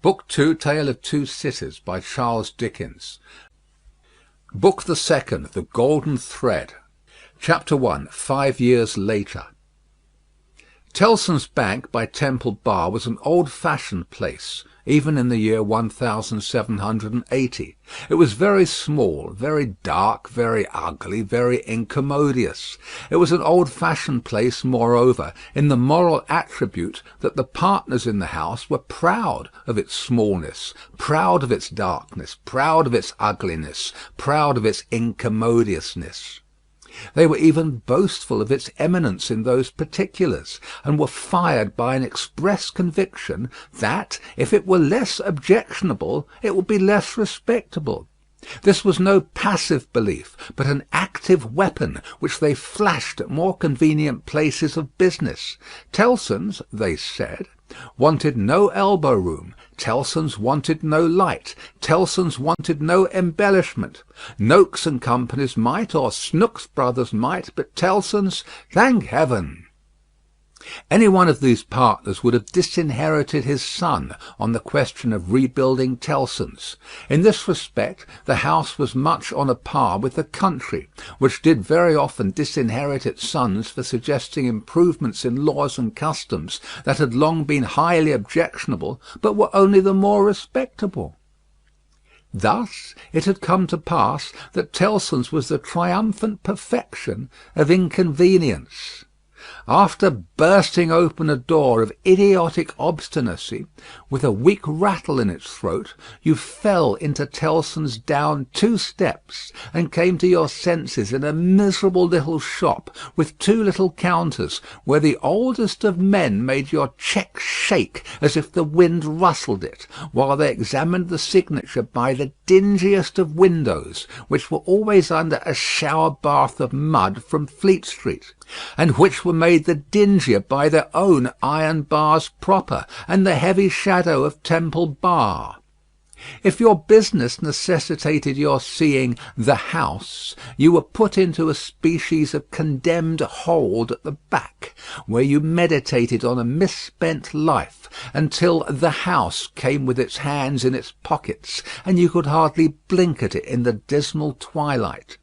Book 2, Tale of Two Cities, by Charles Dickens. Book the Second, The Golden Thread. Chapter 1, 5 Years Later. Tellson's Bank by Temple Bar was an old-fashioned place, even in the year 1780. It was very small, very dark, very ugly, very incommodious. It was an old-fashioned place, moreover, in the moral attribute that the partners in the house were proud of its smallness, proud of its darkness, proud of its ugliness, proud of its incommodiousness. They were even boastful of its eminence in those particulars, and were fired by an express conviction that, if it were less objectionable, it would be less respectable. This was no passive belief, but an active weapon which they flashed at more convenient places of business. Tellson's, they said, wanted no elbow room. Tellson's wanted no light. Tellson's wanted no embellishment. Noakes and Company's might, or Snooks Brothers might, but Tellson's, thank heaven! Any one of these partners would have disinherited his son on the question of rebuilding Tellson's. In this respect the house was much on a par with the country, which did very often disinherit its sons for suggesting improvements in laws and customs that had long been highly objectionable, but were only the more respectable. Thus it had come to pass that Tellson's was the triumphant perfection of inconvenience. After bursting open a door of idiotic obstinacy, with a weak rattle in its throat, you fell into Tellson's down 2 steps, and came to your senses in a miserable little shop with 2 little counters, where the oldest of men made your cheque shake as if the wind rustled it, while they examined the signature by the dingiest of windows, which were always under a shower bath of mud from Fleet Street, and which were made the dingier by their own iron bars proper, and the heavy shadow of Temple Bar. If your business necessitated your seeing the house, you were put into a species of condemned hold at the back, where you meditated on a misspent life, until the house came with its hands in its pockets, and you could hardly blink at it in the dismal twilight.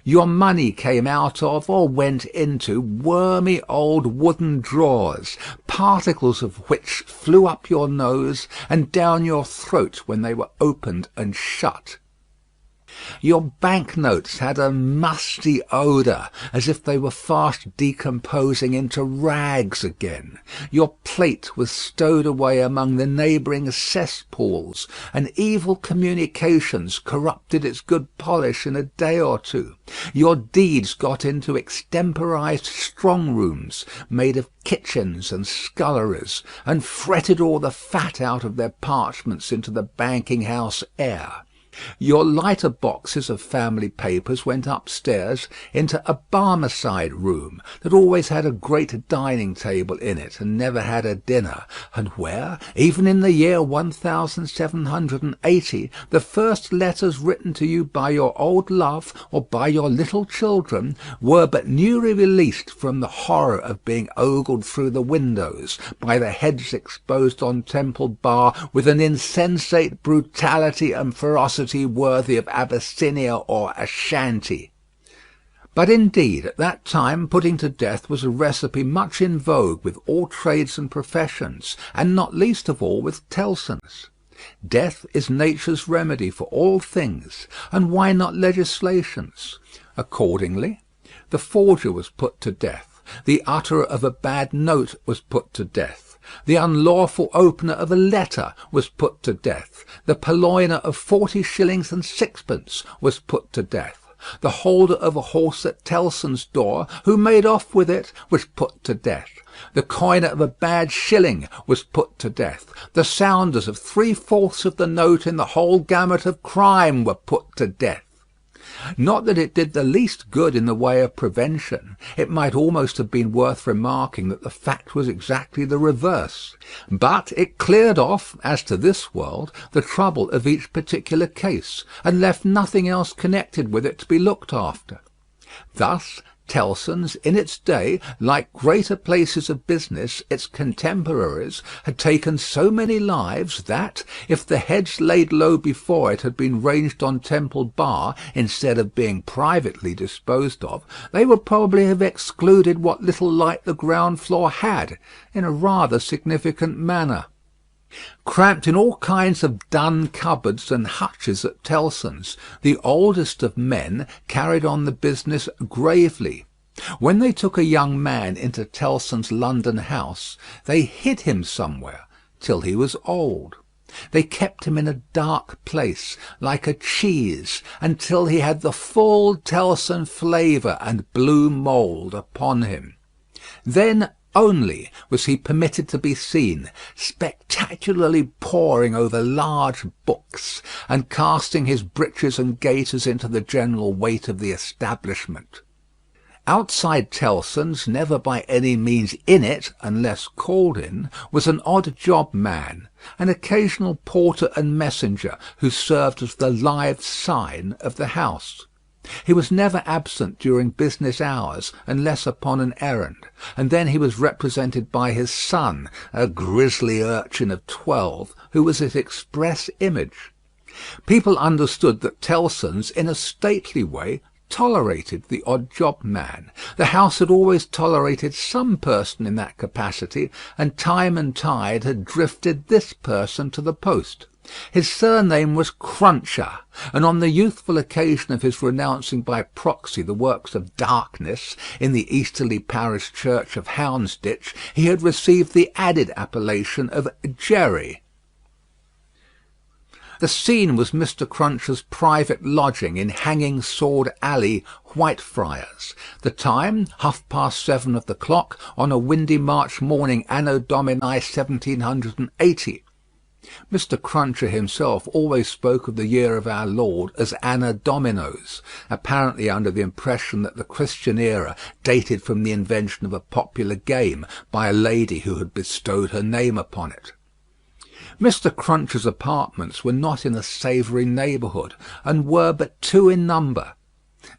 Your money came out of, or went into, wormy old wooden drawers, particles of which flew up your nose and down your throat when they were opened and shut. Your bank-notes had a musty odour, as if they were fast decomposing into rags again. Your plate was stowed away among the neighbouring cesspools, and evil communications corrupted its good polish in a day or two. Your deeds got into extemporised strong-rooms, made of kitchens and sculleries, and fretted all the fat out of their parchments into the banking-house air. Your lighter boxes of family papers went upstairs into a Barmecide room that always had a great dining table in it and never had a dinner, and where, even in the year 1780, the first letters written to you by your old love or by your little children were but newly released from the horror of being ogled through the windows by the heads exposed on Temple Bar with an insensate brutality and ferocity worthy of Abyssinia or Ashanti. But indeed, at that time putting to death was a recipe much in vogue with all trades and professions, and not least of all with Tellson's. Death is nature's remedy for all things, and why not legislation's? Accordingly, the forger was put to death, the utterer of a bad note was put to death, the unlawful opener of a letter was put to death, the purloiner of 40 shillings and sixpence was put to death, the holder of a horse at Tellson's door, who made off with it, was put to death, the coiner of a bad shilling was put to death, the sounders of 3/4 of the note in the whole gamut of crime were put to death. Not that it did the least good in the way of prevention. It might almost have been worth remarking that the fact was exactly the reverse. But it cleared off, as to this world, the trouble of each particular case, and left nothing else connected with it to be looked after. Thus Tellson's, in its day, like greater places of business, its contemporaries, had taken so many lives that, if the heads laid low before it had been ranged on Temple Bar instead of being privately disposed of, they would probably have excluded what little light the ground floor had, in a rather significant manner. Cramped in all kinds of dun cupboards and hutches at Tellson's, the oldest of men carried on the business gravely. When they took a young man into Tellson's London house, they hid him somewhere till he was old. They kept him in a dark place, like a cheese, until he had the full Tellson flavour and blue mould upon him. Then only was he permitted to be seen, spectacularly poring over large books, and casting his breeches and gaiters into the general weight of the establishment. Outside Tellson's, never by any means in it, unless called in, was an odd job man, an occasional porter and messenger, who served as the live sign of the house. He was never absent during business hours, unless upon an errand, and then he was represented by his son, a grisly urchin of 12, who was his express image. People understood that Tellson's, in a stately way, tolerated the odd job man. The house had always tolerated some person in that capacity, and time and tide had drifted this person to the post. His surname was Cruncher, and on the youthful occasion of his renouncing by proxy the works of darkness in the easterly parish church of Houndsditch, he had received the added appellation of Jerry. The scene was Mr. Cruncher's private lodging in Hanging Sword Alley, Whitefriars. The time, 7:30 of the clock, on a windy March morning, Anno Domini 1780. Mr. Cruncher himself always spoke of the year of our Lord as Anna Dominos, apparently under the impression that the Christian era dated from the invention of a popular game by a lady who had bestowed her name upon it. Mr. Cruncher's apartments were not in a savoury neighbourhood, and were but two in number,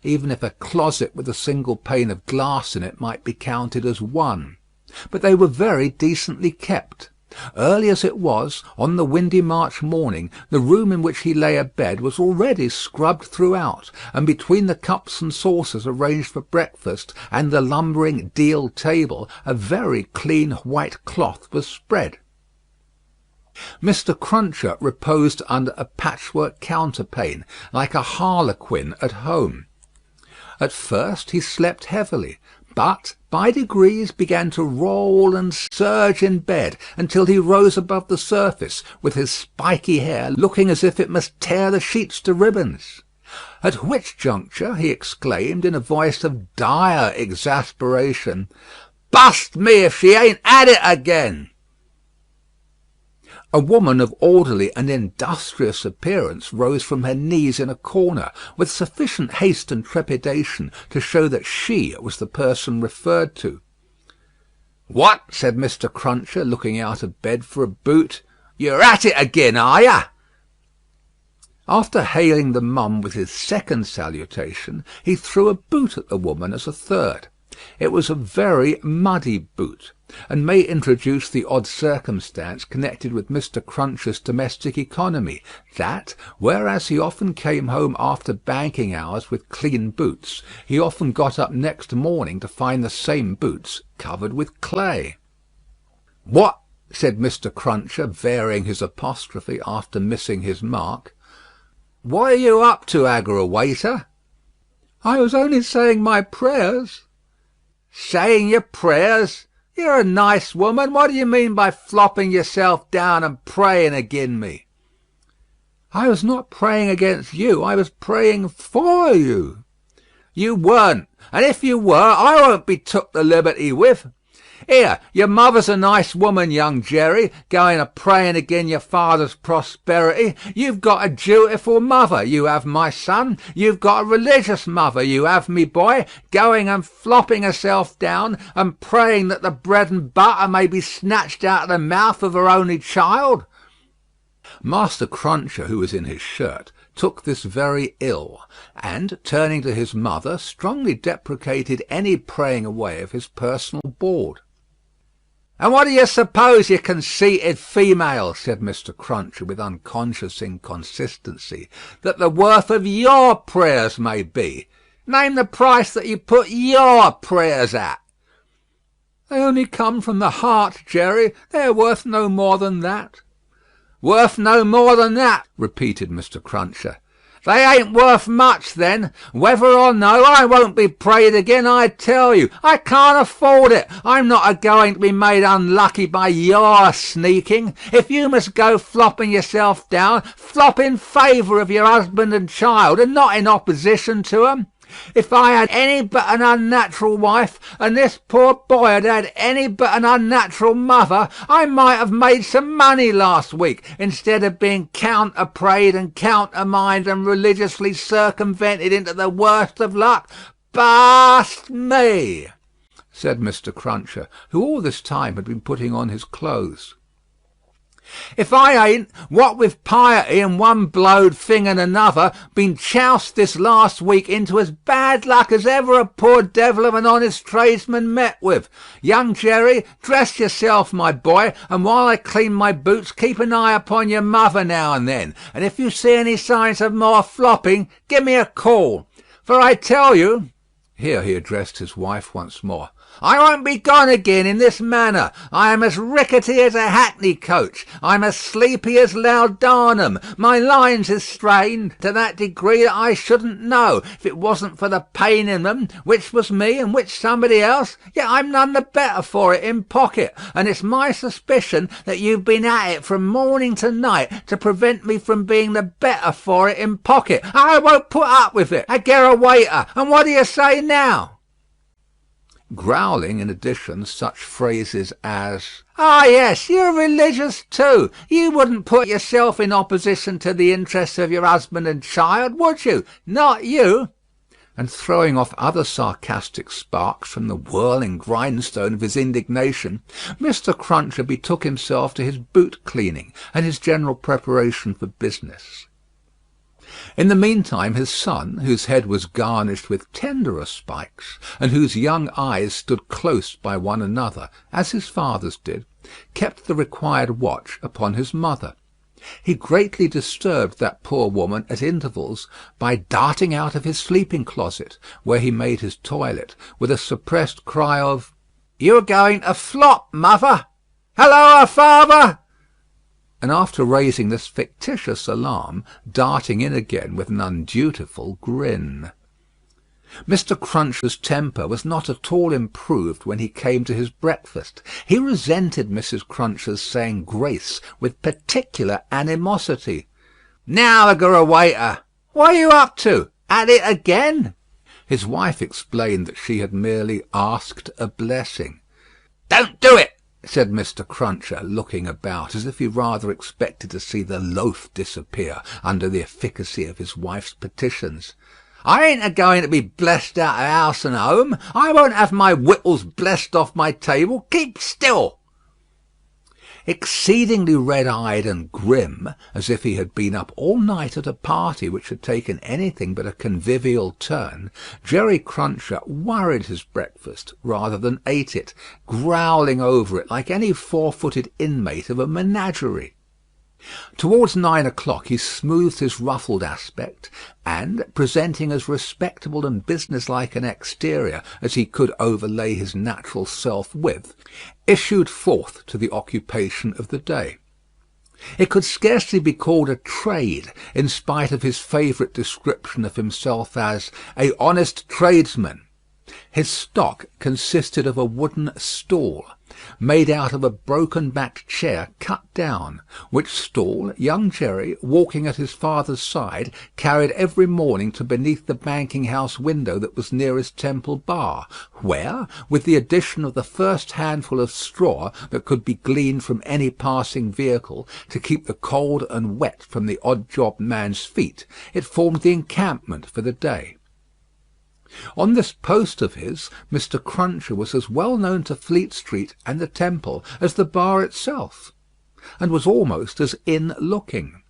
even if a closet with a single pane of glass in it might be counted as one. But they were very decently kept. Early as it was, on the windy March morning, the room in which he lay abed was already scrubbed throughout, and between the cups and saucers arranged for breakfast and the lumbering deal table, a very clean white cloth was spread. Mr. Cruncher reposed under a patchwork counterpane, like a harlequin at home. At first he slept heavily, but by degrees began to roll and surge in bed until he rose above the surface, with his spiky hair looking as if it must tear the sheets to ribbons. At which juncture he exclaimed in a voice of dire exasperation, "Bust me if she ain't at it again!" A woman of orderly and industrious appearance rose from her knees in a corner, with sufficient haste and trepidation to show that she was the person referred to. "What?" said Mr. Cruncher, looking out of bed for a boot. "You're at it again, are you?" After hailing the mum with his second salutation, he threw a boot at the woman as a third. It was a very muddy boot, and may introduce the odd circumstance connected with Mr. Cruncher's domestic economy, that, whereas he often came home after banking hours with clean boots, he often got up next morning to find the same boots covered with clay. "What?" said Mr. Cruncher, varying his apostrophe after missing his mark. "What are you up to, aggrawator?" "I was only saying my prayers." "Saying your prayers? You're a nice woman. What do you mean by flopping yourself down and praying agin me?" "I was not praying against you. I was praying for you." "You weren't, and if you were, I won't be took the liberty with. Here, your mother's a nice woman, young Jerry, going a praying agin your father's prosperity. You've got a dutiful mother, you have, my son. You've got a religious mother, you have, me boy, going and flopping herself down and praying that the bread and butter may be snatched out of the mouth of her only child. Master Cruncher, who was in his shirt, took this very ill, and, turning to his mother, strongly deprecated any praying away of his personal board. "And what do you suppose, you conceited female," said Mr. Cruncher with unconscious inconsistency, "that the worth of your prayers may be? Name the price that you put your prayers at." "They only come from the heart, Jerry. They are worth no more than that." "Worth no more than that," repeated Mr. Cruncher. "They ain't worth much, then. Whether or no, I won't be prayed again, I tell you. I can't afford it. I'm not a-going to be made unlucky by your sneaking. If you must go flopping yourself down, flop in favour of your husband and child, and not in opposition to 'em. If I had any but an unnatural wife, and this poor boy had had any but an unnatural mother, I might have made some money last week, instead of being counter-prayed and countermined and religiously circumvented into the worst of luck. Bast me," said Mr. Cruncher, who all this time had been putting on his clothes. "If I ain't, what with piety and one blowed thing and another, been choused this last week into as bad luck as ever a poor devil of an honest tradesman met with. Young Jerry, dress yourself, my boy, and while I clean my boots, keep an eye upon your mother now and then, and if you see any signs of more flopping, give me a call. For I tell you," here he addressed his wife once more, "I won't be gone again in this manner. I am as rickety as a hackney coach. I'm as sleepy as laudanum. My lines is strained to that degree that I shouldn't know, if it wasn't for the pain in them, which was me and which somebody else. Yet I'm none the better for it in pocket, and it's my suspicion that you've been at it from morning to night to prevent me from being the better for it in pocket. I won't put up with it. I get a waiter, and what do you say now?" Growling in addition such phrases as, "Ah, yes, you're religious too. You wouldn't put yourself in opposition to the interests of your husband and child, would you? Not you," and throwing off other sarcastic sparks from the whirling grindstone of his indignation, Mr. Cruncher betook himself to his boot cleaning and his general preparation for business. In the meantime his son, whose head was garnished with tenderer spikes, and whose young eyes stood close by one another, as his father's did, kept the required watch upon his mother. He greatly disturbed that poor woman at intervals by darting out of his sleeping-closet, where he made his toilet, with a suppressed cry of, "You're going to flop, mother! Halloa, father!" and after raising this fictitious alarm, darting in again with an undutiful grin. Mr. Cruncher's temper was not at all improved when he came to his breakfast. He resented Mrs. Cruncher's saying grace with particular animosity. "Now, a waiter, what are you up to? At it again?" His wife explained that she had merely asked a blessing. "Don't do it," said Mr. Cruncher, looking about, as if he rather expected to see the loaf disappear under the efficacy of his wife's petitions. "I ain't a-going to be blessed out of house and home. I won't have my wittles blessed off my table. Keep still." Exceedingly red-eyed and grim, as if he had been up all night at a party which had taken anything but a convivial turn, Jerry Cruncher worried his breakfast rather than ate it, growling over it like any four-footed inmate of a menagerie. Towards 9 o'clock he smoothed his ruffled aspect, and, presenting as respectable and businesslike an exterior as he could overlay his natural self with, issued forth to the occupation of the day. It could scarcely be called a trade, in spite of his favourite description of himself as "a honest tradesman." His stock consisted of a wooden stool, made out of a broken-backed chair cut down, which stool young Jerry, walking at his father's side, carried every morning to beneath the banking-house window that was nearest Temple Bar, where, with the addition of the first handful of straw that could be gleaned from any passing vehicle, to keep the cold and wet from the odd-job man's feet, it formed the encampment for the day. On this post of his, Mr. Cruncher was as well known to Fleet Street and the Temple as the Bar itself. and was almost as in-looking.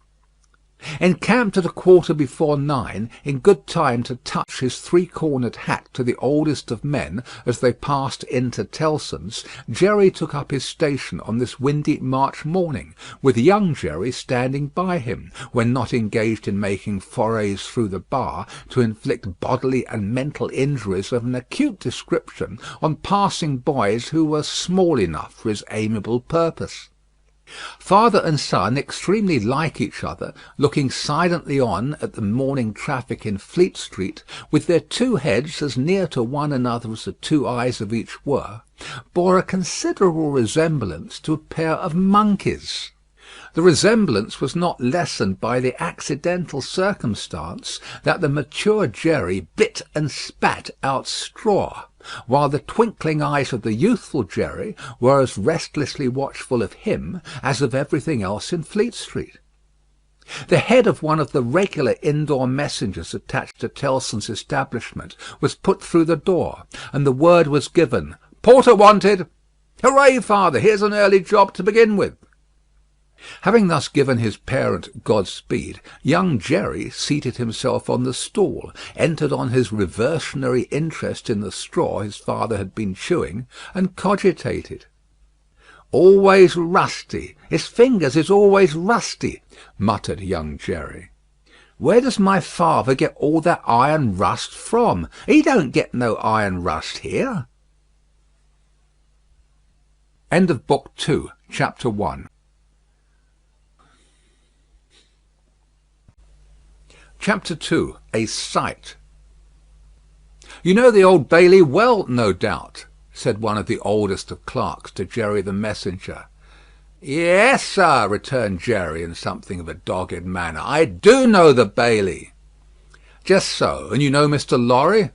Encamped at 9:15, in good time to touch his three-cornered hat to the oldest of men as they passed into Tellson's, Jerry took up his station on this windy March morning, with young Jerry standing by him, when not engaged in making forays through the bar to inflict bodily and mental injuries of an acute description on passing boys who were small enough for his amiable purpose. Father and son, extremely like each other, looking silently on at the morning traffic in Fleet Street, with their two heads as near to one another as the two eyes of each were, bore a considerable resemblance to a pair of monkeys. The resemblance was not lessened by the accidental circumstance that the mature Jerry bit and spat out straw, while the twinkling eyes of the youthful Jerry were as restlessly watchful of him as of everything else in Fleet Street. The head of one of the regular indoor messengers attached to Tellson's establishment was put through the door, and the word was given, "Porter wanted." "Hooray, father! Here's an early job to begin with." Having thus given his parent Godspeed, young Jerry seated himself on the stool, entered on his reversionary interest in the straw his father had been chewing, and cogitated. "Always rusty. His fingers is always rusty," muttered young Jerry. "Where does my father get all that iron rust from? He don't get no iron rust here." End of Book 2, Chapter 1. Chapter 2. A Sight. "You know the Old Bailey well, no doubt," said one of the oldest of clerks to Jerry the messenger. "Yes, sir," returned Jerry in something of a dogged manner. "I do know the Bailey." "Just so. And you know Mr. Lorry?"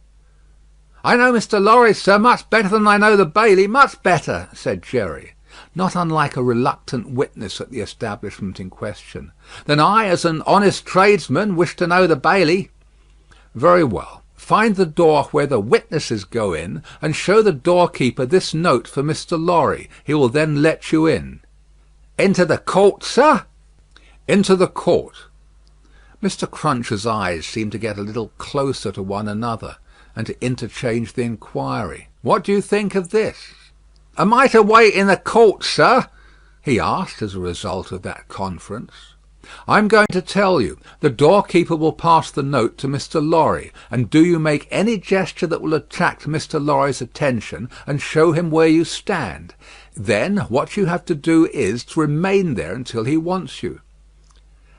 "I know Mr. Lorry, sir, much better than I know the Bailey, much better," said Jerry, not unlike a reluctant witness at the establishment in question. "Then I, as an honest tradesman, wish to know the Bailey." "Very well. Find the door where the witnesses go in, and show the doorkeeper this note for Mr. Lorry. He will then let you in." "Into the court, sir?" "Into the court." Mr. Cruncher's eyes seemed to get a little closer to one another, and to interchange the inquiry. "What do you think of this?" "Am I to wait in the court, sir?" he asked as a result of that conference. "I'm going to tell you. The doorkeeper will pass the note to Mr. Lorry, and do you make any gesture that will attract Mr. Lorry's attention, and show him where you stand. Then what you have to do is to remain there until he wants you."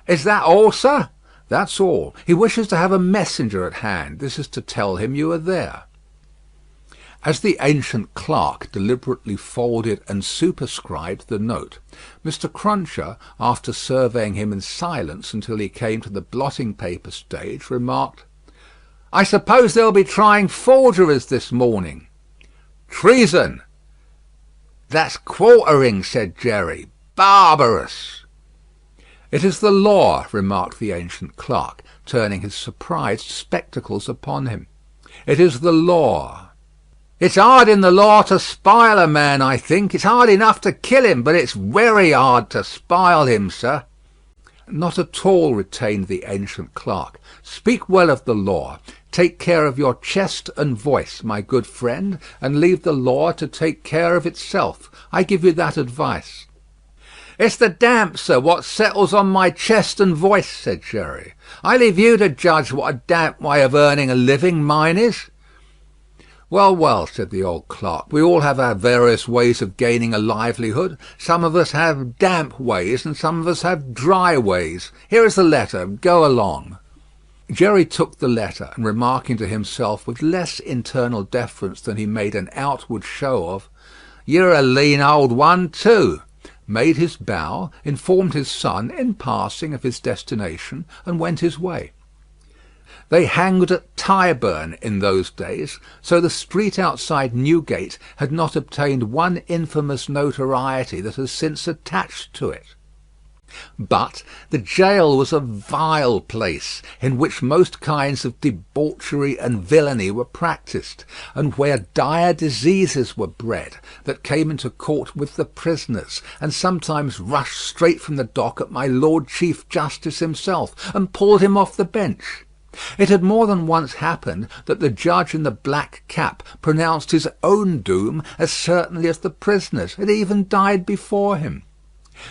"Is that all, sir?" "That's all. He wishes to have a messenger at hand. This is to tell him you are there." As the ancient clerk deliberately folded and superscribed the note, Mr. Cruncher, after surveying him in silence until he came to the blotting paper stage, remarked, "I suppose they'll be trying forgeries this morning." "Treason." "That's quartering," said Jerry. "Barbarous." "It is the law," remarked the ancient clerk, turning his surprised spectacles upon him. "It is the law." "It's hard in the law to spile a man, I think. It's hard enough to kill him, but it's very hard to spile him, sir." "Not at all," retained the ancient clerk. "Speak well of the law. Take care of your chest and voice, my good friend, and leave the law to take care of itself. I give you that advice." "It's the damp, sir, what settles on my chest and voice," said Jerry. "I leave you to judge what a damp way of earning a living mine is." "Well, well," said the old clerk, "we all have our various ways of gaining a livelihood. Some of us have damp ways, and some of us have dry ways. Here is the letter. Go along." Jerry took the letter, and remarking to himself with less internal deference than he made an outward show of, "You're a lean old one, too," made his bow, informed his son, in passing, of his destination, and went his way. They hanged at Tyburn in those days, so the street outside Newgate had not obtained one infamous notoriety that has since attached to it. But the jail was a vile place, in which most kinds of debauchery and villainy were practised, and where dire diseases were bred, that came into court with the prisoners, and sometimes rushed straight from the dock at my Lord Chief Justice himself, and pulled him off the bench. It had more than once happened that the judge in the black cap pronounced his own doom as certainly as the prisoners, and even died before him.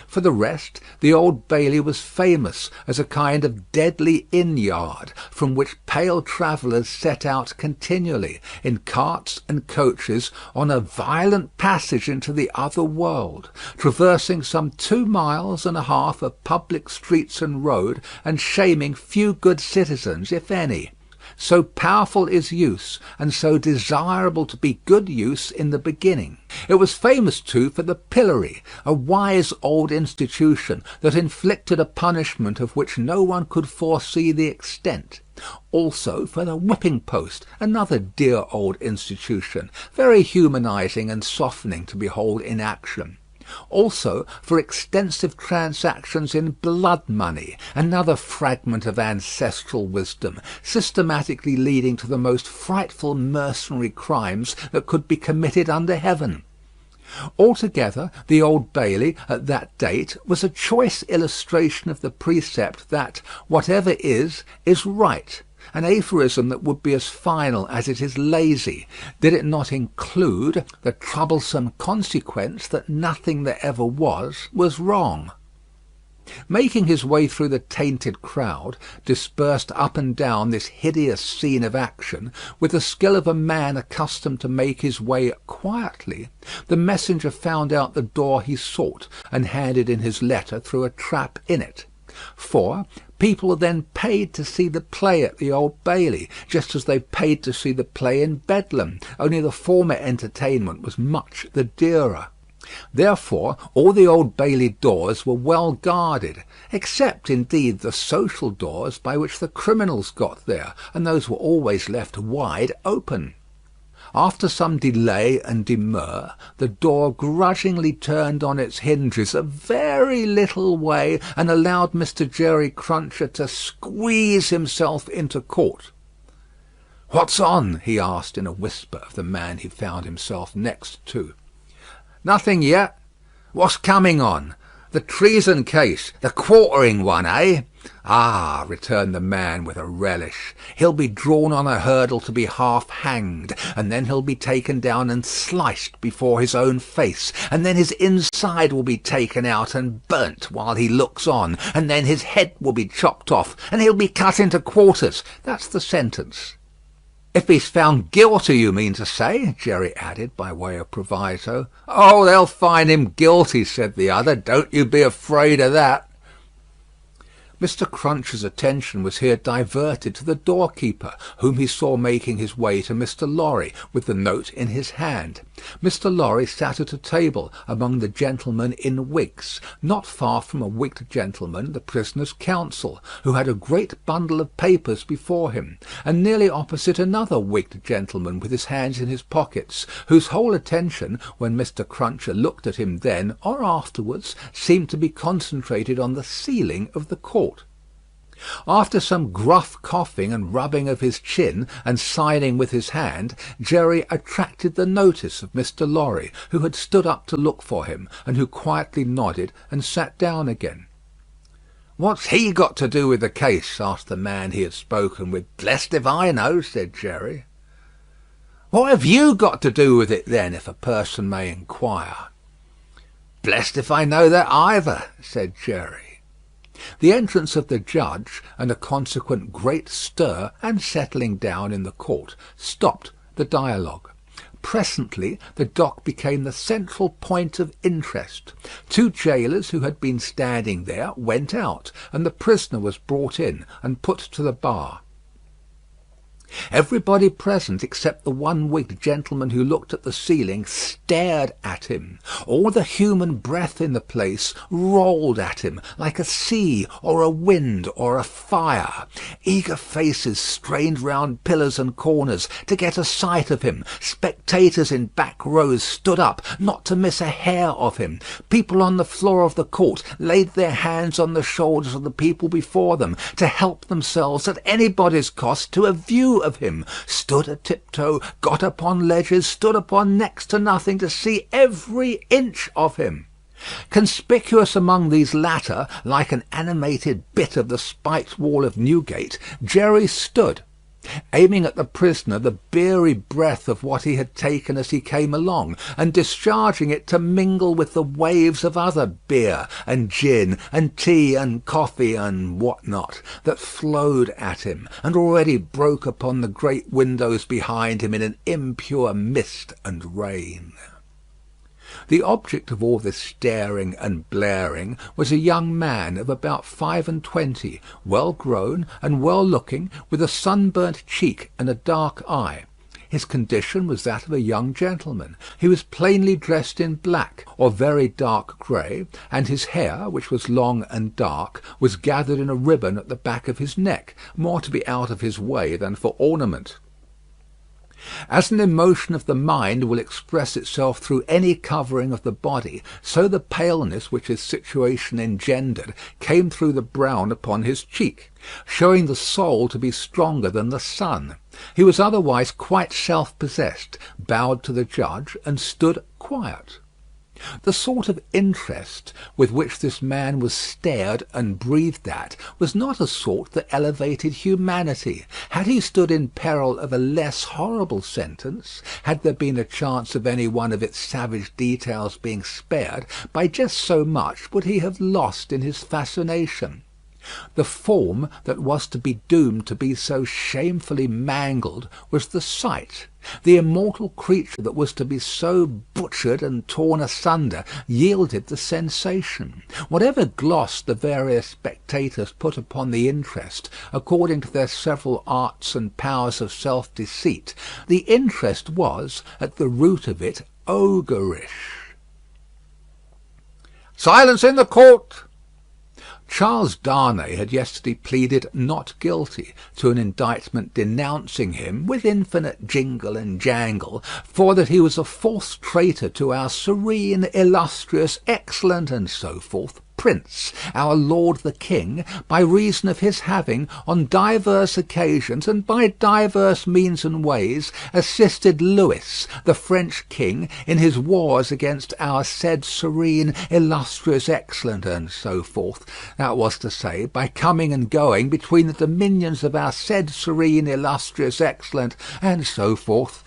For the rest, the Old Bailey was famous as a kind of deadly inn-yard, from which pale travellers set out continually, in carts and coaches, on a violent passage into the other world, traversing some 2 miles and a half of public streets and road, and shaming few good citizens, if any. So powerful is use, and so desirable to be good use in the beginning. It was famous too for the pillory, a wise old institution that inflicted a punishment of which no one could foresee the extent. Also for the whipping post, another dear old institution, very humanizing and softening to behold in action. Also for extensive transactions in blood money, another fragment of ancestral wisdom, systematically leading to the most frightful mercenary crimes that could be committed under heaven. Altogether, the Old Bailey, at that date, was a choice illustration of the precept that whatever is right, an aphorism that would be as final as it is lazy, did it not include the troublesome consequence that nothing that ever was wrong. Making his way through the tainted crowd, dispersed up and down this hideous scene of action, with the skill of a man accustomed to make his way quietly, the messenger found out the door he sought, and handed in his letter through a trap in it. For people then paid to see the play at the Old Bailey, just as they paid to see the play in Bedlam, only the former entertainment was much the dearer. Therefore all the Old Bailey doors were well guarded, except indeed the social doors by which the criminals got there, and those were always left wide open. After some delay and demur, the door grudgingly turned on its hinges a very little way, and allowed Mr. Jerry Cruncher to squeeze himself into court. "What's on?" he asked in a whisper of the man he found himself next to. "Nothing yet. What's coming on? The treason case, the quartering one, eh?" "Ah," returned the man with a relish, "he'll be drawn on a hurdle to be half hanged, and then he'll be taken down and sliced before his own face, and then his inside will be taken out and burnt while he looks on, and then his head will be chopped off, and he'll be cut into quarters. That's the sentence." "If he's found guilty, you mean to say?" Jerry added by way of proviso. "Oh, they'll find him guilty," said the other. "Don't you be afraid of that." Mr. Cruncher's attention was here diverted to the doorkeeper, whom he saw making his way to Mr. Lorry, with the note in his hand. Mr. Lorry sat at a table among the gentlemen in wigs, not far from a wigged gentleman, the prisoner's counsel, who had a great bundle of papers before him, and nearly opposite another wigged gentleman with his hands in his pockets, whose whole attention, when Mr. Cruncher looked at him then or afterwards, seemed to be concentrated on the ceiling of the court. After some gruff coughing and rubbing of his chin, and signing with his hand, Jerry attracted the notice of Mr. Lorry, who had stood up to look for him, and who quietly nodded and sat down again. "What's he got to do with the case?" asked the man he had spoken with. "Blest if I know," said Jerry. "What have you got to do with it, then, if a person may inquire?" "Blest if I know that either," said Jerry. The entrance of the judge, and a consequent great stir and settling down in the court, stopped the dialogue. Presently the dock became the central point of interest. 2 jailers who had been standing there went out, and the prisoner was brought in and put to the bar. Everybody present, except the one-wigged gentleman who looked at the ceiling, stared at him. All the human breath in the place rolled at him, like a sea or a wind or a fire. Eager faces strained round pillars and corners to get a sight of him. Spectators in back rows stood up, not to miss a hair of him. People on the floor of the court laid their hands on the shoulders of the people before them, to help themselves at anybody's cost to a view of him, stood a tiptoe, got upon ledges, stood upon next to nothing to see every inch of him. Conspicuous among these latter, like an animated bit of the spiked wall of Newgate, Jerry stood, aiming at the prisoner the beery breath of what he had taken as he came along, and discharging it to mingle with the waves of other beer and gin and tea and coffee and what not, that flowed at him, and already broke upon the great windows behind him in an impure mist and rain. The object of all this staring and blaring was a young man of about 25, well grown and well looking, with a sunburnt cheek and a dark eye. His condition was that of a young gentleman. He was plainly dressed in black, or very dark grey, and his hair, which was long and dark, was gathered in a ribbon at the back of his neck, more to be out of his way than for ornament. As an emotion of the mind will express itself through any covering of the body, so the paleness which his situation engendered came through the brown upon his cheek, showing the soul to be stronger than the sun. He was otherwise quite self-possessed, bowed to the judge, and stood quiet. The sort of interest with which this man was stared and breathed at was not a sort that elevated humanity. Had he stood in peril of a less horrible sentence, had there been a chance of any one of its savage details being spared, by just so much would he have lost in his fascination. The form that was to be doomed to be so shamefully mangled was the sight. The immortal creature that was to be so butchered and torn asunder yielded the sensation. Whatever gloss the various spectators put upon the interest, according to their several arts and powers of self-deceit, the interest was, at the root of it, ogreish. "Silence in the court!" Charles Darnay had yesterday pleaded not guilty to an indictment denouncing him, with infinite jingle and jangle, for that he was a false traitor to our serene, illustrious, excellent, and so forth, Prince, our Lord the King, by reason of his having, on divers occasions and by divers means and ways, assisted Louis, the French King, in his wars against our said serene, illustrious, excellent, and so forth. That was to say, by coming and going between the dominions of our said serene, illustrious, excellent, and so forth,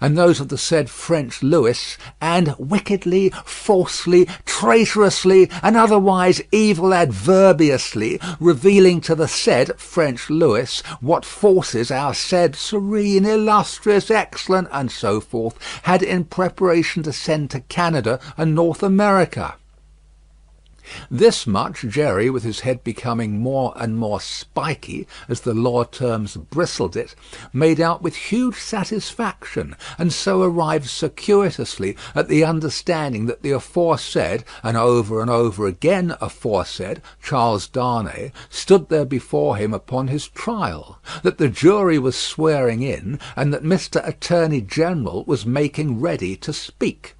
and those of the said French Louis, and wickedly, falsely, traitorously, and otherwise evil adverbiously revealing to the said French Louis what forces our said serene, illustrious, excellent, and so forth, had in preparation to send to Canada and North America. This much Jerry, with his head becoming more and more spiky, as the law terms bristled it, made out with huge satisfaction, and so arrived circuitously at the understanding that the aforesaid, and over again aforesaid, Charles Darnay, stood there before him upon his trial, that the jury was swearing in, and that Mr. Attorney General was making ready to speak.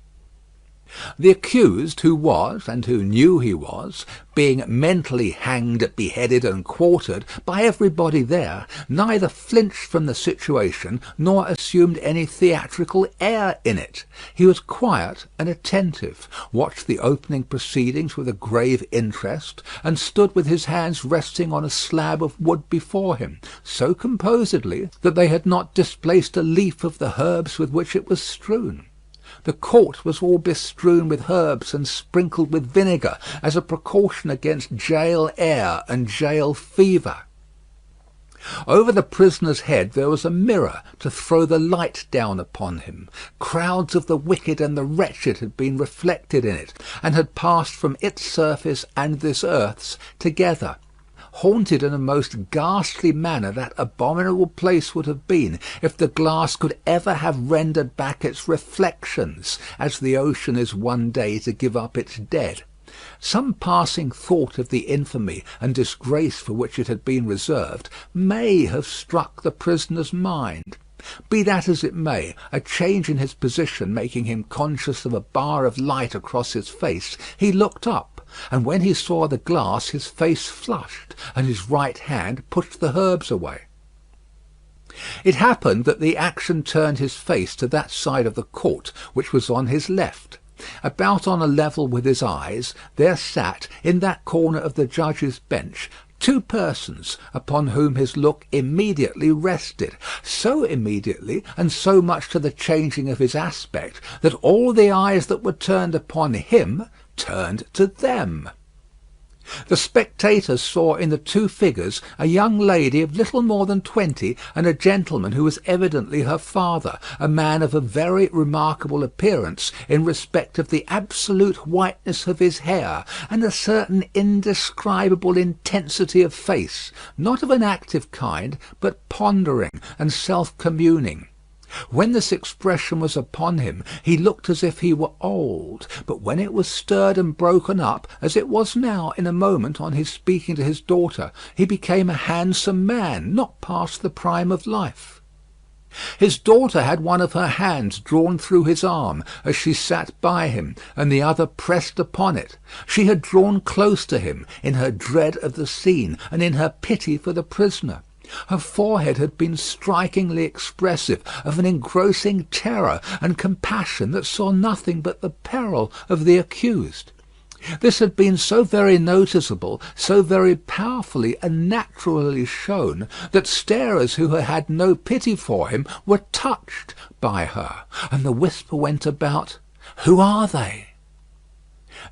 The accused, who was, and who knew he was, being mentally hanged, beheaded, and quartered by everybody there, neither flinched from the situation nor assumed any theatrical air in it. He was quiet and attentive, watched the opening proceedings with a grave interest, and stood with his hands resting on a slab of wood before him, so composedly that they had not displaced a leaf of the herbs with which it was strewn. The court was all bestrewn with herbs and sprinkled with vinegar, as a precaution against jail air and jail fever. Over the prisoner's head there was a mirror to throw the light down upon him. Crowds of the wicked and the wretched had been reflected in it, and had passed from its surface and this earth's together. haunted in a most ghastly manner that abominable place would have been if the glass could ever have rendered back its reflections, as the ocean is one day to give up its dead. Some passing thought of the infamy and disgrace for which it had been reserved may have struck the prisoner's mind. Be that as it may, a change in his position making him conscious of a bar of light across his face, he looked up, and when he saw the glass his face flushed, and his right hand pushed the herbs away. It happened that the action turned his face to that side of the court which was on his left. About on a level with his eyes, there sat, in that corner of the judge's bench, two persons upon whom his look immediately rested, so immediately and so much to the changing of his aspect, that all the eyes that were turned upon him turned to them. The spectators saw in the two figures a young lady of little more than 20, and a gentleman who was evidently her father, a man of a very remarkable appearance in respect of the absolute whiteness of his hair, and a certain indescribable intensity of face, not of an active kind, but pondering and self-communing. When this expression was upon him, he looked as if he were old, but when it was stirred and broken up, as it was now in a moment on his speaking to his daughter, he became a handsome man, not past the prime of life. His daughter had one of her hands drawn through his arm as she sat by him, and the other pressed upon it. She had drawn close to him in her dread of the scene, and in her pity for the prisoner. Her forehead had been strikingly expressive of an engrossing terror and compassion that saw nothing but the peril of the accused. This had been so very noticeable, so very powerfully and naturally shown, that starers who had had no pity for him were touched by her, and the whisper went about, "Who are they?"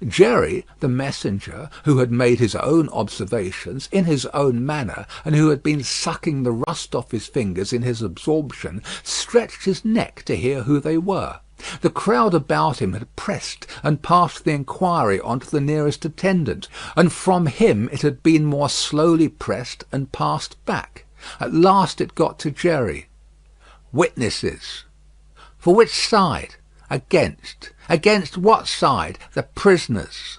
Jerry, the messenger, who had made his own observations in his own manner, and who had been sucking the rust off his fingers in his absorption, stretched his neck to hear who they were. The crowd about him had pressed and passed the inquiry on to the nearest attendant, and from him it had been more slowly pressed and passed back. At last it got to Jerry. "Witnesses." "For which side?" "Against." "Against what side?" "The prisoners."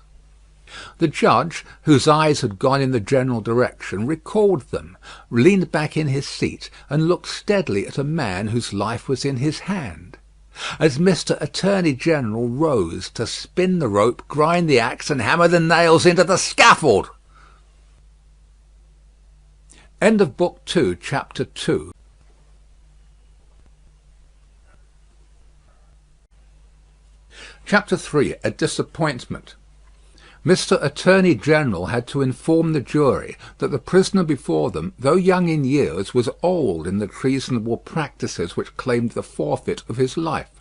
The judge, whose eyes had gone in the general direction, recalled them, leaned back in his seat, and looked steadily at a man whose life was in his hand. As Mr. Attorney General rose to spin the rope, grind the axe, and hammer the nails into the scaffold. End of Book 2, Chapter 2. Chapter 3. A Disappointment. Mr. Attorney General had to inform the jury that the prisoner before them, though young in years, was old in the treasonable practices which claimed the forfeit of his life.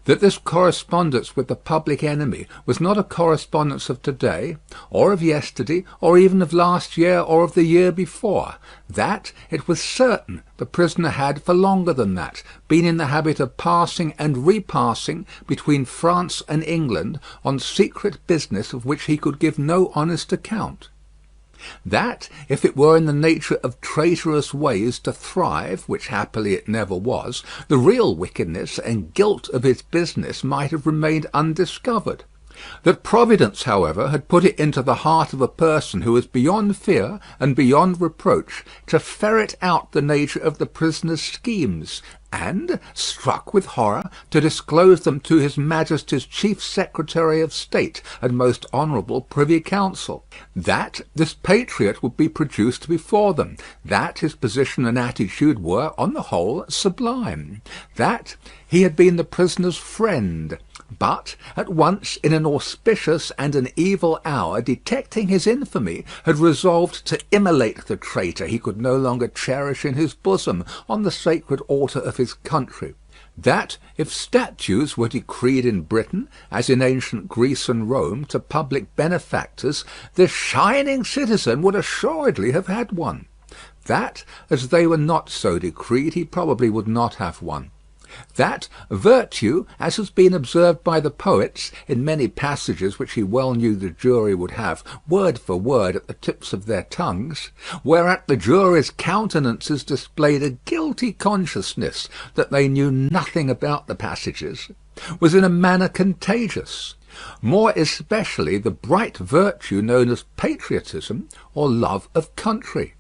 That this correspondence with the public enemy was not a correspondence of today, or of yesterday, or even of last year, or of the year before. That, it was certain, the prisoner had, for longer than that, been in the habit of passing and repassing between France and England on secret business of which he could give no honest account. That, if it were in the nature of traitorous ways to thrive, which happily it never was, the real wickedness and guilt of his business might have remained undiscovered. That Providence, however, had put it into the heart of a person who was beyond fear and beyond reproach to ferret out the nature of the prisoner's schemes, and, struck with horror, to disclose them to his Majesty's Chief Secretary of State and most honourable Privy Council. That this patriot would be produced before them. That his position and attitude were, on the whole, sublime. That he had been the prisoner's friend, but, at once in an auspicious and an evil hour, detecting his infamy, had resolved to immolate the traitor he could no longer cherish in his bosom on the sacred altar of his country. That, if statues were decreed in Britain, as in ancient Greece and Rome, to public benefactors, this shining citizen would assuredly have had one. That, as they were not so decreed, he probably would not have one. That virtue, as has been observed by the poets in many passages which he well knew the jury would have word for word at the tips of their tongues, whereat the jury's countenances displayed a guilty consciousness that they knew nothing about the passages, was in a manner contagious, more especially the bright virtue known as patriotism or love of country.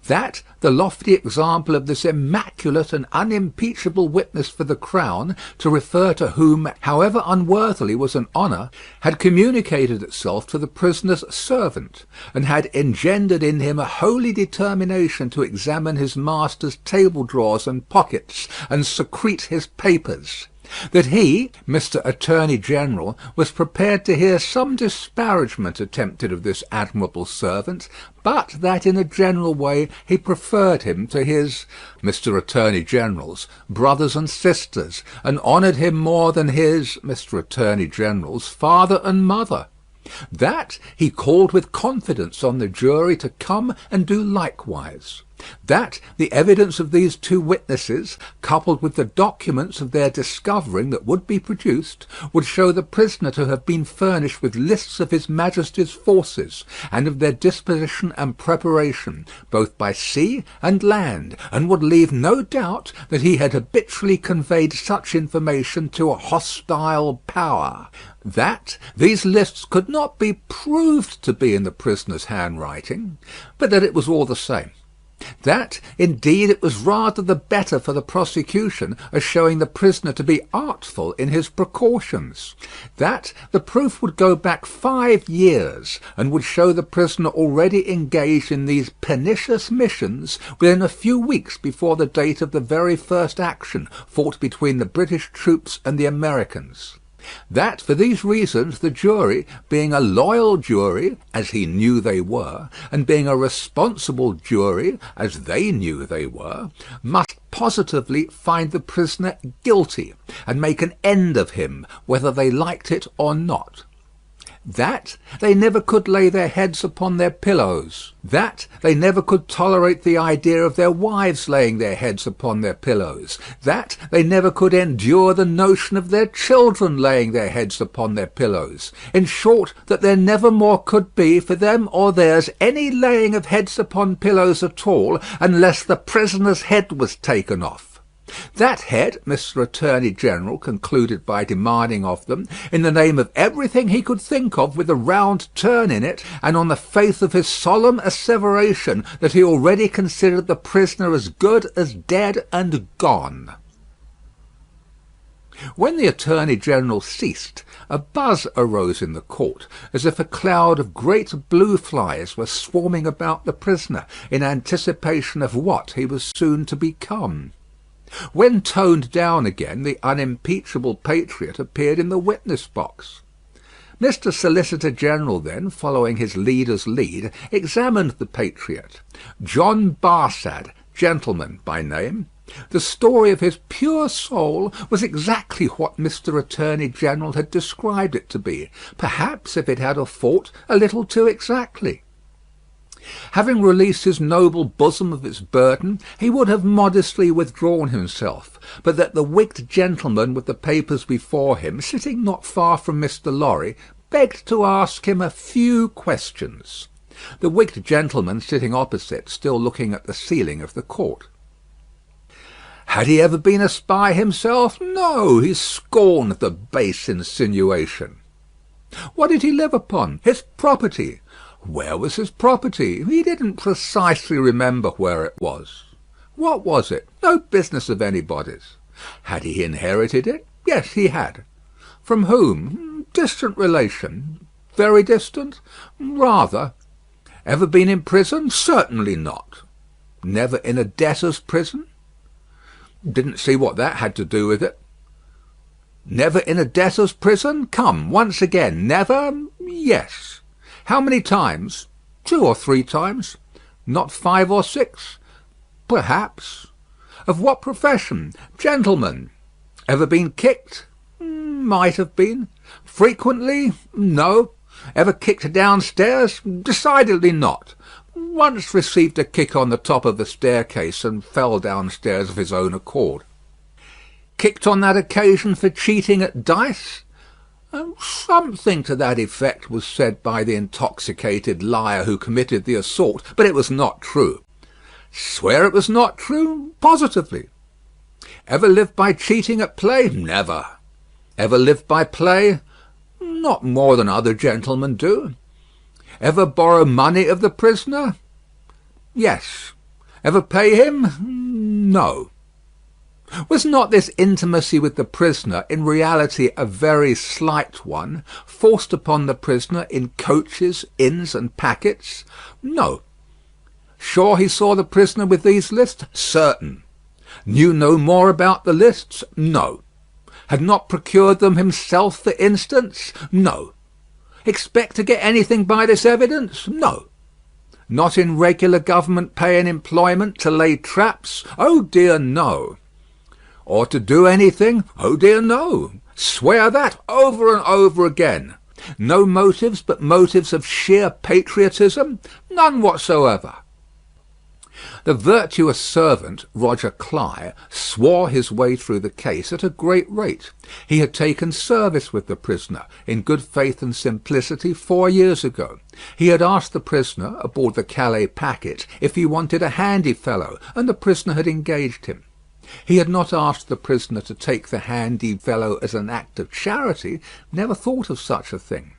That the lofty example of this immaculate and unimpeachable witness for the crown, to refer to whom, however unworthily, was an honour, had communicated itself to the prisoner's servant, and had engendered in him a holy determination to examine his master's table drawers and pockets, and secrete his papers. That he, Mr. Attorney General, was prepared to hear some disparagement attempted of this admirable servant, but that in a general way he preferred him to his, Mr. Attorney General's, brothers and sisters, and honoured him more than his, Mr. Attorney General's, father and mother. That he called with confidence on the jury to come and do likewise. That the evidence of these two witnesses, coupled with the documents of their discovering that would be produced, would show the prisoner to have been furnished with lists of his Majesty's forces, and of their disposition and preparation, both by sea and land, and would leave no doubt that he had habitually conveyed such information to a hostile power. That these lists could not be proved to be in the prisoner's handwriting, but that it was all the same. That, indeed, it was rather the better for the prosecution, as showing the prisoner to be artful in his precautions. That the proof would go back 5 years, and would show the prisoner already engaged in these pernicious missions within a few weeks before the date of the very first action fought between the British troops and the Americans. That for these reasons the jury, being a loyal jury, as he knew they were, and being a responsible jury, as they knew they were, must positively find the prisoner guilty, and make an end of him, whether they liked it or not. That they never could lay their heads upon their pillows. That they never could tolerate the idea of their wives laying their heads upon their pillows. That they never could endure the notion of their children laying their heads upon their pillows. In short, that there never more could be, for them or theirs, any laying of heads upon pillows at all, unless the prisoner's head was taken off. That head, Mr. Attorney General concluded by demanding of them, in the name of everything he could think of with a round turn in it, and on the faith of his solemn asseveration that he already considered the prisoner as good as dead and gone. When the Attorney General ceased, a buzz arose in the court, as if a cloud of great blue flies were swarming about the prisoner, in anticipation of what he was soon to become. When toned down again, the unimpeachable patriot appeared in the witness box. Mr. Solicitor General then, following his leader's lead, examined the patriot, John Barsad, gentleman by name. The story of his pure soul was exactly what Mr. Attorney General had described it to be, perhaps, if it had a fault, a little too exactly. Having released his noble bosom of its burden, he would have modestly withdrawn himself, but that the wigged gentleman with the papers before him, sitting not far from Mr. Lorry, begged to ask him a few questions. The wigged gentleman sitting opposite, still looking at the ceiling of the court. Had he ever been a spy himself? No, he scorned the base insinuation. What did he live upon? His property. Where was his property? He didn't precisely remember where it was. What was it? No business of anybody's. Had he inherited it? Yes, he had. From whom? Distant relation. Very distant? Rather. Ever been in prison? Certainly not. Never in a debtor's prison? Didn't see what that had to do with it. Never in a debtor's prison? Come, once again. Never? Yes. How many times? 2 or 3 times. Not 5 or 6? Perhaps. Of what profession? Gentleman. Ever been kicked? Might have been. Frequently? No. Ever kicked downstairs? Decidedly not. Once received a kick on the top of the staircase and fell downstairs of his own accord. Kicked on that occasion for cheating at dice? Something to that effect was said by the intoxicated liar who committed the assault, but it was not true. Swear it was not true? Positively. Ever lived by cheating at play? Never. Ever lived by play? Not more than other gentlemen do. Ever borrow money of the prisoner? Yes. Ever pay him? No. Was not this intimacy with the prisoner in reality a very slight one, forced upon the prisoner in coaches, inns, and packets? No. Sure he saw the prisoner with these lists? Certain. Knew no more about the lists? No. Had not procured them himself, for instance? No. Expect to get anything by this evidence? No. Not in regular government pay and employment to lay traps? Oh dear, no. Or to do anything? Oh dear, no. Swear that over and over again. No motives but motives of sheer patriotism? None whatsoever. The virtuous servant, Roger Cly, swore his way through the case at a great rate. He had taken service with the prisoner, in good faith and simplicity, 4 years ago. He had asked the prisoner, aboard the Calais packet, if he wanted a handy fellow, and the prisoner had engaged him. He had not asked the prisoner to take the handy fellow as an act of charity, never thought of such a thing.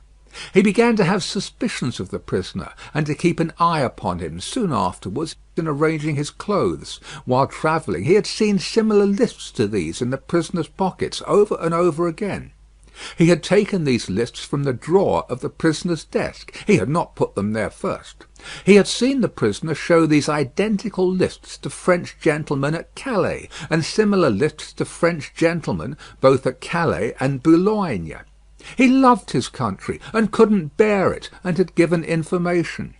He began to have suspicions of the prisoner, and to keep an eye upon him soon afterwards in arranging his clothes. While travelling, he had seen similar lists to these in the prisoner's pockets over and over again. He had taken these lists from the drawer of the prisoner's desk. He had not put them there first. He had seen the prisoner show these identical lists to French gentlemen at Calais, and similar lists to French gentlemen both at Calais and Boulogne. He loved his country, and couldn't bear it, and had given information.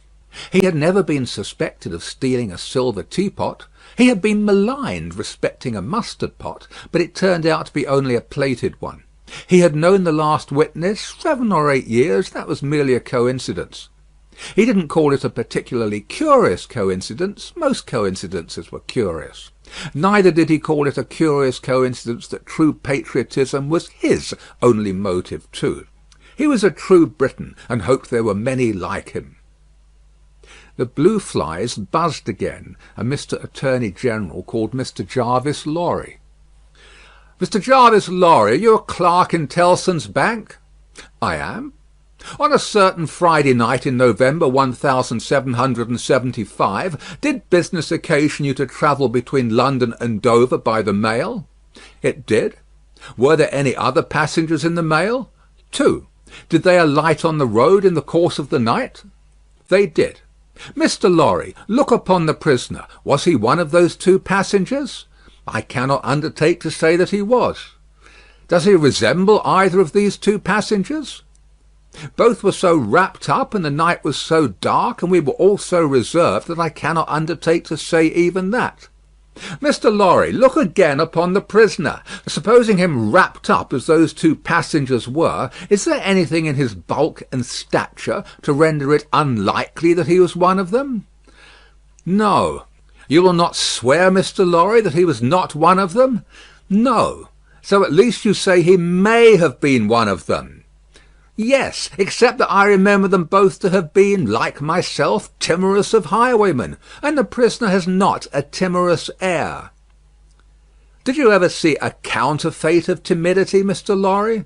He had never been suspected of stealing a silver teapot. He had been maligned respecting a mustard pot, but it turned out to be only a plated one. He had known the last witness 7 or 8 years. That was merely a coincidence. He didn't call it a particularly curious coincidence. Most coincidences were curious. Neither did he call it a curious coincidence that true patriotism was his only motive too. He was a true Briton, and hoped there were many like him. The blue flies buzzed again, and Mr. Attorney General called Mr. Jarvis Lorry. "Mr. Jarvis Lorry, are you a clerk in Tellson's Bank?" "I am." "On a certain Friday night in November 1775, did business occasion you to travel between London and Dover by the mail?" "It did." "Were there any other passengers in the mail?" "2. Did they alight on the road in the course of the night?" "They did." "Mr. Lorry, look upon the prisoner. Was he one of those 2 passengers?" "I cannot undertake to say that he was." "Does he resemble either of these 2 passengers?" "Both were so wrapped up, and the night was so dark, and we were all so reserved, that I cannot undertake to say even that." "Mr. Lorry, look again upon the prisoner. Supposing him wrapped up as those 2 passengers were, is there anything in his bulk and stature to render it unlikely that he was one of them?" "No." "You will not swear, Mr. Lorry, that he was not one of them?" "No." "So at least you say he may have been one of them?" "Yes, except that I remember them both to have been, like myself, timorous of highwaymen, and the prisoner has not a timorous air." "Did you ever see a counterfeit of timidity, Mr. Lorry?"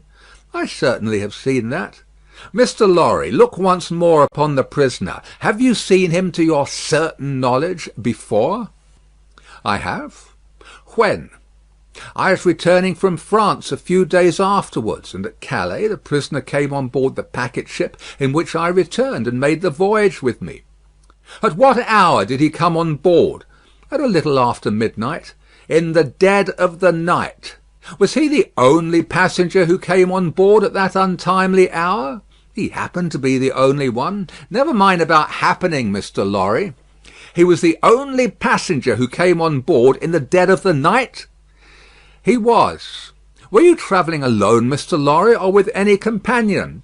"I certainly have seen that." "Mr. Lorry, look once more upon the prisoner. Have you seen him, to your certain knowledge, before?" "I have." "When?" "I was returning from France a few days afterwards, and at Calais the prisoner came on board the packet ship in which I returned, and made the voyage with me." "At what hour did he come on board?" "At a little after midnight." "In the dead of the night. Was he the only passenger who came on board at that untimely hour?" "He happened to be the only one." "Never mind about happening, Mr. Lorry. He was the only passenger who came on board in the dead of the night?" "He was." "Were you travelling alone, Mr. Lorry, or with any companion?"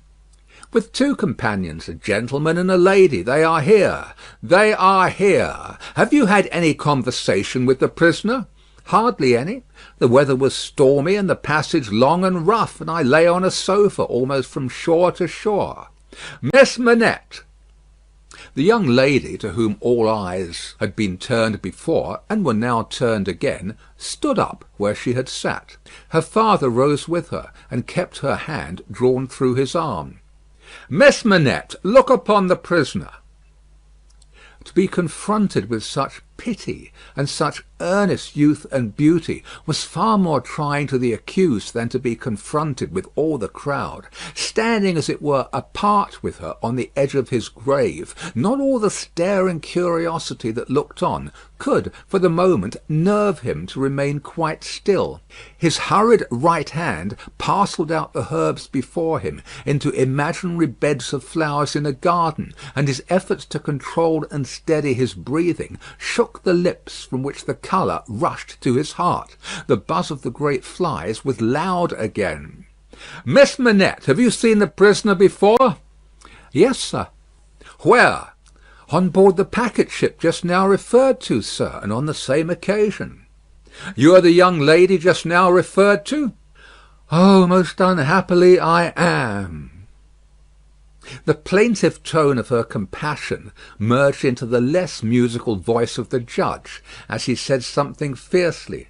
"With 2 companions, a gentleman and a lady. They are here." "They are here. Have you had any conversation with the prisoner?" "Hardly any. The weather was stormy and the passage long and rough, and I lay on a sofa almost from shore to shore. Miss Manette." The young lady, to whom all eyes had been turned before, and were now turned again, stood up where she had sat. Her father rose with her, and kept her hand drawn through his arm. "Miss Manette, look upon the prisoner." To be confronted with such pity and such earnest youth and beauty was far more trying to the accused than to be confronted with all the crowd, standing as it were apart with her on the edge of his grave. Not all the staring curiosity that looked on could for the moment nerve him to remain quite still. His hurried right hand parcelled out the herbs before him into imaginary beds of flowers in a garden, and his efforts to control and steady his breathing shook the lips from which the colour rushed to his heart. The buzz of the great flies was loud again. "Miss Manette, have you seen the prisoner before?" "Yes, sir." "Where?" "On board the packet ship just now referred to, sir, and on the same occasion." "You are the young lady just now referred to?" "Oh, most unhappily I am." The plaintive tone of her compassion merged into the less musical voice of the judge, as he said something fiercely.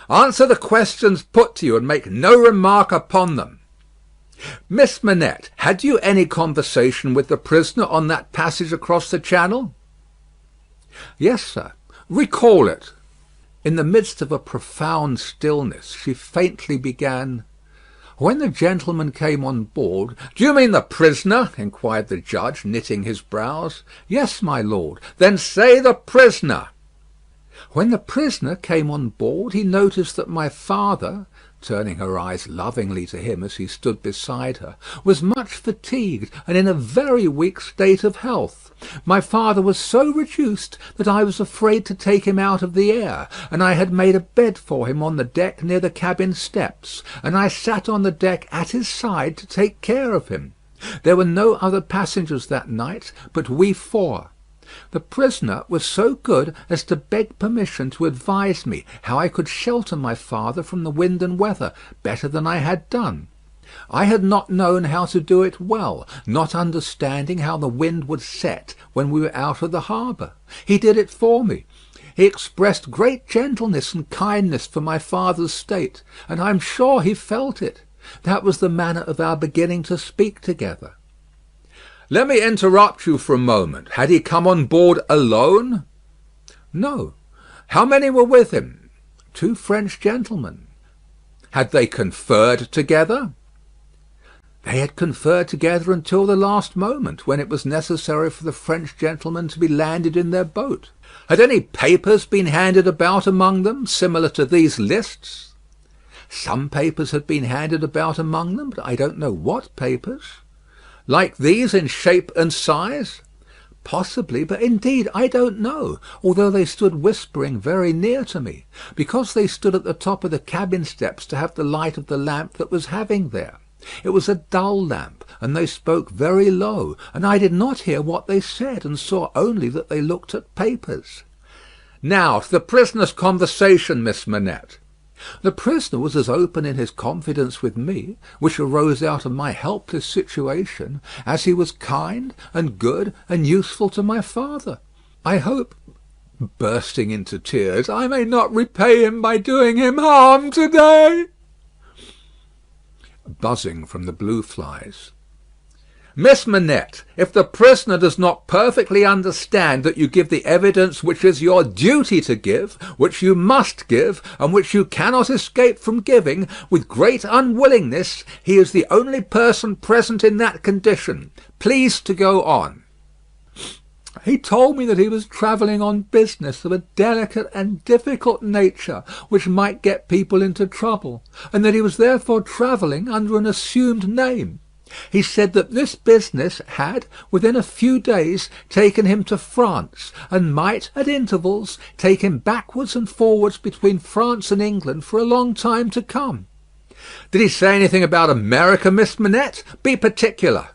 "Answer the questions put to you, and make no remark upon them. Miss Manette, had you any conversation with the prisoner on that passage across the channel?" "Yes, sir." "Recall it." In the midst of a profound stillness, she faintly began, "When the gentleman came on board—" "Do you mean the prisoner?" inquired the judge, knitting his brows. "Yes, my lord." "Then say the prisoner." "When the prisoner came on board, he noticed that my father," turning her eyes lovingly to him as he stood beside her, "was much fatigued and in a very weak state of health. My father was so reduced that I was afraid to take him out of the air, and I had made a bed for him on the deck near the cabin steps, and I sat on the deck at his side to take care of him. There were no other passengers that night but we four. The prisoner was so good as to beg permission to advise me how I could shelter my father from the wind and weather better than I had done. I had not known how to do it well, not understanding how the wind would set when we were out of the harbour. He did it for me. He expressed great gentleness and kindness for my father's state, and I am sure he felt it. That was the manner of our beginning to speak together." "Let me interrupt you for a moment. Had he come on board alone?" "No." "How many were with him?" "2 French gentlemen." "Had they conferred together?" "They had conferred together until the last moment, when it was necessary for the French gentlemen to be landed in their boat." "Had any papers been handed about among them, similar to these lists?" "Some papers had been handed about among them, but I don't know what papers." "Like these in shape and size?" "Possibly, but indeed I don't know, although they stood whispering very near to me, because they stood at the top of the cabin steps to have the light of the lamp that was having there. It was a dull lamp, and they spoke very low, and I did not hear what they said, and saw only that they looked at papers." "Now to the prisoner's conversation, Miss Manette." "The prisoner was as open in his confidence with me, which arose out of my helpless situation, as he was kind and good and useful to my father. I hope," bursting into tears, "I may not repay him by doing him harm to-day." Buzzing from the blue flies. "Miss Manette, if the prisoner does not perfectly understand that you give the evidence which is your duty to give, which you must give, and which you cannot escape from giving, with great unwillingness, he is the only person present in that condition. Please to go on." "He told me that he was travelling on business of a delicate and difficult nature, which might get people into trouble, and that he was therefore travelling under an assumed name. He said that this business had, within a few days, taken him to France, and might, at intervals, take him backwards and forwards between France and England for a long time to come." "Did he say anything about America, Miss Manette? Be particular."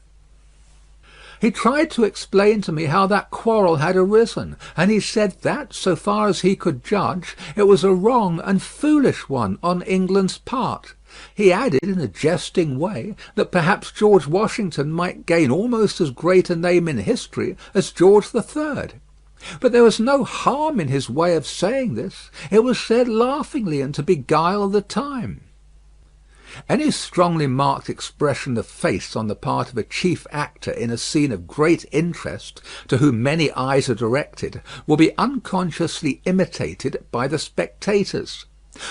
He tried to explain to me how that quarrel had arisen, and he said that, so far as he could judge, it was a wrong and foolish one on England's part. He added in a jesting way that perhaps George Washington might gain almost as great a name in history as George III. But there was no harm in his way of saying this. It was said laughingly and to beguile the time. Any strongly marked expression of face on the part of a chief actor in a scene of great interest, to whom many eyes are directed, will be unconsciously imitated by the spectators.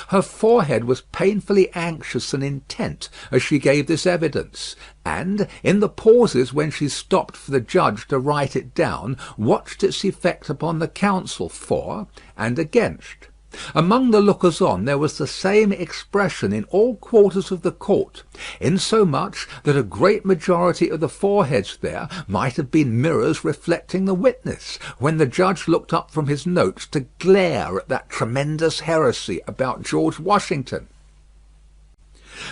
Her forehead was painfully anxious and intent as she gave this evidence, and, in the pauses when she stopped for the judge to write it down, watched its effect upon the counsel for and against. Among the lookers-on there was the same expression in all quarters of the court, insomuch that a great majority of the foreheads there might have been mirrors reflecting the witness, when the judge looked up from his notes to glare at that tremendous heresy about George Washington.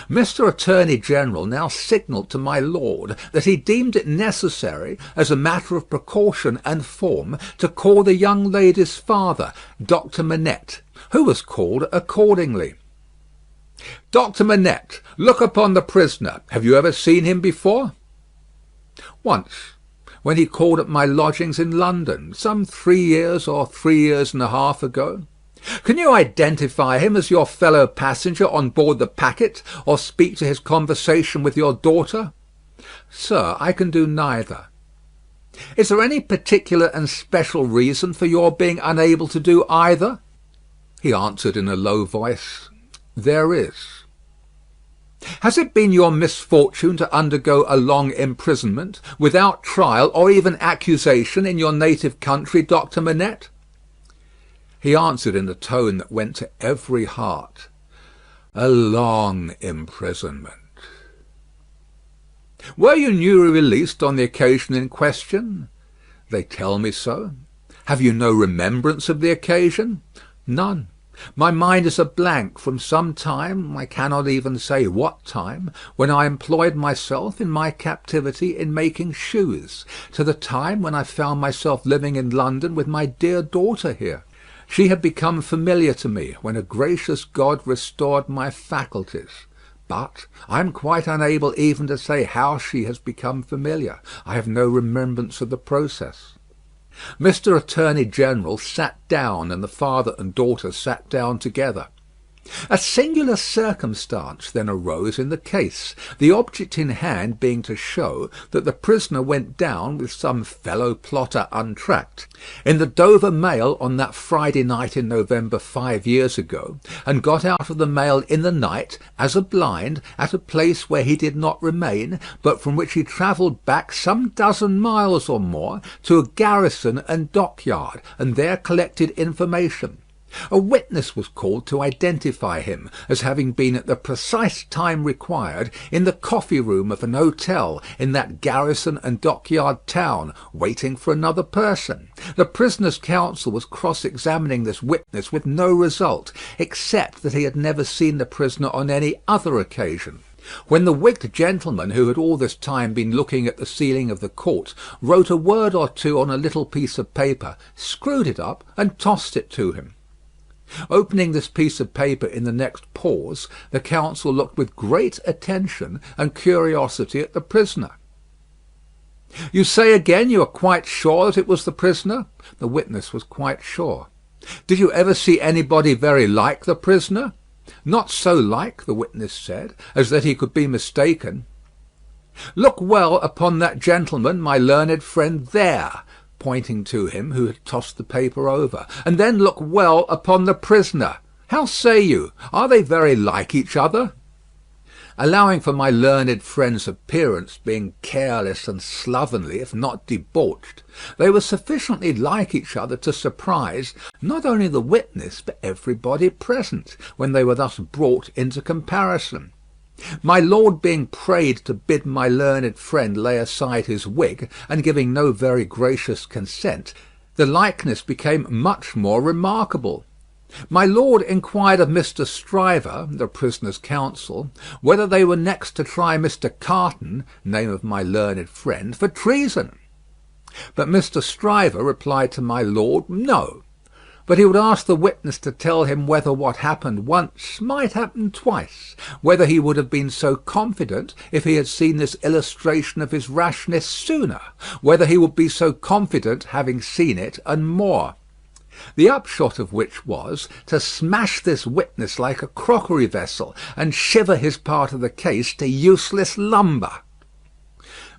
Mr. Attorney General now signalled to my lord that he deemed it necessary, as a matter of precaution and form, to call the young lady's father, Doctor Manette, who was called accordingly. "Doctor Manette, look upon the prisoner. Have you ever seen him before?" "Once, when he called at my lodgings in London, some 3 years or 3 years and a half ago." "Can you identify him as your fellow passenger on board the packet, or speak to his conversation with your daughter?" "Sir, I can do neither." "Is there any particular and special reason for your being unable to do either?" He answered in a low voice, "There is." "Has it been your misfortune to undergo a long imprisonment, without trial or even accusation, in your native country, Doctor Manette?" He answered in a tone that went to every heart, "A long imprisonment." "Were you newly released on the occasion in question?" "They tell me so." "Have you no remembrance of the occasion?" "None. My mind is a blank from some time, I cannot even say what time, when I employed myself in my captivity in making shoes, to the time when I found myself living in London with my dear daughter here. She had become familiar to me when a gracious God restored my faculties. But I am quite unable even to say how she has become familiar. I have no remembrance of the process." Mr. Attorney General sat down, and the father and daughter sat down together. A singular circumstance then arose in the case, the object in hand being to show that the prisoner went down with some fellow plotter untracked, in the Dover mail on that Friday night in November 5 years ago, and got out of the mail in the night, as a blind, at a place where he did not remain, but from which he travelled back some dozen miles or more to a garrison and dockyard, and there collected information. A witness was called to identify him as having been at the precise time required in the coffee room of an hotel in that garrison and dockyard town, waiting for another person. The prisoner's counsel was cross-examining this witness with no result, except that he had never seen the prisoner on any other occasion, when the wigged gentleman, who had all this time been looking at the ceiling of the court, wrote a word or two on a little piece of paper, screwed it up, and tossed it to him. Opening this piece of paper in the next pause, the counsel looked with great attention and curiosity at the prisoner. "You say again you are quite sure that it was the prisoner?" The witness was quite sure. "Did you ever see anybody very like the prisoner?" "Not so like," the witness said, "as that he could be mistaken." "Look well upon that gentleman, my learned friend, there," pointing to him who had tossed the paper over, "and then look well upon the prisoner. How say you? Are they very like each other?" Allowing for my learned friend's appearance being careless and slovenly, if not debauched, they were sufficiently like each other to surprise not only the witness but everybody present, when they were thus brought into comparison. My lord being prayed to bid my learned friend lay aside his wig, and giving no very gracious consent, the likeness became much more remarkable. My lord inquired of Mr. Stryver, the prisoner's counsel, whether they were next to try Mr. Carton, name of my learned friend, for treason. But Mr. Stryver replied to my lord, no, but he would ask the witness to tell him whether what happened once might happen twice, whether he would have been so confident if he had seen this illustration of his rashness sooner, whether he would be so confident having seen it and more. The upshot of which was to smash this witness like a crockery vessel and shiver his part of the case to useless lumber.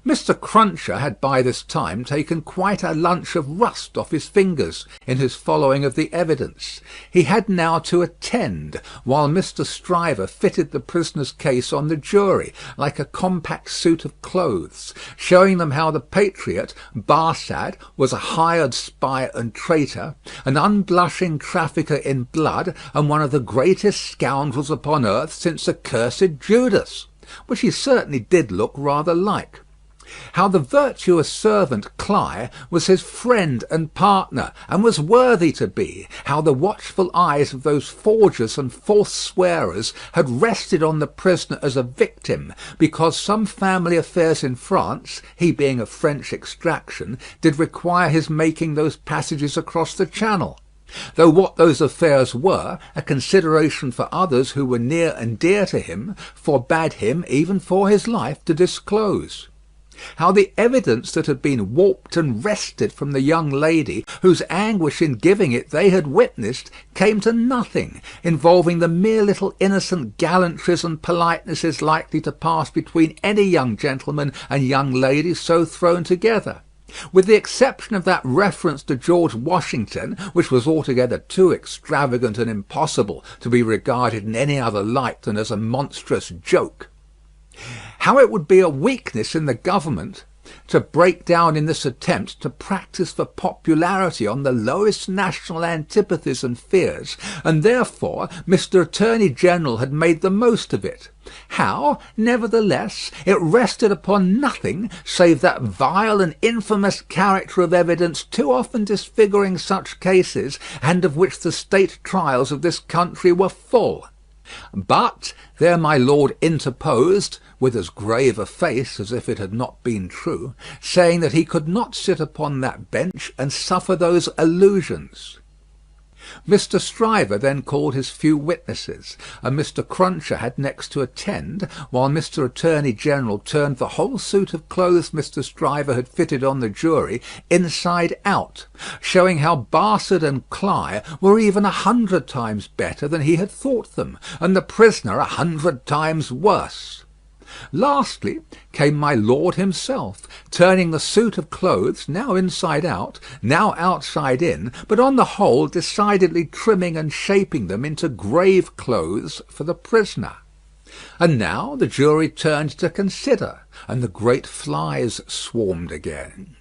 Mr. Cruncher had by this time taken quite a lunch of rust off his fingers in his following of the evidence. He had now to attend, while Mr. Stryver fitted the prisoner's case on the jury, like a compact suit of clothes, showing them how the patriot, Barsad, was a hired spy and traitor, an unblushing trafficker in blood, and one of the greatest scoundrels upon earth since accursed Judas, which he certainly did look rather like. How the virtuous servant Cly was his friend and partner, and was worthy to be. How the watchful eyes of those forgers and false swearers had rested on the prisoner as a victim, because some family affairs in France, he being of French extraction, did require his making those passages across the Channel. Though what those affairs were, a consideration for others who were near and dear to him, forbade him, even for his life, to disclose. How the evidence that had been warped and wrested from the young lady, whose anguish in giving it they had witnessed, came to nothing, involving the mere little innocent gallantries and politenesses likely to pass between any young gentleman and young lady so thrown together. With the exception of that reference to George Washington, which was altogether too extravagant and impossible to be regarded in any other light than as a monstrous joke. How it would be a weakness in the government to break down in this attempt to practise for popularity on the lowest national antipathies and fears, and therefore Mr. Attorney General had made the most of it. How, nevertheless, it rested upon nothing save that vile and infamous character of evidence too often disfiguring such cases, and of which the state trials of this country were full. But there my lord interposed, with as grave a face as if it had not been true, saying that he could not sit upon that bench and suffer those allusions. Mr. Stryver then called his few witnesses, and Mr. Cruncher had next to attend, while Mr. Attorney General turned the whole suit of clothes Mr. Stryver had fitted on the jury inside out, showing how Barsad and Cly were even 100 times better than he had thought them, and the prisoner 100 times worse. Lastly came my lord himself, turning the suit of clothes, now inside out, now outside in, but on the whole decidedly trimming and shaping them into grave clothes for the prisoner. And now the jury turned to consider, and the great flies swarmed again.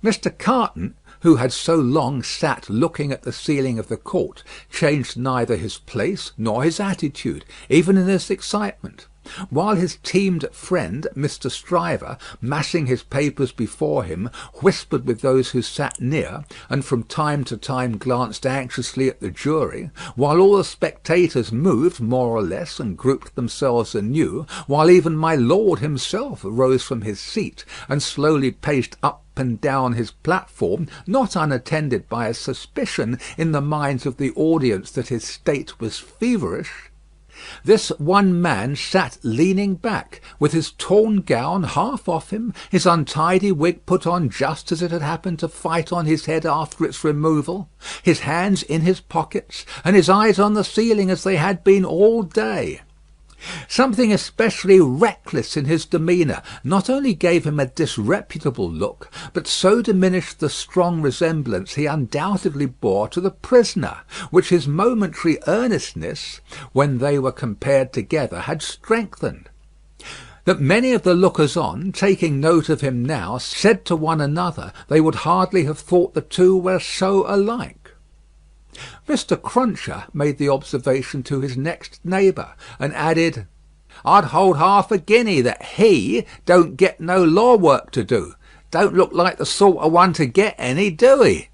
Mr. Carton, who had so long sat looking at the ceiling of the court, changed neither his place nor his attitude, even in this excitement. While his teamed friend, Mr. Stryver, massing his papers before him, whispered with those who sat near, and from time to time glanced anxiously at the jury, while all the spectators moved more or less and grouped themselves anew, while even my lord himself rose from his seat and slowly paced up and down his platform, not unattended by a suspicion in the minds of the audience that his state was feverish, this one man sat leaning back, with his torn gown half off him, his untidy wig put on just as it had happened to fight on his head after its removal, his hands in his pockets, and his eyes on the ceiling as they had been all day. Something especially reckless in his demeanour not only gave him a disreputable look, but so diminished the strong resemblance he undoubtedly bore to the prisoner, which his momentary earnestness, when they were compared together, had strengthened. That many of the lookers-on, taking note of him now, said to one another they would hardly have thought the two were so alike. Mr. Cruncher made the observation to his next neighbour, and added, "I'd hold half a guinea that he don't get no law work to do. Don't look like the sort of one to get any, do he?"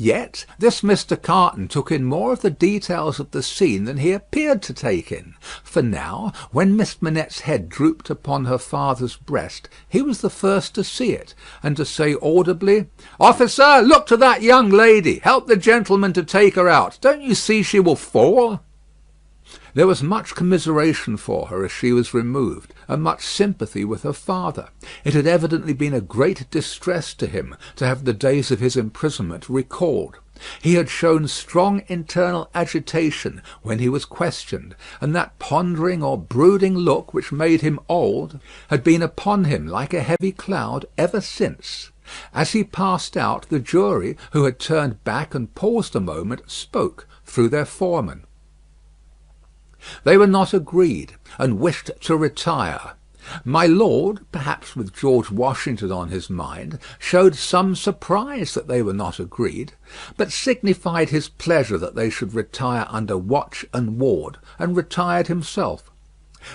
Yet this Mr. Carton took in more of the details of the scene than he appeared to take in; for now, when Miss Manette's head drooped upon her father's breast, he was the first to see it, and to say audibly, "Officer, look to that young lady. Help the gentleman to take her out. Don't you see she will fall?" There was much commiseration for her as she was removed, and much sympathy with her father. It had evidently been a great distress to him to have the days of his imprisonment recalled. He had shown strong internal agitation when he was questioned, and that pondering or brooding look which made him old had been upon him like a heavy cloud ever since. As he passed out, the jury, who had turned back and paused a moment, spoke through their foreman. They were not agreed, and wished to retire. My lord, perhaps with George Washington on his mind, showed some surprise that they were not agreed, but signified his pleasure that they should retire under watch and ward, and retired himself.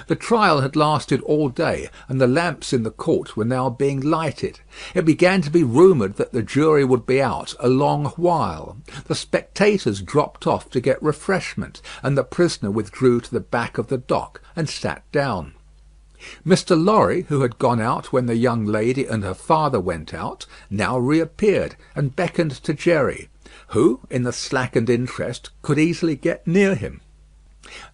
The trial had lasted all day, and the lamps in the court were now being lighted. It began to be rumoured that the jury would be out a long while. The spectators dropped off to get refreshment, and the prisoner withdrew to the back of the dock and sat down. Mr. Lorry, who had gone out when the young lady and her father went out, now reappeared and beckoned to Jerry, who, in the slackened interest, could easily get near him.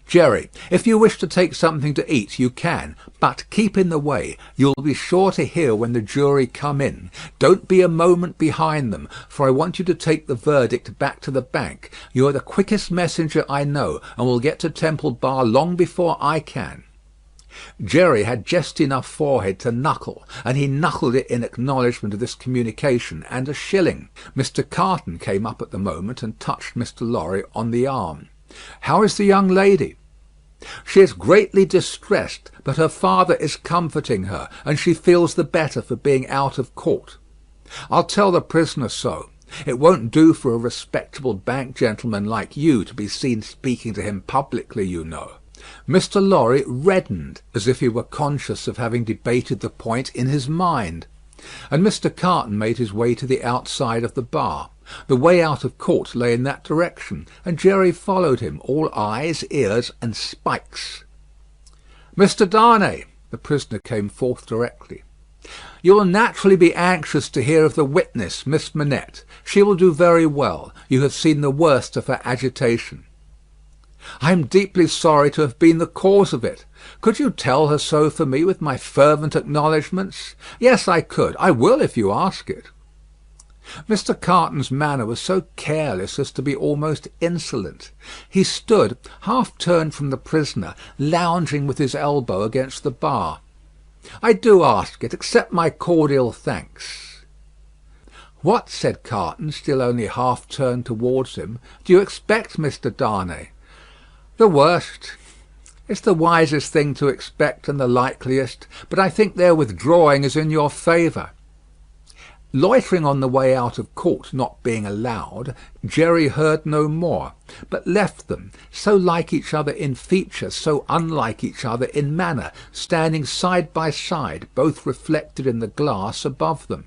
"Jerry, if you wish to take something to eat, you can, but keep in the way. You'll be sure to hear when the jury come in. Don't be a moment behind them, for I want you to take the verdict back to the bank. You are the quickest messenger I know, and will get to Temple Bar long before I can." Jerry had just enough forehead to knuckle, and he knuckled it in acknowledgment of this communication and a shilling. Mr. Carton came up at the moment and touched Mr. Lorry on the arm. "How is the young lady?" "She is greatly distressed, but her father is comforting her, and she feels the better for being out of court. I'll tell the prisoner so. It won't do for a respectable bank gentleman like you to be seen speaking to him publicly, you know." Mr. Lorry reddened, as if he were conscious of having debated the point in his mind, and Mr. Carton made his way to the outside of the bar. The way out of court lay in that direction, and Jerry followed him, all eyes, ears, and spikes. "Mr. Darnay," the prisoner came forth directly, "you will naturally be anxious to hear of the witness, Miss Manette. She will do very well. You have seen the worst of her agitation." "I am deeply sorry to have been the cause of it. Could you tell her so for me with my fervent acknowledgments?" "Yes, I could. I will if you ask it." Mr. Carton's manner was so careless as to be almost insolent. He stood, half turned from the prisoner, lounging with his elbow against the bar. "I do ask it. Accept my cordial thanks." "What," said Carton, still only half turned towards him, "do you expect, Mr. Darnay?" "The worst. It's the wisest thing to expect, and the likeliest, but I think their withdrawing is in your favour." Loitering on the way out of court not being allowed, Jerry heard no more, but left them, so like each other in feature, so unlike each other in manner, standing side by side, both reflected in the glass above them.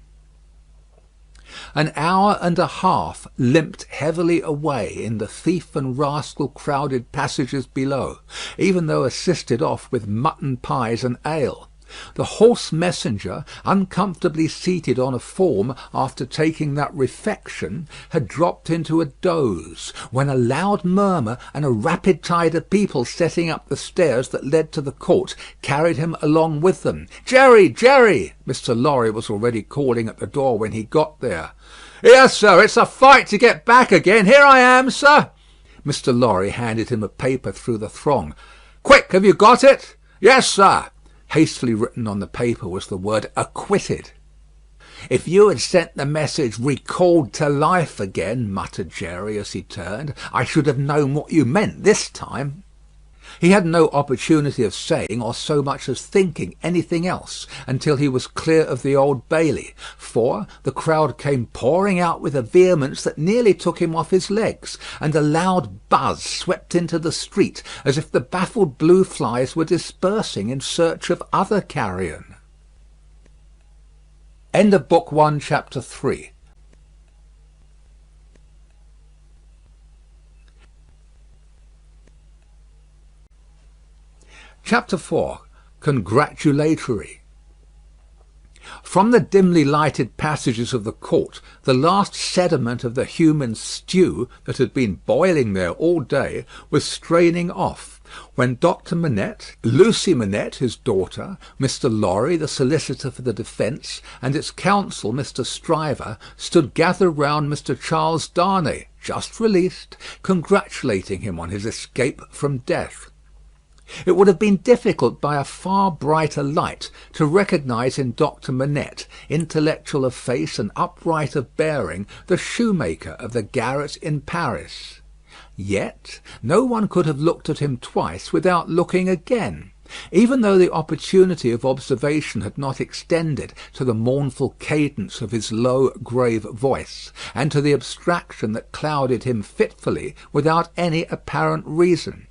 An hour and a half limped heavily away in the thief and rascal crowded passages below, even though assisted off with mutton pies and ale. The horse messenger, uncomfortably seated on a form after taking that refection, had dropped into a doze, when a loud murmur and a rapid tide of people setting up the stairs that led to the court carried him along with them. "Jerry! Jerry!" Mr. Lorry was already calling at the door when he got there. "Yes, sir, it's a fight to get back again. Here I am, sir." Mr. Lorry handed him a paper through the throng. "Quick, have you got it?" "Yes, sir." Hastily written on the paper was the word "acquitted." "If you had sent the message 'recalled to life' again," muttered Jerry as he turned, "I should have known what you meant this time." He had no opportunity of saying, or so much as thinking, anything else, until he was clear of the Old Bailey, for the crowd came pouring out with a vehemence that nearly took him off his legs, and a loud buzz swept into the street, as if the baffled blue flies were dispersing in search of other carrion. End of Book 1, Chapter 3. Chapter 4. Congratulatory. From the dimly lighted passages of the court, the last sediment of the human stew that had been boiling there all day was straining off, when Doctor Manette, Lucie Manette, his daughter, Mr. Lorry, the solicitor for the defence, and its counsel, Mr. Stryver, stood gathered round Mr. Charles Darnay, just released, congratulating him on his escape from death. It would have been difficult by a far brighter light to recognise in Doctor Manette, intellectual of face and upright of bearing, the shoemaker of the garret in Paris. Yet no one could have looked at him twice without looking again, even though the opportunity of observation had not extended to the mournful cadence of his low, grave voice, and to the abstraction that clouded him fitfully without any apparent reason.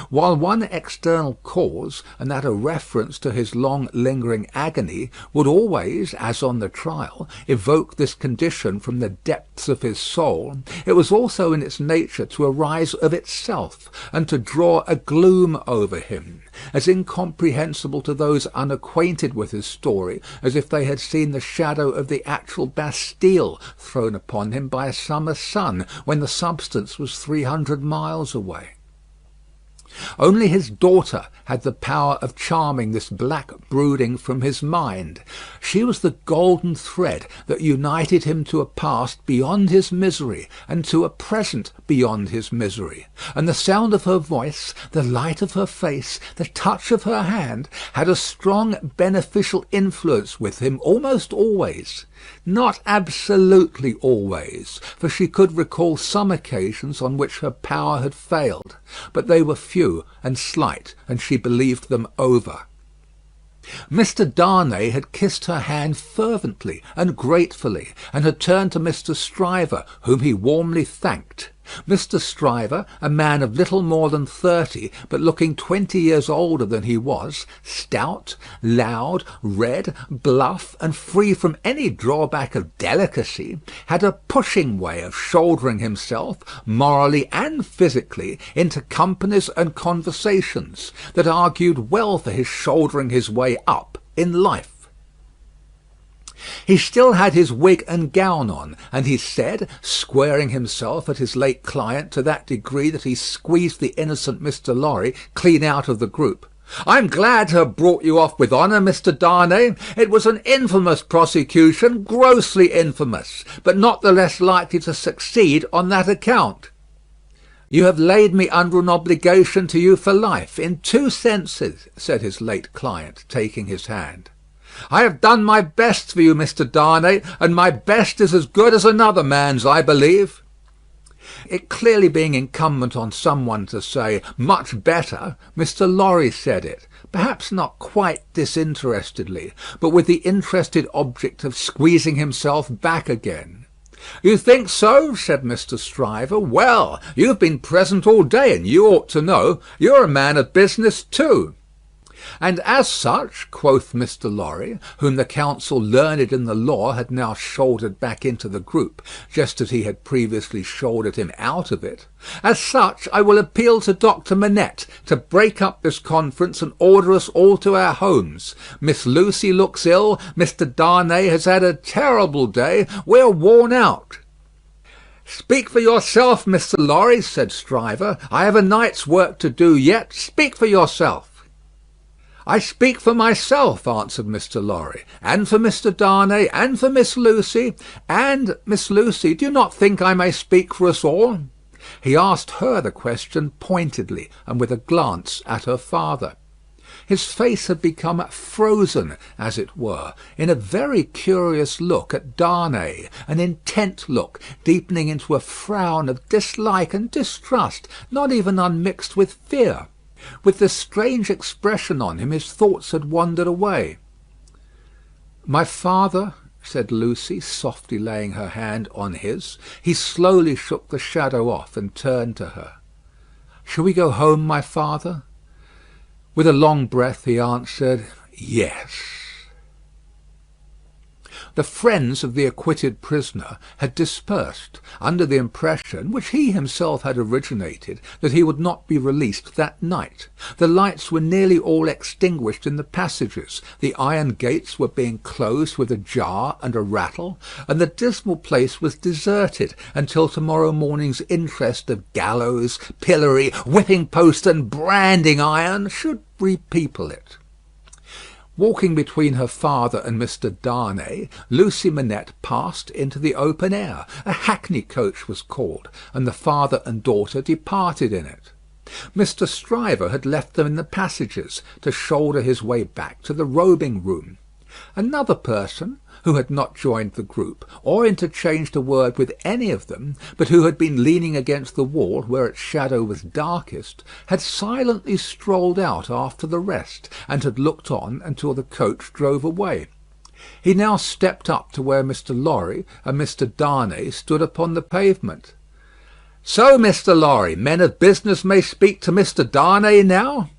While one external cause, and that a reference to his long lingering agony, would always, as on the trial, evoke this condition from the depths of his soul, it was also in its nature to arise of itself, and to draw a gloom over him, as incomprehensible to those unacquainted with his story as if they had seen the shadow of the actual Bastille thrown upon him by a summer sun, when the substance was 300 miles away. Only his daughter had the power of charming this black brooding from his mind. She was the golden thread that united him to a past beyond his misery, and to a present beyond his misery; and the sound of her voice, the light of her face, the touch of her hand, had a strong beneficial influence with him almost always. Not absolutely always, for she could recall some occasions on which her power had failed, but they were few and slight, and she believed them over. Mr. Darnay had kissed her hand fervently and gratefully, and had turned to Mr. Stryver, whom he warmly thanked. Mr. Stryver, a man of little more than 30, but looking 20 years older than he was, stout, loud, red, bluff, and free from any drawback of delicacy, had a pushing way of shouldering himself, morally and physically, into companies and conversations, that argued well for his shouldering his way up in life. He still had his wig and gown on, and he said, squaring himself at his late client to that degree that he squeezed the innocent Mr. Lorry clean out of the group, "I'm glad to have brought you off with honour, Mr. Darnay. It was an infamous prosecution, grossly infamous, but not the less likely to succeed on that account. You have laid me under an obligation to you for life, in 2 senses," said his late client, taking his hand. "I have done my best for you, Mr. Darnay, and my best is as good as another man's, I believe." It clearly being incumbent on some one to say "much better," Mr. Lorry said it, perhaps not quite disinterestedly, but with the interested object of squeezing himself back again. "You think so?" said Mr. Stryver. "Well, you've been present all day, and you ought to know. You're a man of business too." "And as such," quoth Mr. Lorry, whom the counsel learned in the law had now shouldered back into the group, just as he had previously shouldered him out of it, "as such, I will appeal to Doctor Manette to break up this conference and order us all to our homes. Miss Lucie looks ill. Mr. Darnay has had a terrible day. We're worn out." "Speak for yourself, Mr. Lorry," said Stryver. "I have a night's work to do yet. Speak for yourself." "I speak for myself," answered Mr. Lorry, "and for Mr. Darnay, and for Miss Lucie, and, Miss Lucie, do you not think I may speak for us all?" He asked her the question pointedly, and with a glance at her father. His face had become frozen, as it were, in a very curious look at Darnay, an intent look, deepening into a frown of dislike and distrust, not even unmixed with fear. With this strange expression on him, his thoughts had wandered away. "My father," said Lucie, softly laying her hand on his. He slowly shook the shadow off and turned to her. "Shall we go home, my father?" With a long breath he answered, "Yes." The friends of the acquitted prisoner had dispersed, under the impression, which he himself had originated, that he would not be released that night. The lights were nearly all extinguished in the passages, the iron gates were being closed with a jar and a rattle, and the dismal place was deserted until to-morrow morning's interest of gallows, pillory, whipping post, and branding iron should repeople it. Walking between her father and Mr. Darnay, Lucie Manette passed into the open air. A hackney coach was called, and the father and daughter departed in it. Mr. Stryver had left them in the passages, to shoulder his way back to the robing room. Another person, who had not joined the group, or interchanged a word with any of them, but who had been leaning against the wall where its shadow was darkest, had silently strolled out after the rest, and had looked on until the coach drove away. He now stepped up to where Mr. Lorry and Mr. Darnay stood upon the pavement. "So, Mr. Lorry, men of business may speak to Mr. Darnay now?"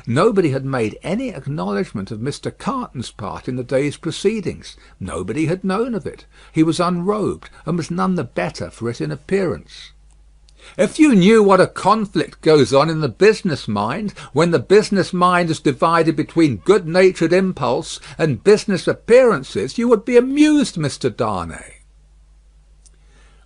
Nobody had made any acknowledgment of Mr. Carton's part in the day's proceedings. Nobody had known of it. He was unrobed, and was none the better for it in appearance. "If you knew what a conflict goes on in the business mind, when the business mind is divided between good-natured impulse and business appearances, you would be amused, Mr. Darnay."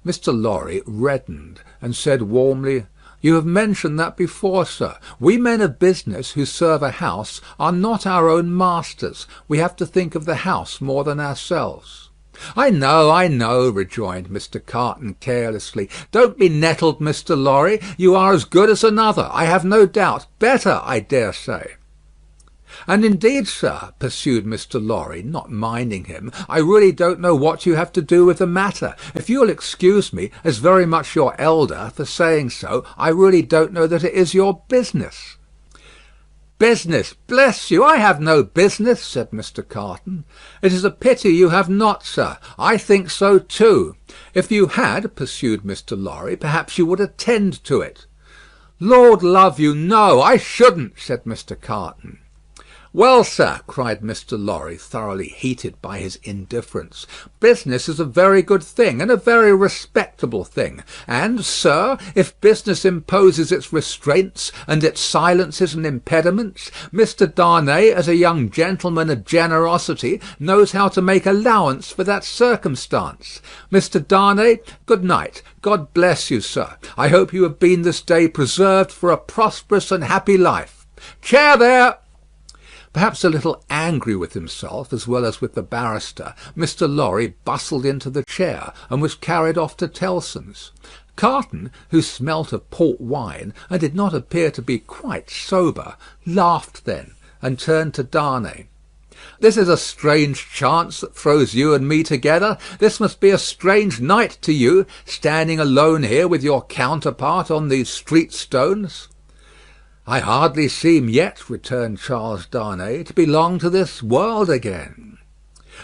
Mr. Lorry reddened, and said warmly, "You have mentioned that before, sir. We men of business who serve a house are not our own masters. We have to think of the house more than ourselves." I know," rejoined Mr. Carton carelessly. "Don't be nettled, Mr. Lorry. You are as good as another, I have no doubt. Better, I dare say." "And indeed, sir," pursued Mr. Lorry, not minding him, "I really don't know what you have to do with the matter. If you'll excuse me, as very much your elder, for saying so, I really don't know that it is your business." "Business! Bless you, I have no business," said Mr. Carton. "It is a pity you have not, sir. I think so too. If you had," pursued Mr. Lorry, "perhaps you would attend to it." "Lord love you, no, I shouldn't," said Mr. Carton. "Well, sir," cried Mr. Lorry, thoroughly heated by his indifference, "business is a very good thing, and a very respectable thing; and, sir, if business imposes its restraints and its silences and impediments, Mr. Darnay, as a young gentleman of generosity, knows how to make allowance for that circumstance. Mr. Darnay, good night. God bless you, sir. I hope you have been this day preserved for a prosperous and happy life. Chair there!" Perhaps a little angry with himself as well as with the barrister, Mr. Lorry bustled into the chair, and was carried off to Tellson's. Carton, who smelt of port wine, and did not appear to be quite sober, laughed then, and turned to Darnay. "This is a strange chance that throws you and me together. This must be a strange night to you, standing alone here with your counterpart on these street stones." "I hardly seem yet," returned Charles Darnay, "to belong to this world again."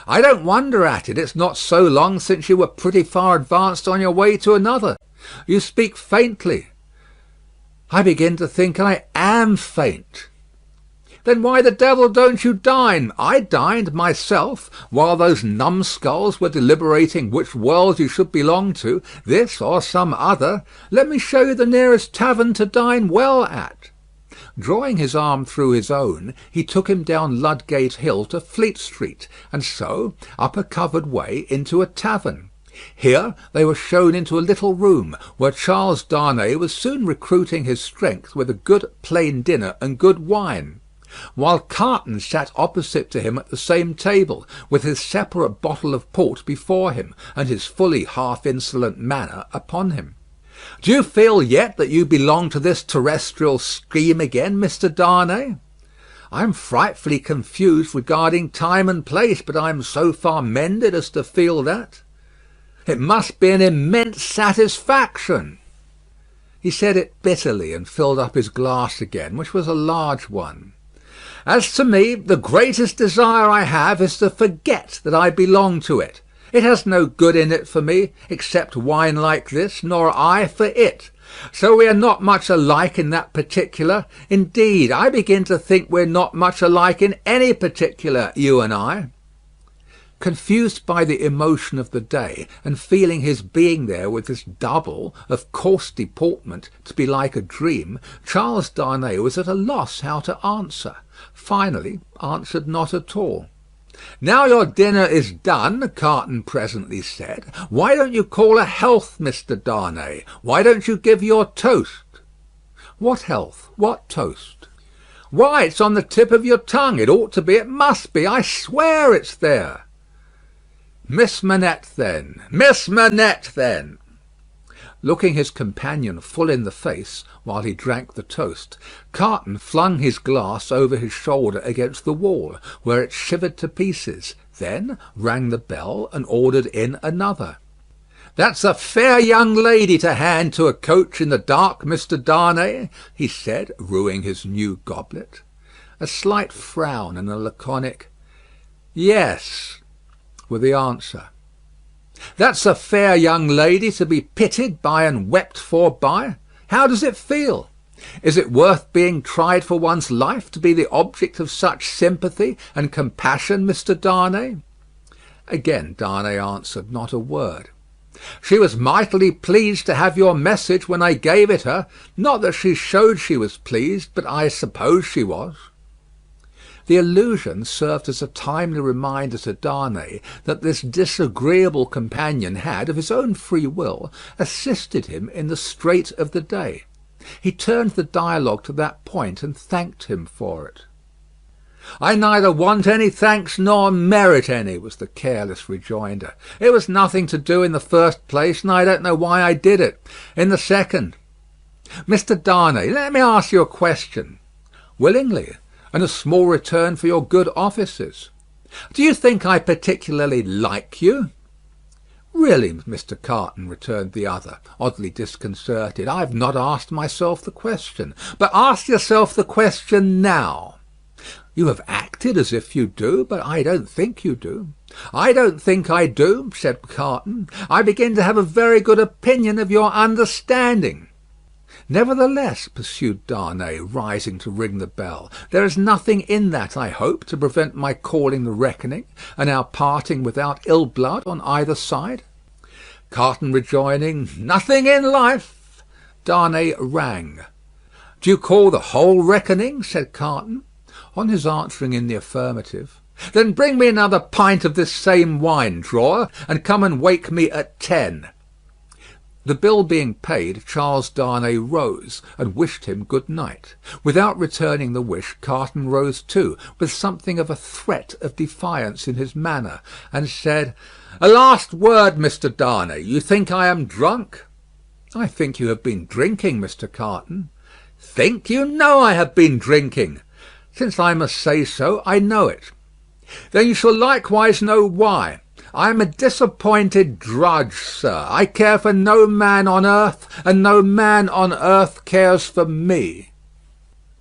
"I don't wonder at it. It's not so long since you were pretty far advanced on your way to another. You speak faintly." "I begin to think I am faint." "Then why the devil don't you dine? I dined myself, while those numbskulls were deliberating which world you should belong to, this or some other. Let me show you the nearest tavern to dine well at." Drawing his arm through his own, he took him down Ludgate Hill to Fleet Street, and so up a covered way into a tavern. Here they were shown into a little room, where Charles Darnay was soon recruiting his strength with a good plain dinner and good wine, while Carton sat opposite to him at the same table, with his separate bottle of port before him, and his fully half-insolent manner upon him. "Do you feel yet that you belong to this terrestrial scheme again, Mr. Darnay?" "I am frightfully confused regarding time and place, but I am so far mended as to feel that." "It must be an immense satisfaction." He said it bitterly, and filled up his glass again, which was a large one. "As to me, the greatest desire I have is to forget that I belong to it. It has no good in it for me, except wine like this, nor I for it. So we are not much alike in that particular. Indeed, I begin to think we're not much alike in any particular, you and I." Confused by the emotion of the day, and feeling his being there with this double of coarse deportment to be like a dream, Charles Darnay was at a loss how to answer. Finally answered not at all. "Now your dinner is done," Carton presently said, "why don't you call a health, Mr. Darnay? Why don't you give your toast?" "What health? What toast?" "Why, it's on the tip of your tongue. It ought to be. It must be. I swear it's there." "Miss Manette, then. Miss Manette, then." Looking his companion full in the face while he drank the toast, Carton flung his glass over his shoulder against the wall, where it shivered to pieces, then rang the bell and ordered in another. "That's a fair young lady to hand to a coach in the dark, Mr. Darnay," he said, rueing his new goblet. A slight frown and a laconic "Yes," were the answer. "That's a fair young lady to be pitied by and wept for by. How does it feel? Is it worth being tried for one's life to be the object of such sympathy and compassion, Mr. Darnay?" Again Darnay answered not a word. "She was mightily pleased to have your message when I gave it her. Not that she showed she was pleased, but I suppose she was." The allusion served as a timely reminder to Darnay that this disagreeable companion had, of his own free will, assisted him in the strait of the day. He turned the dialogue to that point and thanked him for it. "I neither want any thanks nor merit any," was the careless rejoinder. "It was nothing to do in the first place, and I don't know why I did it in the second. Mr. Darnay, let me ask you a question." "Willingly, and a small return for your good offices." "Do you think I particularly like you?" "Really, Mr. Carton," returned the other, oddly disconcerted, "I have not asked myself the question." "But ask yourself the question now." "You have acted as if you do, but I don't think you do." "I don't think I do," said Carton. "I begin to have a very good opinion of your understanding." "Nevertheless," pursued Darnay, rising to ring the bell, "there is nothing in that, I hope, to prevent my calling the reckoning, and our parting without ill blood on either side?" Carton rejoining, "Nothing in life," Darnay rang. "Do you call the whole reckoning?" said Carton. On his answering in the affirmative, "Then bring me another pint of this same wine, drawer, and come and wake me at 10." The bill being paid, Charles Darnay rose and wished him good night. Without returning the wish, Carton rose too, with something of a threat of defiance in his manner, and said, "A last word, Mr. Darnay. You think I am drunk?" "I think you have been drinking, Mr. Carton." "Think! You know I have been drinking." "Since I must say so, I know it." "Then you shall likewise know why. I am a disappointed drudge, sir. I care for no man on earth, and no man on earth cares for me."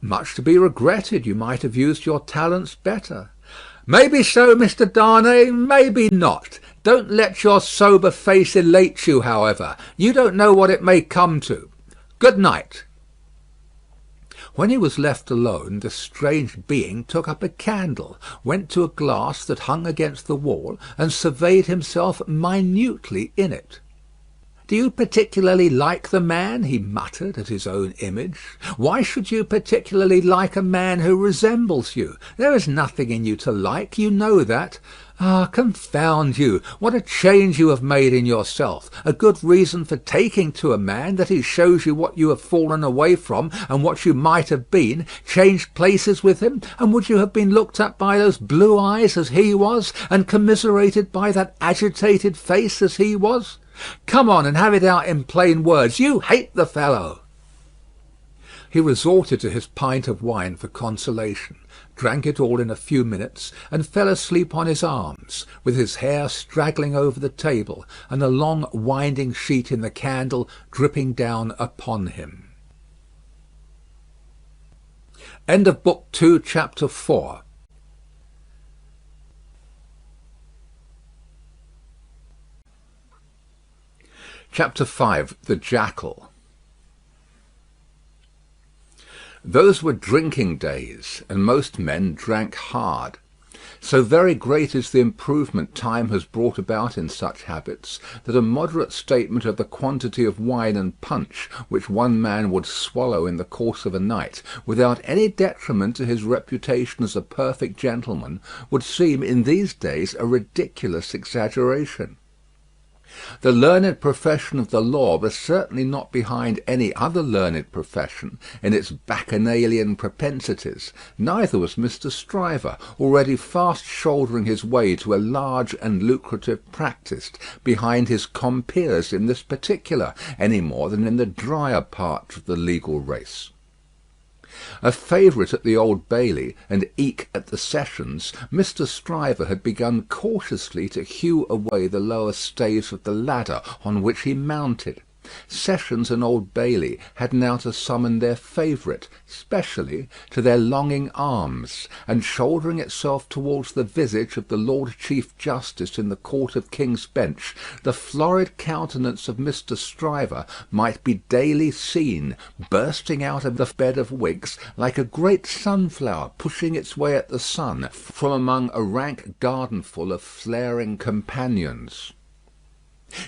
"Much to be regretted. You might have used your talents better." "Maybe so, Mr. Darnay, maybe not. Don't let your sober face elate you, however. You don't know what it may come to. Good night." When he was left alone, the strange being took up a candle, went to a glass that hung against the wall, and surveyed himself minutely in it. "Do you particularly like the man?" he muttered at his own image. "Why should you particularly like a man who resembles you? There is nothing in you to like, you know that. Ah, confound you! What a change you have made in yourself! A good reason for taking to a man, that he shows you what you have fallen away from, and what you might have been. Change places with him, and would you have been looked at by those blue eyes as he was, and commiserated by that agitated face as he was? Come on, and have it out in plain words. You hate the fellow." He resorted to his pint of wine for consolation, drank it all in a few minutes, and fell asleep on his arms, with his hair straggling over the table, and a long winding sheet in the candle dripping down upon him. End of Book 2, Chapter 4. Chapter 5. The Jackal. Those were drinking days, and most men drank hard. So very great is the improvement time has brought about in such habits, that a moderate statement of the quantity of wine and punch which one man would swallow in the course of a night, without any detriment to his reputation as a perfect gentleman, would seem in these days a ridiculous exaggeration. The learned profession of the law was certainly not behind any other learned profession in its bacchanalian propensities, neither was Mr. Stryver, already fast shouldering his way to a large and lucrative practice, behind his compeers in this particular, any more than in the drier parts of the legal race. A favourite at the Old Bailey, and eke at the Sessions, Mr. Stryver had begun cautiously to hew away the lower staves of the ladder on which he mounted. Sessions and Old Bailey had now to summon their favourite, specially, to their longing arms, and shouldering itself towards the visage of the Lord Chief Justice in the Court of King's Bench, the florid countenance of Mr. Stryver might be daily seen, bursting out of the bed of wigs like a great sunflower pushing its way at the sun from among a rank gardenful of flaring companions.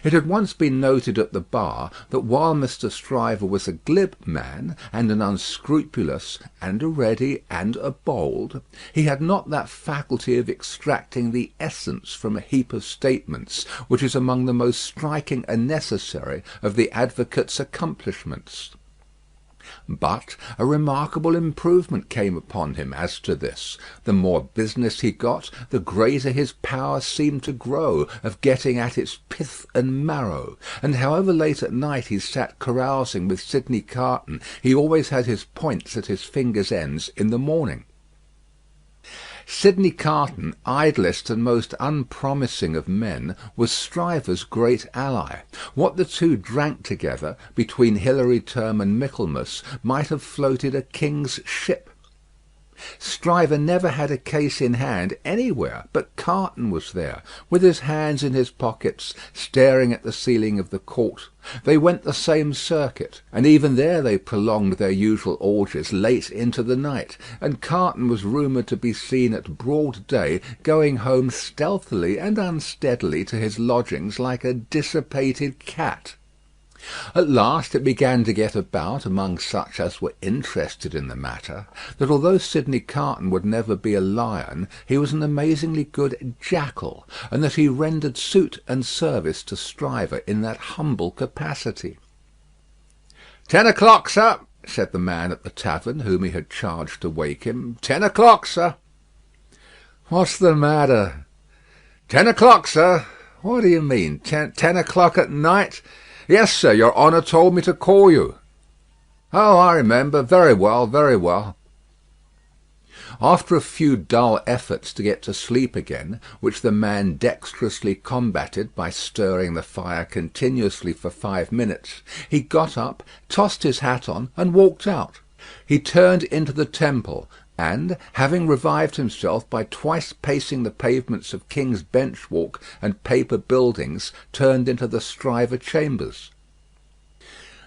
It had once been noted at the bar that while Mr. Stryver was a glib man, and an unscrupulous, and a ready, and a bold, he had not that faculty of extracting the essence from a heap of statements which is among the most striking and necessary of the advocate's accomplishments. But a remarkable improvement came upon him as to this. The more business he got, the greater his power seemed to grow of getting at its pith and marrow; and however late at night he sat carousing with Sidney Carton, he always had his points at his fingers' ends in the morning. Sidney Carton, idlest and most unpromising of men, was Stryver's great ally. What the two drank together, between Hilary Term and Michaelmas, might have floated a king's ship. Stryver never had a case in hand anywhere, but Carton was there, with his hands in his pockets, staring at the ceiling of the court. They went the same circuit, and even there they prolonged their usual orgies late into the night, and Carton was rumoured to be seen at broad day going home stealthily and unsteadily to his lodgings like a dissipated cat. At last it began to get about, among such as were interested in the matter, that although Sidney Carton would never be a lion, he was an amazingly good jackal, and that he rendered suit and service to Stryver in that humble capacity. 10 o'clock, sir," said the man at the tavern whom he had charged to wake him. 10 o'clock, sir." "What's the matter?" 10 o'clock, sir." "What do you mean? 10 o'clock at night?" "Yes, sir. Your honour told me to call you." "Oh, I remember. Very well, very well." After a few dull efforts to get to sleep again, which the man dexterously combated by stirring the fire continuously for 5 minutes, he got up, tossed his hat on, and walked out. He turned into the Temple, and, having revived himself by twice pacing the pavements of King's Bench Walk and Paper Buildings, turned into the Stryver chambers.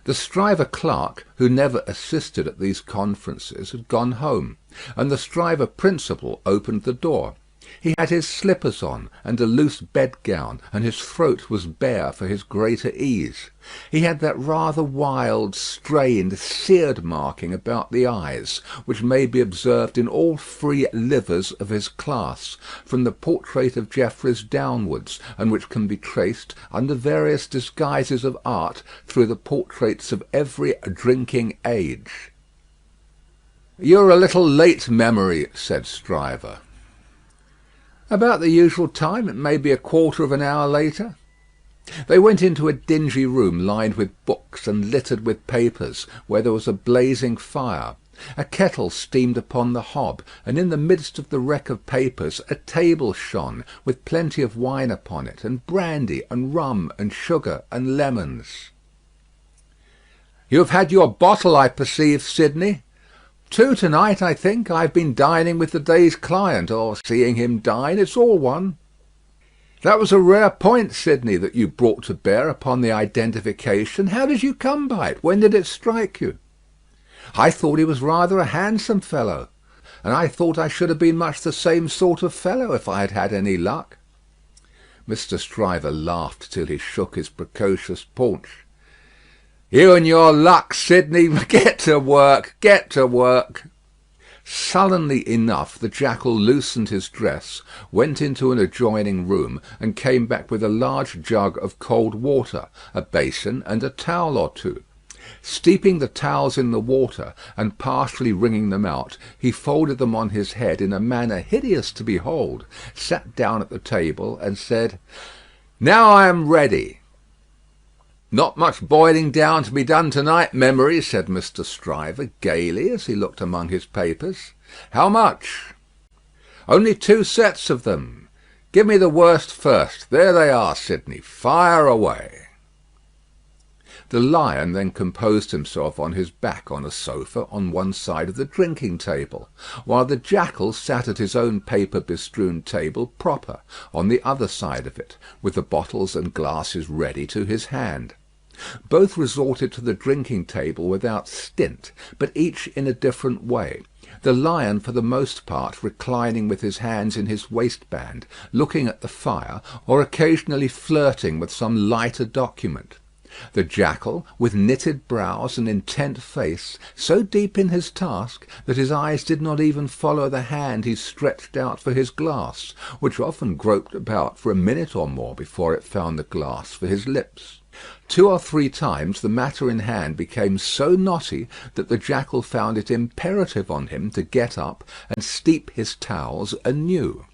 The Stryver clerk, who never assisted at these conferences, had gone home, and the Stryver principal opened the door. He had his slippers on, and a loose bedgown, and his throat was bare for his greater ease. He had that rather wild, strained, seared marking about the eyes, which may be observed in all free livers of his class, from the portrait of Jeffreys downwards, and which can be traced, under various disguises of art, through the portraits of every drinking age. "You're a little late, Memory," said Stryver. "About the usual time. It may be a quarter of an hour later." They went into a dingy room lined with books and littered with papers, where there was a blazing fire. A kettle steamed upon the hob, and in the midst of the wreck of papers a table shone, with plenty of wine upon it, and brandy, and rum, and sugar, and lemons. "You have had your bottle, I perceive, Sidney." "2 to-night, I think. I have been dining with the day's client, or seeing him dine. It's all one." "That was a rare point, Sidney, that you brought to bear upon the identification. How did you come by it? When did it strike you?" "I thought he was rather a handsome fellow." and I thought I should have been much the same sort of fellow if I had had any luck." Mr. Stryver laughed till he shook his precocious paunch. "You and your luck, Sidney. Get to work, get to work." Sullenly enough the Jackal loosened his dress, went into an adjoining room, and came back with a large jug of cold water, a basin, and a towel or two. Steeping the towels in the water, and partially wringing them out, he folded them on his head in a manner hideous to behold, sat down at the table, and said, "Now I am ready." "Not much boiling down to be done to-night, Memory," said Mr. Stryver, gaily, as he looked among his papers. "How much?" "Only 2 sets of them. Give me the worst first. There they are, Sidney. Fire away." The lion then composed himself on his back on a sofa on one side of the drinking table, while the Jackal sat at his own paper bestrewn table proper, on the other side of it, with the bottles and glasses ready to his hand. Both resorted to the drinking table without stint, but each in a different way, the lion for the most part reclining with his hands in his waistband, looking at the fire, or occasionally flirting with some lighter document. The Jackal, with knitted brows and intent face, so deep in his task that his eyes did not even follow the hand he stretched out for his glass, which often groped about for a minute or more before it found the glass for his lips. 2 or 3 times the matter in hand became so knotty that the Jackal found it imperative on him to get up and steep his towels anew.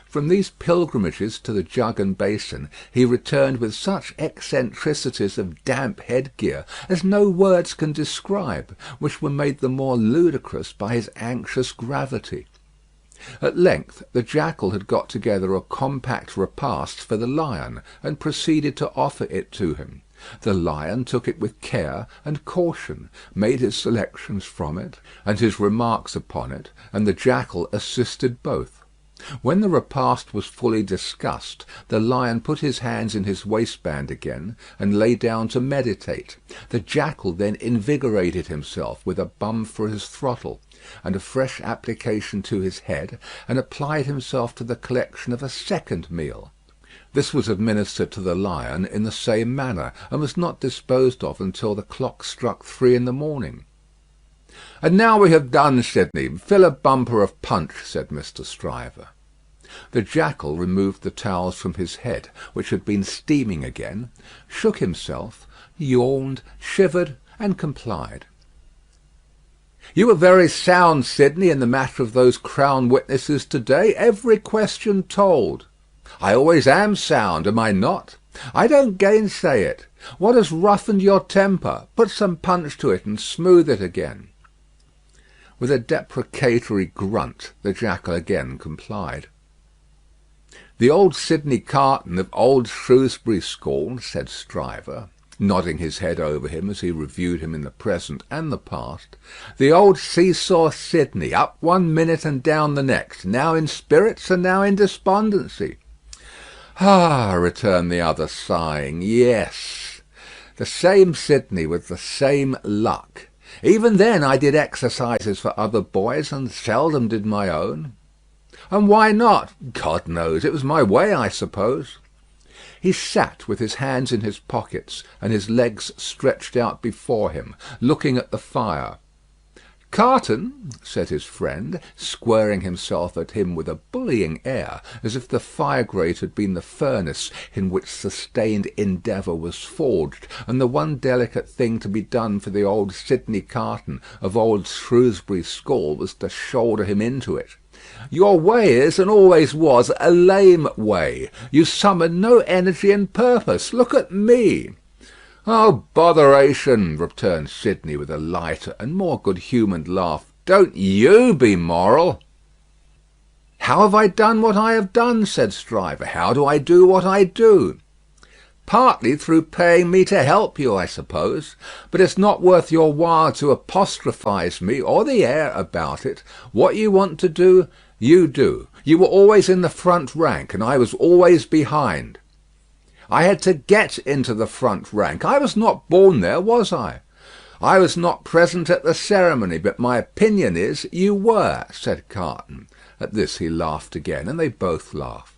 From these pilgrimages to the jug and basin he returned with such eccentricities of damp headgear as no words can describe, which were made the more ludicrous by his anxious gravity. At length the Jackal had got together a compact repast for the lion, and proceeded to offer it to him. The lion took it with care and caution, made his selections from it, and his remarks upon it, and the Jackal assisted both. When the repast was fully discussed, the lion put his hands in his waistband again, and lay down to meditate. The Jackal then invigorated himself with a bum for his throttle, and a fresh application to his head, and applied himself to the collection of a second meal. This was administered to the lion in the same manner, and was not disposed of until the clock struck 3 in the morning. "And now we have done, Sidney, fill a bumper of punch," said Mr. Stryver. The Jackal removed the towels from his head, which had been steaming again, shook himself, yawned, shivered, and complied. "You were very sound, Sidney, in the matter of those Crown witnesses to-day. Every question told." "I always am sound, am I not? I don't gainsay it. What has roughened your temper? Put some punch to it and smooth it again." With a deprecatory grunt, the Jackal again complied. "The old Sidney Carton of old Shrewsbury School," said Stryver, nodding his head over him as he reviewed him in the present and the past. "The old seesaw Sidney, up one minute and down the next, now in spirits and now in despondency." "Ah," returned the other, sighing, "yes. The same Sidney with the same luck. Even then I did exercises for other boys, and seldom did my own." "And why not?" "God knows. It was my way, I suppose." He sat with his hands in his pockets and his legs stretched out before him, looking at the fire. "Carton," said his friend, squaring himself at him with a bullying air, as if the fire-grate had been the furnace in which sustained endeavour was forged, and the one delicate thing to be done for the old Sidney Carton of old Shrewsbury School was to shoulder him into it. "Your way is, and always was, a lame way. You summon no energy and purpose. Look at me." "Oh, botheration," returned Sidney with a lighter and more good-humoured laugh. "Don't you be moral." "How have I done what I have done?" said Stryver. "How do I do what I do?" "Partly through paying me to help you, I suppose. But it's not worth your while to apostrophise me or the air about it. What you want to do, you do. You were always in the front rank, and I was always behind. I had to get into the front rank. I was not born there, was I? "I was not present at the ceremony, but my opinion is you were," said Carton. At this he laughed again, and they both laughed.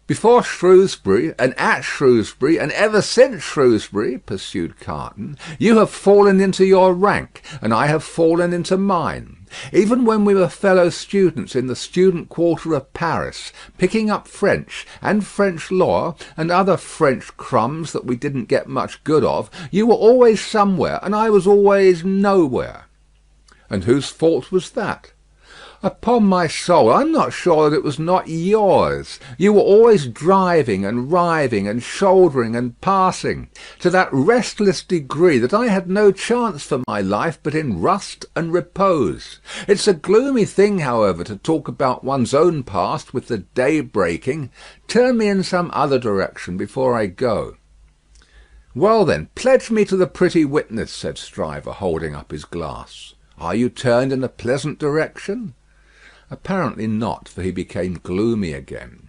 "Before Shrewsbury, and at Shrewsbury, and ever since Shrewsbury," pursued Carton, "you have fallen into your rank, and I have fallen into mine. Even when we were fellow students in the student quarter of Paris, picking up French, and French law, and other French crumbs that we didn't get much good of, you were always somewhere, and I was always nowhere." "And whose fault was that?" "Upon my soul, I'm not sure that it was not yours. You were always driving and riving and shouldering and passing, to that restless degree that I had no chance for my life but in rust and repose. It's a gloomy thing, however, to talk about one's own past with the day breaking. Turn me in some other direction before I go." "Well, then, pledge me to the pretty witness," said Stryver, holding up his glass. "Are you turned in a pleasant direction?" Apparently not, for he became gloomy again.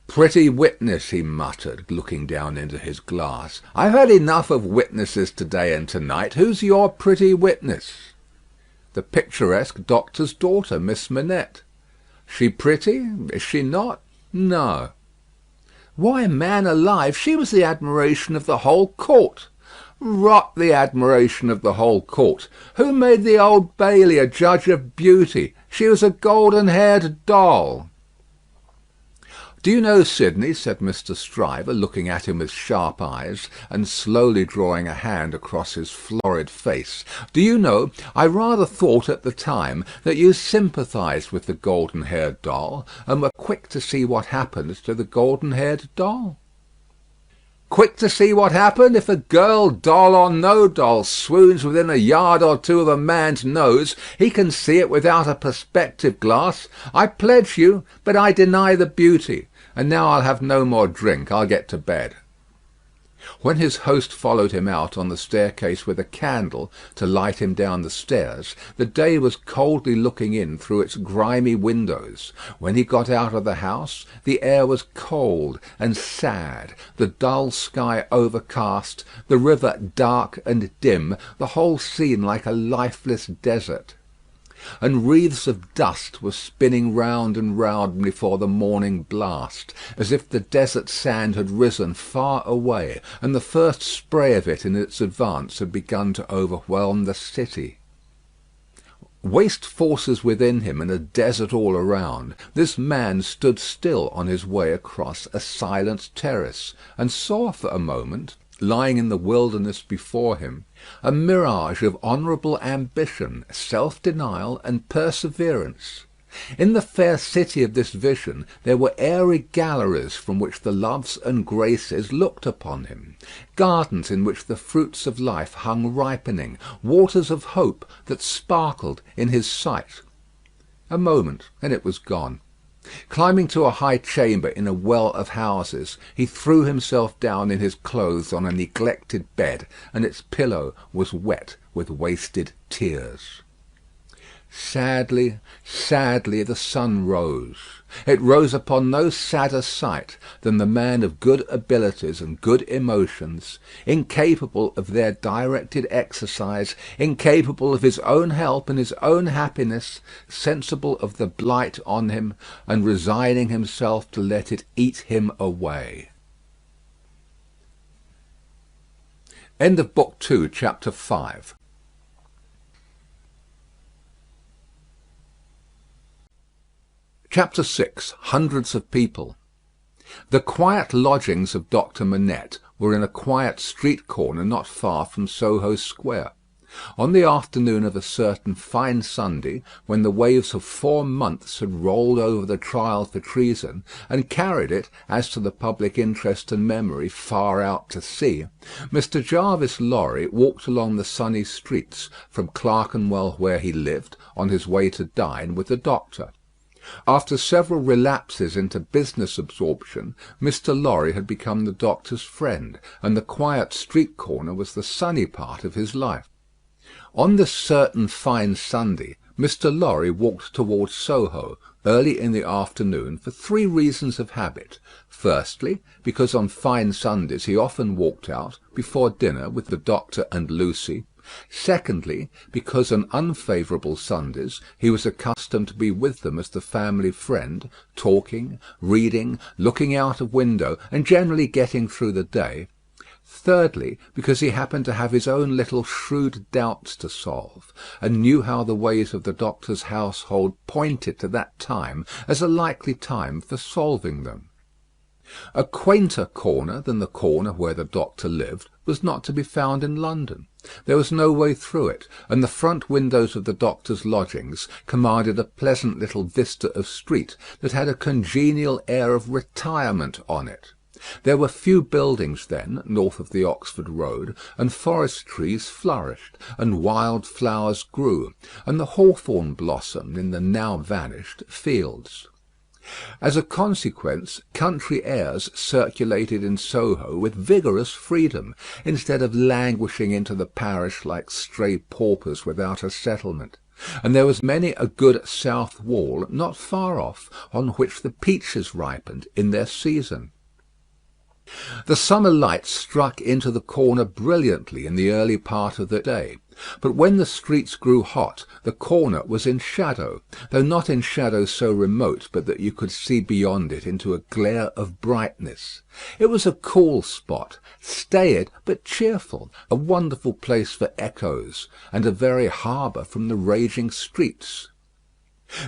"Pretty witness," he muttered, looking down into his glass. "I've had enough of witnesses to day and to night. Who's your pretty witness?" "The picturesque doctor's daughter, Miss Manette." "She pretty? Is she not?" "No." "Why, man alive, she was the admiration of the whole court." "Rot the admiration of the whole court. Who made the Old Bailey a judge of beauty? She was a golden-haired doll." "Do you know, Sidney," said Mr. Stryver, looking at him with sharp eyes, and slowly drawing a hand across his florid face, "do you know, I rather thought at the time that you sympathised with the golden-haired doll, and were quick to see what happened to the golden-haired doll?" "Quick to see what happened? If a girl, doll or no doll, swoons within a yard or two of a man's nose, he can see it without a perspective glass. I pledge you, but I deny the beauty. And now I'll have no more drink. I'll get to bed." When his host followed him out on the staircase with a candle to light him down the stairs, the day was coldly looking in through its grimy windows. When he got out of the house, the air was cold and sad, the dull sky overcast, the river dark and dim, the whole scene like a lifeless desert. And wreaths of dust were spinning round and round before the morning blast, as if the desert sand had risen far away, and the first spray of it in its advance had begun to overwhelm the city. Waste forces within him and a desert all around, this man stood still on his way across a silent terrace, and saw for a moment, lying in the wilderness before him, a mirage of honourable ambition, self-denial, and perseverance. In the fair city of this vision there were airy galleries from which the loves and graces looked upon him, gardens in which the fruits of life hung ripening, waters of hope that sparkled in his sight. A moment, and it was gone. Climbing to a high chamber in a well of houses, he threw himself down in his clothes on a neglected bed, and its pillow was wet with wasted tears. Sadly, sadly the sun rose. It rose upon no sadder sight than the man of good abilities and good emotions, incapable of their directed exercise, incapable of his own help and his own happiness, sensible of the blight on him, and resigning himself to let it eat him away. End of Book 2, Chapter 5. Chapter 6. Hundreds of people. The quiet lodgings of Doctor Manette were in a quiet street corner not far from Soho Square. On the afternoon of a certain fine Sunday, when the waves of 4 months had rolled over the trial for treason, and carried it, as to the public interest and memory, far out to sea, Mr. Jarvis Lorry walked along the sunny streets from Clerkenwell, where he lived, on his way to dine with the doctor. After several relapses into business absorption, Mr. Lorry had become the doctor's friend, and the quiet street corner was the sunny part of his life. On this certain fine Sunday, Mr. Lorry walked towards Soho early in the afternoon for three reasons of habit. Firstly, because on fine Sundays he often walked out, before dinner, with the doctor and Lucie. Secondly, because on unfavourable Sundays he was accustomed to be with them as the family friend, talking, reading, looking out of window, and generally getting through the day. Thirdly, because he happened to have his own little shrewd doubts to solve, and knew how the ways of the doctor's household pointed to that time as a likely time for solving them. A quainter corner than the corner where the doctor lived was not to be found in London. There was no way through it, and the front windows of the doctor's lodgings commanded a pleasant little vista of street that had a congenial air of retirement on it. There were few buildings then, north of the Oxford Road, and forest trees flourished, and wild flowers grew, and the hawthorn blossomed in the now vanished fields. As a consequence, country airs circulated in Soho with vigorous freedom, instead of languishing into the parish like stray paupers without a settlement; and there was many a good south wall not far off, on which the peaches ripened in their season. The summer light struck into the corner brilliantly in the early part of the day; but when the streets grew hot, the corner was in shadow, though not in shadow so remote but that you could see beyond it into a glare of brightness. It was a cool spot, staid but cheerful, a wonderful place for echoes, and a very harbour from the raging streets.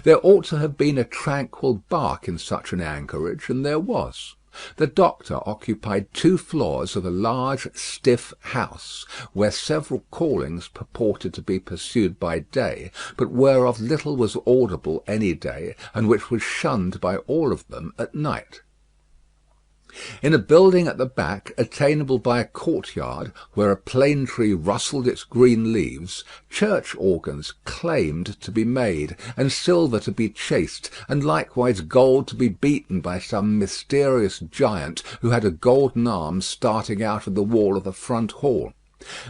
There ought to have been a tranquil bark in such an anchorage, and there was. The doctor occupied 2 floors of a large stiff house, where several callings purported to be pursued by day, but whereof little was audible any day, and which was shunned by all of them at night. In a building at the back, attainable by a courtyard, where a plane tree rustled its green leaves, church organs claimed to be made, and silver to be chased, and likewise gold to be beaten by some mysterious giant who had a golden arm starting out of the wall of the front hall,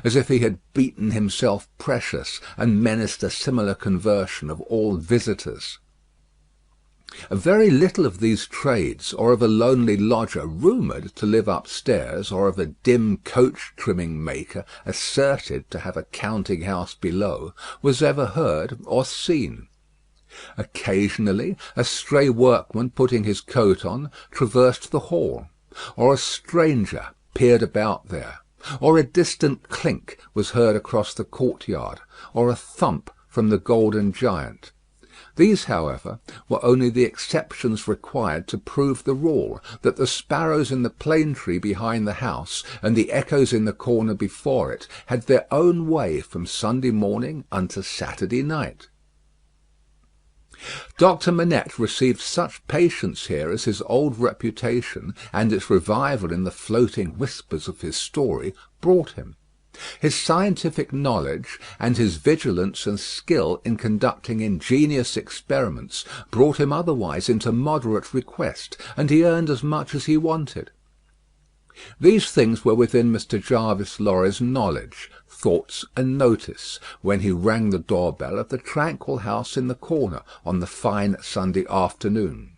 as if he had beaten himself precious, and menaced a similar conversion of all visitors. A very little of these trades, or of a lonely lodger rumoured to live upstairs, or of a dim coach trimming maker asserted to have a counting house below, was ever heard or seen. Occasionally a stray workman putting his coat on traversed the hall, or a stranger peered about there, or a distant clink was heard across the courtyard, or a thump from the golden giant. These, however, were only the exceptions required to prove the rule, that the sparrows in the plane tree behind the house, and the echoes in the corner before it, had their own way from Sunday morning unto Saturday night. Doctor Manette received such patience here as his old reputation, and its revival in the floating whispers of his story, brought him. His scientific knowledge, and his vigilance and skill in conducting ingenious experiments, brought him otherwise into moderate request, and he earned as much as he wanted. These things were within Mr. Jarvis Lorry's knowledge, thoughts, and notice, when he rang the door-bell of the tranquil house in the corner on the fine Sunday afternoon.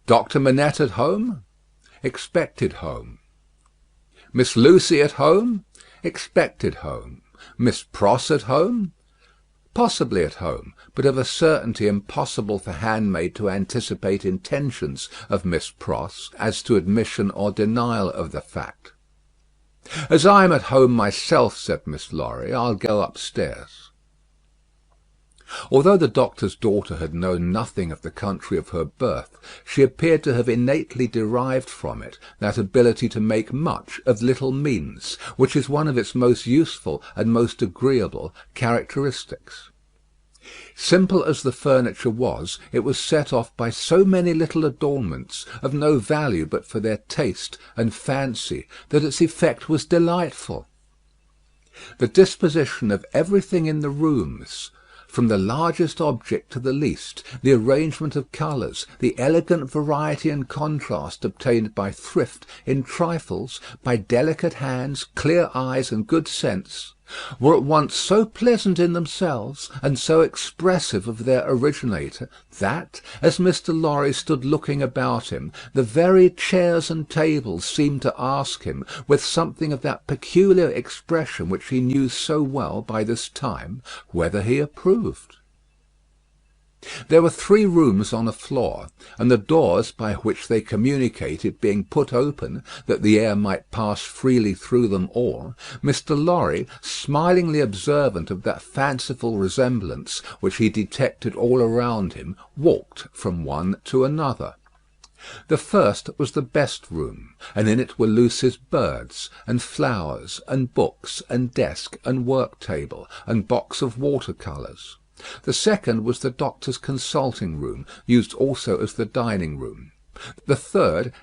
Doctor Manette at home? Expected home. Miss Lucie at home? Expected home. Miss Pross at home? Possibly at home, but of a certainty impossible for handmaid to anticipate intentions of Miss Pross as to admission or denial of the fact. "As I am at home myself," said Miss Lorry, "I'll go upstairs." Although the doctor's daughter had known nothing of the country of her birth, she appeared to have innately derived from it that ability to make much of little means, which is one of its most useful and most agreeable characteristics. Simple as the furniture was, it was set off by so many little adornments, of no value but for their taste and fancy, that its effect was delightful. The disposition of everything in the rooms, from the largest object to the least, the arrangement of colours, the elegant variety and contrast obtained by thrift in trifles, by delicate hands, clear eyes, and good sense, were at once so pleasant in themselves and so expressive of their originator, that, as Mr. Lorry stood looking about him, the very chairs and tables seemed to ask him, with something of that peculiar expression which he knew so well by this time, whether he approved. There were 3 rooms on a floor, and the doors by which they communicated being put open, that the air might pass freely through them all, Mr. Lorry, smilingly observant of that fanciful resemblance which he detected all around him, walked from one to another. The first was the best room, and in it were Lucie's birds, and flowers, and books, and desk, and work-table, and box of water-colours. The second was the doctor's consulting room, used also as the dining room. The third,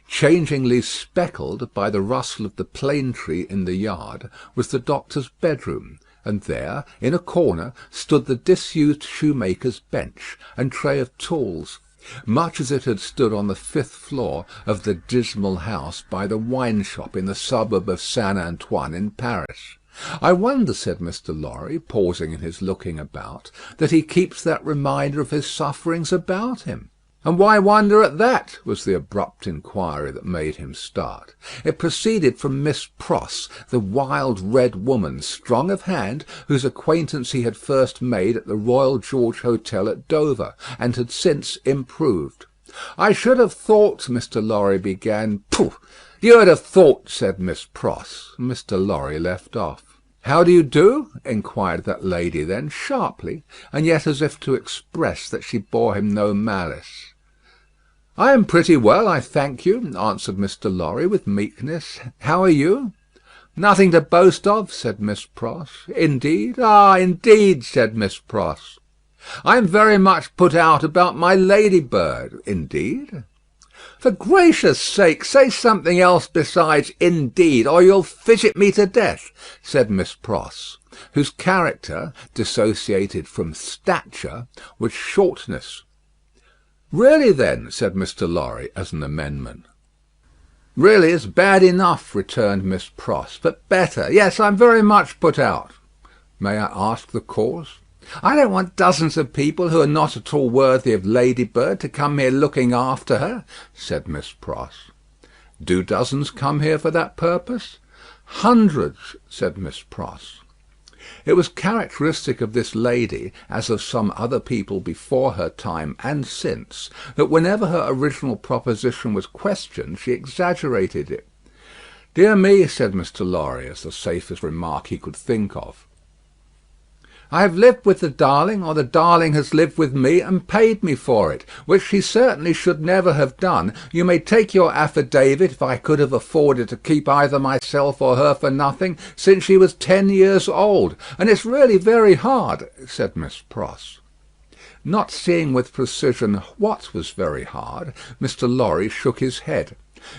changingly speckled by the rustle of the plane tree in the yard, was the doctor's bedroom, and there, in a corner, stood the disused shoemaker's bench and tray of tools, much as it had stood on the 5th floor of the dismal house by the wine-shop in the suburb of Saint Antoine in Paris. "I wonder," said Mr. Lorry, pausing in his looking about, "that he keeps that reminder of his sufferings about him." "And why wonder at that?" was the abrupt inquiry that made him start. It proceeded from Miss Pross, the wild red woman, strong of hand, whose acquaintance he had first made at the Royal George Hotel at Dover, and had since improved. "I should have thought," Mr. Lorry began. "Pooh! You would have thought," said Miss Pross. Mr. Lorry left off. "How do you do?" inquired that lady then, sharply, and yet as if to express that she bore him no malice. "I am pretty well, I thank you," answered Mr. Lorry, with meekness. "How are you?" "Nothing to boast of," said Miss Pross. "Indeed?" "Ah, indeed," said Miss Pross. "I am very much put out about my ladybird." "Indeed?" "For gracious sake, say something else besides 'indeed,' or you'll fidget me to death," said Miss Pross, whose character, dissociated from stature, was shortness. "Really, then," said Mr. Lorry, as an amendment. "Really is bad enough," returned Miss Pross, "but better. Yes, I'm very much put out." "May I ask the cause?" "I don't want dozens of people who are not at all worthy of Ladybird to come here looking after her," said Miss Pross. "Do dozens come here for that purpose?" "Hundreds," said Miss Pross. It was characteristic of this lady, as of some other people before her time and since, that whenever her original proposition was questioned, she exaggerated it. "Dear me," said Mr. Lorry, as the safest remark he could think of, "I have lived with the darling, or the darling has lived with me and paid me for it, which she certainly should never have done. You may take your affidavit if I could have afforded to keep either myself or her for nothing since she was 10 years old, and it's really very hard," said Miss Pross. Not seeing with precision what was very hard, Mr. Lorry shook his head,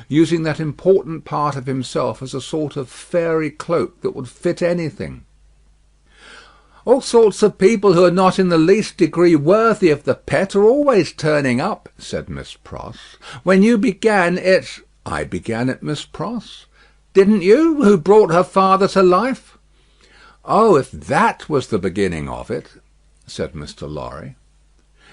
using that important part of himself as a sort of fairy cloak that would fit anything. "All sorts of people who are not in the least degree worthy of the pet are always turning up," said Miss Pross. "When you began it—" "I began it, Miss Pross." "Didn't you, who brought her father to life?" "Oh, if that was the beginning of it," said Mr. Lorry.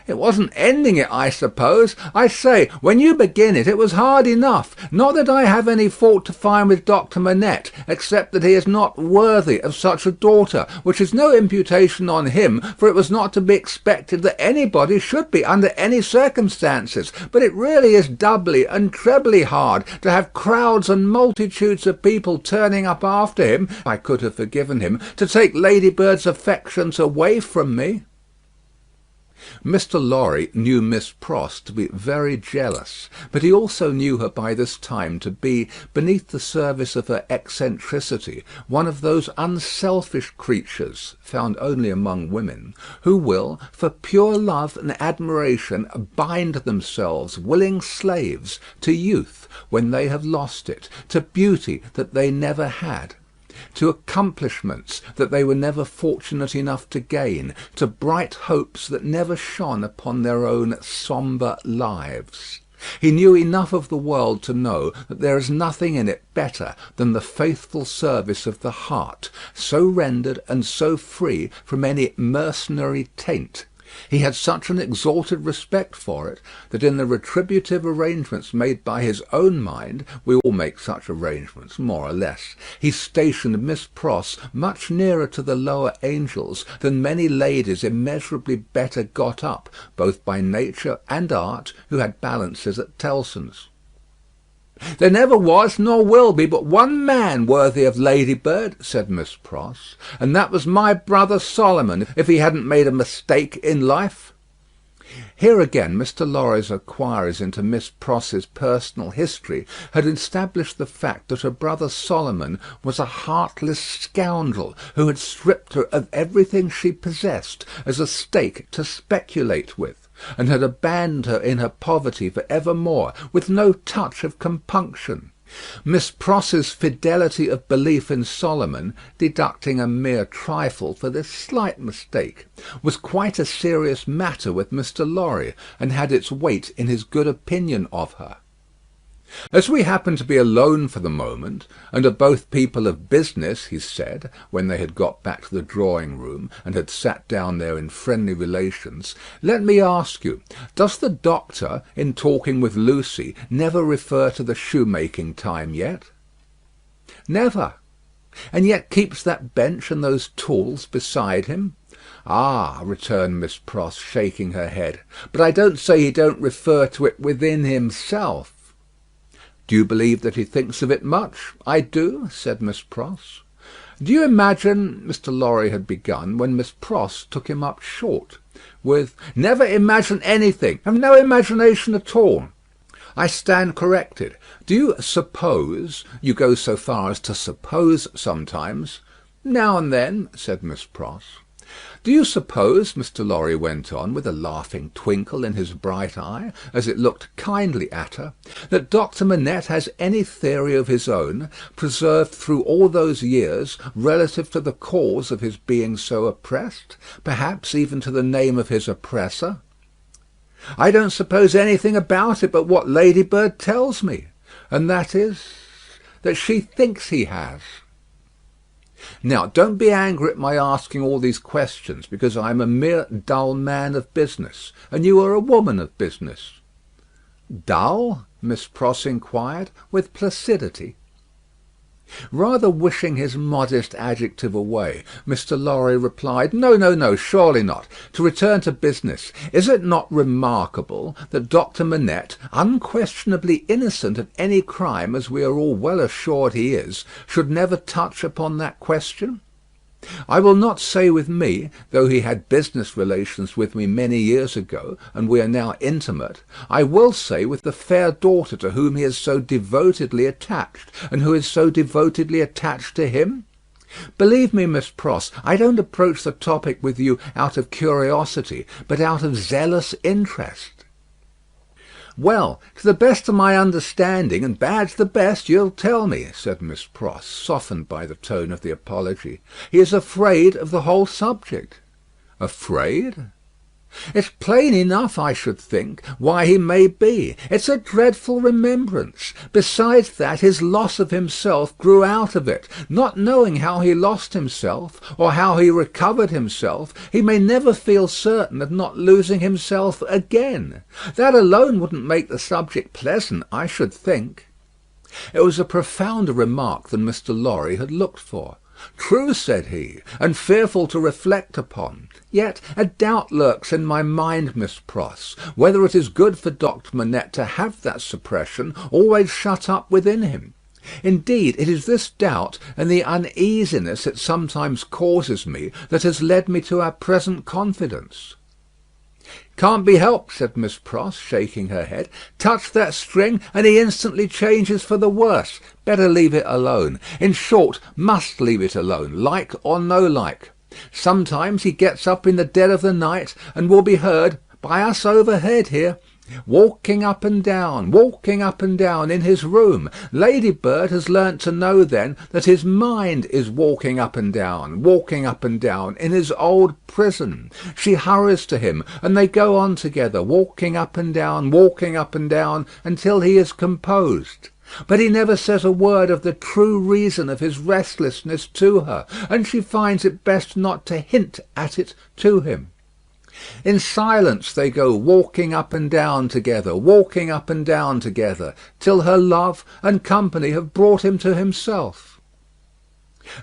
"It wasn't ending it, I suppose. I say, when you begin it, it was hard enough. Not that I have any fault to find with Doctor Manette, except that he is not worthy of such a daughter, which is no imputation on him, for it was not to be expected that anybody should be under any circumstances. But it really is doubly and trebly hard to have crowds and multitudes of people turning up after him, if I could have forgiven him, to take Ladybird's affections away from me." Mr. Lorry knew Miss Pross to be very jealous, but he also knew her by this time to be, beneath the surface of her eccentricity, one of those unselfish creatures, found only among women, who will, for pure love and admiration, bind themselves, willing slaves, to youth when they have lost it, to beauty that they never had, to accomplishments that they were never fortunate enough to gain, to bright hopes that never shone upon their own sombre lives. He knew enough of the world to know that there is nothing in it better than the faithful service of the heart, so rendered and so free from any mercenary taint. He had such an exalted respect for it, that in the retributive arrangements made by his own mind (we all make such arrangements, more or less), he stationed Miss Pross much nearer to the lower angels than many ladies immeasurably better got up, both by nature and art, who had balances at Tellson's. "There never was nor will be but one man worthy of Ladybird," said Miss Pross, "and that was my brother Solomon, if he hadn't made a mistake in life." Here again Mr. Lorry's enquiries into Miss Pross's personal history had established the fact that her brother Solomon was a heartless scoundrel who had stripped her of everything she possessed as a stake to speculate with, and had abandoned her in her poverty for evermore, with no touch of compunction. Miss Pross's fidelity of belief in Solomon, deducting a mere trifle for this slight mistake, was quite a serious matter with Mr. Lorry, and had its weight in his good opinion of her. "As we happen to be alone for the moment, and are both people of business," he said, when they had got back to the drawing-room, and had sat down there in friendly relations, "let me ask you, does the doctor, in talking with Lucie, never refer to the shoemaking time yet?" "Never." "And yet keeps that bench and those tools beside him?" "Ah," returned Miss Pross, shaking her head, "but I don't say he don't refer to it within himself." "Do you believe that he thinks of it much?" "I do," said Miss Pross. "Do you imagine—" Mr. Lorry had begun, when Miss Pross took him up short, with "Never imagine anything. Have no imagination at all." "I stand corrected. Do you suppose— you go so far as to suppose sometimes?" "Now and then," said Miss Pross. "Do you suppose," Mr. Lorry went on, with a laughing twinkle in his bright eye, as it looked kindly at her, "that Doctor Manette has any theory of his own, preserved through all those years, relative to the cause of his being so oppressed, perhaps even to the name of his oppressor?" "I don't suppose anything about it but what Ladybird tells me, and that is, that she thinks he has." "Now, don't be angry at my asking all these questions, because I am a mere dull man of business, and you are a woman of business." "Dull?" Miss Pross inquired, with placidity. Rather wishing his modest adjective away, Mr. Lorry replied, No, surely not. To return to business, is it not remarkable that Doctor Manette, unquestionably innocent of any crime, as we are all well assured he is, should never touch upon that question? I will not say with me, though he had business relations with me many years ago, and we are now intimate, I will say with the fair daughter to whom he is so devotedly attached, and who is so devotedly attached to him. Believe me, Miss Pross, I don't approach the topic with you out of curiosity, but out of zealous interest." "Well, to the best of my understanding, and bad's the best, you'll tell me," said Miss Pross, softened by the tone of the apology. "He is afraid of the whole subject." "Afraid?" "It's plain enough, I should think, why he may be. It's a dreadful remembrance. Besides that, his loss of himself grew out of it. Not knowing how he lost himself, or how he recovered himself, he may never feel certain of not losing himself again. That alone wouldn't make the subject pleasant, I should think." It was a profounder remark than Mr. Lorry had looked for. "True," said he, "and fearful to reflect upon. Yet a doubt lurks in my mind, Miss Pross, whether it is good for Doctor Manette to have that suppression always shut up within him. Indeed, it is this doubt, and the uneasiness it sometimes causes me, that has led me to our present confidence." "Can't be helped," said Miss Pross, shaking her head. "Touch that string, and he instantly changes for the worse. Better leave it alone. In short, must leave it alone, like or no like. Sometimes he gets up in the dead of the night, and will be heard by us overhead here. walking up and down in his room. Ladybird has learnt to know then that his mind is walking up and down in his old prison. She hurries to him, and they go on together, walking up and down until he is composed. But he never says a word of the true reason of his restlessness to her, and she finds it best not to hint at it to him. In silence they go walking up and down together, till her love and company have brought him to himself.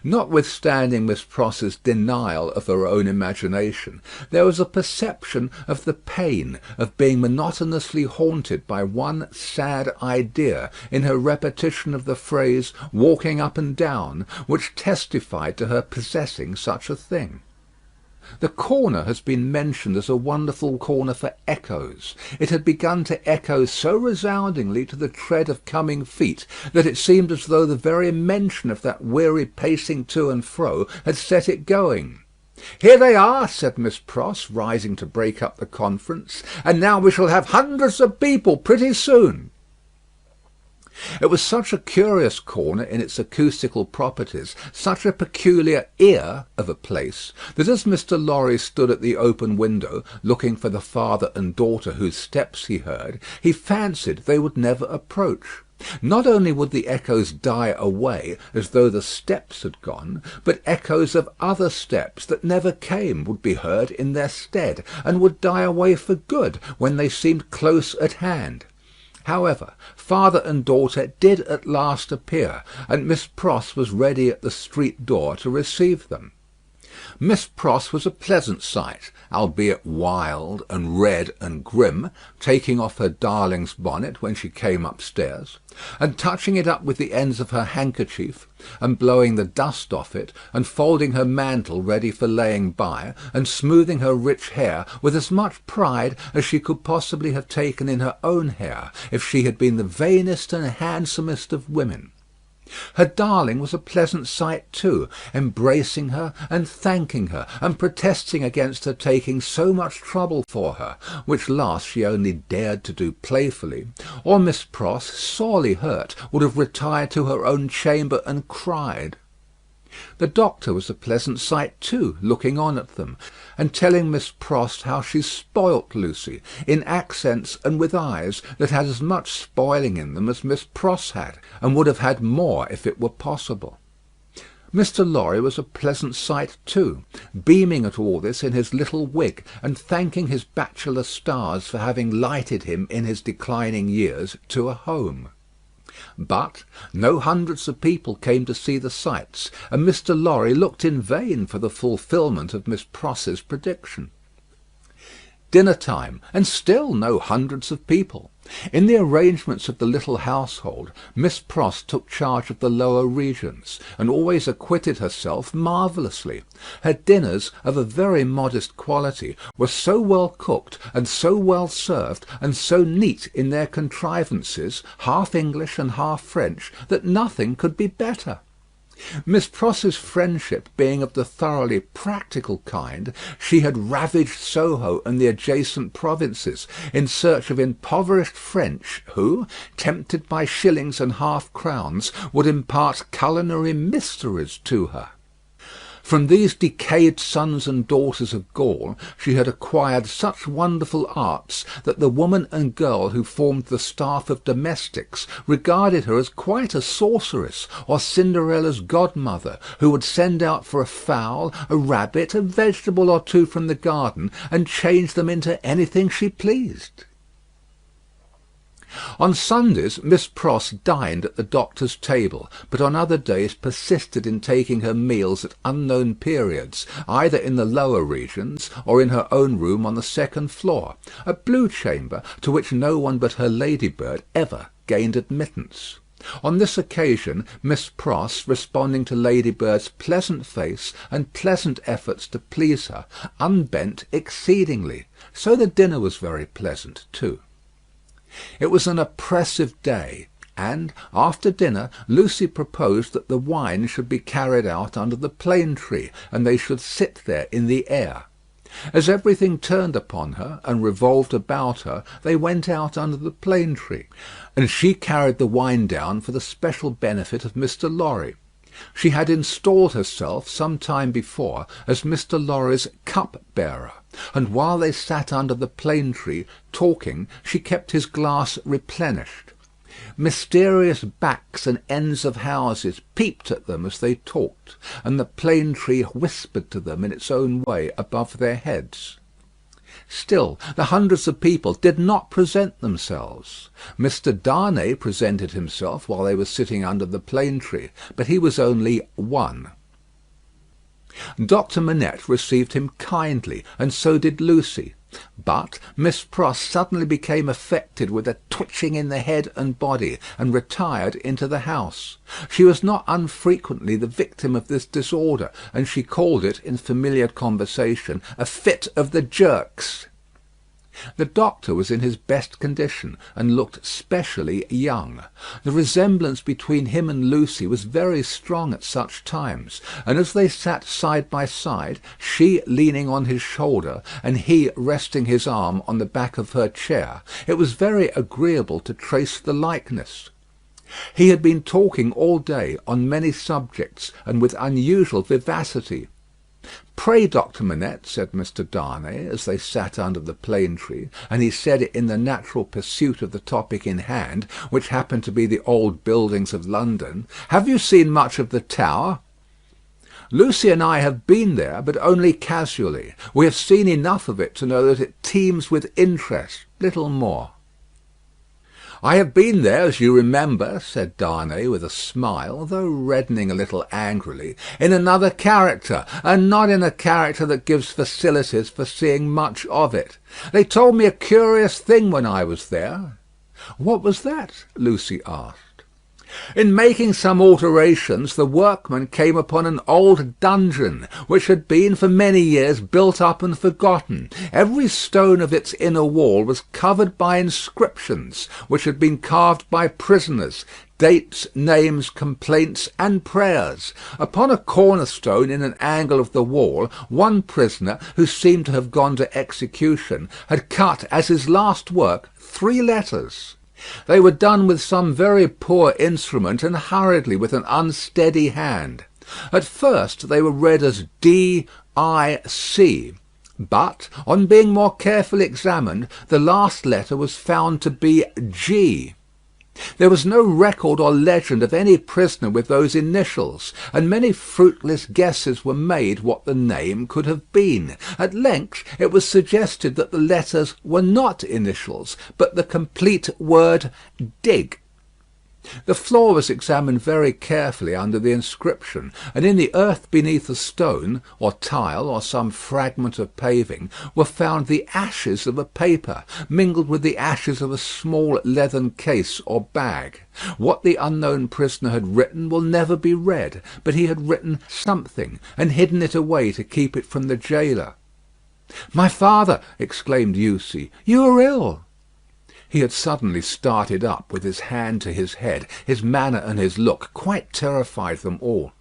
Notwithstanding Miss Pross's denial of her own imagination, there was a perception of the pain of being monotonously haunted by one sad idea in her repetition of the phrase walking up and down, which testified to her possessing such a thing. The corner has been mentioned as a wonderful corner for echoes. It had begun to echo so resoundingly to the tread of coming feet that it seemed as though the very mention of that weary pacing to and fro had set it going. "Here they are," said Miss Pross, rising to break up the conference, "and now we shall have hundreds of people pretty soon." It was such a curious corner in its acoustical properties, such a peculiar ear of a place, that as Mr. Lorry stood at the open window, looking for the father and daughter whose steps he heard, he fancied they would never approach. Not only would the echoes die away as though the steps had gone, but echoes of other steps that never came would be heard in their stead, and would die away for good when they seemed close at hand. However, father and daughter did at last appear, and Miss Pross was ready at the street door to receive them. Miss Pross was a pleasant sight, albeit wild and red and grim, taking off her darling's bonnet when she came upstairs, and touching it up with the ends of her handkerchief, and blowing the dust off it, and folding her mantle ready for laying by, and smoothing her rich hair with as much pride as she could possibly have taken in her own hair, if she had been the vainest and handsomest of women. Her darling was a pleasant sight too, embracing her and thanking her, and protesting against her taking so much trouble for her, which last she only dared to do playfully, or Miss Pross, sorely hurt, would have retired to her own chamber and cried. The doctor was a pleasant sight too, looking on at them, and telling Miss Pross how she spoilt Lucie, in accents and with eyes that had as much spoiling in them as Miss Pross had, and would have had more if it were possible. Mr. Lorry was a pleasant sight too, beaming at all this in his little wig, and thanking his bachelor stars for having lighted him in his declining years to a home. But no hundreds of people came to see the sights, and Mr. Lorry looked in vain for the fulfilment of Miss Pross's prediction. Dinner time, and still no hundreds of people. In the arrangements of the little household, Miss Pross took charge of the lower regions, and always acquitted herself marvellously. Her dinners, of a very modest quality, were so well cooked, and so well served, and so neat in their contrivances, half English and half French, that nothing could be better. Miss Pross's friendship being of the thoroughly practical kind, she had ravaged Soho and the adjacent provinces in search of impoverished French who, tempted by shillings and half-crowns, would impart culinary mysteries to her. From these decayed sons and daughters of Gaul she had acquired such wonderful arts that the woman and girl who formed the staff of domestics regarded her as quite a sorceress, or Cinderella's godmother, who would send out for a fowl, a rabbit, a vegetable or two from the garden, and change them into anything she pleased. On Sundays Miss Pross dined at the doctor's table, but on other days persisted in taking her meals at unknown periods, either in the lower regions or in her own room on the second floor, a blue chamber to which no one but her ladybird ever gained admittance. On this occasion Miss Pross, responding to Ladybird's pleasant face and pleasant efforts to please her, unbent exceedingly, so the dinner was very pleasant too. It was an oppressive day, and, after dinner, Lucie proposed that the wine should be carried out under the plane tree, and they should sit there in the air. As everything turned upon her and revolved about her, they went out under the plane tree, and she carried the wine down for the special benefit of Mr. Lorry. She had installed herself some time before as Mr. Lorry's cup-bearer, and while they sat under the plane tree talking, she kept his glass replenished. Mysterious backs and ends of houses peeped at them as they talked, and the plane tree whispered to them in its own way above their heads. Still, the hundreds of people did not present themselves. Mr. Darnay presented himself while they were sitting under the plane tree, but he was only one. Doctor Manette received him kindly, and so did Lucie. But Miss Pross suddenly became affected with a twitching in the head and body, and retired into the house. She was not unfrequently the victim of this disorder, and she called it, in familiar conversation, a fit of the jerks. The doctor was in his best condition, and looked specially young. The resemblance between him and Lucie was very strong at such times, and as they sat side by side, she leaning on his shoulder, and he resting his arm on the back of her chair, it was very agreeable to trace the likeness. He had been talking all day on many subjects, and with unusual vivacity. "Pray, Doctor Manette," said Mr. Darnay, as they sat under the plane tree, and he said it in the natural pursuit of the topic in hand, which happened to be the old buildings of London, "have you seen much of the Tower?" "Lucie and I have been there, but only casually. We have seen enough of it to know that it teems with interest, little more." "I have been there, as you remember," said Darnay with a smile, though reddening a little angrily, "in another character, and not in a character that gives facilities for seeing much of it. They told me a curious thing when I was there." "What was that?" Lucie asked. "In making some alterations, the workmen came upon an old dungeon, which had been for many years built up and forgotten. Every stone of its inner wall was covered by inscriptions, which had been carved by prisoners, dates, names, complaints, and prayers. Upon a cornerstone in an angle of the wall, one prisoner, who seemed to have gone to execution, had cut as his last work 3 letters. They were done with some very poor instrument, and hurriedly with an unsteady hand. At first they were read as D-I-C, but on being more carefully examined, the last letter was found to be G. There was no record or legend of any prisoner with those initials, and many fruitless guesses were made what the name could have been. At length it was suggested that the letters were not initials, but the complete word dig. The floor was examined very carefully under the inscription, and in the earth beneath a stone, or tile, or some fragment of paving, were found the ashes of a paper, mingled with the ashes of a small leathern case or bag. What the unknown prisoner had written will never be read, but he had written something, and hidden it away to keep it from the jailer. "My father!" exclaimed Lucie, "you are ill!" He had suddenly started up, with his hand to his head. His manner and his look quite terrified them all.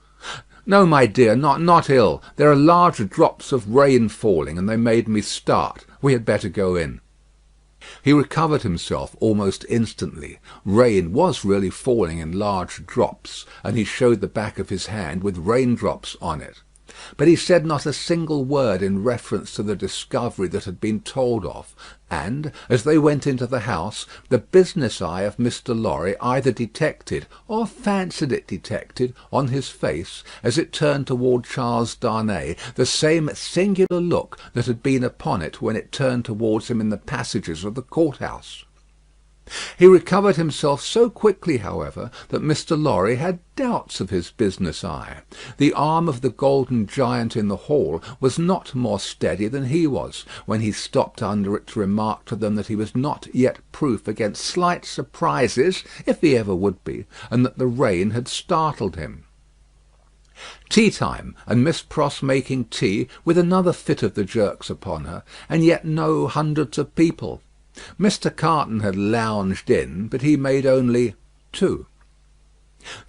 "No, my dear, not ill. There are large drops of rain falling, and they made me start. We had better go in." He recovered himself almost instantly. Rain was really falling in large drops, and he showed the back of his hand with raindrops on it. But he said not a single word in reference to the discovery that had been told of, and, as they went into the house, the business eye of Mr. Lorry either detected, or fancied it detected, on his face, as it turned toward Charles Darnay, the same singular look that had been upon it when it turned towards him in the passages of the court-house. He recovered himself so quickly, however, that Mr. Lorry had doubts of his business eye. The arm of the golden giant in the hall was not more steady than he was, when he stopped under it to remark to them that he was not yet proof against slight surprises, if he ever would be, and that the rain had startled him. Tea time, and Miss Pross making tea, with another fit of the jerks upon her, and yet no hundreds of people. Mr. Carton had lounged in, but he made only 2.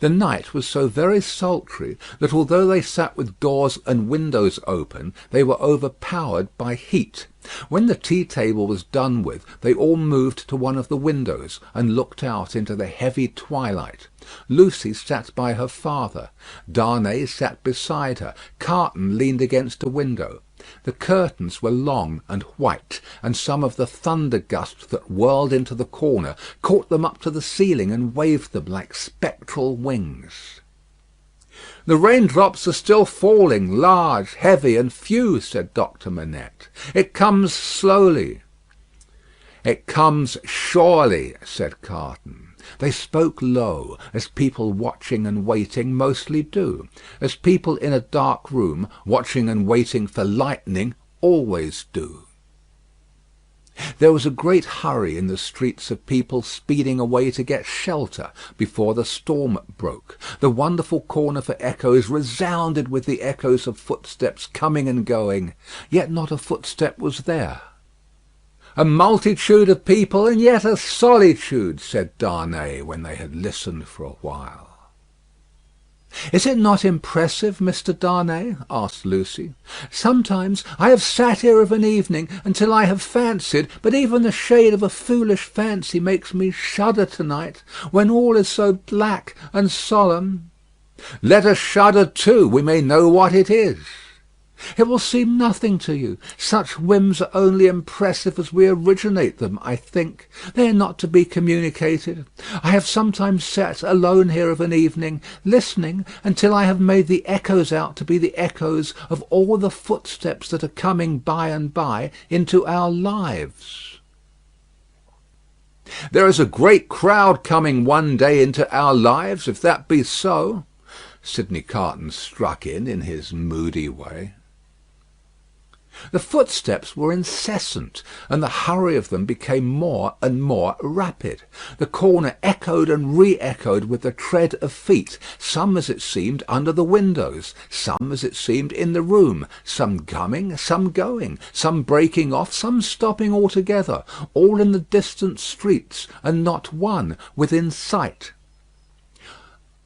The night was so very sultry that although they sat with doors and windows open, they were overpowered by heat. When the tea-table was done with, they all moved to one of the windows and looked out into the heavy twilight. Lucie sat by her father. Darnay sat beside her. Carton leaned against a window. The curtains were long and white, and some of the thunder gusts that whirled into the corner caught them up to the ceiling and waved them like spectral wings. "The raindrops are still falling, large, heavy, and few," said Doctor Manette. "It comes slowly." "It comes surely," said Carton. They spoke low, as people watching and waiting mostly do; as people in a dark room, watching and waiting for lightning, always do. There was a great hurry in the streets of people speeding away to get shelter before the storm broke. The wonderful corner for echoes resounded with the echoes of footsteps coming and going, yet not a footstep was there. "A multitude of people, and yet a solitude," said Darnay, when they had listened for a while. "Is it not impressive, Mr. Darnay?" asked Lucie. "Sometimes I have sat here of an evening until I have fancied, but even the shade of a foolish fancy makes me shudder to-night, when all is so black and solemn." "Let us shudder too. We may know what it is." "It will seem nothing to you. Such whims are only impressive as we originate them, I think. They are not to be communicated. I have sometimes sat alone here of an evening, listening, until I have made the echoes out to be the echoes of all the footsteps that are coming by and by into our lives." "There is a great crowd coming one day into our lives, if that be so," Sidney Carton struck in his moody way. The footsteps were incessant, and the hurry of them became more and more rapid. The corner echoed and re-echoed with the tread of feet, some as it seemed under the windows, some as it seemed in the room, some coming, some going, some breaking off, some stopping altogether, all in the distant streets, and not one within sight.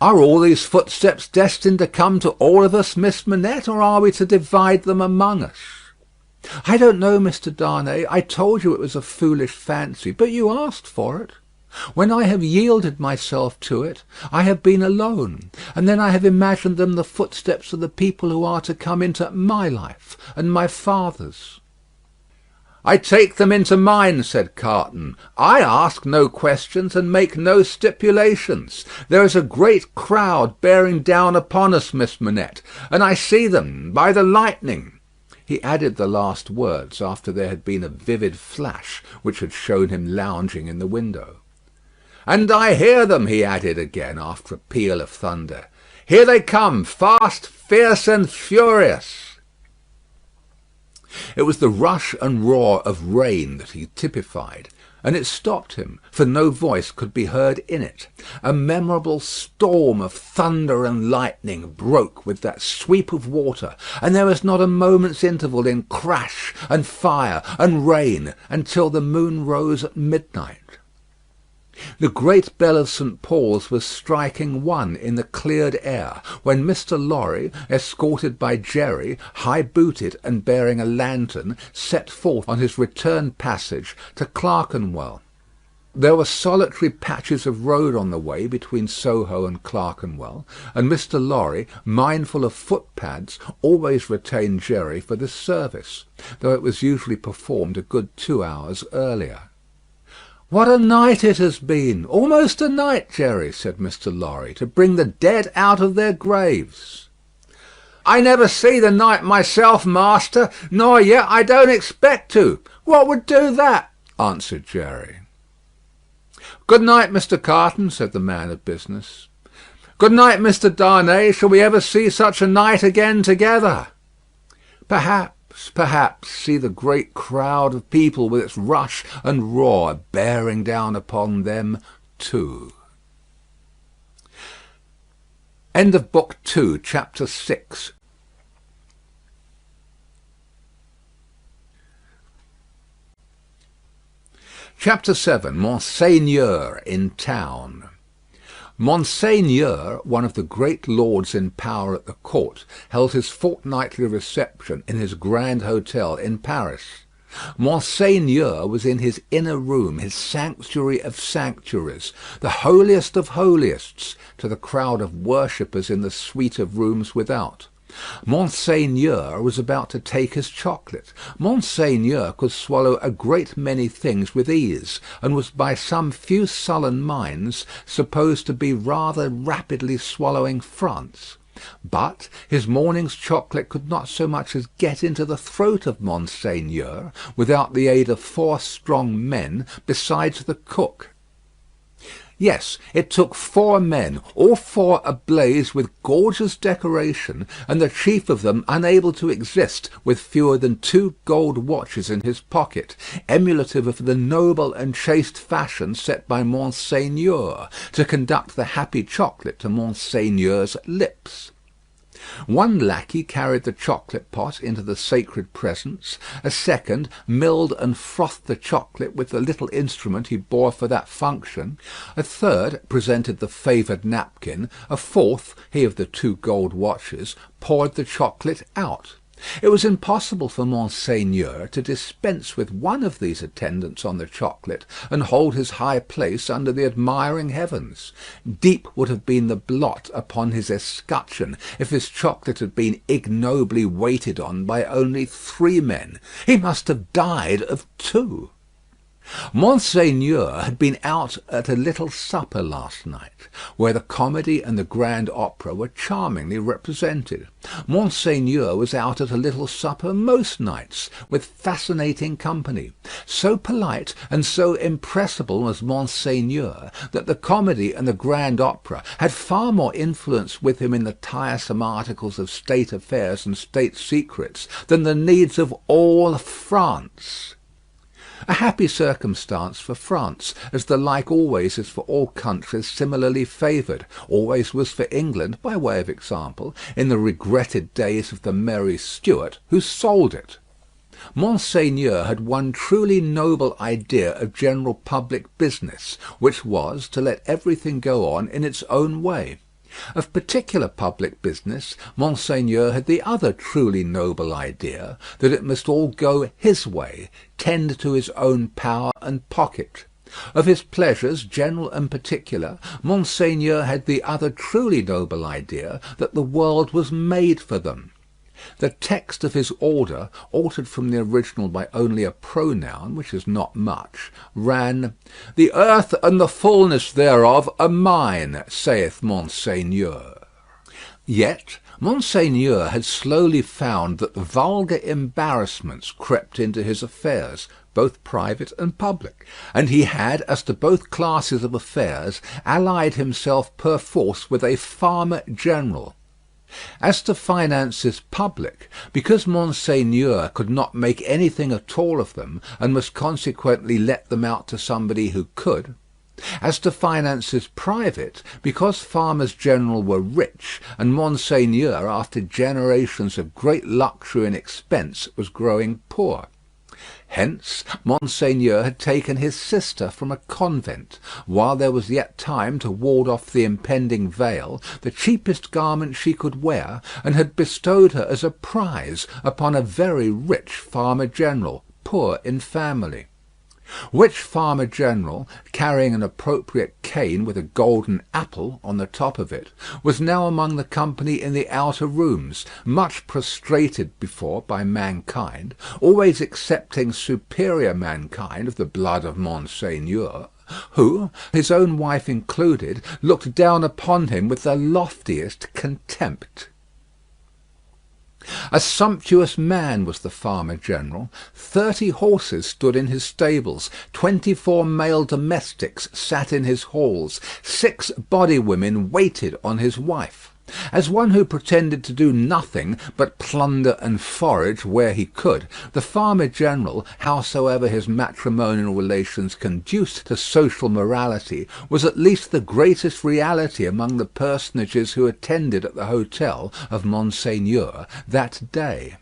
"Are all these footsteps destined to come to all of us, Miss Manette, or are we to divide them among us?" "I don't know, Mr. Darnay. I told you it was a foolish fancy, but you asked for it. When I have yielded myself to it, I have been alone, and then I have imagined them the footsteps of the people who are to come into my life and my father's." "I take them into mine," said Carton. "I ask no questions and make no stipulations. There is a great crowd bearing down upon us, Miss Manette, and I see them by the lightning." He added the last words after there had been a vivid flash which had shown him lounging in the window. "And I hear them," he added again, after a peal of thunder. "Here they come, fast, fierce, and furious." It was the rush and roar of rain that he typified, and it stopped him, for no voice could be heard in it. A memorable storm of thunder and lightning broke with that sweep of water, and there was not a moment's interval in crash and fire and rain until the moon rose at midnight. The great bell of St. Paul's was striking one in the cleared air, when Mr. Lorry, escorted by Jerry, high-booted and bearing a lantern, set forth on his return passage to Clerkenwell. There were solitary patches of road on the way between Soho and Clerkenwell, and Mr. Lorry, mindful of footpads, always retained Jerry for this service, though it was usually performed a good 2 hours earlier. "What a night it has been! Almost a night, Jerry," said Mr. Lorry, "to bring the dead out of their graves." "I never see the night myself, master, nor yet I don't expect to. What would do that?" answered Jerry. "Good night, Mr. Carton," said the man of business. "Good night, Mr. Darnay. Shall we ever see such a night again together?" Perhaps see the great crowd of people with its rush and roar bearing down upon them too. End of Book 2, Chapter 6. Chapter 7. Monseigneur in town. Monseigneur, one of the great lords in power at the court, held his fortnightly reception in his grand hotel in Paris. Monseigneur was in his inner room, his sanctuary of sanctuaries, the holiest of holiestes to the crowd of worshippers in the suite of rooms without. Monseigneur was about to take his chocolate. Monseigneur could swallow a great many things with ease, and was by some few sullen minds supposed to be rather rapidly swallowing France. But his morning's chocolate could not so much as get into the throat of Monseigneur without the aid of 4 strong men besides the cook. Yes, it took 4 men, all 4 ablaze with gorgeous decoration, and the chief of them unable to exist with fewer than 2 gold watches in his pocket, emulative of the noble and chaste fashion set by Monseigneur, to conduct the happy chocolate to Monseigneur's lips. One lackey carried the chocolate pot into the sacred presence, a second milled and frothed the chocolate with the little instrument he bore for that function, a third presented the favoured napkin, a fourth, he of the 2 gold watches, poured the chocolate out. It was impossible for Monseigneur to dispense with one of these attendants on the chocolate and hold his high place under the admiring heavens. Deep would have been the blot upon his escutcheon if his chocolate had been ignobly waited on by only 3 men. He must have died of 2. Monseigneur had been out at a little supper last night, where the comedy and the grand opera were charmingly represented. Monseigneur was out at a little supper most nights, with fascinating company. So polite and so impressible was Monseigneur, that the comedy and the grand opera had far more influence with him in the tiresome articles of state affairs and state secrets than the needs of all France. A happy circumstance for France, as the like always is for all countries similarly favoured, always was for England, by way of example, in the regretted days of the merry Stuart, who sold it. Monseigneur had one truly noble idea of general public business, which was to let everything go on in its own way. Of particular public business, Monseigneur had the other truly noble idea, that it must all go his way, tend to his own power and pocket. Of his pleasures, general and particular, Monseigneur had the other truly noble idea, that the world was made for them. The text of his order, altered from the original by only a pronoun, which is not much, ran: "The earth and the fulness thereof are mine, saith Monseigneur." Yet Monseigneur had slowly found that vulgar embarrassments crept into his affairs, both private and public, and he had, as to both classes of affairs, allied himself perforce with a farmer general. As to finances public, because Monseigneur could not make anything at all of them, and must consequently let them out to somebody who could. As to finances private, because farmers general were rich, and Monseigneur, after generations of great luxury and expense, was growing poor. Hence Monseigneur had taken his sister from a convent, while there was yet time to ward off the impending veil, the cheapest garment she could wear, and had bestowed her as a prize upon a very rich farmer general, poor in family. Which farmer general, carrying an appropriate cane with a golden apple on the top of it, was now among the company in the outer rooms, much prostrated before by mankind, always excepting superior mankind of the blood of Monseigneur, who, his own wife included, looked down upon him with the loftiest contempt. A sumptuous man was the farmer general. 30 horses stood in his stables, 24 male domestics sat in his halls, 6 body women waited on his wife. As one who pretended to do nothing but plunder and forage where he could, the farmer general, howsoever his matrimonial relations conduced to social morality, was at least the greatest reality among the personages who attended at the hotel of Monseigneur that day.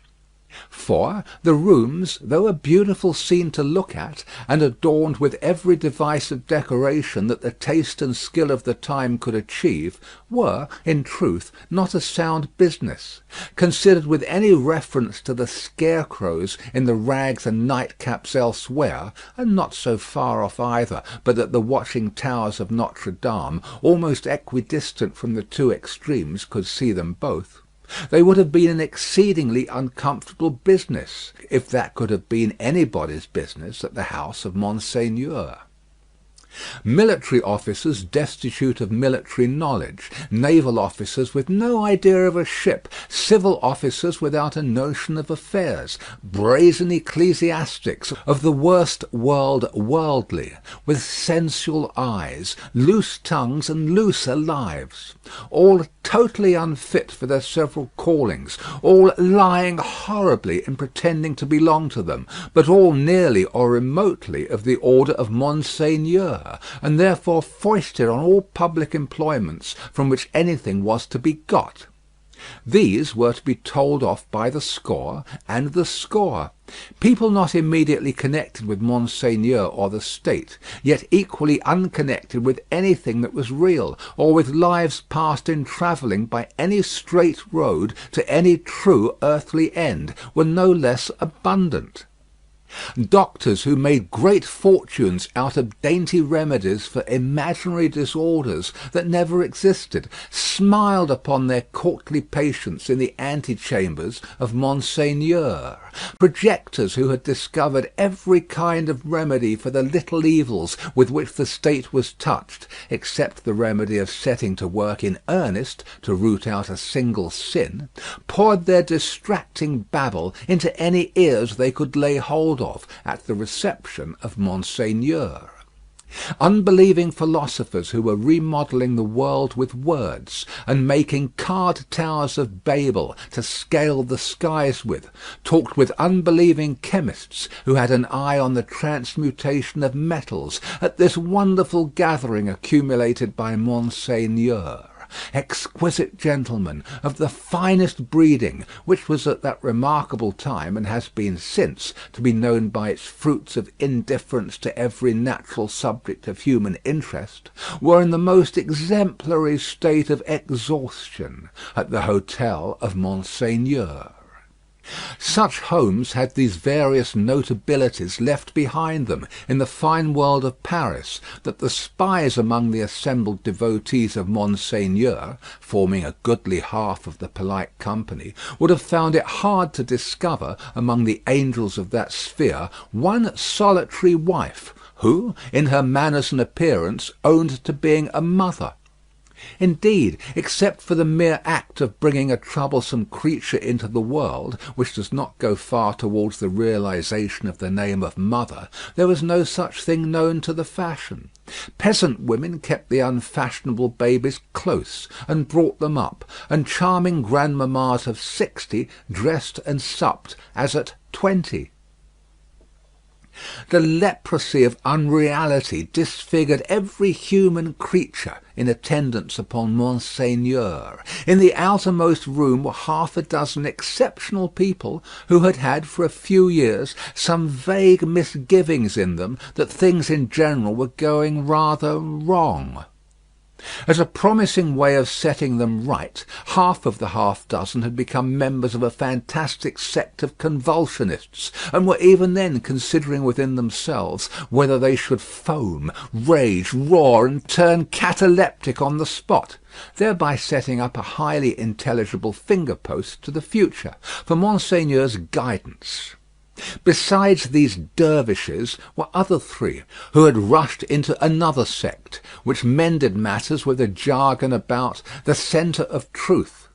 For the rooms, though a beautiful scene to look at, and adorned with every device of decoration that the taste and skill of the time could achieve, were, in truth, not a sound business. Considered with any reference to the scarecrows in the rags and nightcaps elsewhere, and not so far off either, but that the watching towers of Notre Dame, almost equidistant from the two extremes, could see them both, they would have been an exceedingly uncomfortable business, if that could have been anybody's business at the house of Monseigneur. Military officers destitute of military knowledge, naval officers with no idea of a ship, civil officers without a notion of affairs, brazen ecclesiastics of the worst world worldly, with sensual eyes, loose tongues, and looser lives, all totally unfit for their several callings, all lying horribly in pretending to belong to them, but all nearly or remotely of the order of Monseigneur, and therefore foisted on all public employments from which anything was to be got. These were to be told off by the score and the score. People not immediately connected with Monseigneur or the state, yet equally unconnected with anything that was real, or with lives passed in travelling by any straight road to any true earthly end, were no less abundant. Doctors who made great fortunes out of dainty remedies for imaginary disorders that never existed, smiled upon their courtly patients in the antechambers of Monseigneur. Projectors who had discovered every kind of remedy for the little evils with which the state was touched, except the remedy of setting to work in earnest to root out a single sin, poured their distracting babble into any ears they could lay hold of at the reception of Monseigneur. Unbelieving philosophers who were remodelling the world with words, and making card towers of Babel to scale the skies with, talked with unbelieving chemists who had an eye on the transmutation of metals at this wonderful gathering accumulated by Monseigneur. Exquisite gentlemen of the finest breeding, which was at that remarkable time, and has been since, to be known by its fruits of indifference to every natural subject of human interest, were in the most exemplary state of exhaustion at the hotel of Monseigneur. Such homes had these various notabilities left behind them in the fine world of Paris, that the spies among the assembled devotees of Monseigneur, forming a goodly half of the polite company, would have found it hard to discover among the angels of that sphere one solitary wife, who, in her manners and appearance, owned to being a mother. Indeed, except for the mere act of bringing a troublesome creature into the world, which does not go far towards the realization of the name of mother, there was no such thing known to the fashion. Peasant women kept the unfashionable babies close, and brought them up, and charming grandmammas of 60 dressed and supped as at 20. The leprosy of unreality disfigured every human creature in attendance upon Monseigneur. In the outermost room were half a dozen exceptional people who had had for a few years some vague misgivings in them that things in general were going rather wrong. As a promising way of setting them right, half of the half-dozen had become members of a fantastic sect of convulsionists, and were even then considering within themselves whether they should foam, rage, roar, and turn cataleptic on the spot, thereby setting up a highly intelligible finger-post to the future for Monseigneur's guidance. Besides these dervishes were other three, who had rushed into another sect, which mended matters with a jargon about the centre of truth,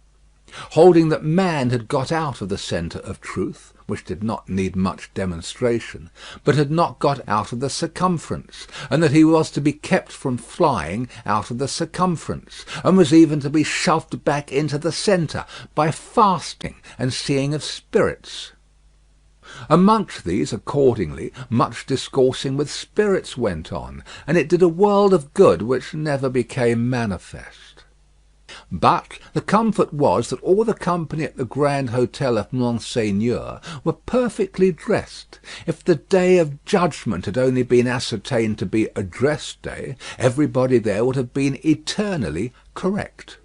holding that man had got out of the centre of truth, which did not need much demonstration, but had not got out of the circumference, and that he was to be kept from flying out of the circumference, and was even to be shoved back into the centre by fasting and seeing of spirits. Amongst these, accordingly, much discoursing with spirits went on, and it did a world of good which never became manifest. But the comfort was that all the company at the Grand Hotel of Monseigneur were perfectly dressed. If the day of judgment had only been ascertained to be a dress day, everybody there would have been eternally correct.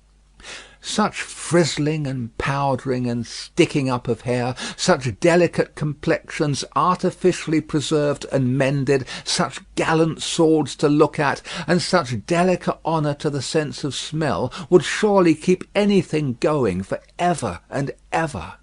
Such frizzling and powdering and sticking up of hair, such delicate complexions artificially preserved and mended, such gallant swords to look at, and such delicate honour to the sense of smell, would surely keep anything going for ever and ever.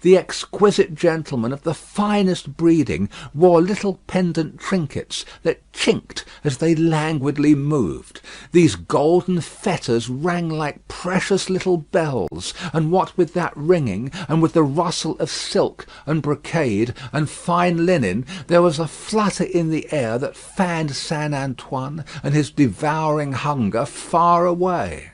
The exquisite gentlemen of the finest breeding wore little pendant trinkets that chinked as they languidly moved. These golden fetters rang like precious little bells, and what with that ringing, and with the rustle of silk and brocade and fine linen, there was a flutter in the air that fanned Saint Antoine and his devouring hunger far away.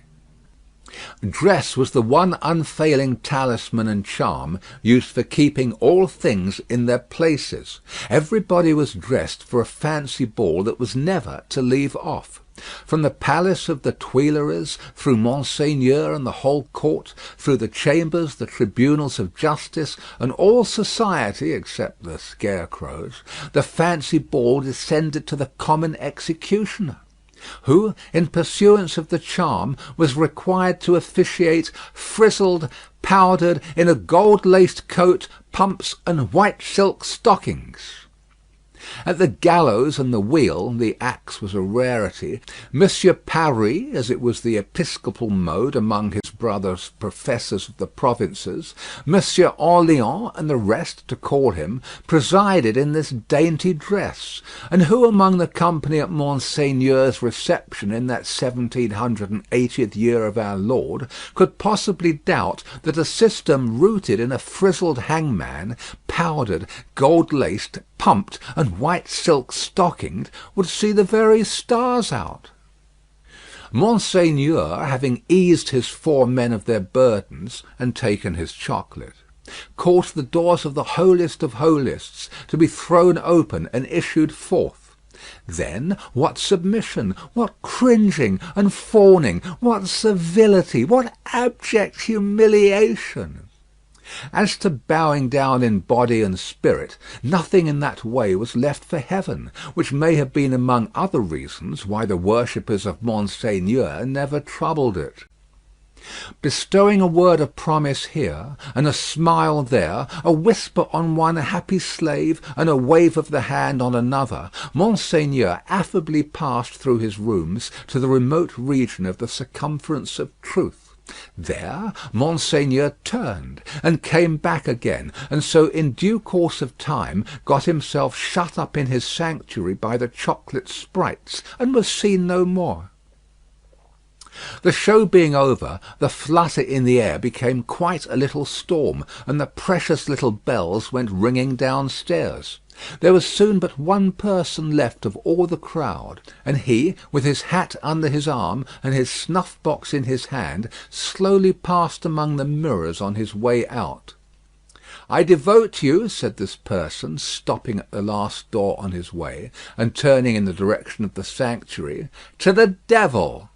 Dress was the one unfailing talisman and charm used for keeping all things in their places. Everybody was dressed for a fancy ball that was never to leave off. From the palace of the Tuileries, through Monseigneur and the whole court, through the chambers, the tribunals of justice, and all society except the scarecrows, the fancy ball descended to the common executioner, who, in pursuance of the charm, was required to officiate frizzled, powdered, in a gold-laced coat, pumps, and white silk stockings. At the gallows and the wheel the axe was a rarity. Monsieur Paris, as it was the episcopal mode among his brothers professors of the provinces, Monsieur Orléans and the rest, to call him, presided in this dainty dress. And who among the company at Monseigneur's reception in that 1780th year of our Lord could possibly doubt that a system rooted in a frizzled hangman, powdered, gold-laced, pumped, and white silk stockinged, would see the very stars out? Monseigneur, having eased his 4 men of their burdens and taken his chocolate, caused the doors of the holiest of holiest to be thrown open and issued forth. Then what submission, what cringing and fawning, what servility, what abject humiliation! As to bowing down in body and spirit, nothing in that way was left for heaven, which may have been among other reasons why the worshippers of Monseigneur never troubled it. Bestowing a word of promise here, and a smile there, a whisper on one happy slave, and a wave of the hand on another, Monseigneur affably passed through his rooms to the remote region of the circumference of truth. There Monseigneur turned and came back again, and so in due course of time got himself shut up in his sanctuary by the chocolate sprites, and was seen no more. The show being over, the flutter in the air became quite a little storm, and the precious little bells went ringing downstairs. There was soon but one person left of all the crowd, and he, with his hat under his arm and his snuff-box in his hand, slowly passed among the mirrors on his way out. "I devote you," said this person, stopping at the last door on his way, and turning in the direction of the sanctuary, "to the devil."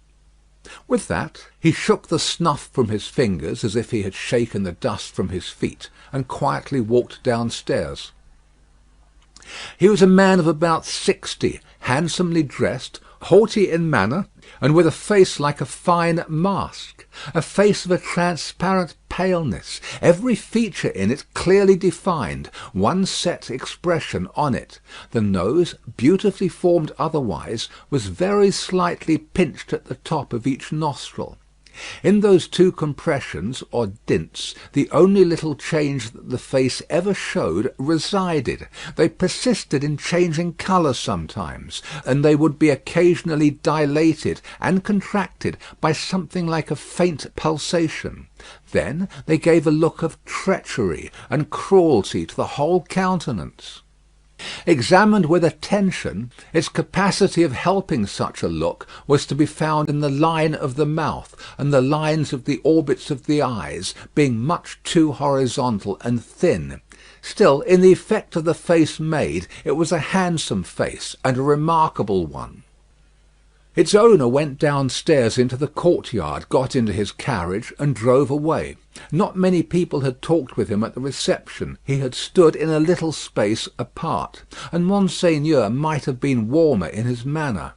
With that he shook the snuff from his fingers as if he had shaken the dust from his feet, and quietly walked downstairs. He was a man of about 60, handsomely dressed, haughty in manner, and with a face like a fine mask, a face of a transparent paleness, every feature in it clearly defined, one set expression on it. The nose, beautifully formed otherwise, was very slightly pinched at the top of each nostril. In those 2 compressions, or dints, the only little change that the face ever showed resided. They persisted in changing colour sometimes, and they would be occasionally dilated and contracted by something like a faint pulsation. Then they gave a look of treachery and cruelty to the whole countenance. Examined with attention, its capacity of helping such a look was to be found in the line of the mouth, and the lines of the orbits of the eyes being much too horizontal and thin. Still, in the effect of the face made, it was a handsome face, and a remarkable one. Its owner went downstairs into the courtyard, got into his carriage, and drove away. Not many people had talked with him at the reception. He had stood in a little space apart, and Monseigneur might have been warmer in his manner.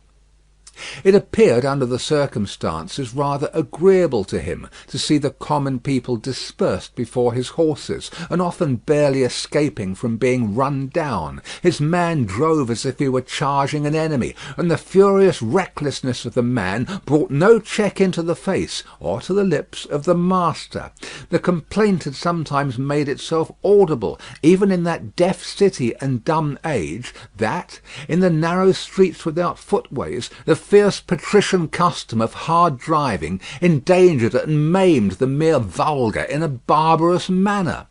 It appeared under the circumstances rather agreeable to him to see the common people dispersed before his horses, and often barely escaping from being run down. His man drove as if he were charging an enemy, and the furious recklessness of the man brought no check into the face or to the lips of the master. The complaint had sometimes made itself audible, even in that deaf city and dumb age, that, in the narrow streets without footways, the fierce patrician custom of hard driving endangered and maimed the mere vulgar in a barbarous manner.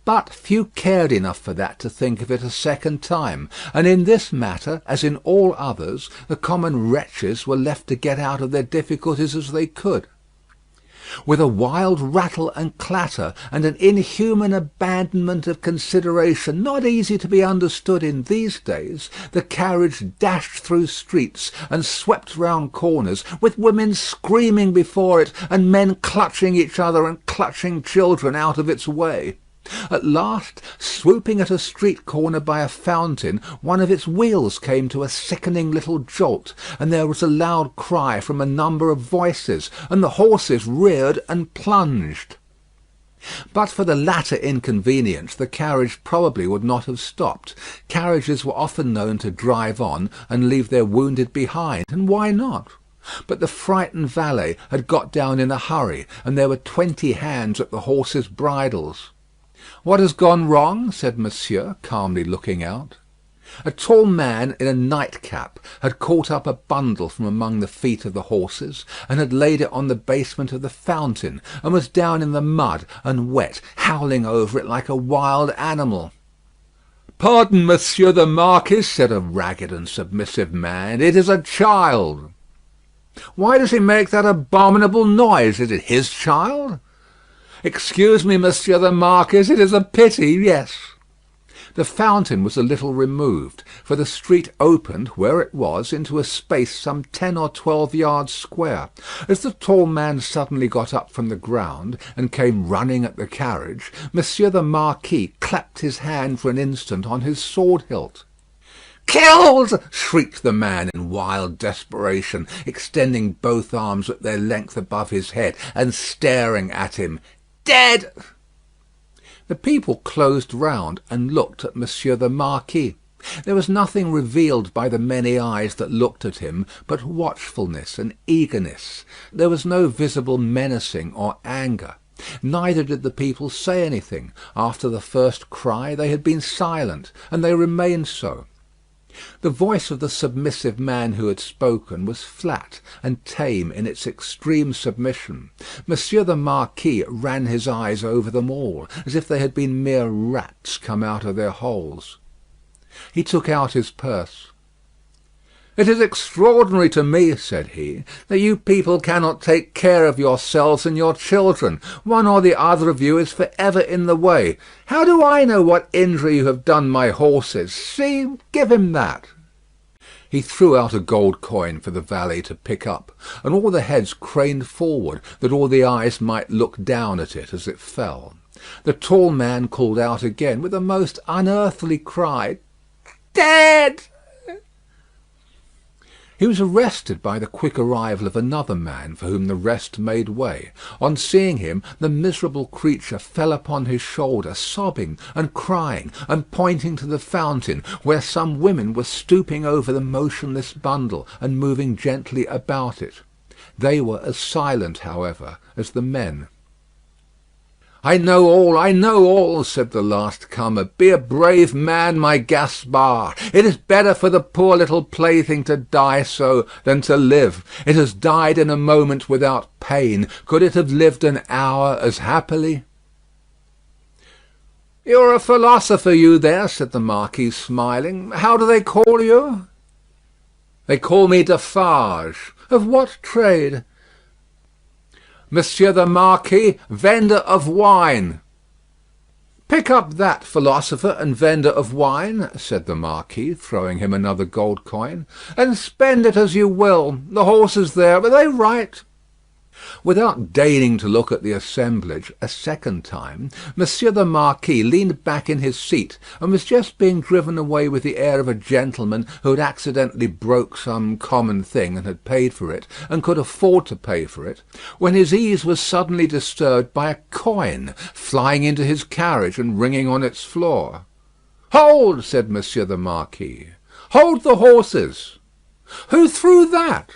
But few cared enough for that to think of it a second time, and in this matter, as in all others, the common wretches were left to get out of their difficulties as they could. With a wild rattle and clatter, and an inhuman abandonment of consideration not easy to be understood in these days, the carriage dashed through streets and swept round corners, with women screaming before it, and men clutching each other and clutching children out of its way. At last, swooping at a street corner by a fountain, one of its wheels came to a sickening little jolt, and there was a loud cry from a number of voices, and the horses reared and plunged. But for the latter inconvenience, the carriage probably would not have stopped. Carriages were often known to drive on and leave their wounded behind, and why not? But the frightened valet had got down in a hurry, and there were 20 hands at the horses' bridles. "What has gone wrong?" said Monsieur, calmly looking out. A tall man in a nightcap had caught up a bundle from among the feet of the horses, and had laid it on the basement of the fountain, and was down in the mud and wet, howling over it like a wild animal. "Pardon, Monsieur the Marquis," said a ragged and submissive man, "it is a child." "Why does he make that abominable noise? Is it his child?" "Excuse me, Monsieur the Marquis, it is a pity, yes." The fountain was a little removed, for the street opened, where it was, into a space some 10 or 12 yards square. As the tall man suddenly got up from the ground, and came running at the carriage, Monsieur the Marquis clapped his hand for an instant on his sword hilt. "Killed!" shrieked the man in wild desperation, extending both arms at their length above his head, and staring at him. "Dead!" The people closed round and looked at Monsieur the Marquis. There was nothing revealed by the many eyes that looked at him but watchfulness and eagerness. There was no visible menacing or anger. Neither did the people say anything. After the first cry they had been silent, and they remained so. The voice of the submissive man who had spoken was flat and tame in its extreme submission. Monsieur the Marquis ran his eyes over them all, as if they had been mere rats come out of their holes. He took out his purse. "It is extraordinary to me," said he, "that you people cannot take care of yourselves and your children. One or the other of you is for ever in the way. How do I know what injury you have done my horses? See, give him that." He threw out a gold coin for the valet to pick up, and all the heads craned forward, that all the eyes might look down at it as it fell. The tall man called out again, with a most unearthly cry, "Dead!" He was arrested by the quick arrival of another man, for whom the rest made way. On seeing him, the miserable creature fell upon his shoulder, sobbing and crying, and pointing to the fountain, where some women were stooping over the motionless bundle, and moving gently about it. They were as silent, however, as the men. "I know all," said the last comer. "Be a brave man, my Gaspard. It is better for the poor little plaything to die so than to live. It has died in a moment without pain. Could it have lived an hour as happily?" "You're a philosopher, you there," said the Marquis, smiling. "How do they call you?" "They call me Defarge." "Of what trade?" "Monsieur the Marquis, vendor of wine." "Pick up that, philosopher and vendor of wine," said the Marquis, throwing him another gold coin, "and spend it as you will. The horses there, are they right?" Without deigning to look at the assemblage a second time, Monsieur the Marquis leaned back in his seat, and was just being driven away with the air of a gentleman who had accidentally broke some common thing and had paid for it, and could afford to pay for it, when his ease was suddenly disturbed by a coin flying into his carriage and ringing on its floor. "Hold!" said Monsieur the Marquis. "Hold the horses! Who threw that?"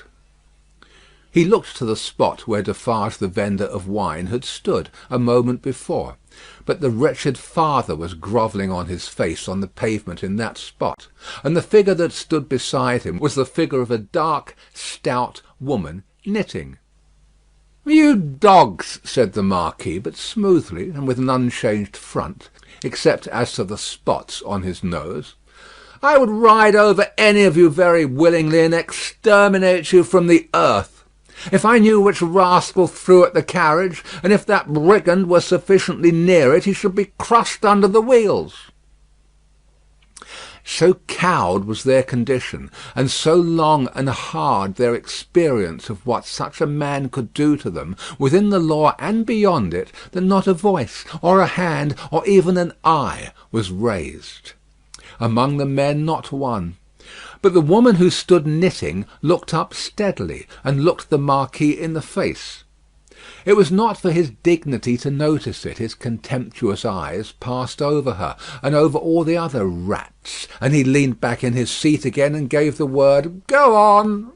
He looked to the spot where Defarge the vendor of wine had stood a moment before, but the wretched father was grovelling on his face on the pavement in that spot, and the figure that stood beside him was the figure of a dark, stout woman knitting. "You dogs," said the Marquis, but smoothly and with an unchanged front, except as to the spots on his nose, "I would ride over any of you very willingly and exterminate you from the earth. If I knew which rascal threw at the carriage, and if that brigand were sufficiently near it, he should be crushed under the wheels." So cowed was their condition, and so long and hard their experience of what such a man could do to them, within the law and beyond it, that not a voice, or a hand, or even an eye was raised. Among the men not one. But the woman who stood knitting looked up steadily, and looked the Marquis in the face. It was not for his dignity to notice it. His contemptuous eyes passed over her, and over all the other rats, and he leaned back in his seat again and gave the word, "Go on."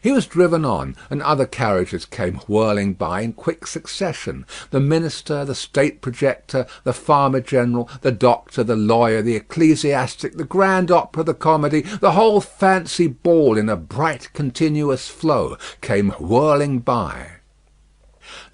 He was driven on, and other carriages came whirling by in quick succession. The minister, the state projector, the farmer general, the doctor, the lawyer, the ecclesiastic, the grand opera, the comedy, the whole fancy ball in a bright continuous flow, came whirling by.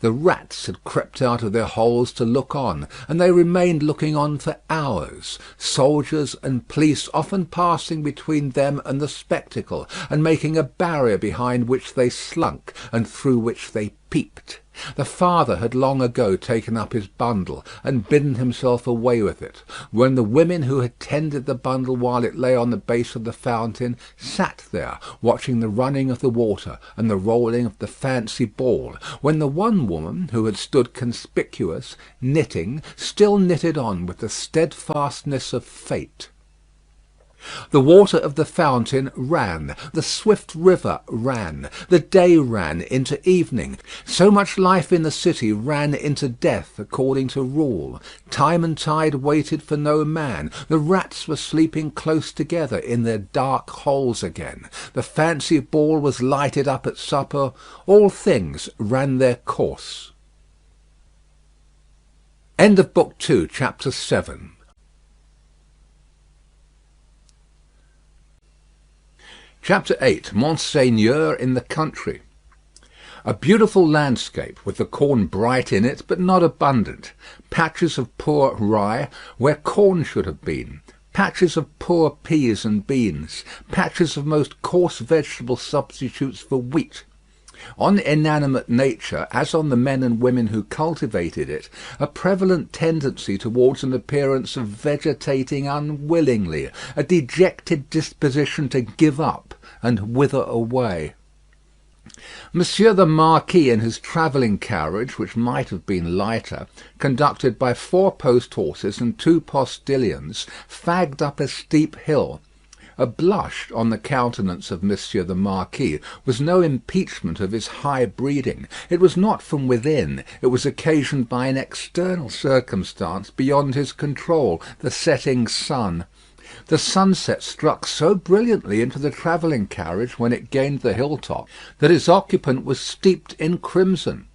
The rats had crept out of their holes to look on, and they remained looking on for hours, soldiers and police often passing between them and the spectacle, and making a barrier behind which they slunk, and through which they peeped. The father had long ago taken up his bundle and bidden himself away with it, when the women who had tended the bundle while it lay on the base of the fountain sat there watching the running of the water and the rolling of the fancy ball, when the one woman who had stood conspicuous, knitting, still knitted on with the steadfastness of fate. The water of the fountain ran, the swift river ran, the day ran into evening. So much life in the city ran into death according to rule. Time and tide waited for no man. The rats were sleeping close together in their dark holes again. The fancy ball was lighted up at supper. All things ran their course. End of Book 2, Chapter 7. Chapter 8. Monseigneur in the country. A beautiful landscape, with the corn bright in it, but not abundant. Patches of poor rye where corn should have been. Patches of poor peas and beans. Patches of most coarse vegetable substitutes for wheat. On inanimate nature, as on the men and women who cultivated it, a prevalent tendency towards an appearance of vegetating unwillingly, a dejected disposition to give up and wither away. Monsieur the Marquis in his travelling carriage, which might have been lighter, conducted by 4 post horses and 2 postilions, fagged up a steep hill. A blush on the countenance of Monsieur the Marquis was no impeachment of his high breeding. It was not from within. It was occasioned by an external circumstance beyond his control, the setting sun. The sunset struck so brilliantly into the travelling carriage when it gained the hilltop, that its occupant was steeped in crimson.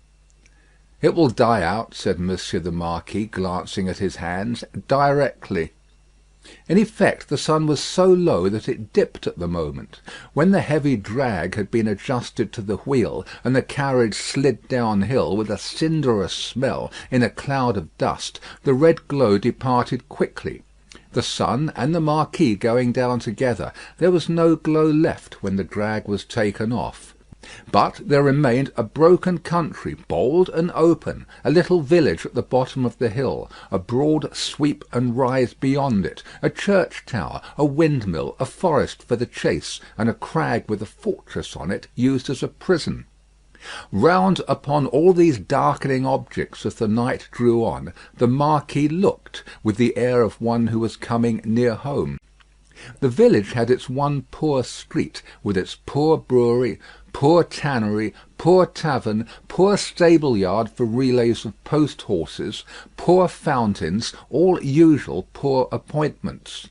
"It will die out," said Monsieur the Marquis, glancing at his hands, "directly." In effect, the sun was so low that it dipped at the moment. When the heavy drag had been adjusted to the wheel, and the carriage slid downhill with a cinderous smell in a cloud of dust, the red glow departed quickly. The sun and the Marquis going down together, there was no glow left when the drag was taken off. But there remained a broken country, bold and open, a little village at the bottom of the hill, a broad sweep and rise beyond it, a church tower, a windmill, a forest for the chase, and a crag with a fortress on it used as a prison. Round upon all these darkening objects as the night drew on, the Marquis looked with the air of one who was coming near home. The village had its one poor street, with its poor brewery, poor tannery, poor tavern, poor stable-yard for relays of post-horses, poor fountains, all usual poor appointments.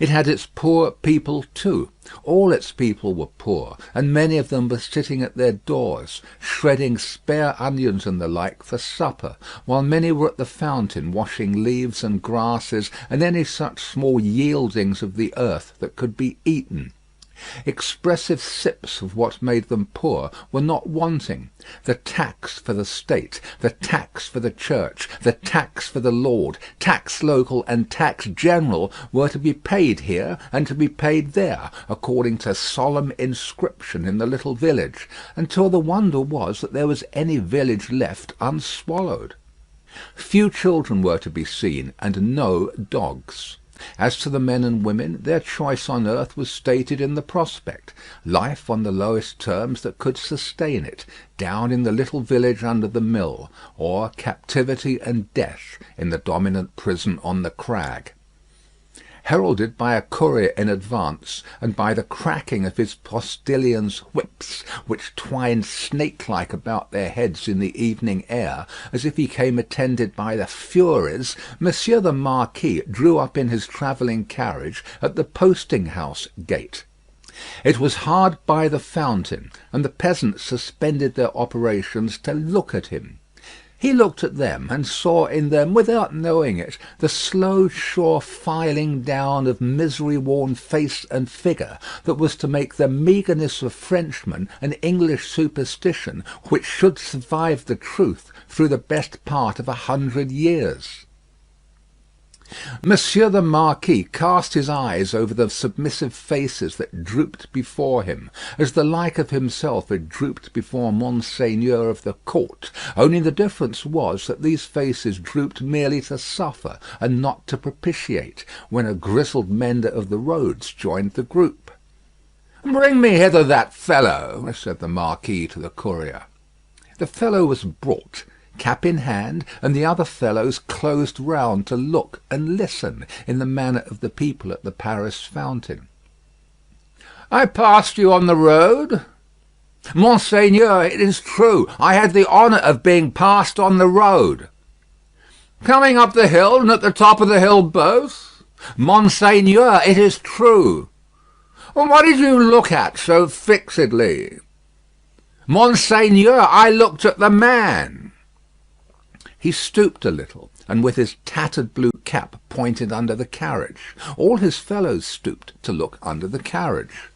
It had its poor people too. All its people were poor, and many of them were sitting at their doors, shredding spare onions and the like for supper, while many were at the fountain washing leaves and grasses and any such small yieldings of the earth that could be eaten. Expressive sips of what made them poor were not wanting. The tax for the state, the tax for the church, the tax for the lord, tax local and tax general were to be paid here and to be paid there, according to solemn inscription in the little village, until the wonder was that there was any village left unswallowed. Few children were to be seen, and no dogs. As to the men and women, their choice on earth was stated in the prospect: life on the lowest terms that could sustain it, down in the little village under the mill, or captivity and death in the dominant prison on the crag. Heralded by a courier in advance, and by the cracking of his postilions' whips, which twined snake-like about their heads in the evening air, as if he came attended by the Furies, Monsieur the Marquis drew up in his travelling carriage at the posting-house gate. It was hard by the fountain, and the peasants suspended their operations to look at him. He looked at them, and saw in them, without knowing it, the slow sure filing down of misery-worn face and figure that was to make the meagreness of Frenchmen an English superstition which should survive the truth through the best part of 100 years. Monsieur the Marquis cast his eyes over the submissive faces that drooped before him, as the like of himself had drooped before Monseigneur of the court, only the difference was that these faces drooped merely to suffer and not to propitiate, when a grizzled mender of the roads joined the group. "Bring me hither that fellow," said the Marquis to the courier. The fellow was brought, cap in hand, and the other fellows closed round to look and listen in the manner of the people at the Paris fountain. "I passed you on the road?" "Monseigneur, it is true. I had the honour of being passed on the road." "Coming up the hill and at the top of the hill both?" "Monseigneur, it is true." "What did you look at so fixedly?" "Monseigneur, I looked at the man." He stooped a little, and with his tattered blue cap pointed under the carriage. All his fellows stooped to look under the carriage.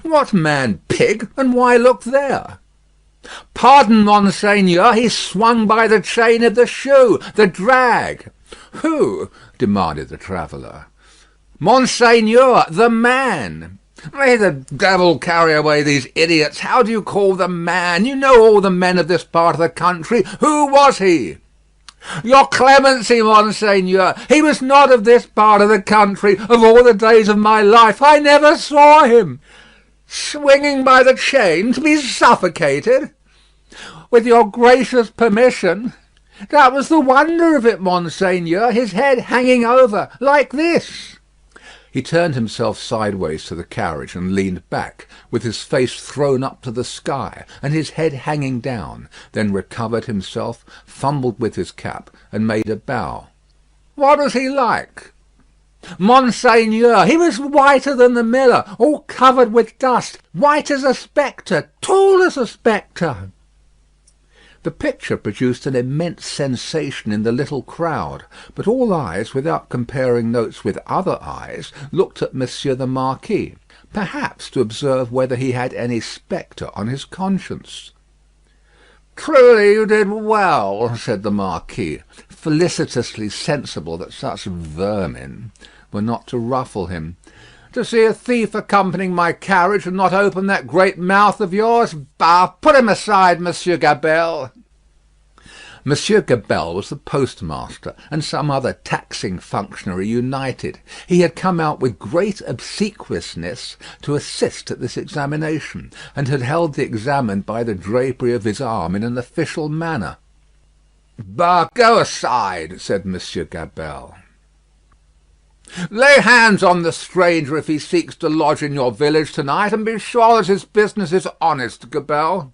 "What man, pig, and why look there?" "Pardon, Monseigneur, he swung by the chain of the shoe, the drag." "Who?" demanded the traveller. "Monseigneur, the man." "May the devil carry away these idiots. How do you call the man? You know all the men of this part of the country. Who was he?" "Your clemency, Monseigneur. He was not of this part of the country. Of all the days of my life I never saw him." "Swinging by the chain to be suffocated?" "With your gracious permission. That was the wonder of it, Monseigneur. His head hanging over, like this." He turned himself sideways to the carriage and leaned back, with his face thrown up to the sky, and his head hanging down, then recovered himself, fumbled with his cap, and made a bow. "What was he like?" "Monseigneur, he was whiter than the miller, all covered with dust, white as a spectre, tall as a spectre." The picture produced an immense sensation in the little crowd, but all eyes, without comparing notes with other eyes, looked at Monsieur the Marquis, perhaps to observe whether he had any spectre on his conscience. "Truly you did well," said the Marquis, felicitously sensible that such vermin were not to ruffle him. To see a thief accompanying my carriage and not open that great mouth of yours? Bah! Put him aside, Monsieur Gabelle." Monsieur Gabelle was the postmaster and some other taxing functionary united. He had come out with great obsequiousness to assist at this examination, and had held the examined by the drapery of his arm in an official manner. "Bah! Go aside," said Monsieur Gabelle. "Lay hands on the stranger if he seeks to lodge in your village to-night, and be sure that his business is honest, Gabelle."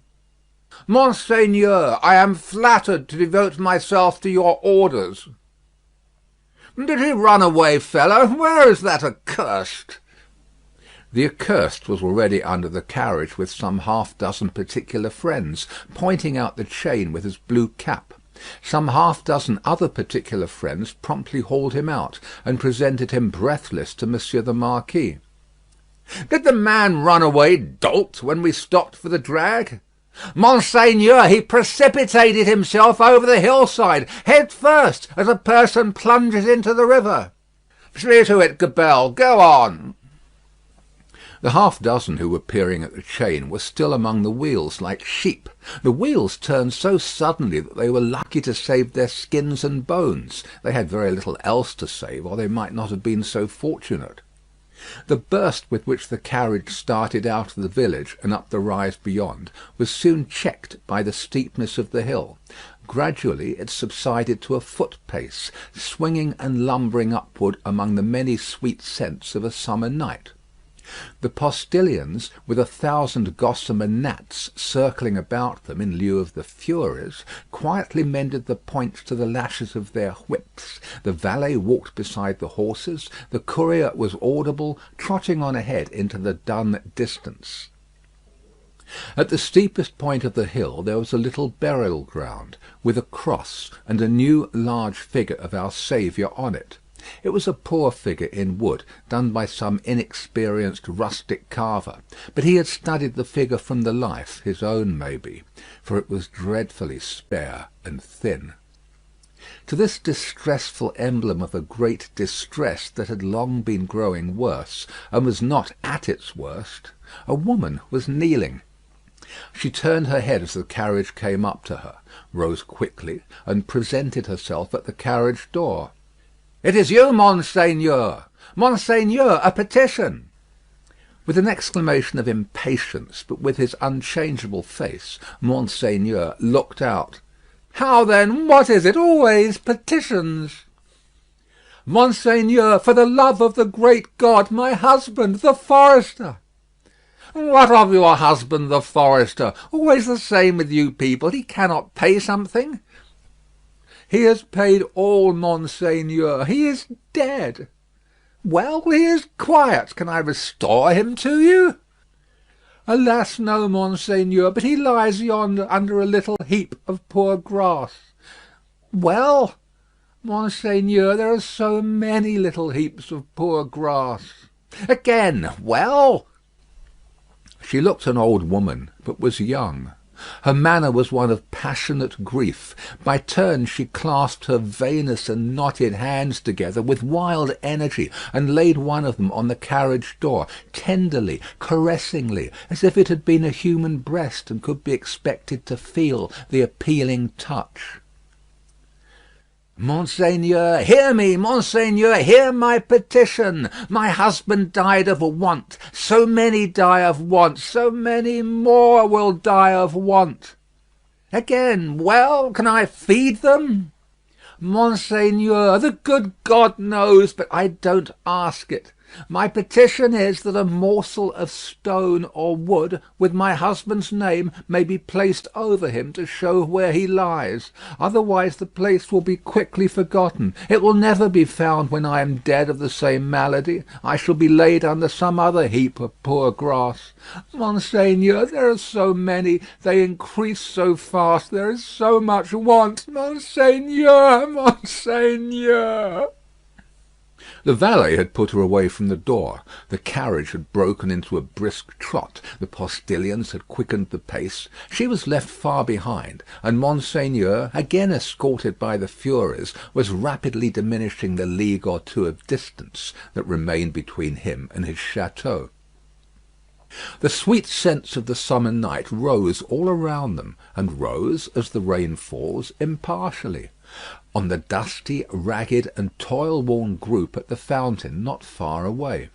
"Monseigneur, I am flattered to devote myself to your orders." "Did he run away, fellow? Where is that accursed?" The accursed was already under the carriage with some half-dozen particular friends, pointing out the chain with his blue cap. Some half-dozen other particular friends promptly hauled him out, and presented him breathless to Monsieur the Marquis. "Did the man run away, dolt, when we stopped for the drag?" "Monseigneur, he precipitated himself over the hillside, head first, as a person plunges into the river." "See to it, Gabelle. Go on." The half-dozen who were peering at the chain were still among the wheels, like sheep. The wheels turned so suddenly that they were lucky to save their skins and bones. They had very little else to save, or they might not have been so fortunate. The burst with which the carriage started out of the village and up the rise beyond was soon checked by the steepness of the hill. Gradually it subsided to a foot-pace, swinging and lumbering upward among the many sweet scents of a summer night. The postilions, with 1,000 gossamer gnats circling about them in lieu of the furies, quietly mended the points to the lashes of their whips. The valet walked beside the horses. The courier was audible, trotting on ahead into the dun distance. At the steepest point of the hill there was a little burial ground, with a cross and a new large figure of our Saviour on it. It was a poor figure in wood, done by some inexperienced rustic carver, but he had studied the figure from the life, his own maybe, for it was dreadfully spare and thin. To this distressful emblem of a great distress that had long been growing worse, and was not at its worst, a woman was kneeling. She turned her head as the carriage came up to her, rose quickly, and presented herself at the carriage door. "It is you, Monseigneur! Monseigneur, a petition!" With an exclamation of impatience, but with his unchangeable face, Monseigneur looked out. "How then? What is it? Always petitions!" "Monseigneur, for the love of the great God, my husband, the forester!" "What of your husband, the forester? Always the same with you people. He cannot pay something." "He has paid all, Monseigneur. He is dead." "Well, he is quiet. Can I restore him to you?" "Alas, no, Monseigneur, but he lies yonder under a little heap of poor grass." "Well?" "Monseigneur, there are so many little heaps of poor grass." "Again, well?" She looked an old woman, but was young. Her manner was one of passionate grief. By turns she clasped her veinous and knotted hands together with wild energy, and laid one of them on the carriage door, tenderly, caressingly, as if it had been a human breast and could be expected to feel the appealing touch. "Monseigneur, hear me, Monseigneur, hear my petition. My husband died of want. So many die of want. So many more will die of want." "Again, well, can I feed them?" "Monseigneur, the good God knows, but I don't ask it. My petition is that a morsel of stone or wood with my husband's name may be placed over him to show where he lies. Otherwise the place will be quickly forgotten. It will never be found when I am dead of the same malady. I shall be laid under some other heap of poor grass. Monseigneur, there are so many. They increase so fast. There is so much want. Monseigneur, Monseigneur." The valet had put her away from the door. The carriage had broken into a brisk trot. The postilions had quickened the pace. She was left far behind, and Monseigneur, again escorted by the Furies, was rapidly diminishing the league or two of distance that remained between him and his château. The sweet scents of the summer night rose all around them, and rose, as the rain falls, impartially, on the dusty, ragged, and toil-worn group at the fountain not far away,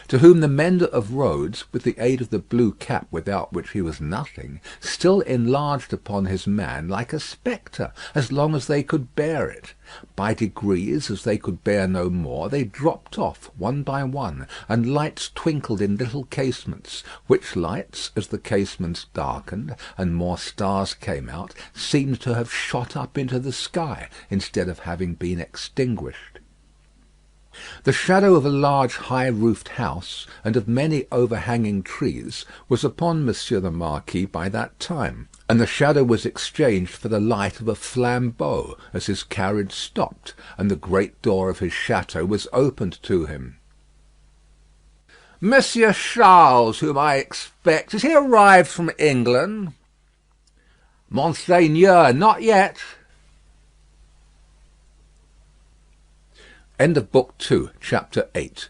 to whom the mender of roads, with the aid of the blue cap without which he was nothing, still enlarged upon his man like a spectre, as long as they could bear it. By degrees, as they could bear no more, they dropped off one by one, and lights twinkled in little casements, which lights, as the casements darkened, and more stars came out, seemed to have shot up into the sky, instead of having been extinguished. The shadow of a large high-roofed house, and of many overhanging trees, was upon Monsieur the Marquis by that time, and the shadow was exchanged for the light of a flambeau as his carriage stopped, and the great door of his château was opened to him. "Monsieur Charles, whom I expect, is he arrived from England?" "Monseigneur, not yet." End of Book 2, Chapter 8.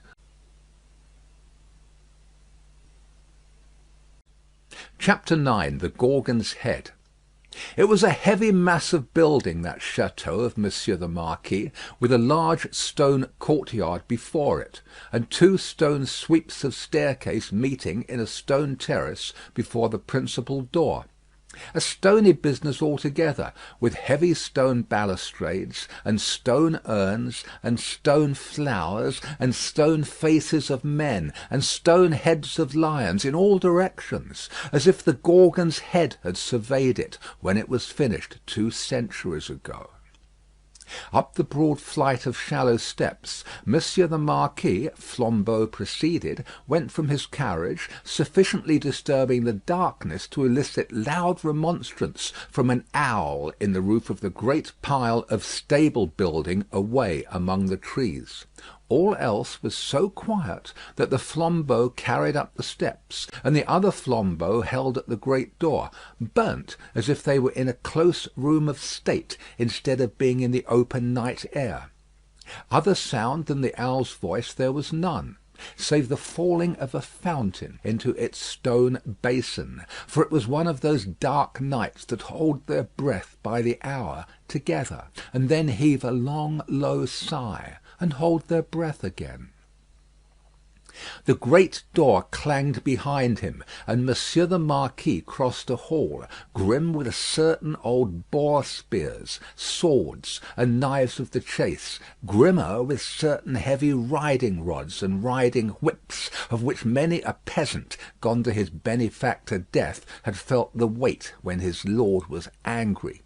Chapter 9. The Gorgon's Head. It was a heavy massive building, that château of Monsieur the Marquis, with a large stone courtyard before it, and two stone sweeps of staircase meeting in a stone terrace before the principal door. A stony business altogether, with heavy stone balustrades, and stone urns, and stone flowers, and stone faces of men, and stone heads of lions in all directions, as if the Gorgon's head had surveyed it when it was finished 2 centuries ago. Up the broad flight of shallow steps, Monsieur the Marquis, flambeau preceded, went from his carriage, sufficiently disturbing the darkness to elicit loud remonstrance from an owl in the roof of the great pile of stable building away among the trees. All else was so quiet that the flambeau carried up the steps, and the other flambeau held at the great door, burnt as if they were in a close room of state instead of being in the open night air. Other sound than the owl's voice there was none, save the falling of a fountain into its stone basin, for it was one of those dark nights that hold their breath by the hour together, and then heave a long low sigh, and hold their breath again. The great door clanged behind him, and Monsieur the Marquis crossed a hall, grim with certain old boar spears, swords, and knives of the chase, grimmer with certain heavy riding rods and riding whips, of which many a peasant, gone to his benefactor death, had felt the weight when his lord was angry.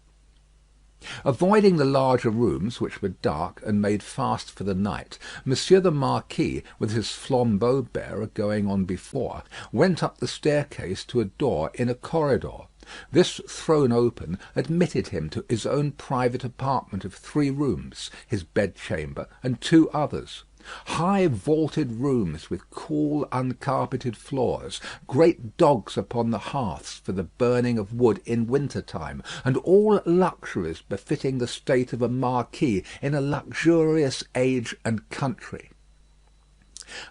Avoiding the larger rooms, which were dark and made fast for the night, Monsieur the Marquis, with his flambeau bearer going on before, went up the staircase to a door in a corridor. This thrown open admitted him to his own private apartment of 3 rooms, his bedchamber, and 2 others. High vaulted rooms with cool uncarpeted floors, great dogs upon the hearths for the burning of wood in winter time, and all luxuries befitting the state of a marquis in a luxurious age and country.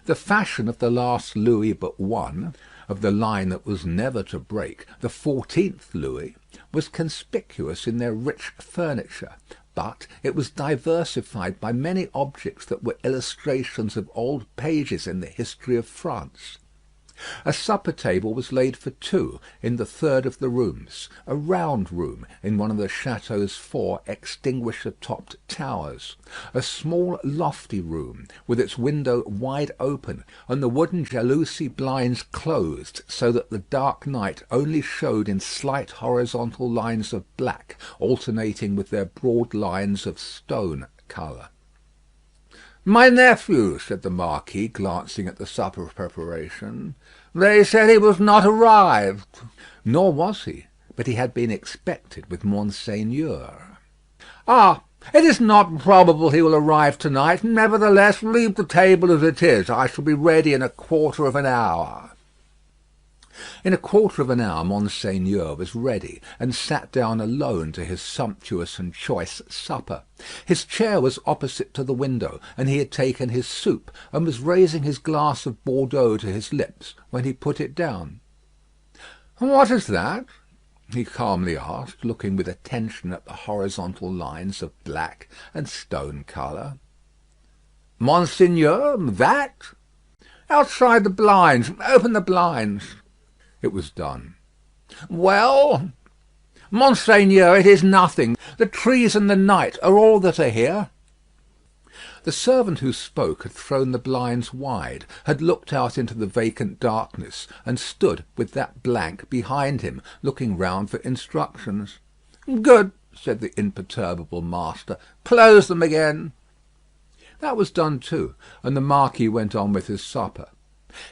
The fashion of the last Louis but one, of the line that was never to break, the 14th Louis, was conspicuous in their rich furniture, but it was diversified by many objects that were illustrations of old pages in the history of France. A supper table was laid for 2 in the third of the rooms, a round room in one of the château's 4 extinguisher-topped towers, a small lofty room with its window wide open, and the wooden jalousie blinds closed, so that the dark night only showed in slight horizontal lines of black, alternating with their broad lines of stone colour. "My nephew," said the Marquis, glancing at the supper preparation. "They said he was not arrived." Nor was he, but he had been expected with Monseigneur. "Ah, It is not probable he will arrive tonight. Nevertheless, leave the table as it is. I shall be ready in a quarter of an hour." In a quarter of an hour Monseigneur was ready, and sat down alone to his sumptuous and choice supper. His chair was opposite to the window, and he had taken his soup, and was raising his glass of Bordeaux to his lips, when he put it down. "What is that?" he calmly asked, looking with attention at the horizontal lines of black and stone colour. "Monseigneur, that? Outside the blinds. Open the blinds." It was done. "Well?" "Monseigneur, it is nothing. The trees and the night are all that are here." The servant who spoke had thrown the blinds wide, had looked out into the vacant darkness, and stood with that blank behind him, looking round for instructions. "Good," said the imperturbable master. "Close them again." That was done too, and the Marquis went on with his supper.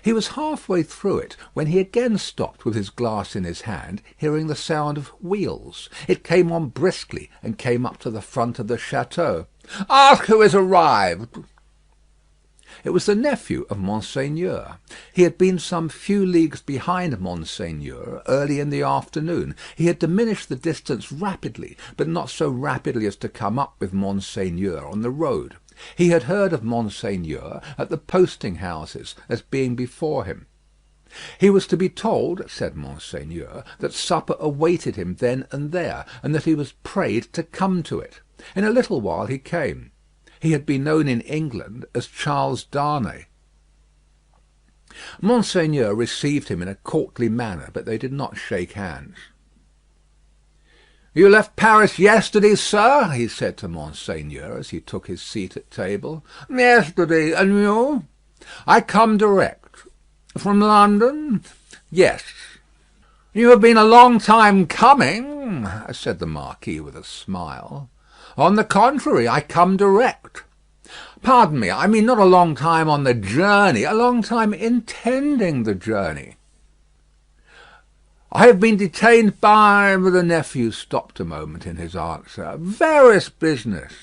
He was half-way through it when he again stopped with his glass in his hand, hearing the sound of wheels. It came on briskly, and came up to the front of the château. "Ask who has arrived." It was the nephew of Monseigneur. He had been some few leagues behind Monseigneur early in the afternoon. He had diminished the distance rapidly, but not so rapidly as to come up with Monseigneur on the road. He had heard of Monseigneur at the posting houses as being before him. He was to be told, said Monseigneur, that supper awaited him then and there, and that he was prayed to come to it. In a little while he came. He had been known in England as Charles Darnay. Monseigneur received him in a courtly manner, but they did not shake hands. "You left Paris yesterday, sir?" he said to Monseigneur as he took his seat at table. "Yesterday. And you?" "I come direct." "From London?" "Yes." "You have been a long time coming," said the Marquis with a smile. "On the contrary, I come direct." "Pardon me, I mean not a long time on the journey, a long time intending the journey." "I have been detained by—" The nephew stopped a moment in his answer. "Various business."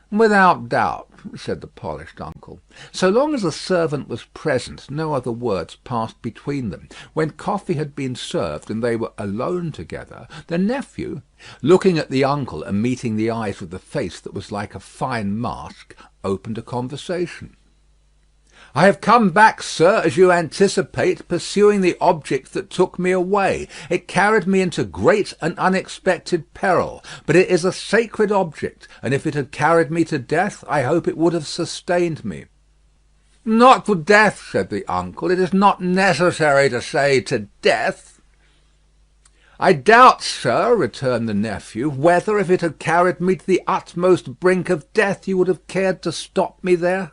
"Without doubt," said the polished uncle. So long as the servant was present, no other words passed between them. When coffee had been served and they were alone together, the nephew, looking at the uncle and meeting the eyes with the face that was like a fine mask, opened a conversation. "I have come back, sir, as you anticipate, pursuing the object that took me away. It carried me into great and unexpected peril, but it is a sacred object, and if it had carried me to death, I hope it would have sustained me." "Not to death," said the uncle. "It is not necessary to say to death." "I doubt, sir," returned the nephew, "whether, if it had carried me to the utmost brink of death, you would have cared to stop me there."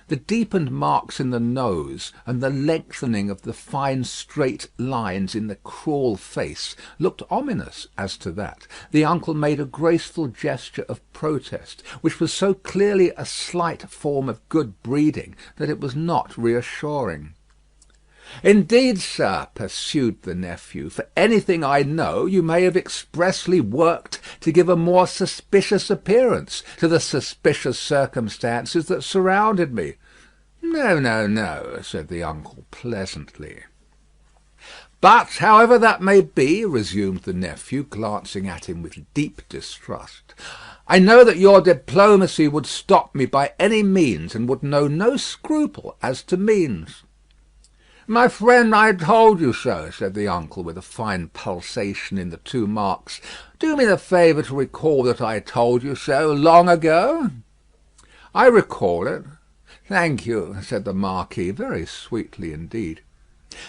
The deepened marks in the nose, and the lengthening of the fine straight lines in the cruel face, looked ominous as to that. The uncle made a graceful gesture of protest, which was so clearly a slight form of good breeding that it was not reassuring. "Indeed, sir," pursued the nephew, "for anything I know, you may have expressly worked to give a more suspicious appearance to the suspicious circumstances that surrounded me." "No, no, no," said the uncle pleasantly. "But, however that may be," resumed the nephew, glancing at him with deep distrust, "I know that your diplomacy would stop me by any means, and would know no scruple as to means." "My friend, I told you so," said the uncle, with a fine pulsation in the two marks. "Do me the favour to recall that I told you so long ago." "I recall it." "Thank you," said the Marquis, very sweetly indeed.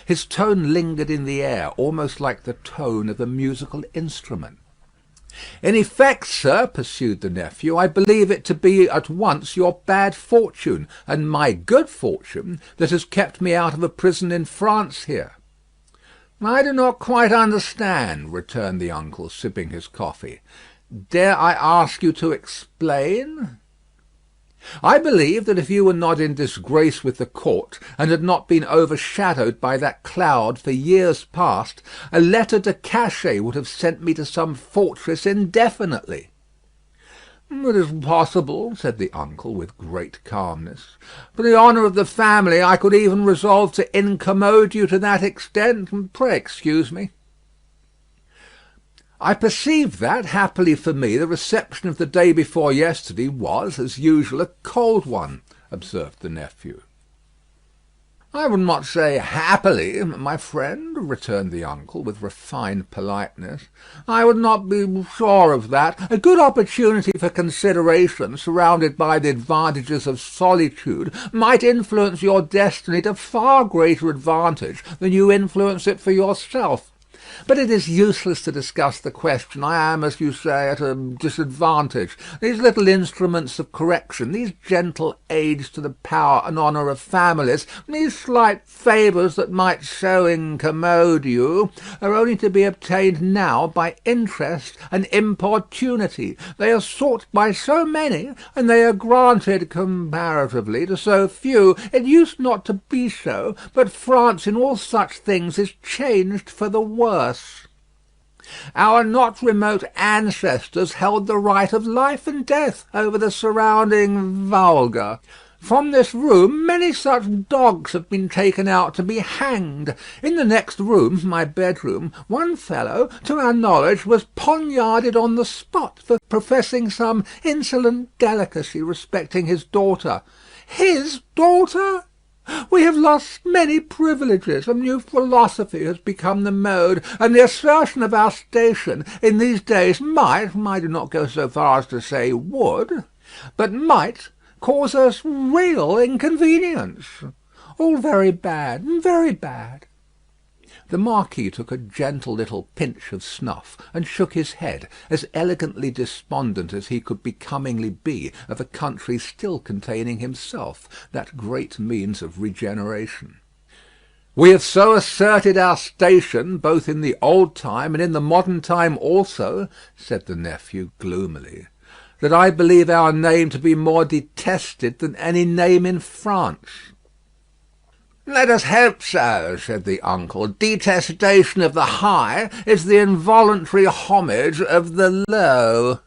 His tone lingered in the air, almost like the tone of a musical instrument. "In effect, sir," pursued the nephew, "I believe it to be at once your bad fortune and my good fortune that has kept me out of a prison in France here." "I do not quite understand," returned the uncle, sipping his coffee. "Dare I ask you to explain?" "I believe that if you were not in disgrace with the court, and had not been overshadowed by that cloud for years past, a lettre de cachet would have sent me to some fortress indefinitely." "It is possible," said the uncle, with great calmness. "For the honour of the family, I could even resolve to incommode you to that extent. Pray excuse me." "I perceive that, happily for me, the reception of the day before yesterday was, as usual, a cold one," observed the nephew. "I would not say happily, my friend," returned the uncle, with refined politeness. "I would not be sure of that. A good opportunity for consideration, surrounded by the advantages of solitude, might influence your destiny to far greater advantage than you influence it for yourself. But it is useless to discuss the question. I am, as you say, at a disadvantage. These little instruments of correction, these gentle aids to the power and honour of families, these slight favours that might so incommode you, are only to be obtained now by interest and importunity. They are sought by so many, and they are granted comparatively to so few. It used not to be so, but France in all such things is changed for the worse. Our not remote ancestors held the right of life and death over the surrounding vulgar. From this room many such dogs have been taken out to be hanged. In the next room, my bedroom, one fellow, to our knowledge, was poniarded on the spot for professing some insolent delicacy respecting his daughter. His daughter! We have lost many privileges. A new philosophy has become the mode, and the assertion of our station in these days might, I do not go so far as to say would, but might cause us real inconvenience. All very bad, very bad." The Marquis took a gentle little pinch of snuff, and shook his head, as elegantly despondent as he could becomingly be of a country still containing himself, that great means of regeneration. "We have so asserted our station, both in the old time and in the modern time also," said the nephew gloomily, "that I believe our name to be more detested than any name in France." "Let us hope so," said the uncle. "Detestation of the high is the involuntary homage of the low."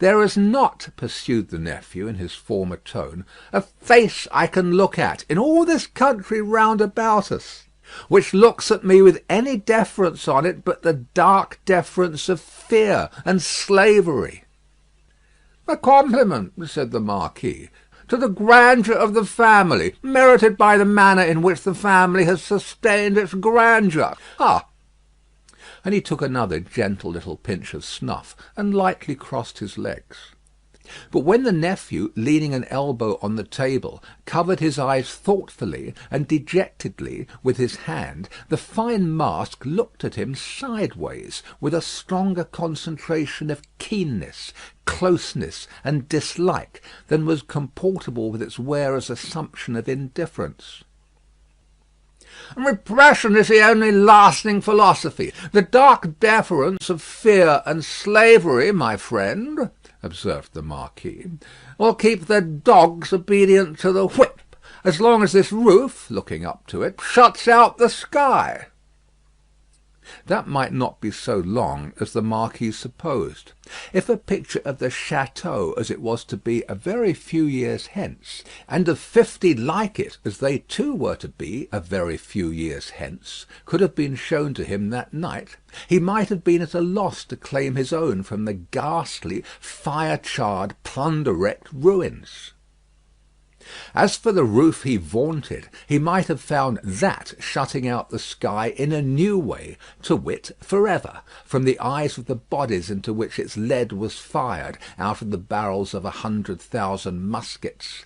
"There is not," pursued the nephew in his former tone, "a face I can look at in all this country round about us, which looks at me with any deference on it but the dark deference of fear and slavery." "A compliment," said the Marquis, "to the grandeur of the family, merited by the manner in which the family has sustained its grandeur. Ah!" And he took another gentle little pinch of snuff, and lightly crossed his legs. But when the nephew, leaning an elbow on the table, covered his eyes thoughtfully and dejectedly with his hand, the fine mask looked at him sideways with a stronger concentration of keenness, closeness, and dislike than was comportable with its wearer's assumption of indifference. "Repression is the only lasting philosophy. The dark deference of fear and slavery, my friend," observed the Marquis, "will keep the dogs obedient to the whip, as long as this roof," looking up to it, "shuts out the sky." That might not be so long as the Marquis supposed. If a picture of the chateau as it was to be a very few years hence, and of 50 like it as they too were to be a very few years hence, could have been shown to him that night, he might have been at a loss to claim his own from the ghastly, fire-charred, plunder-wrecked ruins. As for the roof he vaunted, he might have found that shutting out the sky in a new way, to wit, forever, from the eyes of the bodies into which its lead was fired out of the barrels of 100,000 muskets.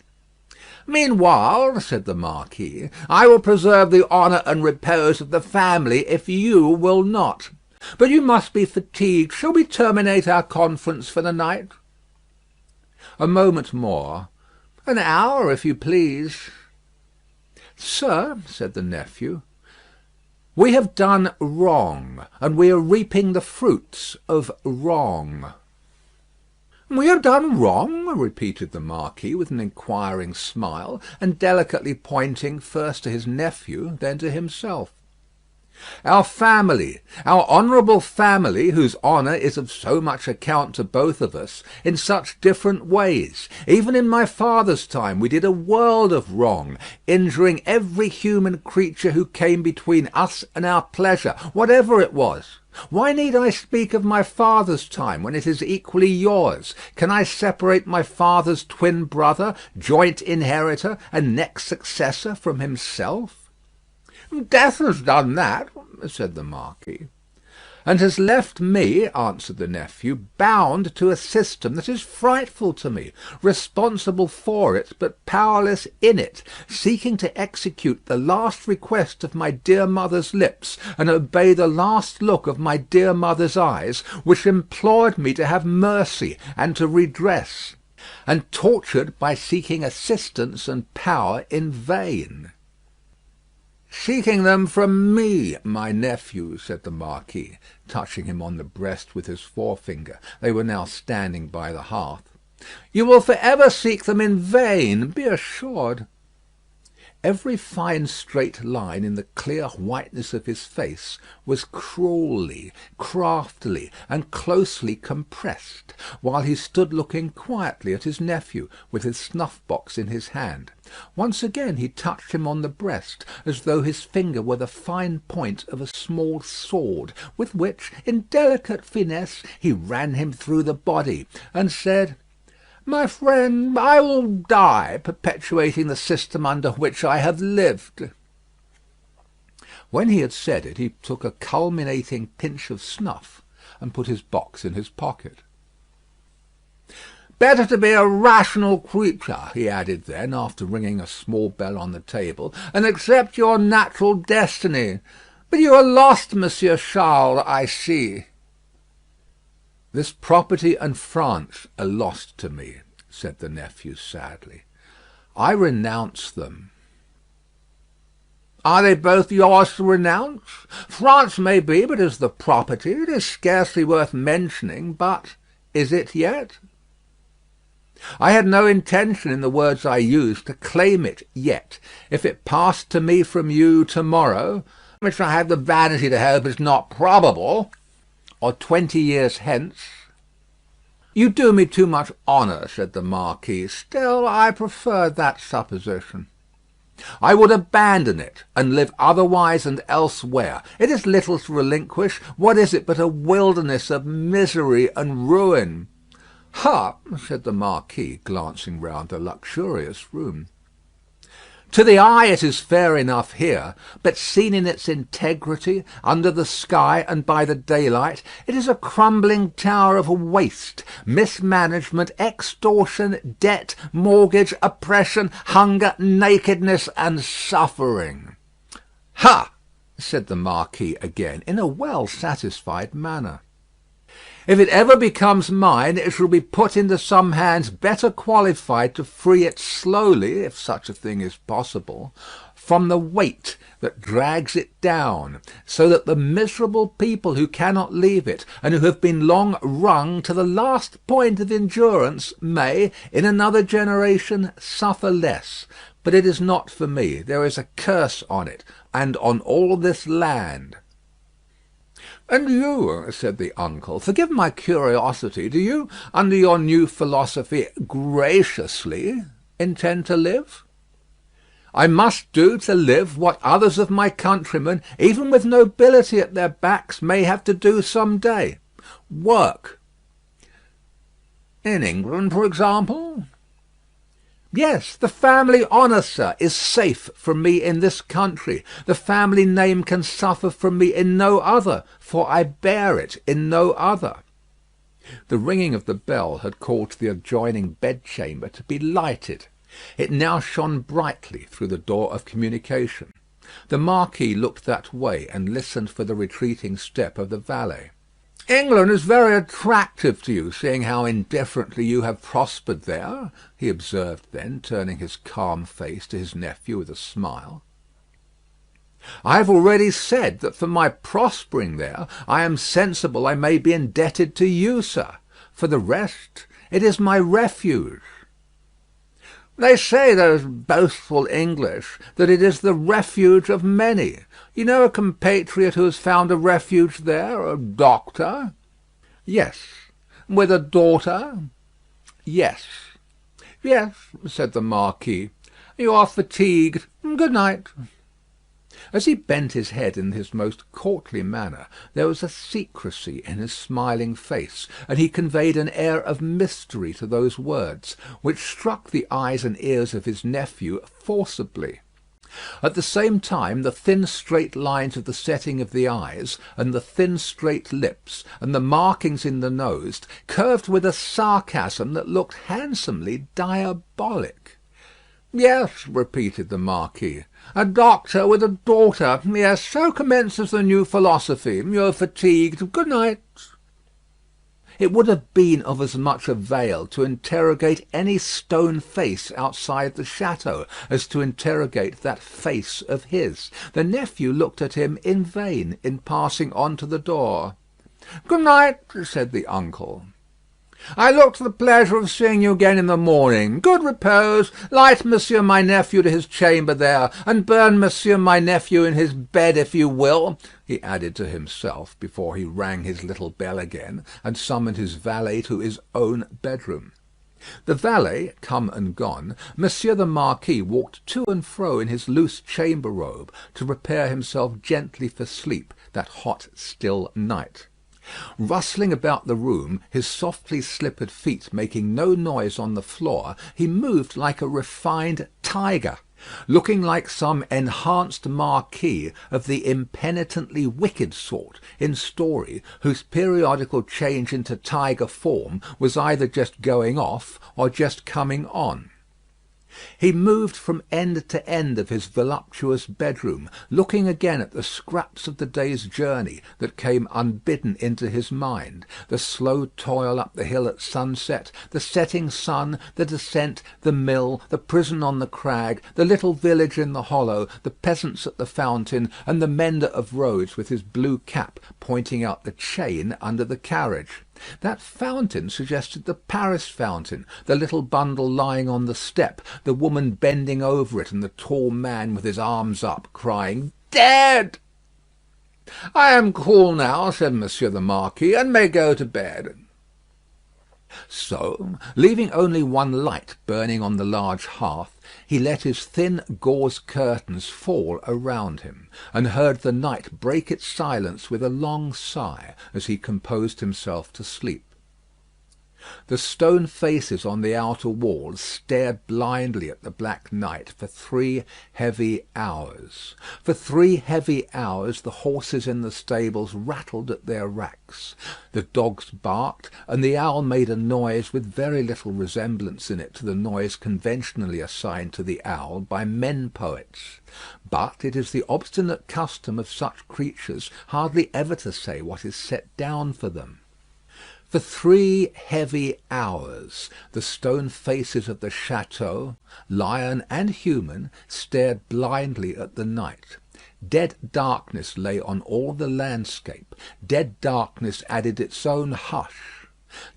"Meanwhile," said the Marquis, "I will preserve the honour and repose of the family if you will not. But you must be fatigued. Shall we terminate our conference for the night?" "A moment more." "An hour, if you please." "Sir," said the nephew, "we have done wrong, and we are reaping the fruits of wrong." "We have done wrong?" repeated the Marquis, with an inquiring smile, and delicately pointing first to his nephew, then to himself. Our family, our honourable family, whose honour is of so much account to both of us, in such different ways. Even in my father's time we did a world of wrong, injuring every human creature who came between us and our pleasure, whatever it was. Why need I speak of my father's time, when it is equally yours? Can I separate my father's twin brother, joint inheritor, and next successor, from himself? Death has done that, said the Marquis. And has left me, answered the nephew, bound to a system that is frightful to me, responsible for it, but powerless in it, seeking to execute the last request of my dear mother's lips, and obey the last look of my dear mother's eyes, which implored me to have mercy and to redress, and tortured by seeking assistance and power in vain. Seeking them from me, my nephew, said the Marquis, touching him on the breast with his forefinger. They were now standing by the hearth. You will for ever seek them in vain, be assured. Every fine straight line in the clear whiteness of his face was cruelly, craftily, and closely compressed, while he stood looking quietly at his nephew, with his snuff-box in his hand. Once again he touched him on the breast, as though his finger were the fine point of a small sword, with which, in delicate finesse, he ran him through the body, and said, My friend, I will die, perpetuating the system under which I have lived. When he had said it, he took a culminating pinch of snuff, and put his box in his pocket. Better to be a rational creature, he added then, after ringing a small bell on the table, and accept your natural destiny. But you are lost, Monsieur Charles, I see. This property and France are lost to me, said the nephew sadly. I renounce them. Are they both yours to renounce? France may be, but as the property, it is scarcely worth mentioning. But is it yet? I had no intention in the words I used to claim it yet. If it passed to me from you tomorrow, which I have the vanity to hope is not probable, or 20 years hence. You do me too much honour, said the Marquis. Still, I prefer that supposition. I would abandon it, and live otherwise and elsewhere. It is little to relinquish. What is it but a wilderness of misery and ruin? Ha! said the Marquis, glancing round the luxurious room. To the eye it is fair enough here, but seen in its integrity, under the sky and by the daylight, it is a crumbling tower of waste, mismanagement, extortion, debt, mortgage, oppression, hunger, nakedness, and suffering. Ha! said the Marquis again, in a well-satisfied manner. If it ever becomes mine, it shall be put into some hands better qualified to free it slowly, if such a thing is possible, from the weight that drags it down, so that the miserable people who cannot leave it, and who have been long wrung to the last point of endurance, may, in another generation, suffer less. But it is not for me. There is a curse on it, and on all this land. And you, said the uncle, forgive my curiosity, do you, under your new philosophy, graciously intend to live? I must do to live what others of my countrymen, even with nobility at their backs, may have to do some day. Work. In England, for example? Yes, the family honour, sir, is safe from me in this country. The family name can suffer from me in no other, for I bear it in no other. The ringing of the bell had called to the adjoining bedchamber to be lighted. It now shone brightly through the door of communication. The Marquis looked that way and listened for the retreating step of the valet. England is very attractive to you, seeing how indifferently you have prospered there, he observed then, turning his calm face to his nephew with a smile. I have already said that for my prospering there, I am sensible I may be indebted to you, sir. For the rest, it is my refuge. They say, those boastful English, that it is the refuge of many. You know a compatriot who has found a refuge there, a doctor?" "Yes." "With a daughter?" "Yes." "Yes," said the Marquis. "You are fatigued. Good night." As he bent his head in his most courtly manner, there was a secrecy in his smiling face, and he conveyed an air of mystery to those words, which struck the eyes and ears of his nephew forcibly. At the same time, the thin straight lines of the setting of the eyes, and the thin straight lips, and the markings in the nose, curved with a sarcasm that looked handsomely diabolic. "Yes," repeated the Marquis, "a doctor with a daughter. Yes, so commences the new philosophy. You're fatigued. Good night." It would have been of as much avail to interrogate any stone face outside the château as to interrogate that face of his. The nephew looked at him in vain in passing on to the door. "Good night," said the uncle. "I look to the pleasure of seeing you again in the morning. Good repose. Light monsieur my nephew to his chamber there, and burn monsieur my nephew in his bed if you will," he added to himself before he rang his little bell again, and summoned his valet to his own bedroom. The valet come and gone, Monsieur the Marquis walked to and fro in his loose chamber robe to prepare himself gently for sleep that hot still night. Rustling about the room, his softly slippered feet making no noise on the floor, he moved like a refined tiger, looking like some enhanced marquis of the impenitently wicked sort in story, whose periodical change into tiger form was either just going off or just coming on. He moved from end to end of his voluptuous bedroom, looking again at the scraps of the day's journey that came unbidden into his mind, the slow toil up the hill at sunset, the setting sun, the descent, the mill, the prison on the crag, the little village in the hollow, the peasants at the fountain, and the mender of roads with his blue cap pointing out the chain under the carriage. That fountain suggested the Paris fountain, the little bundle lying on the step, the woman bending over it, and the tall man with his arms up, crying, "Dead!" "I am cool now," said Monsieur the Marquis, "and may go to bed." So, leaving only one light burning on the large hearth, he let his thin gauze curtains fall around him, and heard the night break its silence with a long sigh as he composed himself to sleep. The stone faces on the outer walls stared blindly at the black night for 3 heavy hours. For 3 heavy hours the horses in the stables rattled at their racks, the dogs barked, and the owl made a noise with very little resemblance in it to the noise conventionally assigned to the owl by men poets. But it is the obstinate custom of such creatures hardly ever to say what is set down for them. For 3 heavy hours the stone faces of the château, lion and human, stared blindly at the night. Dead darkness lay on all the landscape. Dead darkness added its own hush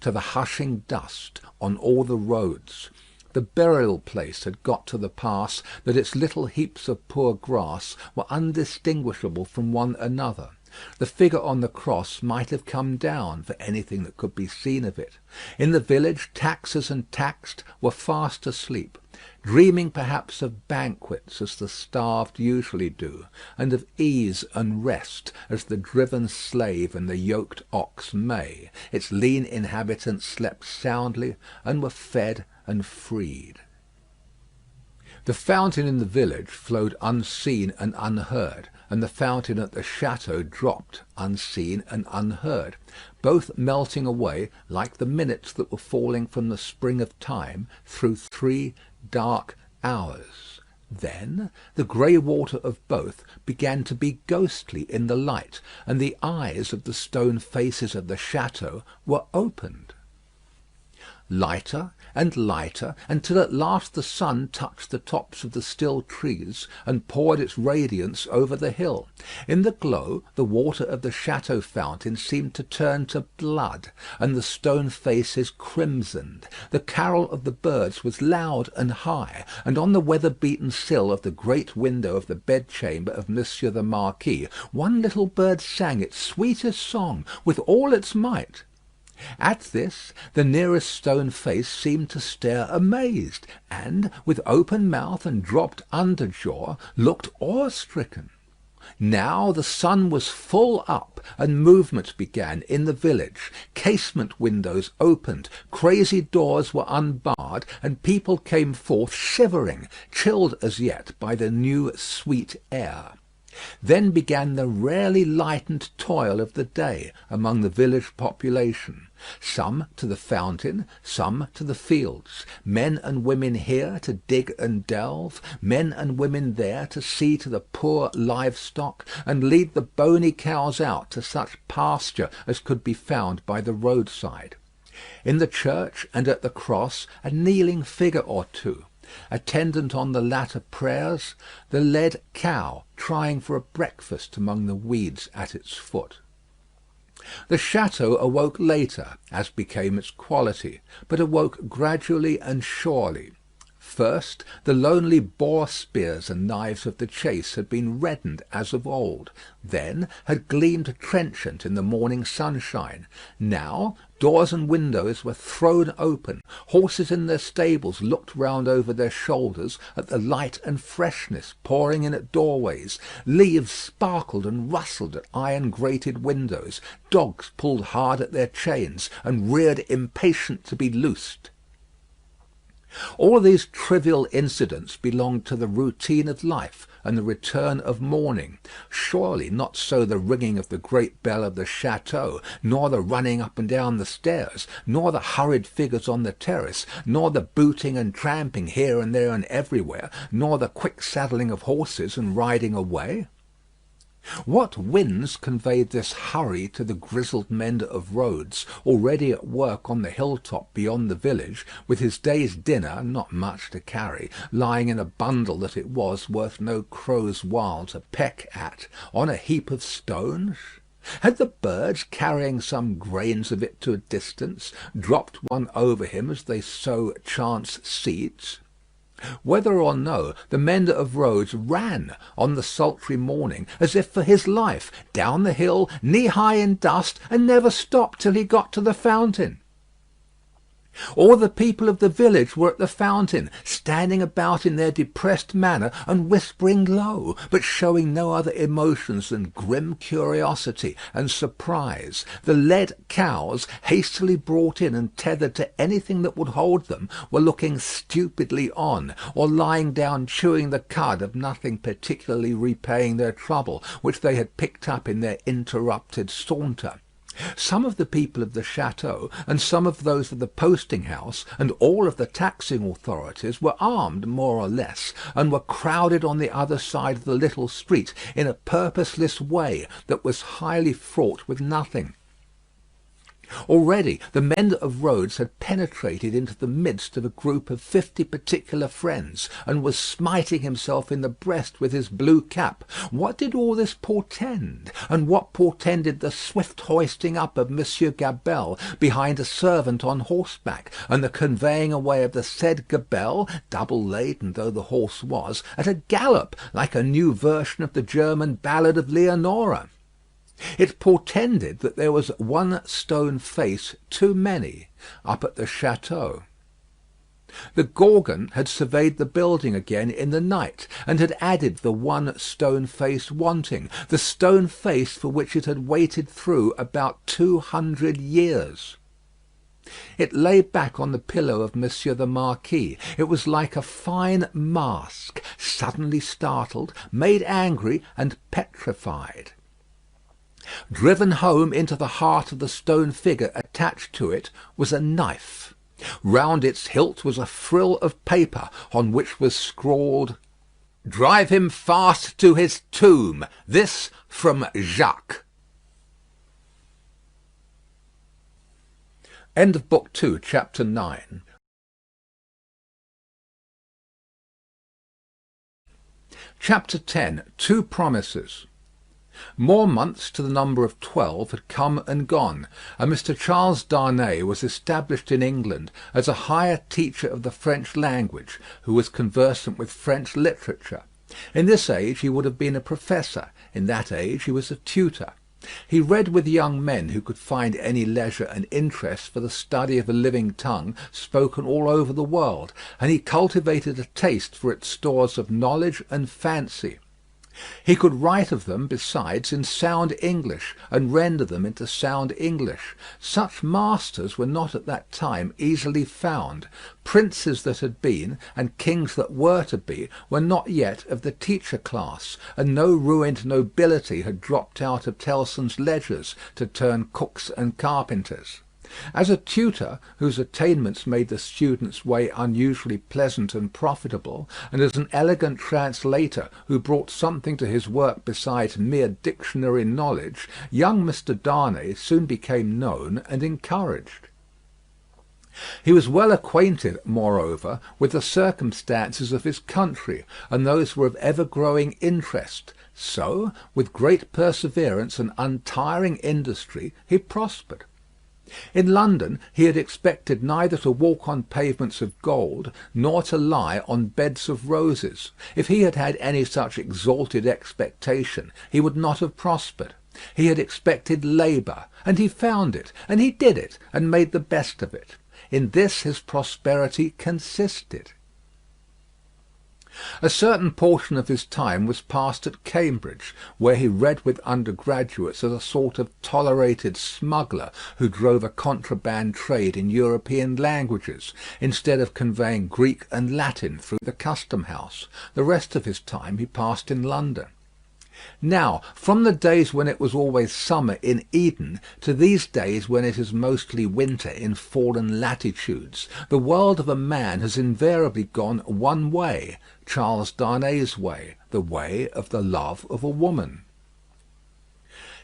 to the hushing dust on all the roads. The burial place had got to the pass that its little heaps of poor grass were undistinguishable from one another. The figure on the cross might have come down, for anything that could be seen of it. In the village, taxers and taxed were fast asleep, dreaming perhaps of banquets as the starved usually do, and of ease and rest as the driven slave and the yoked ox may. Its lean inhabitants slept soundly and were fed and freed. The fountain in the village flowed unseen and unheard, and the fountain at the château dropped unseen and unheard, both melting away like the minutes that were falling from the spring of time through 3 dark hours. Then the grey water of both began to be ghostly in the light, and the eyes of the stone faces of the château were opened. lighter and lighter, until at last the sun touched the tops of the still trees and poured its radiance over the hill. In the glow the water of the château fountain seemed to turn to blood, and the stone faces crimsoned. The carol of the birds was loud and high, and on the weather-beaten sill of the great window of the bedchamber of Monsieur the Marquis, one little bird sang its sweetest song with all its might. At this, the nearest stone face seemed to stare amazed, and, with open mouth and dropped under jaw, looked awe-stricken. Now the sun was full up, and movement began in the village. Casement windows opened, crazy doors were unbarred, and people came forth shivering, chilled as yet by the new sweet air. Then began the rarely lightened toil of the day among the village population. Some to the fountain, some to the fields. Men and women here to dig and delve, men and women there to see to the poor livestock, and lead the bony cows out to such pasture as could be found by the roadside. In the church and at the cross a kneeling figure or two. Attendant on the latter prayers, the led cow trying for a breakfast among the weeds at its foot. The château awoke later, as became its quality, but awoke gradually and surely. First, the lonely boar spears and knives of the chase had been reddened as of old; then had gleamed trenchant in the morning sunshine. Now doors and windows were thrown open; horses in their stables looked round over their shoulders at the light and freshness pouring in at doorways; leaves sparkled and rustled at iron-grated windows; dogs pulled hard at their chains, and reared impatient to be loosed. All these trivial incidents belonged to the routine of life and the return of morning. Surely not so the ringing of the great bell of the château, nor the running up and down the stairs, nor the hurried figures on the terrace, nor the booting and tramping here and there and everywhere, nor the quick saddling of horses and riding away. What winds conveyed this hurry to the grizzled mender of roads, already at work on the hilltop beyond the village, with his day's dinner, not much to carry, lying in a bundle that it was worth no crow's while to peck at, on a heap of stones? Had the birds, carrying some grains of it to a distance, dropped one over him as they sow chance seeds? Whether or no, the mender of roads ran on the sultry morning as if for his life, down the hill, knee-high in dust, and never stopped till he got to the fountain. All the people of the village were at the fountain, standing about in their depressed manner and whispering low, but showing no other emotions than grim curiosity and surprise. The led cows, hastily brought in and tethered to anything that would hold them, were looking stupidly on, or lying down chewing the cud of nothing particularly repaying their trouble, which they had picked up in their interrupted saunter. Some of the people of the château, and some of those of the posting-house, and all of the taxing authorities were armed more or less, and were crowded on the other side of the little street in a purposeless way that was highly fraught with nothing. Already the mender of roads had penetrated into the midst of a group of 50 particular friends, and was smiting himself in the breast with his blue cap. What did all this portend? And what portended the swift hoisting up of Monsieur Gabelle behind a servant on horseback, and the conveying away of the said Gabelle, double laden though the horse was, at a gallop, like a new version of the German ballad of Leonora? It portended that there was one stone face too many up at the château. The Gorgon had surveyed the building again in the night, and had added the one stone face wanting, the stone face for which it had waited through about 200 years. It lay back on the pillow of Monsieur the Marquis. It was like a fine mask, suddenly startled, made angry, and petrified. Driven home into the heart of the stone figure attached to it was a knife. Round its hilt was a frill of paper, on which was scrawled, "Drive him fast to his tomb. This from Jacques." End of Book 2, Chapter 9. Chapter 10. Two Promises. More months to the number of 12 had come and gone, and Mr. Charles Darnay was established in England as a higher teacher of the French language, who was conversant with French literature. In this age he would have been a professor; in that age he was a tutor. He read with young men who could find any leisure and interest for the study of a living tongue spoken all over the world, and he cultivated a taste for its stores of knowledge and fancy. He could write of them, besides, in sound English, and render them into sound English. Such masters were not at that time easily found. Princes that had been, and kings that were to be, were not yet of the teacher class, and no ruined nobility had dropped out of Tellson's ledgers to turn cooks and carpenters. As a tutor, whose attainments made the student's way unusually pleasant and profitable, and as an elegant translator who brought something to his work besides mere dictionary knowledge, young Mr. Darnay soon became known and encouraged. He was well acquainted, moreover, with the circumstances of his country, and those were of ever-growing interest. So, with great perseverance and untiring industry, he prospered. In London he had expected neither to walk on pavements of gold nor to lie on beds of roses. If he had had any such exalted expectation, he would not have prospered. He had expected labour, and he found it, and he did it, and made the best of it. In this his prosperity consisted. A certain portion of his time was passed at Cambridge, where he read with undergraduates as a sort of tolerated smuggler who drove a contraband trade in European languages, instead of conveying Greek and Latin through the custom house. The rest of his time he passed in London. Now, from the days when it was always summer in Eden to these days when it is mostly winter in fallen latitudes, the world of a man has invariably gone one way, Charles Darnay's way, the way of the love of a woman.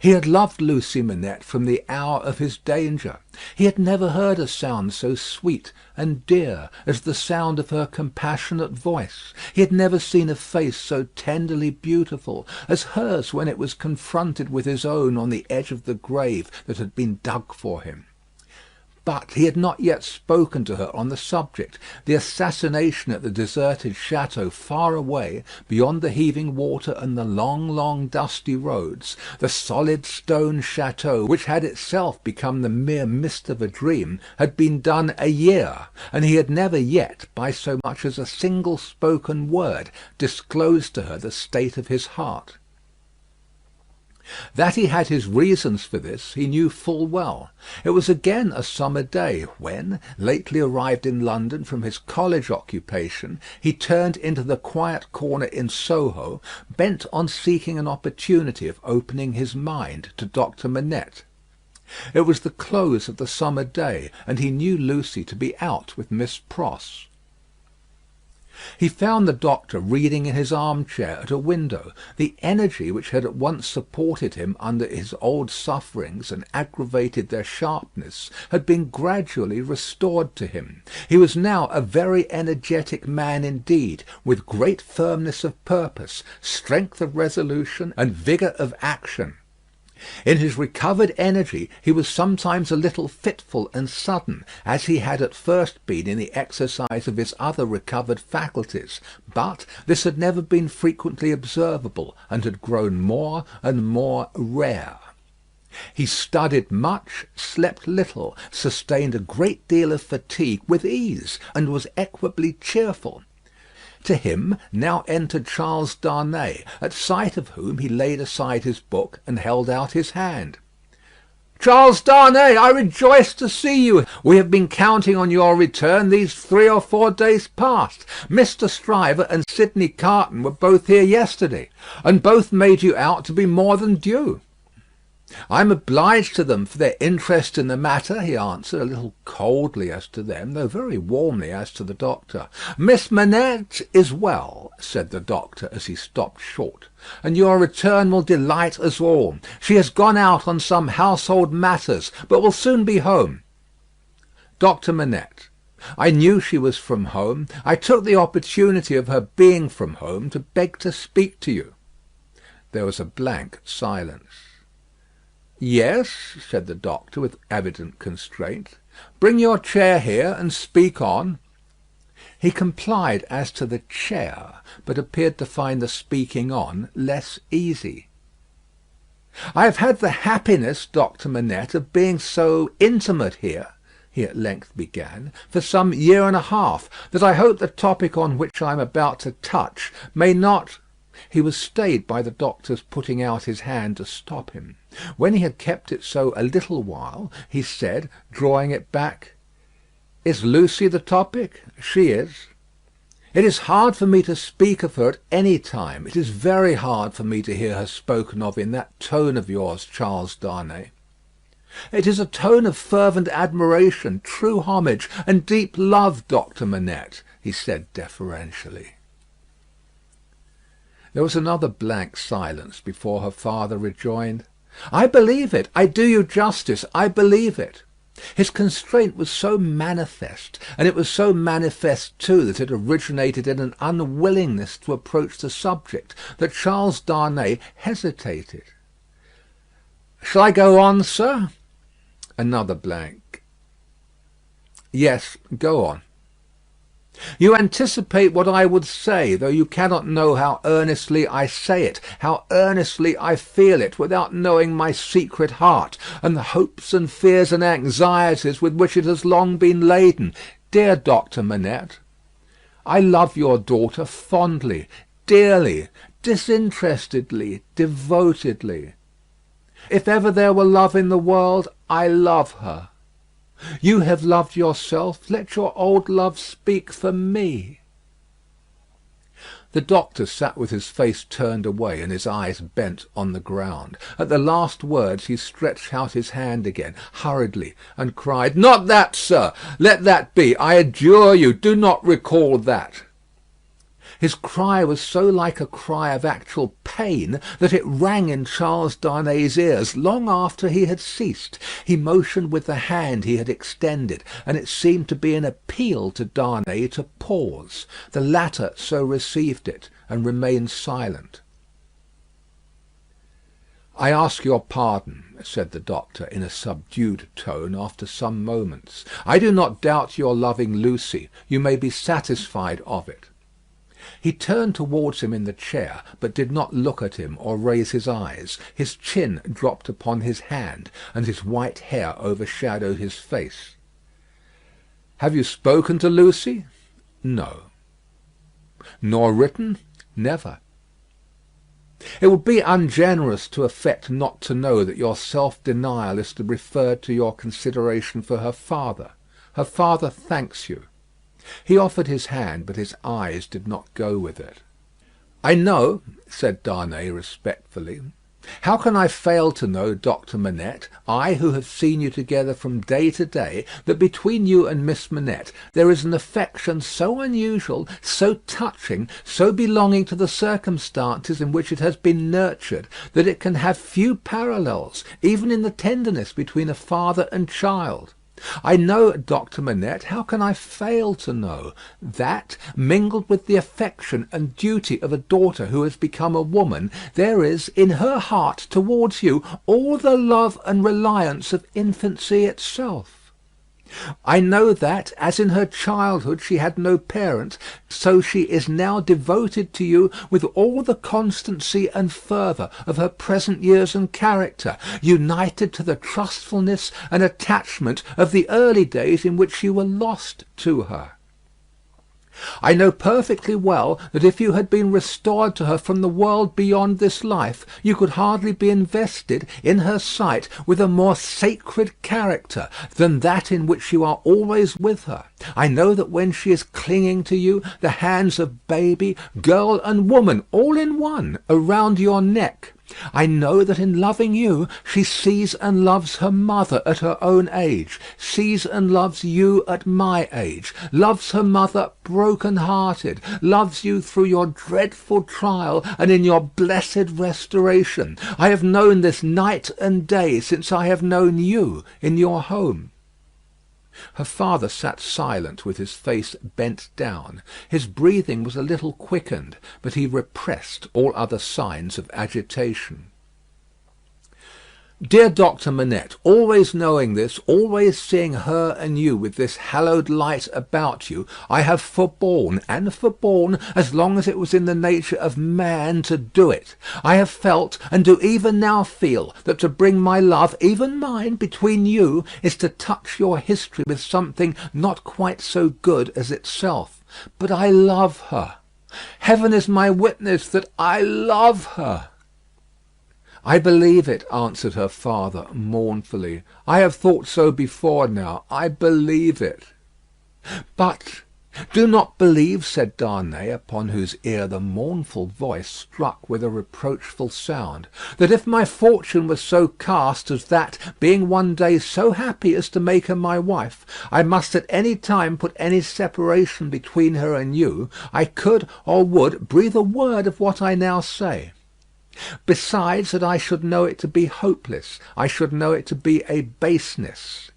He had loved Lucie Manette from the hour of his danger. He had never heard a sound so sweet and dear as the sound of her compassionate voice. He had never seen a face so tenderly beautiful as hers when it was confronted with his own on the edge of the grave that had been dug for him. But he had not yet spoken to her on the subject. The assassination at the deserted château far away, beyond the heaving water and the long, long dusty roads, the solid stone château, which had itself become the mere mist of a dream, had been done a year, and he had never yet, by so much as a single spoken word, disclosed to her the state of his heart. That he had his reasons for this he knew full well. It was again a summer day when, lately arrived in London from his college occupation, he turned into the quiet corner in Soho, bent on seeking an opportunity of opening his mind to Doctor Manette. It was the close of the summer day, and he knew Lucie to be out with Miss Pross. He found the doctor reading in his armchair at a window. The energy which had at once supported him under his old sufferings and aggravated their sharpness had been gradually restored to him. He was now a very energetic man indeed, with great firmness of purpose, strength of resolution, and vigour of action. In his recovered energy he was sometimes a little fitful and sudden, as he had at first been in the exercise of his other recovered faculties, but this had never been frequently observable, and had grown more and more rare. He studied much, slept little, sustained a great deal of fatigue with ease, and was equably cheerful. To him now entered Charles Darnay, at sight of whom he laid aside his book and held out his hand. "Charles Darnay, I rejoice to see you. We have been counting on your return these 3 or 4 days past. Mr. Stryver and Sidney Carton were both here yesterday, and both made you out to be more than due." "I am obliged to them for their interest in the matter," he answered, a little coldly as to them, though very warmly as to the doctor. "Miss Manette is well," said the doctor, as he stopped short, "and your return will delight us all. She has gone out on some household matters, but will soon be home." Doctor Manette, I knew she was from home. I took the opportunity of her being from home to beg to speak to you." There was a blank silence. "Yes," said the doctor, with evident constraint. "Bring your chair here, and speak on." He complied as to the chair, but appeared to find the speaking on less easy. "I have had the happiness, Doctor Manette, of being so intimate here," he at length began, "for some year and a half, that I hope the topic on which I am about to touch may not—" He was stayed by the doctor's putting out his hand to stop him. When he had kept it so a little while, he said, drawing it back, "Is Lucie the topic? She is. It is hard for me to speak of her at any time. It is very hard for me to hear her spoken of in that tone of yours, Charles Darnay. It is a tone of fervent admiration, true homage, and deep love, Doctor Manette," he said deferentially. There was another blank silence before her father rejoined, "I believe it. I do you justice. I believe it." His constraint was so manifest, and it was so manifest too that it originated in an unwillingness to approach the subject, that Charles Darnay hesitated. "Shall I go on, sir?" Another blank. "Yes, go on." "You anticipate what I would say, though you cannot know how earnestly I say it, how earnestly I feel it, without knowing my secret heart, and the hopes and fears and anxieties with which it has long been laden. Dear Doctor Manette, I love your daughter fondly, dearly, disinterestedly, devotedly. If ever there were love in the world, I love her. You have loved yourself. Let your old love speak for me." The doctor sat with his face turned away and his eyes bent on the ground. At the last words he stretched out his hand again, hurriedly, and cried, "Not that, sir! Let that be. I adjure you, do not recall that." His cry was so like a cry of actual pain that it rang in Charles Darnay's ears long after he had ceased. He motioned with the hand he had extended, and it seemed to be an appeal to Darnay to pause. The latter so received it, and remained silent. "I ask your pardon," said the doctor in a subdued tone after some moments. "I do not doubt your loving Lucie. You may be satisfied of it." He turned towards him in the chair, but did not look at him or raise his eyes. His chin dropped upon his hand, and his white hair overshadowed his face. "Have you spoken to Lucie?" "No." "Nor written?" "Never." "It would be ungenerous to affect not to know that your self-denial is to be referred to your consideration for her father. Her father thanks you." He offered his hand, but his eyes did not go with it. "I know," said Darnay respectfully. "How can I fail to know, Doctor Manette, I who have seen you together from day to day, that between you and Miss Manette there is an affection so unusual, so touching, so belonging to the circumstances in which it has been nurtured, that it can have few parallels, even in the tenderness between a father and child. I know, Doctor Manette, how can I fail to know, that, mingled with the affection and duty of a daughter who has become a woman, there is in her heart towards you all the love and reliance of infancy itself. I know that, as in her childhood she had no parent, so she is now devoted to you with all the constancy and fervour of her present years and character, united to the trustfulness and attachment of the early days in which you were lost to her. I know perfectly well that if you had been restored to her from the world beyond this life, you could hardly be invested, in her sight, with a more sacred character than that in which you are always with her. I know that when she is clinging to you, the hands of baby, girl, and woman, all in one, are round your neck. I know that in loving you, she sees and loves her mother at her own age, sees and loves you at my age, loves her mother broken-hearted, loves you through your dreadful trial and in your blessed restoration. I have known this night and day since I have known you in your home. Her father sat silent with his face bent down. His breathing was a little quickened, but he repressed all other signs of agitation. Dear Doctor Manette, always knowing this, always seeing her and you with this hallowed light about you, I have forborne, as long as it was in the nature of man to do it. I have felt, and do even now feel, that to bring my love, even mine, between you, is to touch your history with something not quite so good as itself. But I love her. Heaven is my witness that I love her. I believe it, answered her father, mournfully. I have thought so before now. I believe it. But do not believe, said Darnay, upon whose ear the mournful voice struck with a reproachful sound, that if my fortune was so cast as that, being one day so happy as to make her my wife, I must at any time put any separation between her and you, I could or would breathe a word of what I now say. Besides that I should know it to be hopeless, I should know it to be a baseness.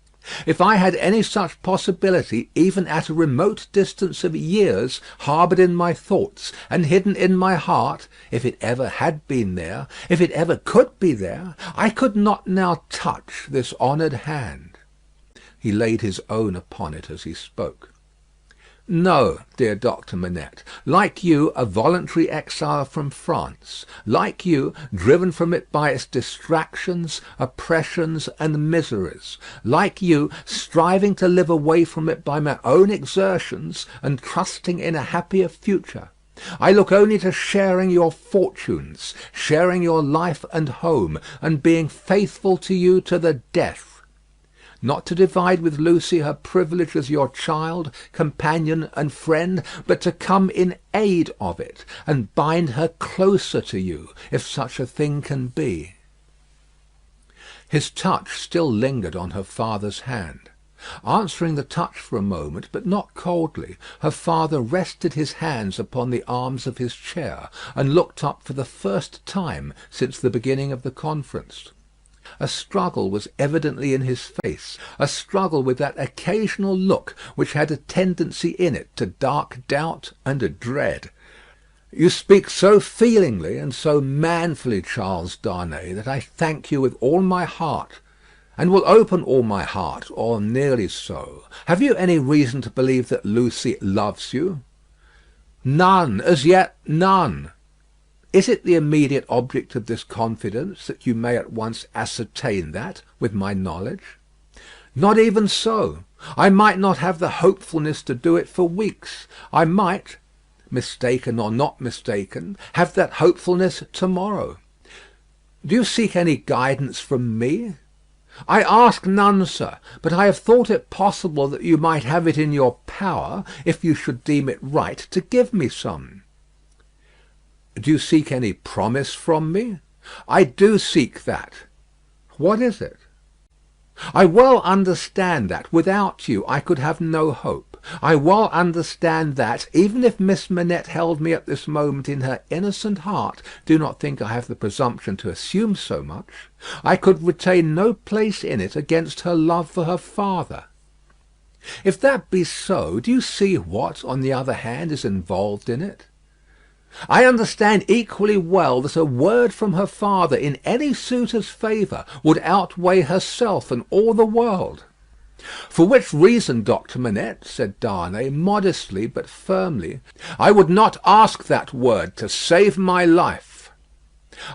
If I had any such possibility, even at a remote distance of years, harboured in my thoughts, and hidden in my heart, if it ever had been there, if it ever could be there, I could not now touch this honoured hand. He laid his own upon it as he spoke. No, dear Doctor Manette. Like you, a voluntary exile from France. Like you, driven from it by its distractions, oppressions, and miseries. Like you, striving to live away from it by my own exertions, and trusting in a happier future. I look only to sharing your fortunes, sharing your life and home, and being faithful to you to the death. Not to divide with Lucie her privilege as your child, companion, and friend, but to come in aid of it, and bind her closer to you, if such a thing can be. His touch still lingered on her father's hand. Answering the touch for a moment, but not coldly, her father rested his hands upon the arms of his chair, and looked up for the first time since the beginning of the conference. A struggle was evidently in his face, a struggle with that occasional look which had a tendency in it to dark doubt and a dread. You speak so feelingly and so manfully, Charles Darnay, that I thank you with all my heart, and will open all my heart, or nearly so. Have you any reason to believe that Lucie loves you? None, as yet none. Is it the immediate object of this confidence that you may at once ascertain that with my knowledge? Not even so. I might not have the hopefulness to do it for weeks. I might, mistaken or not mistaken, have that hopefulness tomorrow. Do you seek any guidance from me? I ask none, sir, but I have thought it possible that you might have it in your power, if you should deem it right, to give me some. Do you seek any promise from me? I do seek that. What is it? I well understand that, without you, I could have no hope. I well understand that, even if Miss Manette held me at this moment in her innocent heart, do not think I have the presumption to assume so much, I could retain no place in it against her love for her father. If that be so, do you see what, on the other hand, is involved in it? I understand equally well that a word from her father in any suitor's favour would outweigh herself and all the world. For which reason, Doctor Manette, said Darnay, modestly but firmly, I would not ask that word to save my life.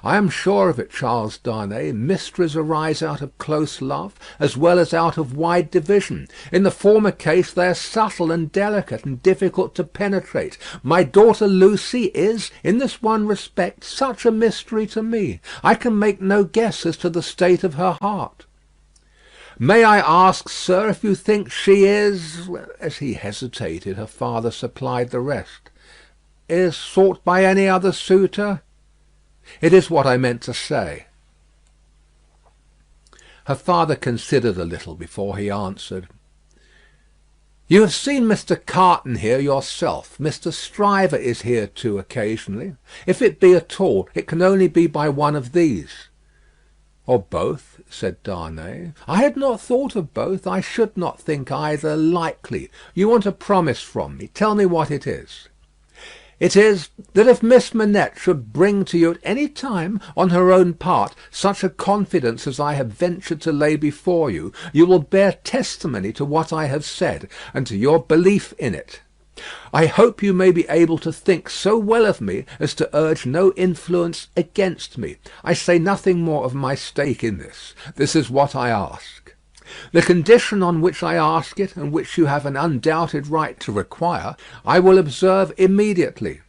I am sure of it, Charles Darnay. Mysteries arise out of close love, as well as out of wide division. In the former case they are subtle and delicate, and difficult to penetrate. My daughter Lucie is, in this one respect, such a mystery to me. I can make no guess as to the state of her heart. May I ask, sir, if you think she is—" As he hesitated, her father supplied the rest. "Is sought by any other suitor?" "It is what I meant to say." Her father considered a little before he answered. "You have seen Mr. Carton here yourself. Mr. Stryver is here too occasionally. If it be at all, it can only be by one of these." "Or both," said Darnay. "I had not thought of both. I should not think either likely. You want a promise from me. Tell me what it is." "It is, that if Miss Manette should bring to you at any time, on her own part, such a confidence as I have ventured to lay before you, you will bear testimony to what I have said, and to your belief in it. I hope you may be able to think so well of me as to urge no influence against me. I say nothing more of my stake in this. This is what I ask. The condition on which I ask it, and which you have an undoubted right to require, I will observe immediately."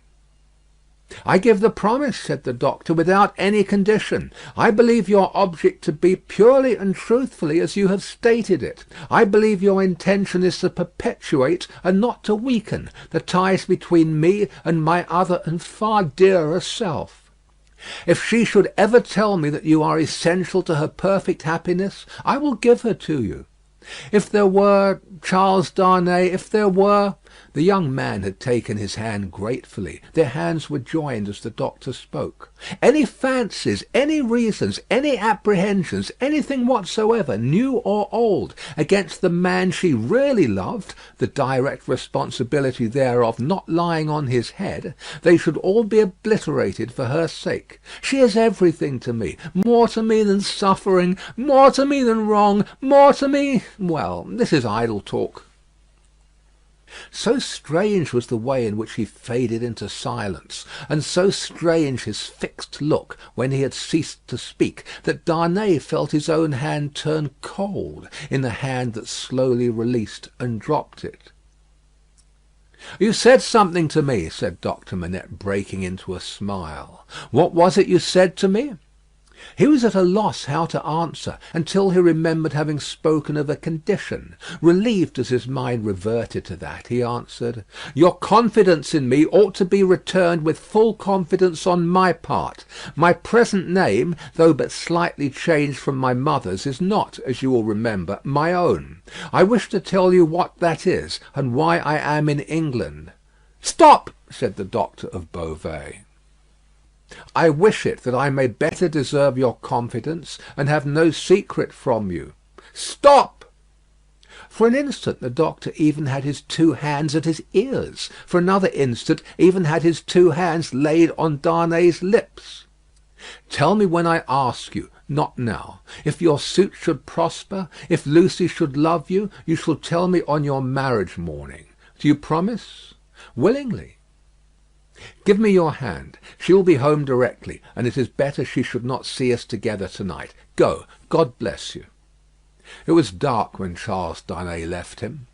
"I give the promise," said the doctor, "without any condition. I believe your object to be purely and truthfully as you have stated it. I believe your intention is to perpetuate, and not to weaken, the ties between me and my other and far dearer self. If she should ever tell me that you are essential to her perfect happiness, I will give her to you. If there were, Charles Darnay, if there were—" The young man had taken his hand gratefully. Their hands were joined as the doctor spoke. "Any fancies, any reasons, any apprehensions, anything whatsoever, new or old, against the man she really loved, the direct responsibility thereof not lying on his head, they should all be obliterated for her sake. She is everything to me, more to me than suffering, more to me than wrong, more to me— well, this is idle talk." So strange was the way in which he faded into silence, and so strange his fixed look when he had ceased to speak, that Darnay felt his own hand turn cold in the hand that slowly released and dropped it. "You said something to me," said Doctor Manette, breaking into a smile. "What was it you said to me?" He was at a loss how to answer, until he remembered having spoken of a condition. Relieved as his mind reverted to that, he answered, "Your confidence in me ought to be returned with full confidence on my part. My present name, though but slightly changed from my mother's, is not, as you will remember, my own. I wish to tell you what that is, and why I am in England." "Stop!" said the doctor of Beauvais. "I wish it that I may better deserve your confidence, and have no secret from you." "Stop!" For an instant the doctor even had his two hands at his ears. For another instant even had his two hands laid on Darnay's lips. "Tell me when I ask you, not now. If your suit should prosper, if Lucie should love you, you shall tell me on your marriage morning. Do you promise?" "Willingly." "Give me your hand. She will be home directly, and it is better she should not see us together to-night. Go. God bless you." It was dark when Charles Darnay left him,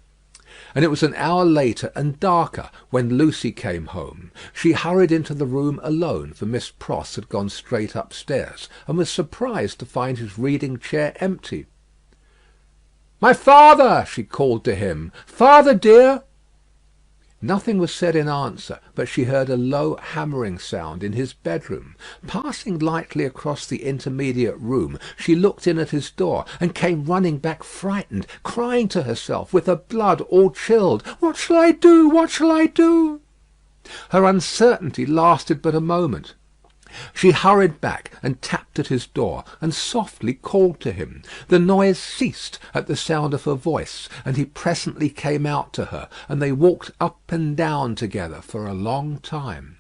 and it was an hour later and darker when Lucie came home. She hurried into the room alone, for Miss Pross had gone straight upstairs, and was surprised to find his reading chair empty. "My father!" she called to him. "Father, dear!" Nothing was said in answer, but she heard a low hammering sound in his bedroom. Passing lightly across the intermediate room, she looked in at his door, and came running back frightened, crying to herself, with her blood all chilled, "What shall I do? What shall I do?" Her uncertainty lasted but a moment. She hurried back and tapped at his door, and softly called to him. The noise ceased at the sound of her voice, and he presently came out to her, and they walked up and down together for a long time.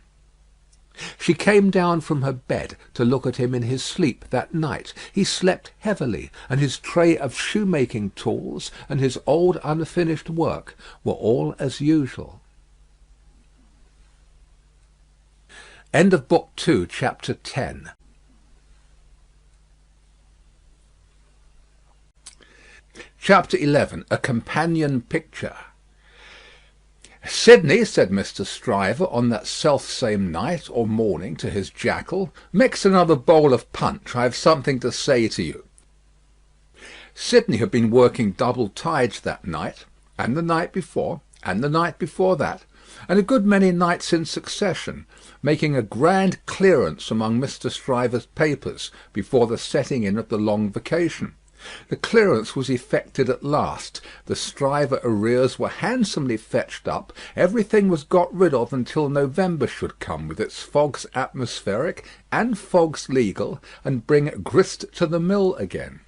She came down from her bed to look at him in his sleep that night. He slept heavily, and his tray of shoemaking tools and his old unfinished work were all as usual. End of Book 2, Chapter 10. Chapter 11. A Companion Picture. "Sidney," said Mr. Stryver on that self-same night or morning to his jackal, "mix another bowl of punch. I have something to say to you." Sidney had been working double tides that night, and the night before, and the night before that, and a good many nights in succession, making a grand clearance among Mr. Stryver's papers before the setting in of the long vacation. The clearance was effected at last. The Stryver arrears were handsomely fetched up. Everything was got rid of until November should come, with its fogs atmospheric and fogs legal, and bring grist to the mill again.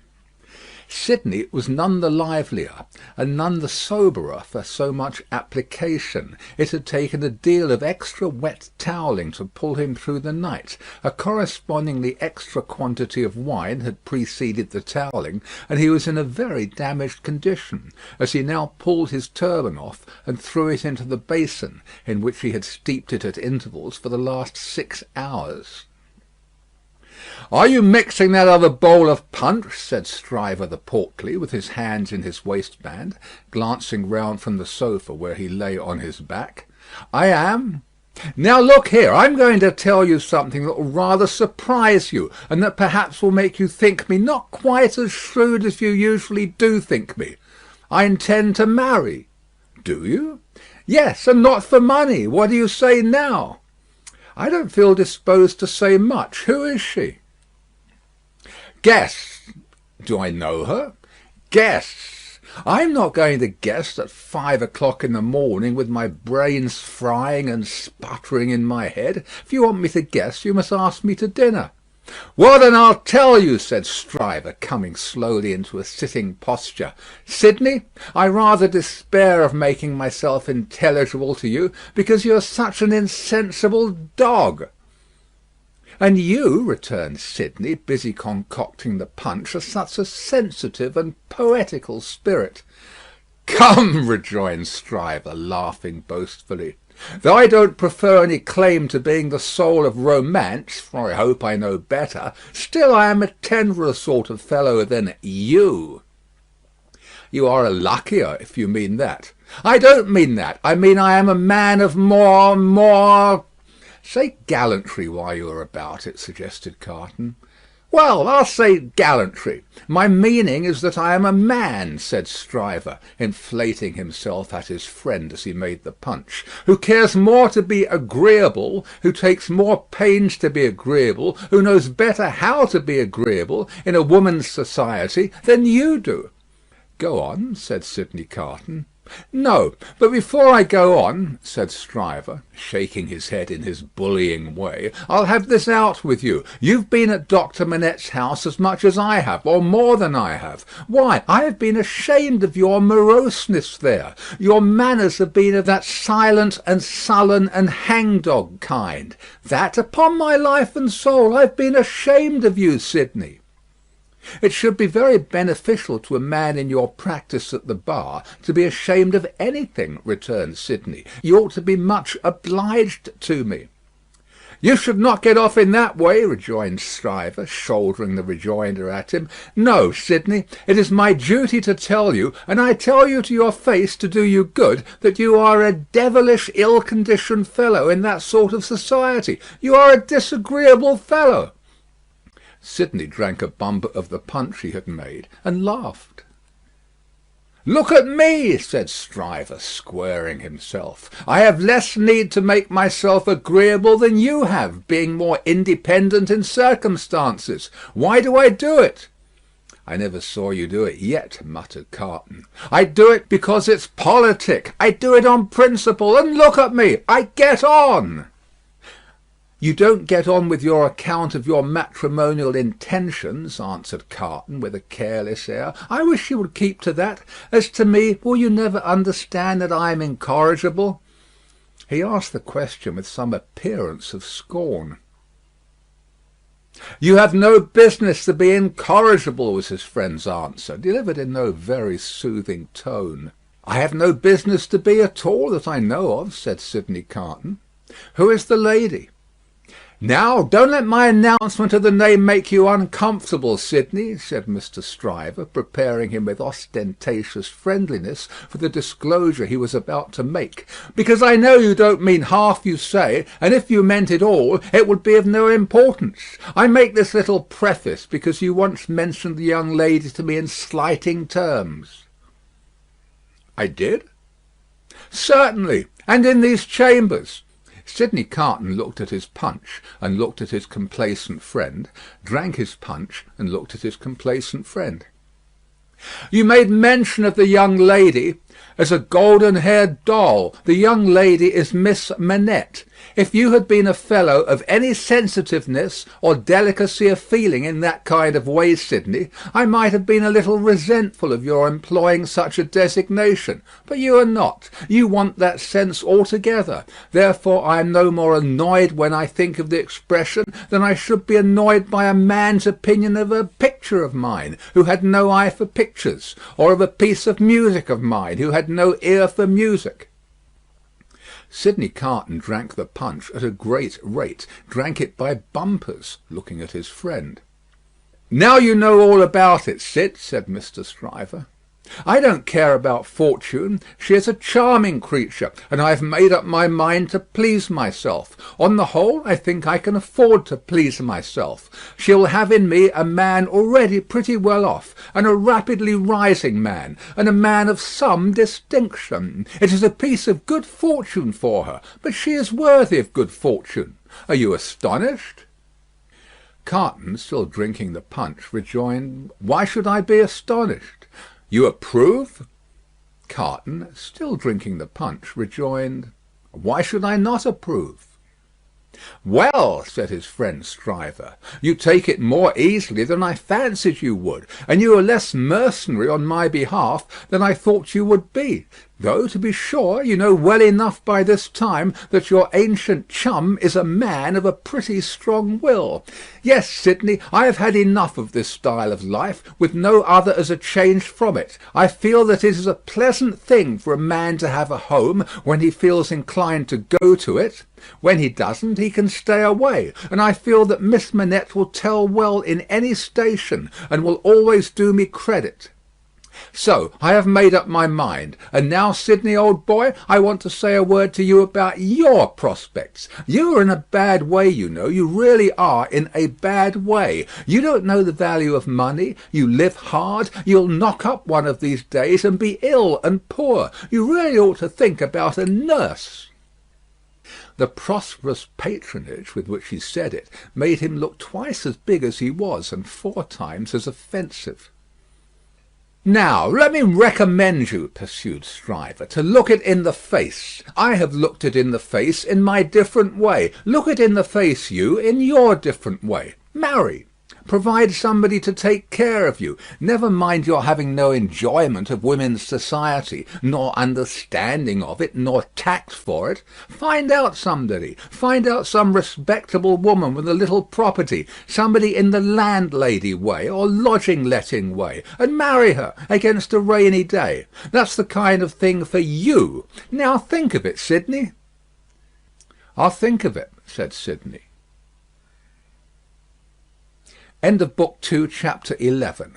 Sidney was none the livelier, and none the soberer for so much application. It had taken a deal of extra wet towelling to pull him through the night. A correspondingly extra quantity of wine had preceded the towelling, and he was in a very damaged condition, as he now pulled his turban off and threw it into the basin, in which he had steeped it at intervals for the last 6 hours. "Are you mixing that other bowl of punch?" said Stryver the portly, with his hands in his waistband, glancing round from the sofa where he lay on his back. "I am." "Now look here, I'm going to tell you something that will rather surprise you, and that perhaps will make you think me not quite as shrewd as you usually do think me. I intend to marry." "Do you?" "Yes, and not for money. What do you say now?" "I don't feel disposed to say much. Who is she?" "Guess." "Do I know her?" "Guess." "I'm not going to guess at 5 o'clock in the morning with my brains frying and sputtering in my head. If you want me to guess, you must ask me to dinner." "Well, then I'll tell you," said Stryver, coming slowly into a sitting posture. "Sidney, I rather despair of making myself intelligible to you, because you are such an insensible dog." "And you," returned Sidney, busy concocting the punch, "are such a sensitive and poetical spirit." "Come," rejoined Stryver, laughing boastfully, "though I don't prefer any claim to being the soul of romance, for I hope I know better, still I am a tenderer sort of fellow than you." "You are a luckier, if you mean that." "I don't mean that. I mean I am a man of more—" "Say gallantry while you are about it," suggested Carton. "Well, I'll say gallantry. My meaning is that I am a man," said Stryver, inflating himself at his friend as he made the punch, "who cares more to be agreeable, who takes more pains to be agreeable, who knows better how to be agreeable in a woman's society than you do." "Go on," said Sidney Carton. "No, but before I go on," said Stryver, shaking his head in his bullying way, "I'll have this out with you. You've been at Doctor Manette's house as much as I have, or more than I have. Why, I have been ashamed of your moroseness there. Your manners have been of that silent and sullen and hangdog kind. That, upon my life and soul, I've been ashamed of you, Sidney." "It should be very beneficial to a man in your practice at the bar to be ashamed of anything," returned Sidney. "You ought to be much obliged to me." "You should not get off in that way," rejoined Stryver, shouldering the rejoinder at him. "No, Sidney, it is my duty to tell you, and I tell you to your face to do you good, that you are a devilish ill-conditioned fellow in that sort of society. You are a disagreeable fellow." Sidney drank a bumper of the punch he had made, and laughed. "Look at me," said Stryver, squaring himself. "I have less need to make myself agreeable than you have, being more independent in circumstances. Why do I do it?" "I never saw you do it yet," muttered Carton. "I do it because it's politic. I do it on principle, and look at me. I get on." "You don't get on with your account of your matrimonial intentions," answered Carton, with a careless air. "I wish you would keep to that. As to me, will you never understand that I am incorrigible?" He asked the question with some appearance of scorn. "You have no business to be incorrigible," was his friend's answer, delivered in no very soothing tone. "I have no business to be at all, that I know of," said Sidney Carton. "Who is the lady?" "Now, don't let my announcement of the name make you uncomfortable, Sidney," said Mr. Stryver, preparing him with ostentatious friendliness for the disclosure he was about to make, "because I know you don't mean half you say, and if you meant it all, it would be of no importance. I make this little preface because you once mentioned the young lady to me in slighting terms." "I did?" "Certainly, and in these chambers." Sidney Carton looked at his punch, and looked at his complacent friend, drank his punch, and looked at his complacent friend. You made mention of the young lady as a golden-haired doll. The young lady is Miss Manette. If you had been a fellow of any sensitiveness or delicacy of feeling in that kind of way, Sidney, I might have been a little resentful of your employing such a designation. But you are not. You want that sense altogether. Therefore I am no more annoyed when I think of the expression than I should be annoyed by a man's opinion of a picture of mine who had no eye for pictures, or of a piece of music of mine who had no ear for music. Sidney Carton drank the punch at a great rate, drank it by bumpers, looking at his friend. "Now you know all about it, Sid," said Mr. Stryver. "I don't care about Fortune. She is a charming creature, and I have made up my mind to please myself. On the whole, I think I can afford to please myself. She will have in me a man already pretty well off, and a rapidly rising man, and a man of some distinction. It is a piece of good fortune for her, but she is worthy of good fortune. Are you astonished?" Carton, still drinking the punch, rejoined, "Why should I be astonished? You approve?" Carton, still drinking the punch, rejoined, "Why should I not approve?" "Well," said his friend Stryver, "you take it more easily than I fancied you would, and you are less mercenary on my behalf than I thought you would be. Though, to be sure, you know well enough by this time that your ancient chum is a man of a pretty strong will. Yes, Sidney, I have had enough of this style of life, with no other as a change from it. I feel that it is a pleasant thing for a man to have a home when he feels inclined to go to it. When he doesn't, he can stay away, and I feel that Miss Manette will tell well in any station, and will always do me credit. So I have made up my mind. And now, Sidney, old boy, I want to say a word to you about your prospects. You are in a bad way, you know. You really are in a bad way. You don't know the value of money. You live hard. You'll knock up one of these days and be ill and poor. You really ought to think about a nurse." The prosperous patronage with which he said it made him look twice as big as he was, and 4 times as offensive. "Now, let me recommend you," pursued Stryver, "to look it in the face. I have looked it in the face in my different way. Look it in the face, you, in your different way. Marry. Provide somebody to take care of you. Never mind your having no enjoyment of women's society, nor understanding of it, nor tact for it. Find out somebody. Find out some respectable woman with a little property, somebody in the landlady way or lodging-letting way, and marry her against a rainy day. That's the kind of thing for you. Now think of it, Sidney." "I'll think of it," said Sidney. End of Book 2, Chapter 11.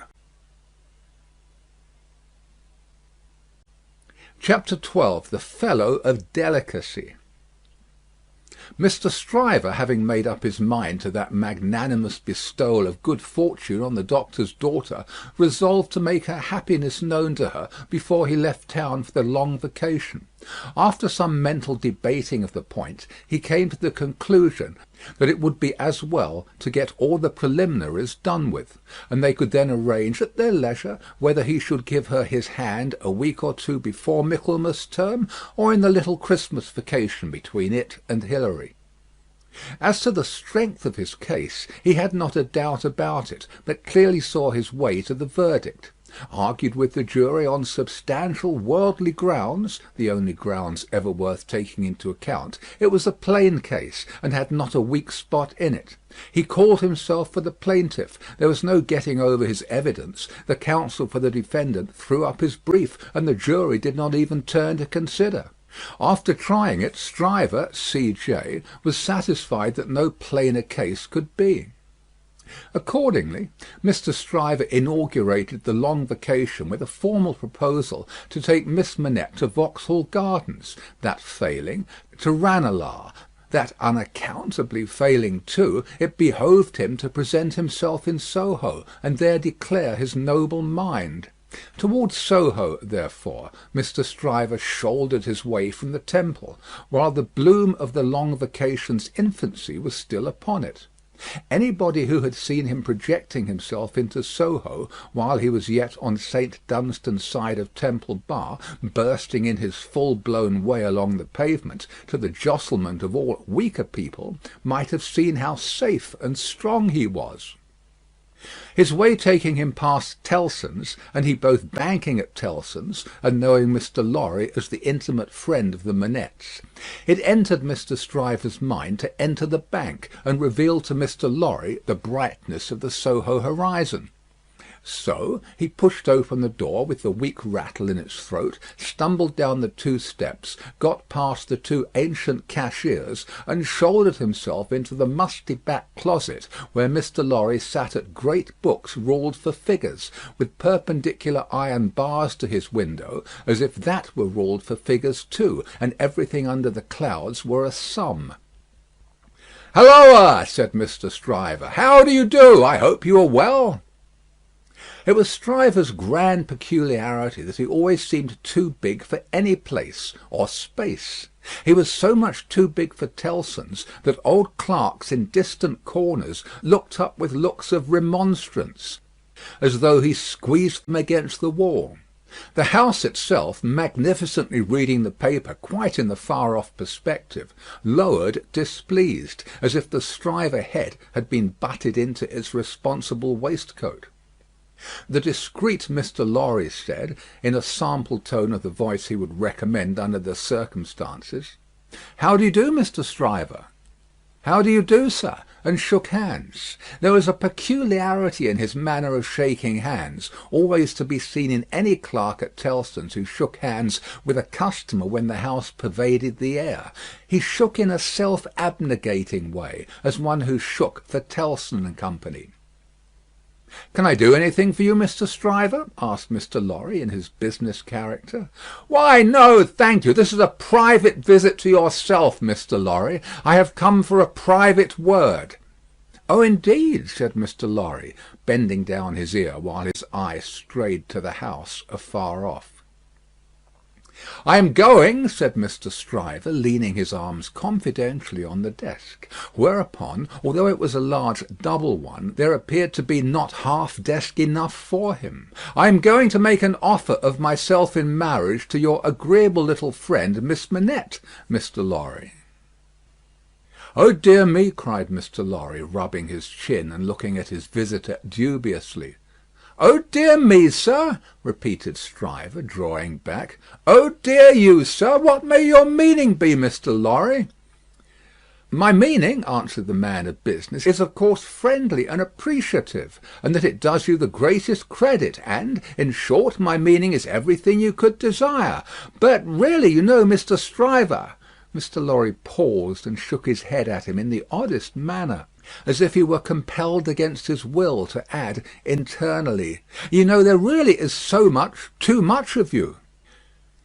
Chapter 12. The Fellow of Delicacy. Mr. Stryver, having made up his mind to that magnanimous bestowal of good fortune on the doctor's daughter, resolved to make her happiness known to her before he left town for the long vacation. After some mental debating of the point, he came to the conclusion that it would be as well to get all the preliminaries done with, and they could then arrange at their leisure whether he should give her his hand a week or 2 before Michaelmas term, or in the little Christmas vacation between it and Hilary. As to the strength of his case, he had not a doubt about it, but clearly saw his way to the verdict. Argued with the jury on substantial worldly grounds, the only grounds ever worth taking into account, it was a plain case, and had not a weak spot in it. He called himself for the plaintiff. There was no getting over his evidence. The counsel for the defendant threw up his brief, and the jury did not even turn to consider. After trying it, Stryver, C.J., was satisfied that no plainer case could be. Accordingly, Mr. Stryver inaugurated the long vacation with a formal proposal to take Miss Manette to Vauxhall Gardens, that failing, to Ranelagh, that unaccountably failing too, it behoved him to present himself in Soho, and there declare his noble mind. Towards Soho, therefore, Mr. Stryver shouldered his way from the Temple, while the bloom of the long vacation's infancy was still upon it. Anybody who had seen him projecting himself into Soho while he was yet on St. Dunstan's side of Temple Bar, bursting in his full-blown way along the pavement, to the jostlement of all weaker people, might have seen how safe and strong he was. His way taking him past Tellson's, and he both banking at Tellson's and knowing Mr. Lorry as the intimate friend of the Manettes, it entered Mr. Stryver's mind to enter the bank and reveal to Mr. Lorry the brightness of the Soho horizon. So he pushed open the door with the weak rattle in its throat, stumbled down the 2 steps, got past the 2 ancient cashiers, and shouldered himself into the musty back closet where Mr. Lorry sat at great books ruled for figures, with perpendicular iron bars to his window, as if that were ruled for figures too, and everything under the clouds were a sum. "Halloa!" said Mr. Stryver. "How do you do? I hope you are well." It was Stryver's grand peculiarity that he always seemed too big for any place or space. He was so much too big for Tellson's that old clerks in distant corners looked up with looks of remonstrance, as though he squeezed them against the wall. The house itself, magnificently reading the paper quite in the far-off perspective, lowered displeased, as if the Stryver head had been butted into its responsible waistcoat. The discreet Mr. Lorry said, in a sample tone of the voice he would recommend under the circumstances, "How do you do, Mr. Stryver?" "How do you do, sir?" and shook hands. There was a peculiarity in his manner of shaking hands, always to be seen in any clerk at Tellson's who shook hands with a customer when the house pervaded the air. He shook in a self-abnegating way, as one who shook for Tellson and Company. "Can I do anything for you, Mr. Stryver?" asked Mr. Lorry in his business character. "Why, no, thank you. This is a private visit to yourself, Mr. Lorry. I have come for a private word." "Oh, indeed," said Mr. Lorry, bending down his ear while his eye strayed to the house afar off. "I am going," said Mr. Stryver, leaning his arms confidentially on the desk; whereupon, although it was a large double one, there appeared to be not half desk enough for him. "I am going to make an offer of myself in marriage to your agreeable little friend, Miss Manette, Mr. Lorry." "Oh, dear me!" cried Mr. Lorry, rubbing his chin and looking at his visitor dubiously. "Oh, dear me, sir," repeated Stryver, drawing back. "Oh, dear you, sir. What may your meaning be, Mr. Lorry?" "My meaning," answered the man of business, "is of course friendly and appreciative, and that it does you the greatest credit, and, in short, my meaning is everything you could desire. But really, you know, Mr. Stryver—" Mr. Lorry paused and shook his head at him in the oddest manner, as if he were compelled against his will to add internally, "You know, there really is so much, too much of you."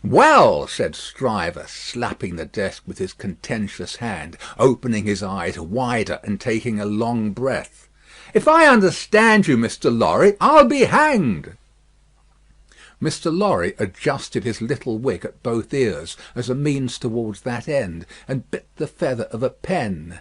"Well," said Stryver, slapping the desk with his contentious hand, opening his eyes wider and taking a long breath, "if I understand you, Mr. Lorry, I'll be hanged." Mr. Lorry adjusted his little wig at both ears as a means towards that end, and bit the feather of a pen.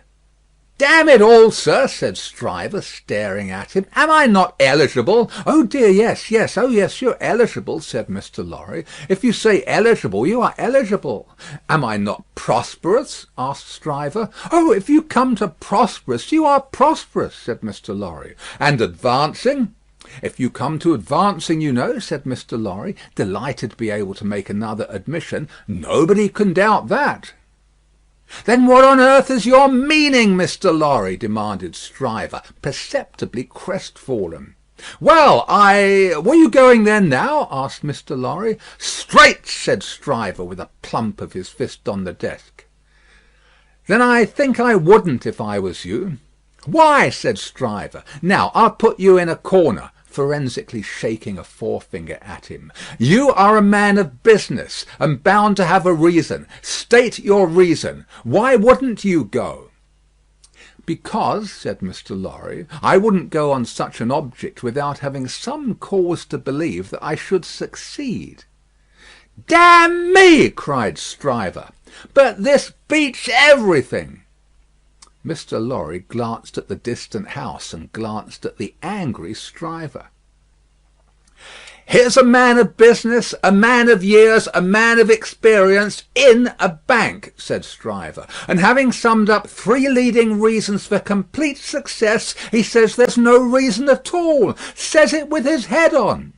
"Damn it all, sir," said Stryver, staring at him, "am I not eligible?" "Oh dear, yes, yes. Oh yes, you're eligible," said Mr. Lorry. "If you say eligible, you are eligible." "Am I not prosperous?" asked Stryver. "Oh, if you come to prosperous, you are prosperous," said Mr. Lorry. "And advancing?" "If you come to advancing, you know," said Mr. Lorry, delighted to be able to make another admission, "nobody can doubt that." "Then what on earth is your meaning, Mr. Lorry?" demanded Stryver, perceptibly crestfallen. "Well, were you going there now?" asked Mr. Lorry. "Straight," said Stryver, with a plump of his fist on the desk. "Then I think I wouldn't if I was you." "Why?" said Stryver. "Now, I'll put you in a corner," forensically shaking a forefinger at him. "You are a man of business, and bound to have a reason. State your reason. Why wouldn't you go?" "Because," said Mr. Lorry, "I wouldn't go on such an object without having some cause to believe that I should succeed." "Damn me!" cried Stryver. "But this beats everything." Mr. Lorry glanced at the distant house and glanced at the angry Stryver. "Here's a man of business, a man of years, a man of experience, in a bank," said Stryver, "and having summed up 3 leading reasons for complete success, he says there's no reason at all. Says it with his head on."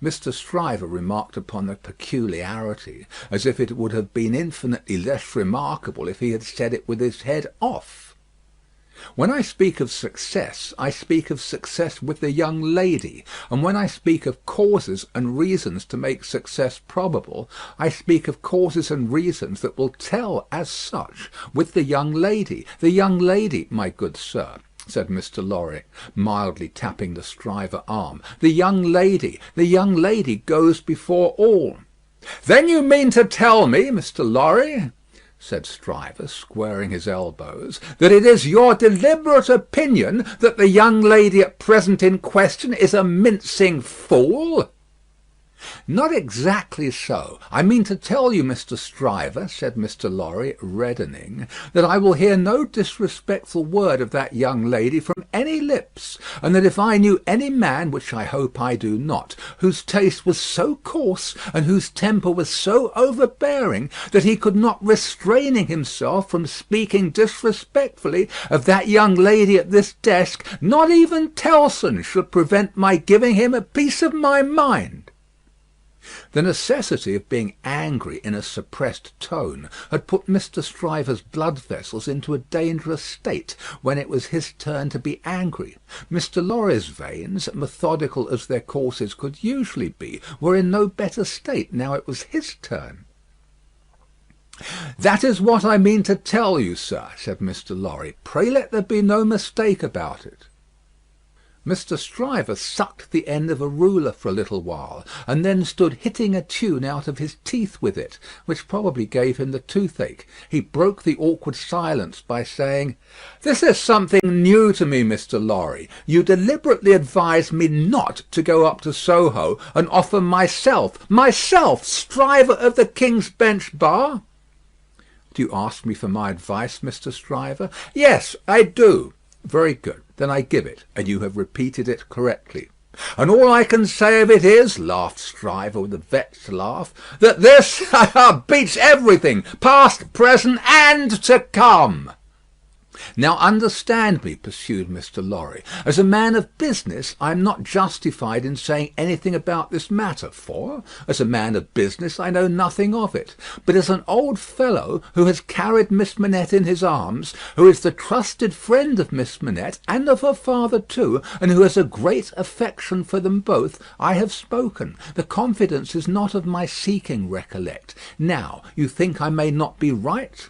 Mr. Stryver remarked upon the peculiarity, as if it would have been infinitely less remarkable if he had said it with his head off. When I speak of success, I speak of success with the young lady; and when I speak of causes and reasons to make success probable, I speak of causes and reasons that will tell as such with the young lady. The young lady, my good sir, said Mr. Lorry, mildly tapping the Stryver arm. The young lady goes before all. "Then you mean to tell me, Mr. Lorry," said Stryver, squaring his elbows, "that it is your deliberate opinion that the young lady at present in question is a mincing fool?" "Not exactly so. I mean to tell you, Mr. Stryver," said Mr. Lorry, reddening, "that I will hear no disrespectful word of that young lady from any lips, and that if I knew any man, which I hope I do not, whose taste was so coarse and whose temper was so overbearing that he could not restraining himself from speaking disrespectfully of that young lady at this desk, not even Tellson should prevent my giving him a piece of my mind." The necessity of being angry in a suppressed tone had put Mr. Stryver's blood vessels into a dangerous state when it was his turn to be angry. Mr. Lorry's veins, methodical as their courses could usually be, were in no better state now it was his turn. "That is what I mean to tell you, sir," said Mr. Lorry. "Pray let there be no mistake about it." Mr. Stryver sucked the end of a ruler for a little while, and then stood hitting a tune out of his teeth with it, which probably gave him the toothache. He broke the awkward silence by saying, "This is something new to me, Mr. Lorry. You deliberately advise me not to go up to Soho and offer myself, Stryver of the King's Bench Bar?" "Do you ask me for my advice, Mr. Stryver?" "Yes, I do." "Very good. Then I give it, and you have repeated it correctly." "And all I can say of it is," laughed Stryver with a vexed laugh, "that this beats everything, past, present, and to come." "Now understand me," pursued Mr. Lorry. "As a man of business, I am not justified in saying anything about this matter, for, as a man of business, I know nothing of it. But as an old fellow who has carried Miss Manette in his arms, who is the trusted friend of Miss Manette, and of her father too, and who has a great affection for them both, I have spoken. The confidence is not of my seeking, recollect. Now, you think I may not be right?"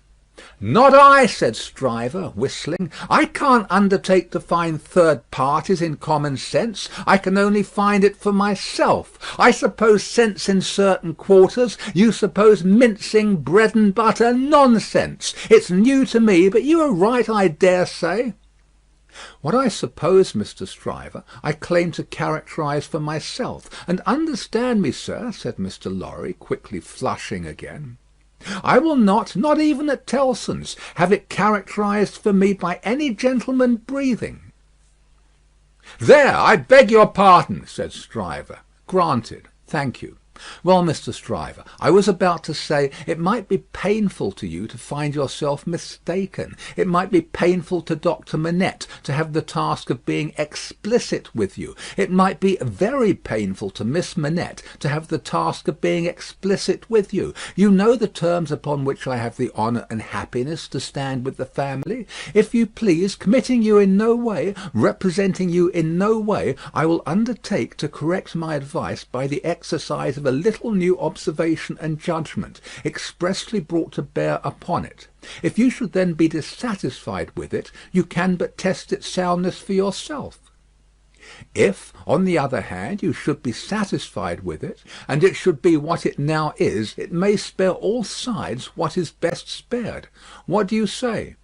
"Not I," said Stryver, whistling. "I can't undertake to find third parties in common sense. I can only find it for myself. I suppose sense in certain quarters. You suppose mincing, bread and butter nonsense. It's new to me, but you are right, I dare say." "What I suppose, Mr. Stryver, I claim to characterise for myself. And understand me, sir," said Mr. Lorry, quickly flushing again. "I will not even at Tellson's, have it characterised for me by any gentleman breathing." "There, I beg your pardon," said Stryver. "Granted. Thank you. Well, Mr. Stryver, I was about to say, it might be painful to you to find yourself mistaken. It might be painful to Doctor Manette to have the task of being explicit with you. It might be very painful to Miss Manette to have the task of being explicit with you. You know the terms upon which I have the honour and happiness to stand with the family. If you please, committing you in no way, representing you in no way, I will undertake to correct my advice by the exercise of a little new observation and judgment, expressly brought to bear upon it. If you should then be dissatisfied with it, you can but test its soundness for yourself. If, on the other hand, you should be satisfied with it, and it should be what it now is, it may spare all sides what is best spared. What do you say?"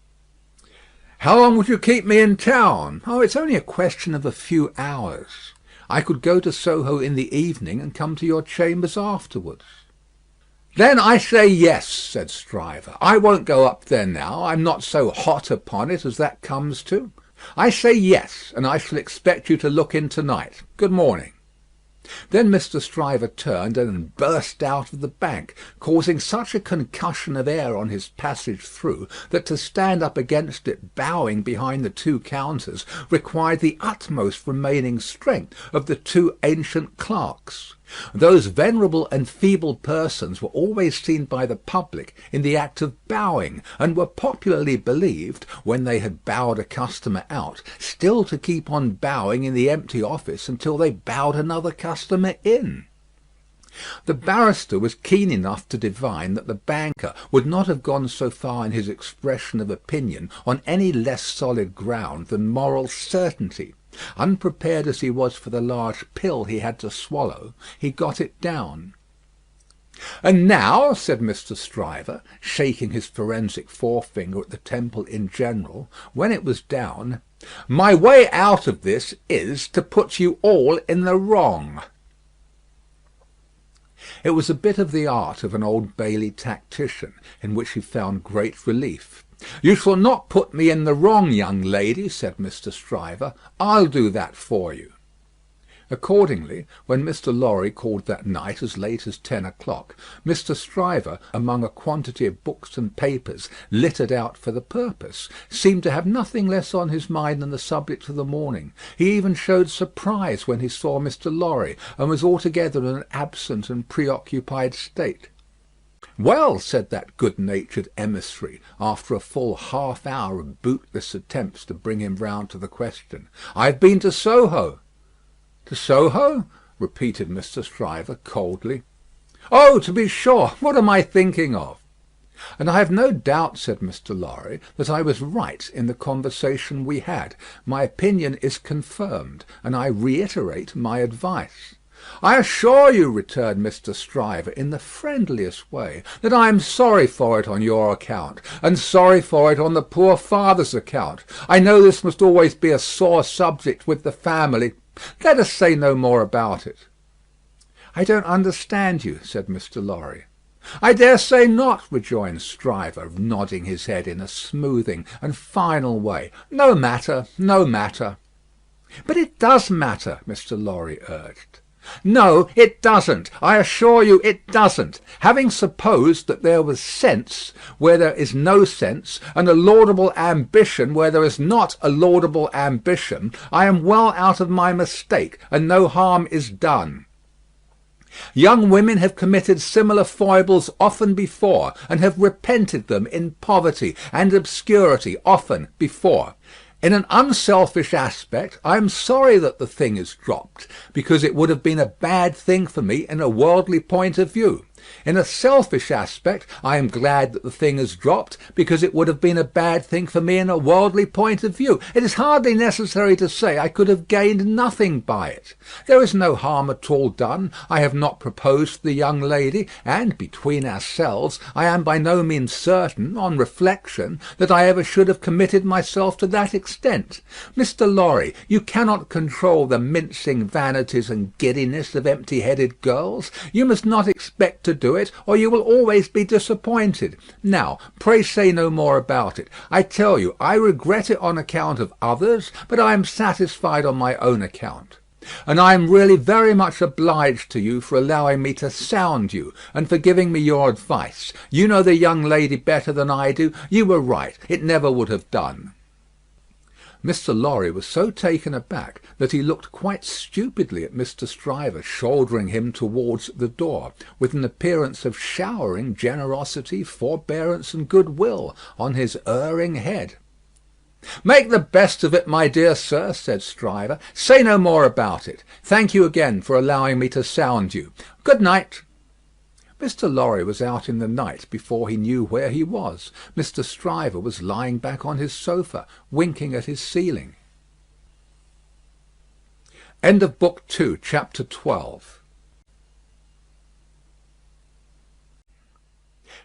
"How long would you keep me in town?" "Oh, it's only a question of a few hours. I could go to Soho in the evening and come to your chambers afterwards." "Then I say yes," said Stryver. "I won't go up there now. I'm not so hot upon it as that comes to. I say yes, and I shall expect you to look in to-night. Good morning." Then Mr. Stryver turned and burst out of the bank, causing such a concussion of air on his passage through, that to stand up against it bowing behind the two counters required the utmost remaining strength of the two ancient clerks. Those venerable and feeble persons were always seen by the public in the act of bowing, and were popularly believed, when they had bowed a customer out, still to keep on bowing in the empty office until they bowed another customer in. The barrister was keen enough to divine that the banker would not have gone so far in his expression of opinion on any less solid ground than moral certainty. Unprepared as he was for the large pill he had to swallow, he got it down. "And now," said Mr. Stryver, shaking his forensic forefinger at the Temple in general, when it was down, "my way out of this is to put you all in the wrong." It was a bit of the art of an Old Bailey tactician, in which he found great relief. "You shall not put me in the wrong, young lady," said Mr. Stryver. "I'll do that for you." Accordingly, when Mr. Lorry called that night as late as 10 o'clock, Mr. Stryver, among a quantity of books and papers littered out for the purpose, seemed to have nothing less on his mind than the subject of the morning. He even showed surprise when he saw Mr. Lorry, and was altogether in an absent and preoccupied state. "Well," said that good-natured emissary, after a full half hour of bootless attempts to bring him round to the question, "I've been to Soho." "To Soho?" repeated Mr. Stryver coldly. "Oh, to be sure. What am I thinking of?" "And I have no doubt," said Mr. Lorry, "that I was right in the conversation we had. My opinion is confirmed, and I reiterate my advice." "I assure you," returned Mr. Stryver in the friendliest way, "that I am sorry for it on your account, and sorry for it on the poor father's account. I know this must always be a sore subject with the family. Let us say no more about it." "I don't understand you," said Mr. Lorry. "I dare say not," rejoined Stryver, nodding his head in a smoothing and final way. "No matter, no matter." "But it does matter," Mr. Lorry urged. "No, it doesn't. I assure you it doesn't. Having supposed that there was sense where there is no sense, and a laudable ambition where there is not a laudable ambition, I am well out of my mistake, and no harm is done. Young women have committed similar foibles often before, and have repented them in poverty and obscurity often before. In an unselfish aspect, I am sorry that the thing is dropped, because it would have been a bad thing for me in a worldly point of view. In a selfish aspect, I am glad that the thing is dropped, because it would have been a bad thing for me in a worldly point of view. It is hardly necessary to say I could have gained nothing by it. There is no harm at all done. I have not proposed to the young lady, and, between ourselves, I am by no means certain, on reflection, that I ever should have committed myself to that extent. Mr. Lorry, you cannot control the mincing vanities and giddiness of empty-headed girls. You must not expect to do it, or you will always be disappointed. Now, pray say no more about it. I tell you, I regret it on account of others, but I am satisfied on my own account. And I am really very much obliged to you for allowing me to sound you, and for giving me your advice. You know the young lady better than I do. You were right. It never would have done." Mr. Lorry was so taken aback that he looked quite stupidly at Mr. Stryver shouldering him towards the door, with an appearance of showering generosity, forbearance, and goodwill on his erring head. "Make the best of it, my dear sir," said Stryver. "Say no more about it. Thank you again for allowing me to sound you. Good night." Mr. Lorry was out in the night before he knew where he was. Mr. Stryver was lying back on his sofa, winking at his ceiling. End of Book 2, Chapter 12.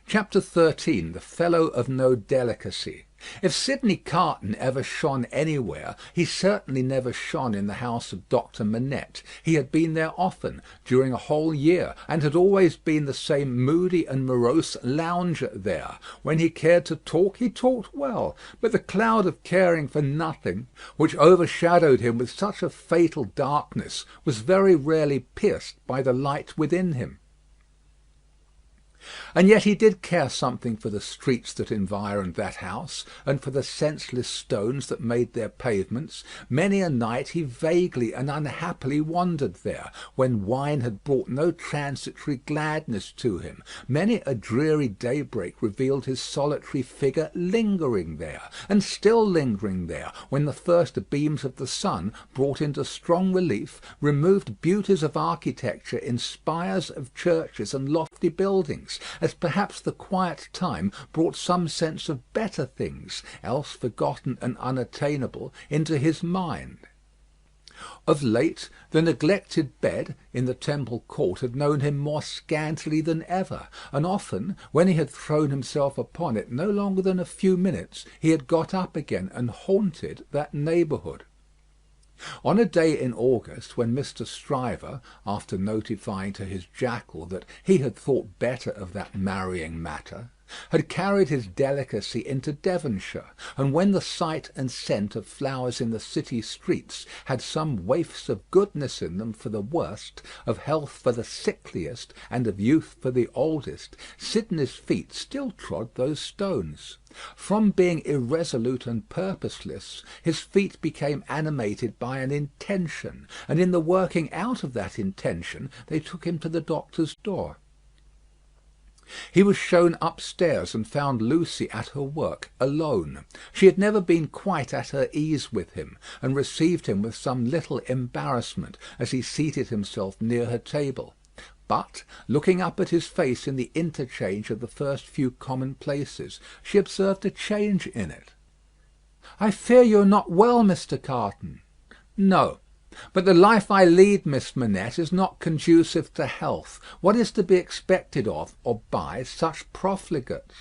Chapter 13. The Fellow of No Delicacy. If Sidney Carton ever shone anywhere, he certainly never shone in the house of Doctor Manette. He had been there often, during a whole year, and had always been the same moody and morose lounger there. When he cared to talk, he talked well, but the cloud of caring for nothing, which overshadowed him with such a fatal darkness, was very rarely pierced by the light within him. And yet he did care something for the streets that environed that house, and for the senseless stones that made their pavements. Many a night he vaguely and unhappily wandered there, when wine had brought no transitory gladness to him. Many a dreary daybreak revealed his solitary figure lingering there, and still lingering there, when the first beams of the sun, brought into strong relief, removed beauties of architecture in spires of churches and lofty buildings, as perhaps the quiet time brought some sense of better things, else forgotten and unattainable, into his mind. Of late, the neglected bed in the Temple Court had known him more scantily than ever, and often, when he had thrown himself upon it no longer than a few minutes, he had got up again and haunted that neighbourhood. On a day in August, when Mr. Stryver, after notifying to his jackal that he had thought better of that marrying matter, had carried his delicacy into Devonshire, and when the sight and scent of flowers in the city streets had some waifs of goodness in them for the worst, of health for the sickliest, and of youth for the oldest, Sidney's feet still trod those stones. From being irresolute and purposeless, his feet became animated by an intention, and in the working out of that intention they took him to the doctor's door. He was shown upstairs and found Lucie at her work, alone. She had never been quite at her ease with him, and received him with some little embarrassment as he seated himself near her table. But, looking up at his face in the interchange of the first few commonplaces, she observed a change in it. "I fear you are not well, Mr. Carton." "No. But the life I lead, Miss Manette, is not conducive to health. What is to be expected of, or by, such profligates?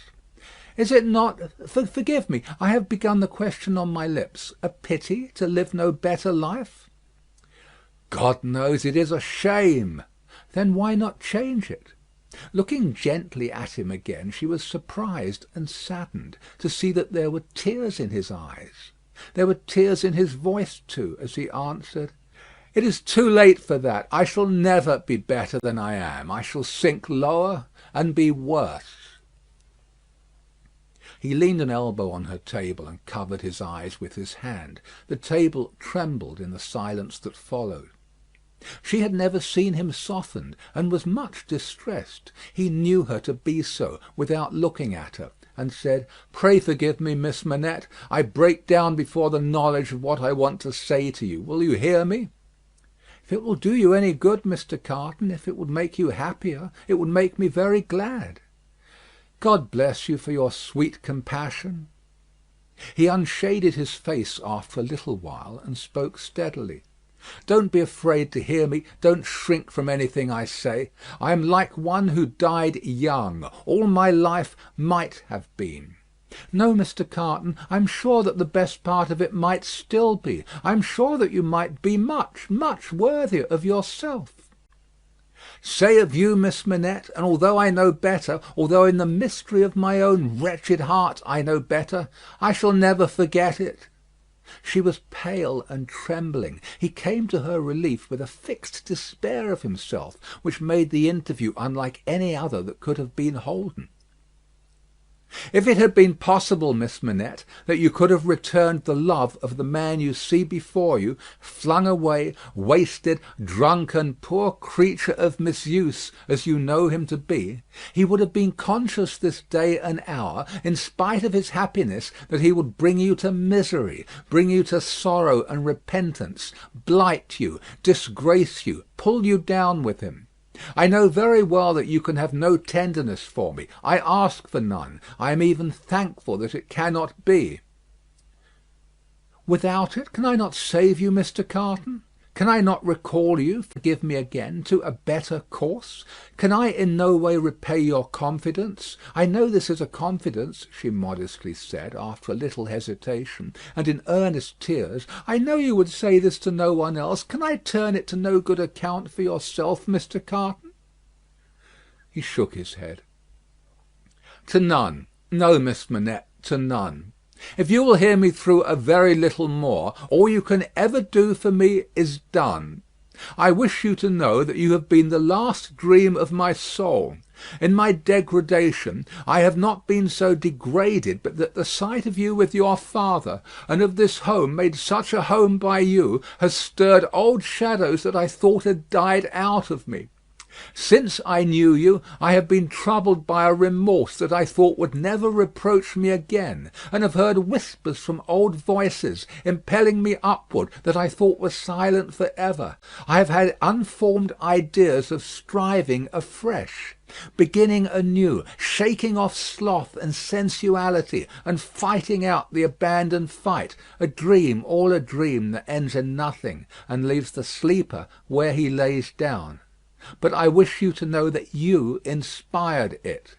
Is it not, forgive me, I have begun the question on my lips, a pity to live no better life?" "God knows it is a shame." "Then why not change it?" Looking gently at him again, she was surprised and saddened to see that there were tears in his eyes. There were tears in his voice too, as he answered, "It is too late for that. I shall never be better than I am. I shall sink lower and be worse." He leaned an elbow on her table and covered his eyes with his hand. The table trembled in the silence that followed. She had never seen him softened, and was much distressed. He knew her to be so, without looking at her, and said, "Pray forgive me, Miss Manette. I break down before the knowledge of what I want to say to you. Will you hear me?" "If it will do you any good, Mr. Carton, if it would make you happier, it would make me very glad." "God bless you for your sweet compassion." He unshaded his face after a little while, and spoke steadily. "Don't be afraid to hear me. Don't shrink from anything I say. I am like one who died young. All my life might have been." "No, Mr. Carton, I am sure that the best part of it might still be. I am sure that you might be much, much worthier of yourself." "Say of you, Miss Manette, and although I know better, although in the mystery of my own wretched heart I know better, I shall never forget it." She was pale and trembling. He came to her relief with a fixed despair of himself, which made the interview unlike any other that could have been holden. "If it had been possible, Miss Manette, that you could have returned the love of the man you see before you, flung away, wasted, drunken, poor creature of misuse, as you know him to be, he would have been conscious this day and hour, in spite of his happiness, that he would bring you to misery, bring you to sorrow and repentance, blight you, disgrace you, pull you down with him. I know very well that you can have no tenderness for me. I ask for none. I am even thankful that it cannot be." "Without it, can I not save you, Mr. Carton?" Can I not recall you, forgive me again, to a better course? Can I in no way repay your confidence? I know this is a confidence," she modestly said, after a little hesitation, and in earnest tears. "I know you would say this to no one else. Can I turn it to no good account for yourself, Mr. Carton?" He shook his head. "To none. No, Miss Manette, to none. If you will hear me through a very little more, all you can ever do for me is done. I wish you to know that you have been the last dream of my soul. In my degradation, I have not been so degraded but that the sight of you with your father, and of this home made such a home by you, has stirred old shadows that I thought had died out of me. Since I knew you, I have been troubled by a remorse that I thought would never reproach me again, and have heard whispers from old voices, impelling me upward, that I thought were silent for ever. I have had unformed ideas of striving afresh, beginning anew, shaking off sloth and sensuality, and fighting out the abandoned fight, a dream, all a dream that ends in nothing, and leaves the sleeper where he lays down. But I wish you to know that you inspired it."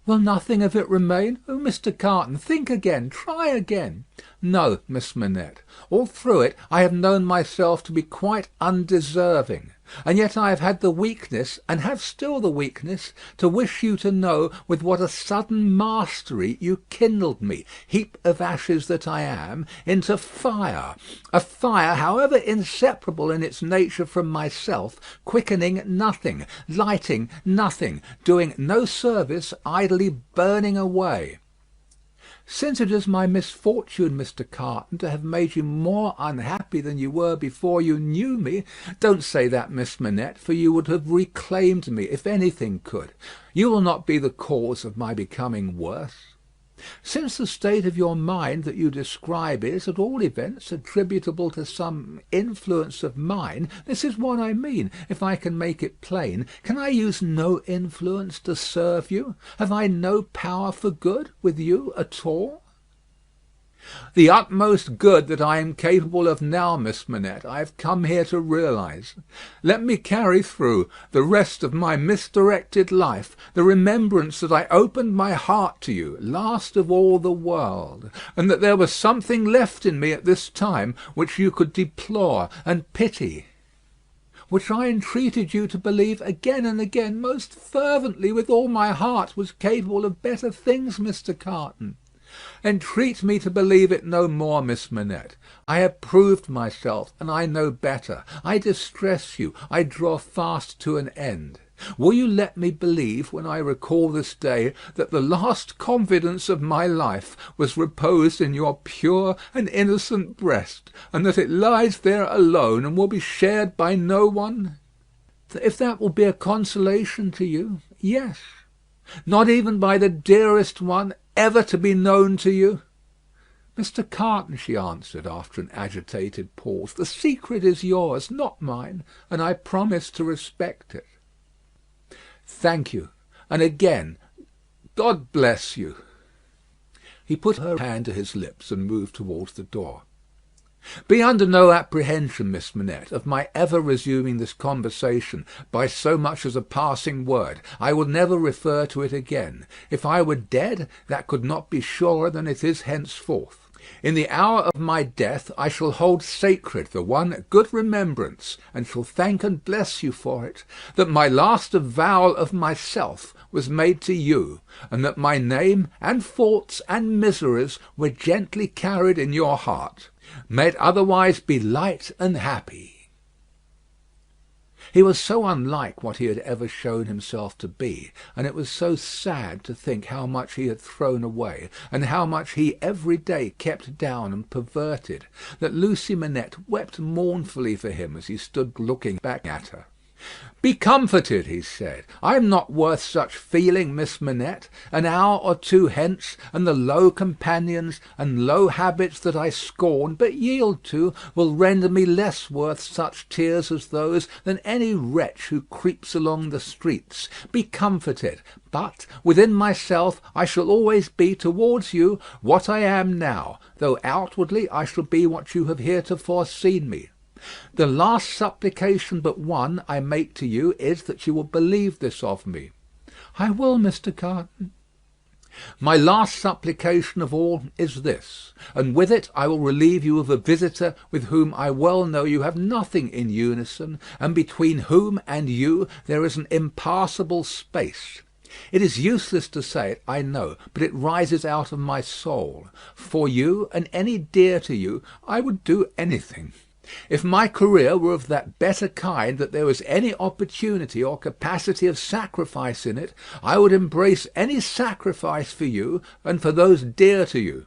"Will nothing of it remain? Oh, Mr. Carton, think again, try again." "No, Miss Manette. All through it I have known myself to be quite undeserving, and yet I have had the weakness, and have still the weakness, to wish you to know with what a sudden mastery you kindled me, heap of ashes that I am, into fire, a fire, however inseparable in its nature from myself, quickening nothing, lighting nothing, doing no service, idly burning away. Since it is my misfortune, Mr. Carton, to have made you more unhappy than you were before you knew me, don't say that, Miss Manette, for you would have reclaimed me, if anything could. You will not be the cause of my becoming worse. Since the state of your mind that you describe is, at all events, attributable to some influence of mine, this is what I mean, if I can make it plain. Can I use no influence to serve you? Have I no power for good with you at all?" "The utmost good that I am capable of now, Miss Manette, I have come here to realise. Let me carry through the rest of my misdirected life the remembrance that I opened my heart to you, last of all the world, and that there was something left in me at this time which you could deplore and pity, which I entreated you to believe again and again most fervently with all my heart was capable of better things, Mr. Carton. Entreat me to believe it no more, Miss Manette. I have proved myself, and I know better. I distress you. I draw fast to an end. Will you let me believe, when I recall this day, that the last confidence of my life was reposed in your pure and innocent breast, and that it lies there alone, and will be shared by no one? If that will be a consolation to you, yes. Not even by the dearest one ever to be known to you?" "Mr. Carton," she answered, after an agitated pause, "the secret is yours, not mine, and I promise to respect it." "Thank you, and again, God bless you." He put her hand to his lips and moved towards the door. "Be under no apprehension, Miss Manette, of my ever resuming this conversation by so much as a passing word. I will never refer to it again. If I were dead, that could not be surer than it is henceforth. In the hour of my death I shall hold sacred the one good remembrance, and shall thank and bless you for it, that my last avowal of myself was made to you, and that my name and faults and miseries were gently carried in your heart. May it otherwise be light and happy." He was so unlike what he had ever shown himself to be, and it was so sad to think how much he had thrown away, and how much he every day kept down and perverted, that Lucie Manette wept mournfully for him as he stood looking back at her. "Be comforted," he said. "I am not worth such feeling, Miss Manette. An hour or two hence, and the low companions and low habits that I scorn but yield to will render me less worth such tears as those than any wretch who creeps along the streets. Be comforted. But within myself I shall always be towards you what I am now, though outwardly I shall be what you have heretofore seen me. The last supplication but one I make to you is that you will believe this of me." "I will, Mr. Carton." "My last supplication of all is this, and with it I will relieve you of a visitor with whom I well know you have nothing in unison, and between whom and you there is an impassable space. It is useless to say it, I know, but it rises out of my soul. For you, and any dear to you, I would do anything. If my career were of that better kind that there was any opportunity or capacity of sacrifice in it, I would embrace any sacrifice for you and for those dear to you.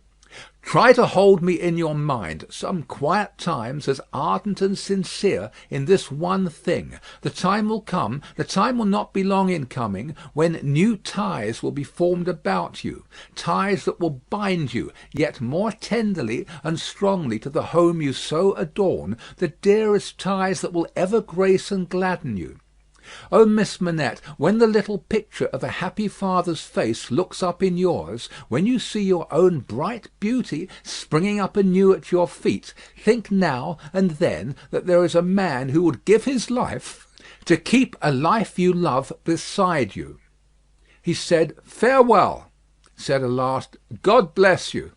Try to hold me in your mind some quiet times as ardent and sincere in this one thing. The time will come, the time will not be long in coming, when new ties will be formed about you, ties that will bind you yet more tenderly and strongly to the home you so adorn, the dearest ties that will ever grace and gladden you. Oh, Miss Manette, when the little picture of a happy father's face looks up in yours, when you see your own bright beauty springing up anew at your feet, think now and then that there is a man who would give his life to keep a life you love beside you." He said farewell, said a last "God bless you,"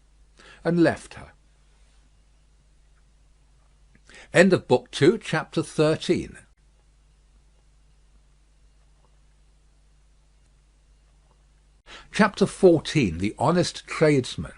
and left her. End of Book 2, Chapter 13. Chapter 14. The Honest Tradesman.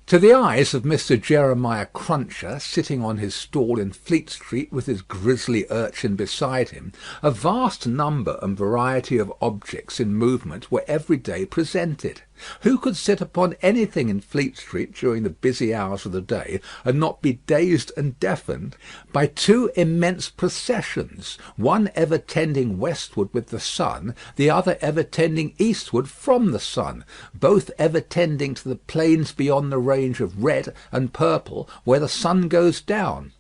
To the eyes of Mr. Jeremiah Cruncher, sitting on his stall in Fleet Street with his grisly urchin beside him, a vast number and variety of objects in movement were every day presented. Who could sit upon anything in Fleet Street during the busy hours of the day and not be dazed and deafened by two immense processions, one ever tending westward with the sun, the other ever tending eastward from the sun, both ever tending to the plains beyond the range of red and purple where the sun goes down?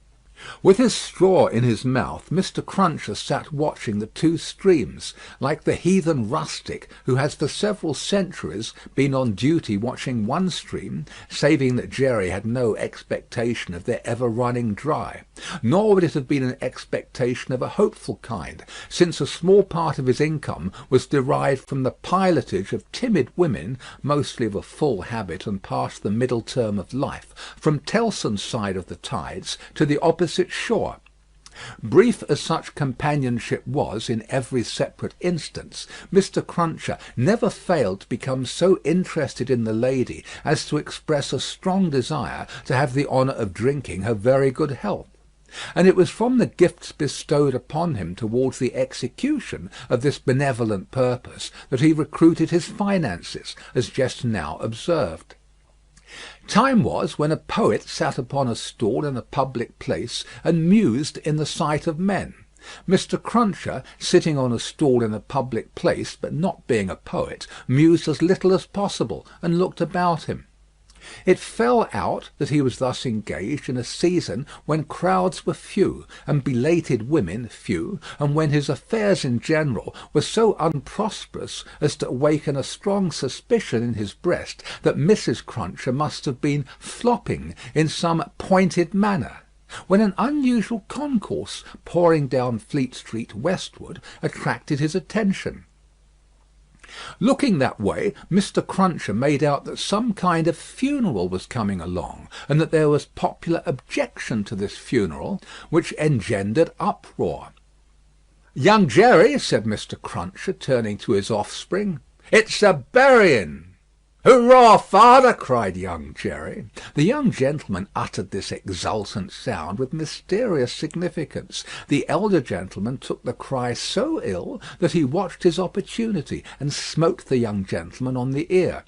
With his straw in his mouth, Mr. Cruncher sat watching the two streams, like the heathen rustic who has for several centuries been on duty watching one stream, saving that Jerry had no expectation of their ever running dry. Nor would it have been an expectation of a hopeful kind, since a small part of his income was derived from the pilotage of timid women, mostly of a full habit and past the middle term of life, from Tellson's side of the tides to the opposite shore. Brief as such companionship was in every separate instance, Mr. Cruncher never failed to become so interested in the lady as to express a strong desire to have the honour of drinking her very good health. And it was from the gifts bestowed upon him towards the execution of this benevolent purpose that he recruited his finances, as just now observed. Time was when a poet sat upon a stall in a public place and mused in the sight of men. Mr. Cruncher, sitting on a stall in a public place, but not being a poet, mused as little as possible, and looked about him. It fell out that he was thus engaged in a season when crowds were few, and belated women few, and when his affairs in general were so unprosperous as to awaken a strong suspicion in his breast that Mrs. Cruncher must have been flopping in some pointed manner, when an unusual concourse pouring down Fleet Street westward attracted his attention. Looking that way, Mr. Cruncher made out that some kind of funeral was coming along, and that there was popular objection to this funeral, which engendered uproar. "Young Jerry," said Mr. Cruncher, turning to his offspring, "it's a burying." "Hurrah, father!" cried young Jerry. The young gentleman uttered this exultant sound with mysterious significance. The elder gentleman took the cry so ill that he watched his opportunity, and smote the young gentleman on the ear.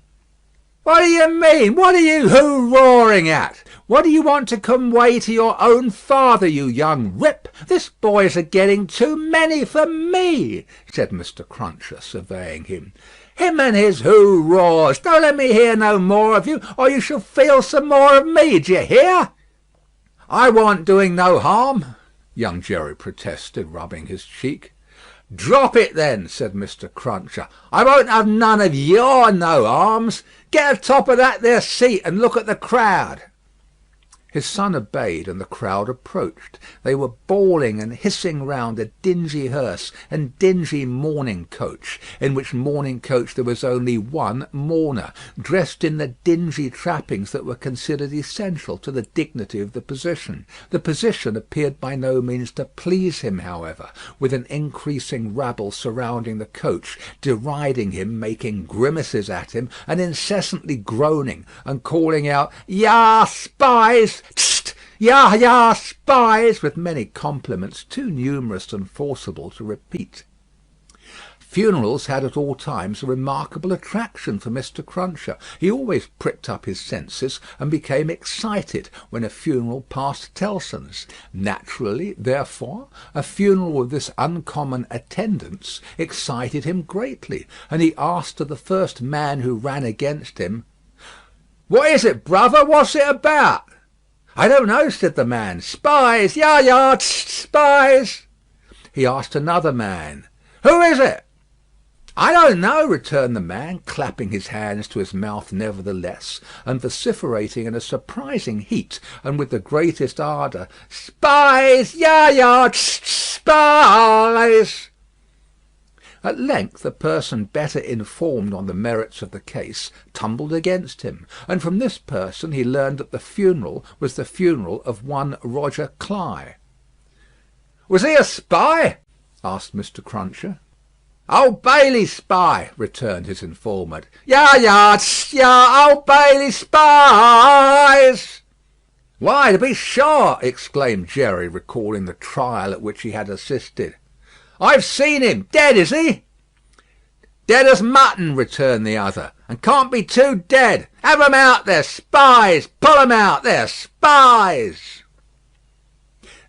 "What do you mean? What are you hurrahing at?" "What do you want to conway to your own father, you young rip? This boy's a getting too many for me," said Mr. Cruncher, surveying him. "Him and his hoo-raws. Don't let me hear no more of you, or you shall feel some more of me, d'ye hear?" "I warn't doing no harm," young Jerry protested, rubbing his cheek. "Drop it, then," said Mr. Cruncher. "I won't have none of your no-harms. Get atop of that there seat and look at the crowd." His son obeyed, and the crowd approached. They were bawling and hissing round a dingy hearse and dingy mourning coach, in which mourning coach there was only one mourner, dressed in the dingy trappings that were considered essential to the dignity of the position. The position appeared by no means to please him, however, with an increasing rabble surrounding the coach, deriding him, making grimaces at him, and incessantly groaning and calling out, "Ya spies! Tst! Ya, ya, spies!" with many compliments too numerous and forcible to repeat. Funerals had at all times a remarkable attraction for Mr. Cruncher. He always pricked up his senses and became excited when a funeral passed Tellson's. Naturally, therefore, a funeral with this uncommon attendance excited him greatly, and he asked of the first man who ran against him, "What is it, brother? What's it about?" "I don't know," said the man. "Spies! Ya, ya, tst, spies!" He asked another man, "Who is it?" "I don't know," returned the man, clapping his hands to his mouth nevertheless, and vociferating in a surprising heat and with the greatest ardour, "Spies! Ya, ya, tst, spies!" At length a person better informed on the merits of the case tumbled against him, and from this person he learned that the funeral was the funeral of one Roger Cly. "Was he a spy?" asked Mr. Cruncher. "Old Bailey spy," returned his informant. "Ya, ya, tst, ya, Old Bailey spies!" "Why, to be sure!" exclaimed Jerry, recalling the trial at which he had assisted. "I've seen him. Dead, is he?" "Dead as mutton," returned the other, "and can't be too dead. Have 'em out there, spies! Pull 'em out there, spies!"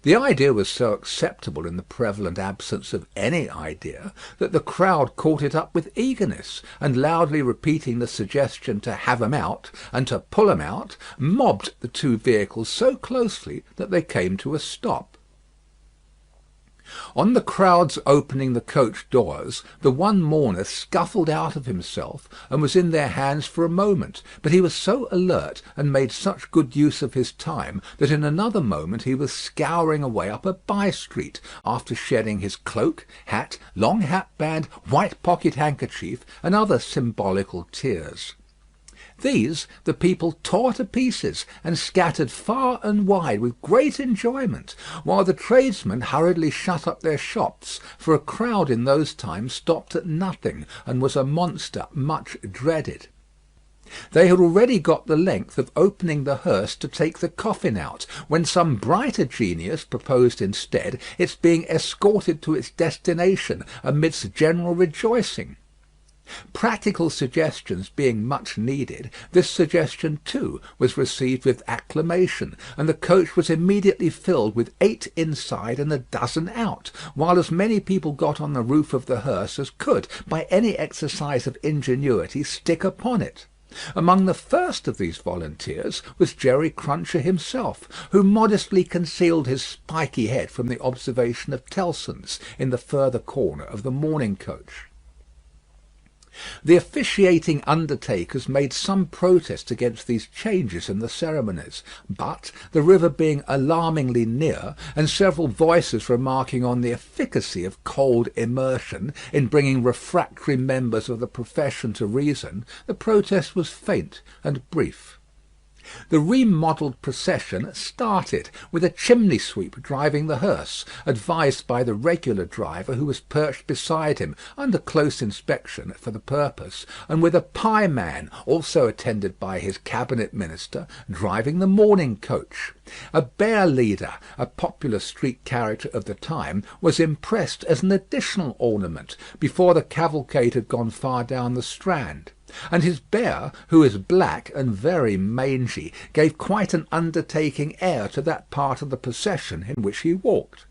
The idea was so acceptable in the prevalent absence of any idea, that the crowd caught it up with eagerness, and loudly repeating the suggestion to "have 'em out" and to "pull 'em out," mobbed the two vehicles so closely that they came to a stop. On the crowd's opening the coach doors, the one mourner scuffled out of himself and was in their hands for a moment, but he was so alert and made such good use of his time that in another moment he was scouring away up a by-street, after shedding his cloak, hat, long hat-band, white pocket-handkerchief, and other symbolical tears. These the people tore to pieces and scattered far and wide with great enjoyment, while the tradesmen hurriedly shut up their shops, for a crowd in those times stopped at nothing, and was a monster much dreaded. They had already got the length of opening the hearse to take the coffin out, when some brighter genius proposed instead its being escorted to its destination amidst general rejoicing. Practical suggestions being much needed, this suggestion too was received with acclamation, and the coach was immediately filled with 8 inside and a dozen out, while as many people got on the roof of the hearse as could, by any exercise of ingenuity, stick upon it. Among the first of these volunteers was Jerry Cruncher himself, who modestly concealed his spiky head from the observation of Tellson's in the further corner of the mourning coach. The officiating undertakers made some protest against these changes in the ceremonies, but, the river being alarmingly near, and several voices remarking on the efficacy of cold immersion in bringing refractory members of the profession to reason, the protest was faint and brief. The remodelled procession started, with a chimney sweep driving the hearse, advised by the regular driver, who was perched beside him, under close inspection for the purpose, and with a pieman, also attended by his cabinet minister, driving the mourning coach. A bear leader, a popular street character of the time, was impressed as an additional ornament, before the cavalcade had gone far down the Strand. and his bear, who is black and very mangy, gave quite an undertaking air to that part of the procession in which he walked.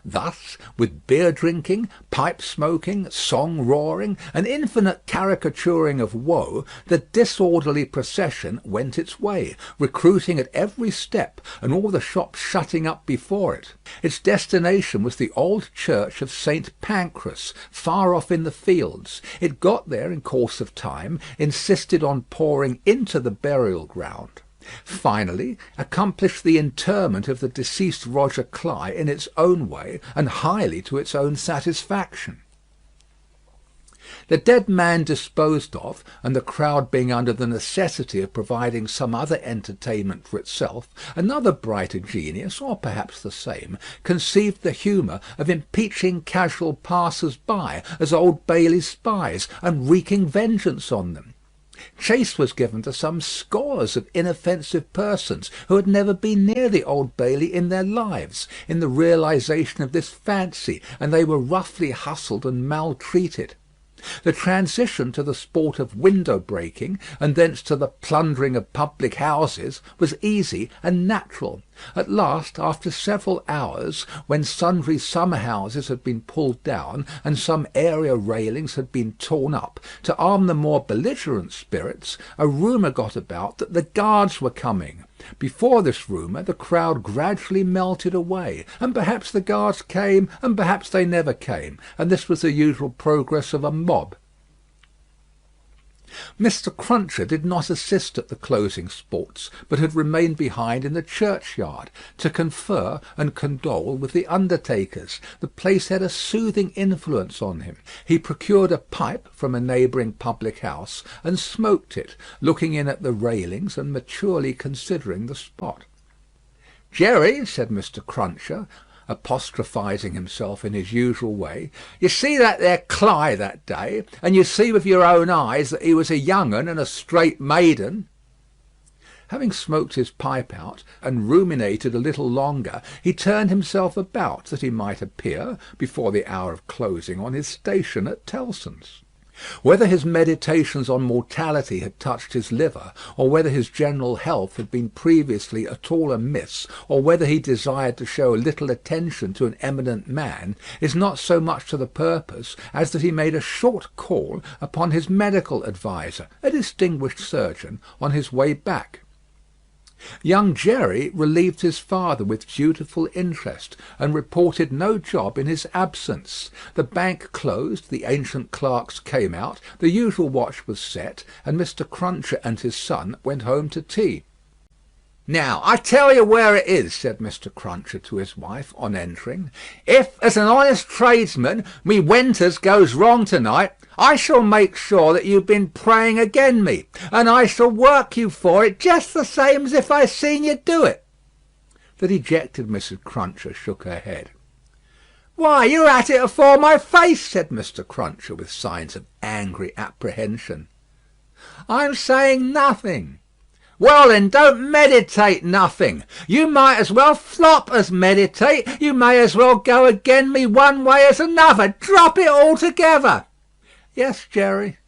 Thus, with beer drinking, pipe smoking, song roaring, and infinite caricaturing of woe, the disorderly procession went its way, recruiting at every step, and all the shops shutting up before it. Its destination was the old church of St. Pancras, far off in the fields. It got there in course of time, insisted on pouring into the burial ground, finally accomplished the interment of the deceased Roger Cly in its own way, and highly to its own satisfaction. The dead man disposed of, and the crowd being under the necessity of providing some other entertainment for itself, another brighter genius, or perhaps the same, conceived the humour of impeaching casual passers-by as Old Bailey spies, and wreaking vengeance on them. Chase was given to some scores of inoffensive persons who had never been near the Old Bailey in their lives, in the realization of this fancy, and they were roughly hustled and maltreated. The transition to the sport of window breaking, and thence to the plundering of public houses, was easy and natural. At last, after several hours, when sundry summer houses had been pulled down, and some area railings had been torn up, to arm the more belligerent spirits, a rumour got about that the guards were coming. Before this rumour the crowd gradually melted away, and perhaps the guards came, and perhaps they never came, and this was the usual progress of a mob. Mr. Cruncher did not assist at the closing sports, but had remained behind in the churchyard, to confer and condole with the undertakers. The place had a soothing influence on him. He procured a pipe from a neighbouring public house, and smoked it, looking in at the railings and maturely considering the spot. "Jerry," said Mr. Cruncher, apostrophising himself in his usual way, "you see that there Cly that day, and you see with your own eyes that he was a young un and a straight maiden." Having smoked his pipe out, and ruminated a little longer, he turned himself about, that he might appear, before the hour of closing, on his station at Tellson's. Whether his meditations on mortality had touched his liver, or whether his general health had been previously at all amiss, or whether he desired to show a little attention to an eminent man, is not so much to the purpose as that he made a short call upon his medical adviser, a distinguished surgeon, on his way back. Young Jerry relieved his father with dutiful interest, and reported no job in his absence. The bank closed, the ancient clerks came out, the usual watch was set, and Mr. Cruncher and his son went home to tea. "Now, I tell you where it is," said Mr. Cruncher to his wife, on entering. "If, as an honest tradesman, me winters goes wrong to-night, I shall make sure that you've been praying again me, and I shall work you for it just the same as if I seen you do it." The dejected Mrs. Cruncher shook her head. "Why, you're at it afore my face," said Mr. Cruncher, with signs of angry apprehension. "I'm saying nothing." "Well, then, don't meditate nothing. You might as well flop as meditate. You may as well go again me one way as another. Drop it altogether." "Yes, Jerry."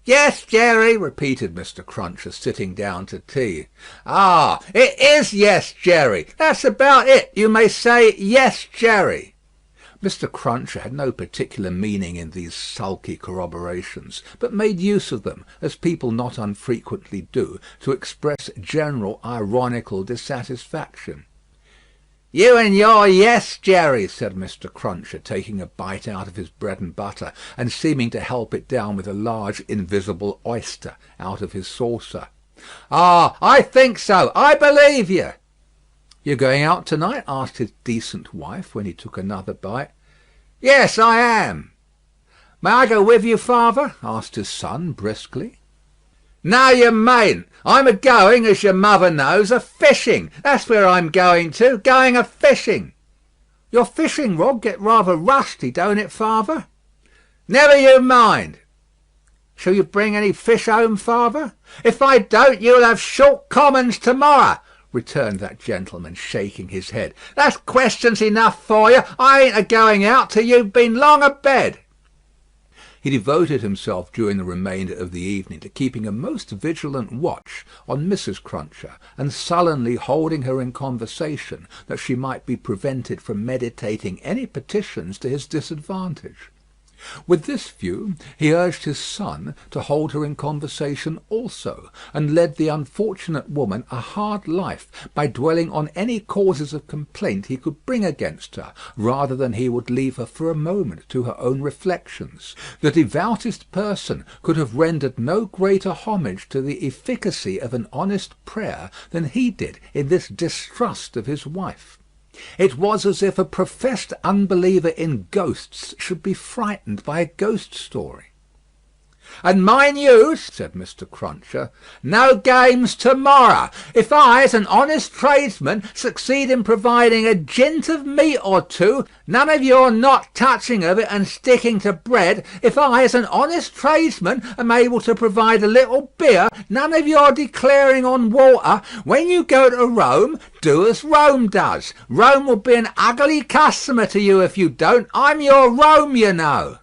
"Yes, Jerry," repeated Mr. Cruncher, sitting down to tea. "Ah, it is yes, Jerry. That's about it. You may say yes, Jerry." Mr. Cruncher had no particular meaning in these sulky corroborations, but made use of them, as people not unfrequently do, to express general ironical dissatisfaction. "You and your yes, Jerry," said Mr. Cruncher, taking a bite out of his bread and butter, and seeming to help it down with a large invisible oyster out of his saucer. "Ah, I think so. I believe you." "You're going out to-night?" asked his decent wife, when he took another bite. "Yes, I am." "May I go with you, father?" asked his son, briskly. "No, you mayn't. I'm a-going, as your mother knows, a-fishing. That's where I'm going to. Going a-fishing." "Your fishing rod get rather rusty, don't it, father?" "Never you mind." "Shall you bring any fish home, father?" "If I don't, you'll have short commons to-morrow," returned that gentleman, shaking his head. "That's questions enough for you. I ain't a-going out till you've been long a-bed." He devoted himself during the remainder of the evening to keeping a most vigilant watch on Mrs. Cruncher, and sullenly holding her in conversation, that she might be prevented from meditating any petitions to his disadvantage. With this view, he urged his son to hold her in conversation also, and led the unfortunate woman a hard life by dwelling on any causes of complaint he could bring against her, rather than he would leave her for a moment to her own reflections. The devoutest person could have rendered no greater homage to the efficacy of an honest prayer than he did in this distrust of his wife. It was as if a professed unbeliever in ghosts should be frightened by a ghost story. "And mind you," said Mr. Cruncher, "no games to-morrow. If I, as an honest tradesman, succeed in providing a jint of meat or two, none of your not touching of it and sticking to bread. If I, as an honest tradesman, am able to provide a little beer, none of your declaring on water. When you go to Rome, do as Rome does. Rome will be an ugly customer to you if you don't. I'm your Rome, you know."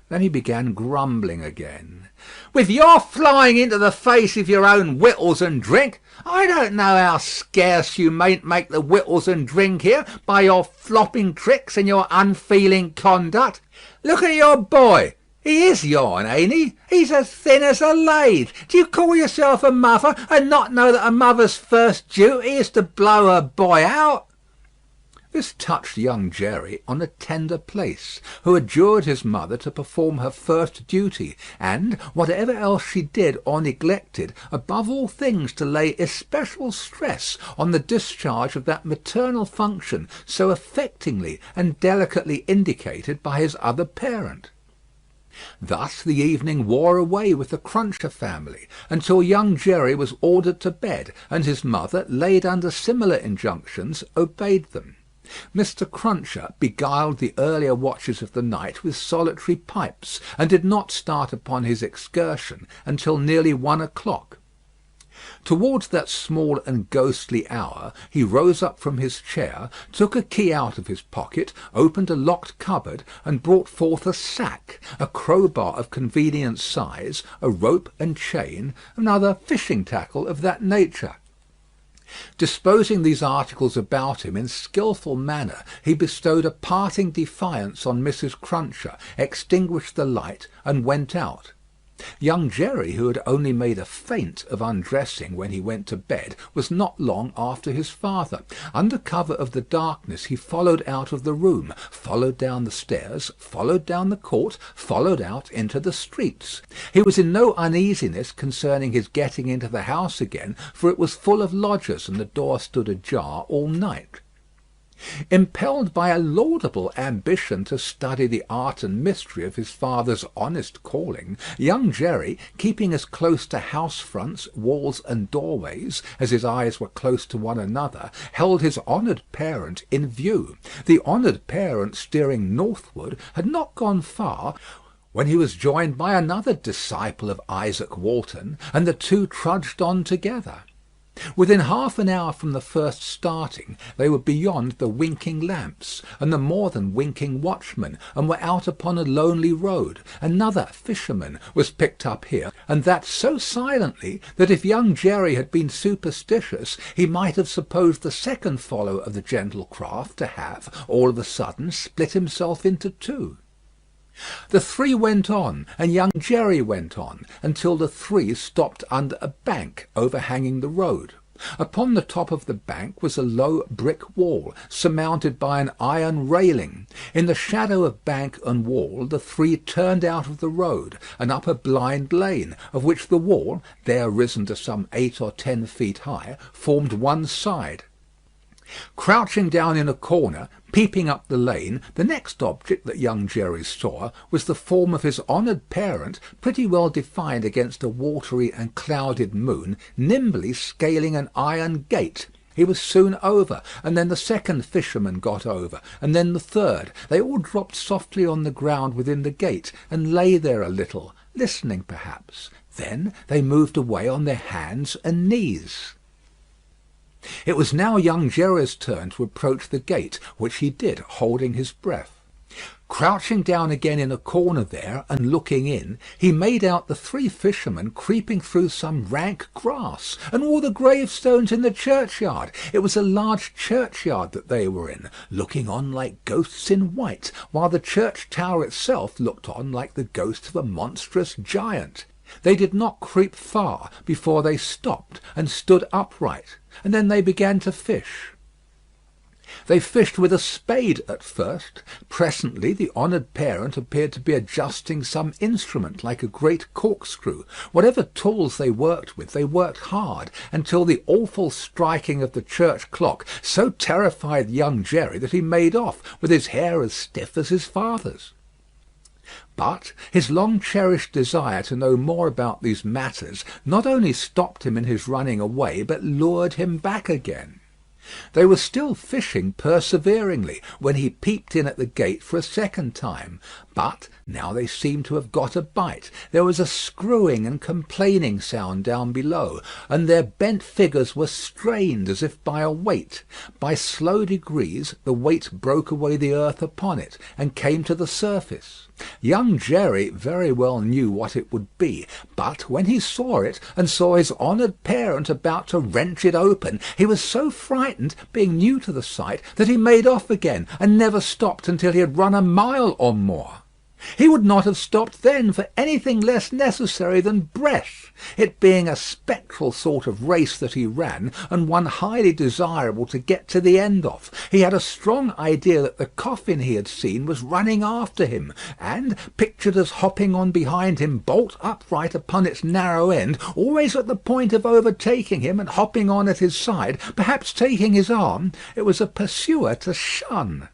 Then he began grumbling again. "With your flying into the face of your own wittles and drink, I don't know how scarce you mayn't make the wittles and drink here by your flopping tricks and your unfeeling conduct. Look at your boy. He is yourn, ain't he? He's as thin as a lathe. Do you call yourself a mother and not know that a mother's first duty is to blow her boy out?" This touched young Jerry on a tender place, who adjured his mother to perform her first duty, and, whatever else she did or neglected, above all things to lay especial stress on the discharge of that maternal function so affectingly and delicately indicated by his other parent. Thus the evening wore away with the Cruncher family, until young Jerry was ordered to bed, and his mother, laid under similar injunctions, obeyed them. Mr. Cruncher beguiled the earlier watches of the night with solitary pipes, and did not start upon his excursion until nearly 1 o'clock. Towards that small and ghostly hour he rose up from his chair, took a key out of his pocket, opened a locked cupboard, and brought forth a sack, a crowbar of convenient size, a rope and chain, and other fishing tackle of that nature. Disposing these articles about him in skilful manner, he bestowed a parting defiance on Mrs. Cruncher, extinguished the light, and went out. Young Jerry, who had only made a feint of undressing when he went to bed, was not long after his father. Under cover of the darkness he followed out of the room, followed down the stairs, followed down the court, followed out into the streets. He was in no uneasiness concerning his getting into the house again, for it was full of lodgers, and the door stood ajar all night. Impelled by a laudable ambition to study the art and mystery of his father's honest calling, young Jerry, keeping as close to house fronts, walls, and doorways as his eyes were close to one another, held his honoured parent in view. The honoured parent, steering northward, had not gone far when he was joined by another disciple of Isaac Walton, and the two trudged on together. Within half an hour from the first starting, they were beyond the winking lamps, and the more than winking watchman, and were out upon a lonely road. Another fisherman was picked up here, and that so silently that if young Jerry had been superstitious, he might have supposed the second follower of the gentle craft to have, all of a sudden, split himself into two. The three went on, and young Jerry went on, until the three stopped under a bank overhanging the road. Upon the top of the bank was a low brick wall, surmounted by an iron railing. In the shadow of bank and wall the three turned out of the road, and up a blind lane, of which the wall, there risen to some 8 or 10 feet high, formed one side. Crouching down in a corner, peeping up the lane, the next object that young Jerry saw was the form of his honoured parent, pretty well defined against a watery and clouded moon, nimbly scaling an iron gate. He was soon over, and then the second fisherman got over, and then the third. They all dropped softly on the ground within the gate, and lay there a little, listening perhaps. Then they moved away on their hands and knees. It was now young Jerry's turn to approach the gate, which he did, holding his breath. Crouching down again in a corner there, and looking in, he made out the three fishermen creeping through some rank grass, and all the gravestones in the churchyard. It was a large churchyard that they were in, looking on like ghosts in white, while the church tower itself looked on like the ghost of a monstrous giant. They did not creep far before they stopped and stood upright, and then they began to fish. They fished with a spade at first. Presently the honoured parent appeared to be adjusting some instrument like a great corkscrew. Whatever tools they worked with, they worked hard, until the awful striking of the church clock so terrified young Jerry that he made off, with his hair as stiff as his father's. But his long-cherished desire to know more about these matters not only stopped him in his running away, but lured him back again. They were still fishing perseveringly when he peeped in at the gate for a second time, but now they seemed to have got a bite. There was a screwing and complaining sound down below, and their bent figures were strained as if by a weight. By slow degrees the weight broke away the earth upon it, and came to the surface. Young Jerry very well knew what it would be, but when he saw it, and saw his honoured parent about to wrench it open, he was so frightened, being new to the sight, that he made off again, and never stopped until he had run a mile or more. He would not have stopped then for anything less necessary than breath, it being a spectral sort of race that he ran, and one highly desirable to get to the end of. He had a strong idea that the coffin he had seen was running after him, and pictured as hopping on behind him bolt upright upon its narrow end, always at the point of overtaking him and hopping on at his side, perhaps taking his arm. It was a pursuer to shun.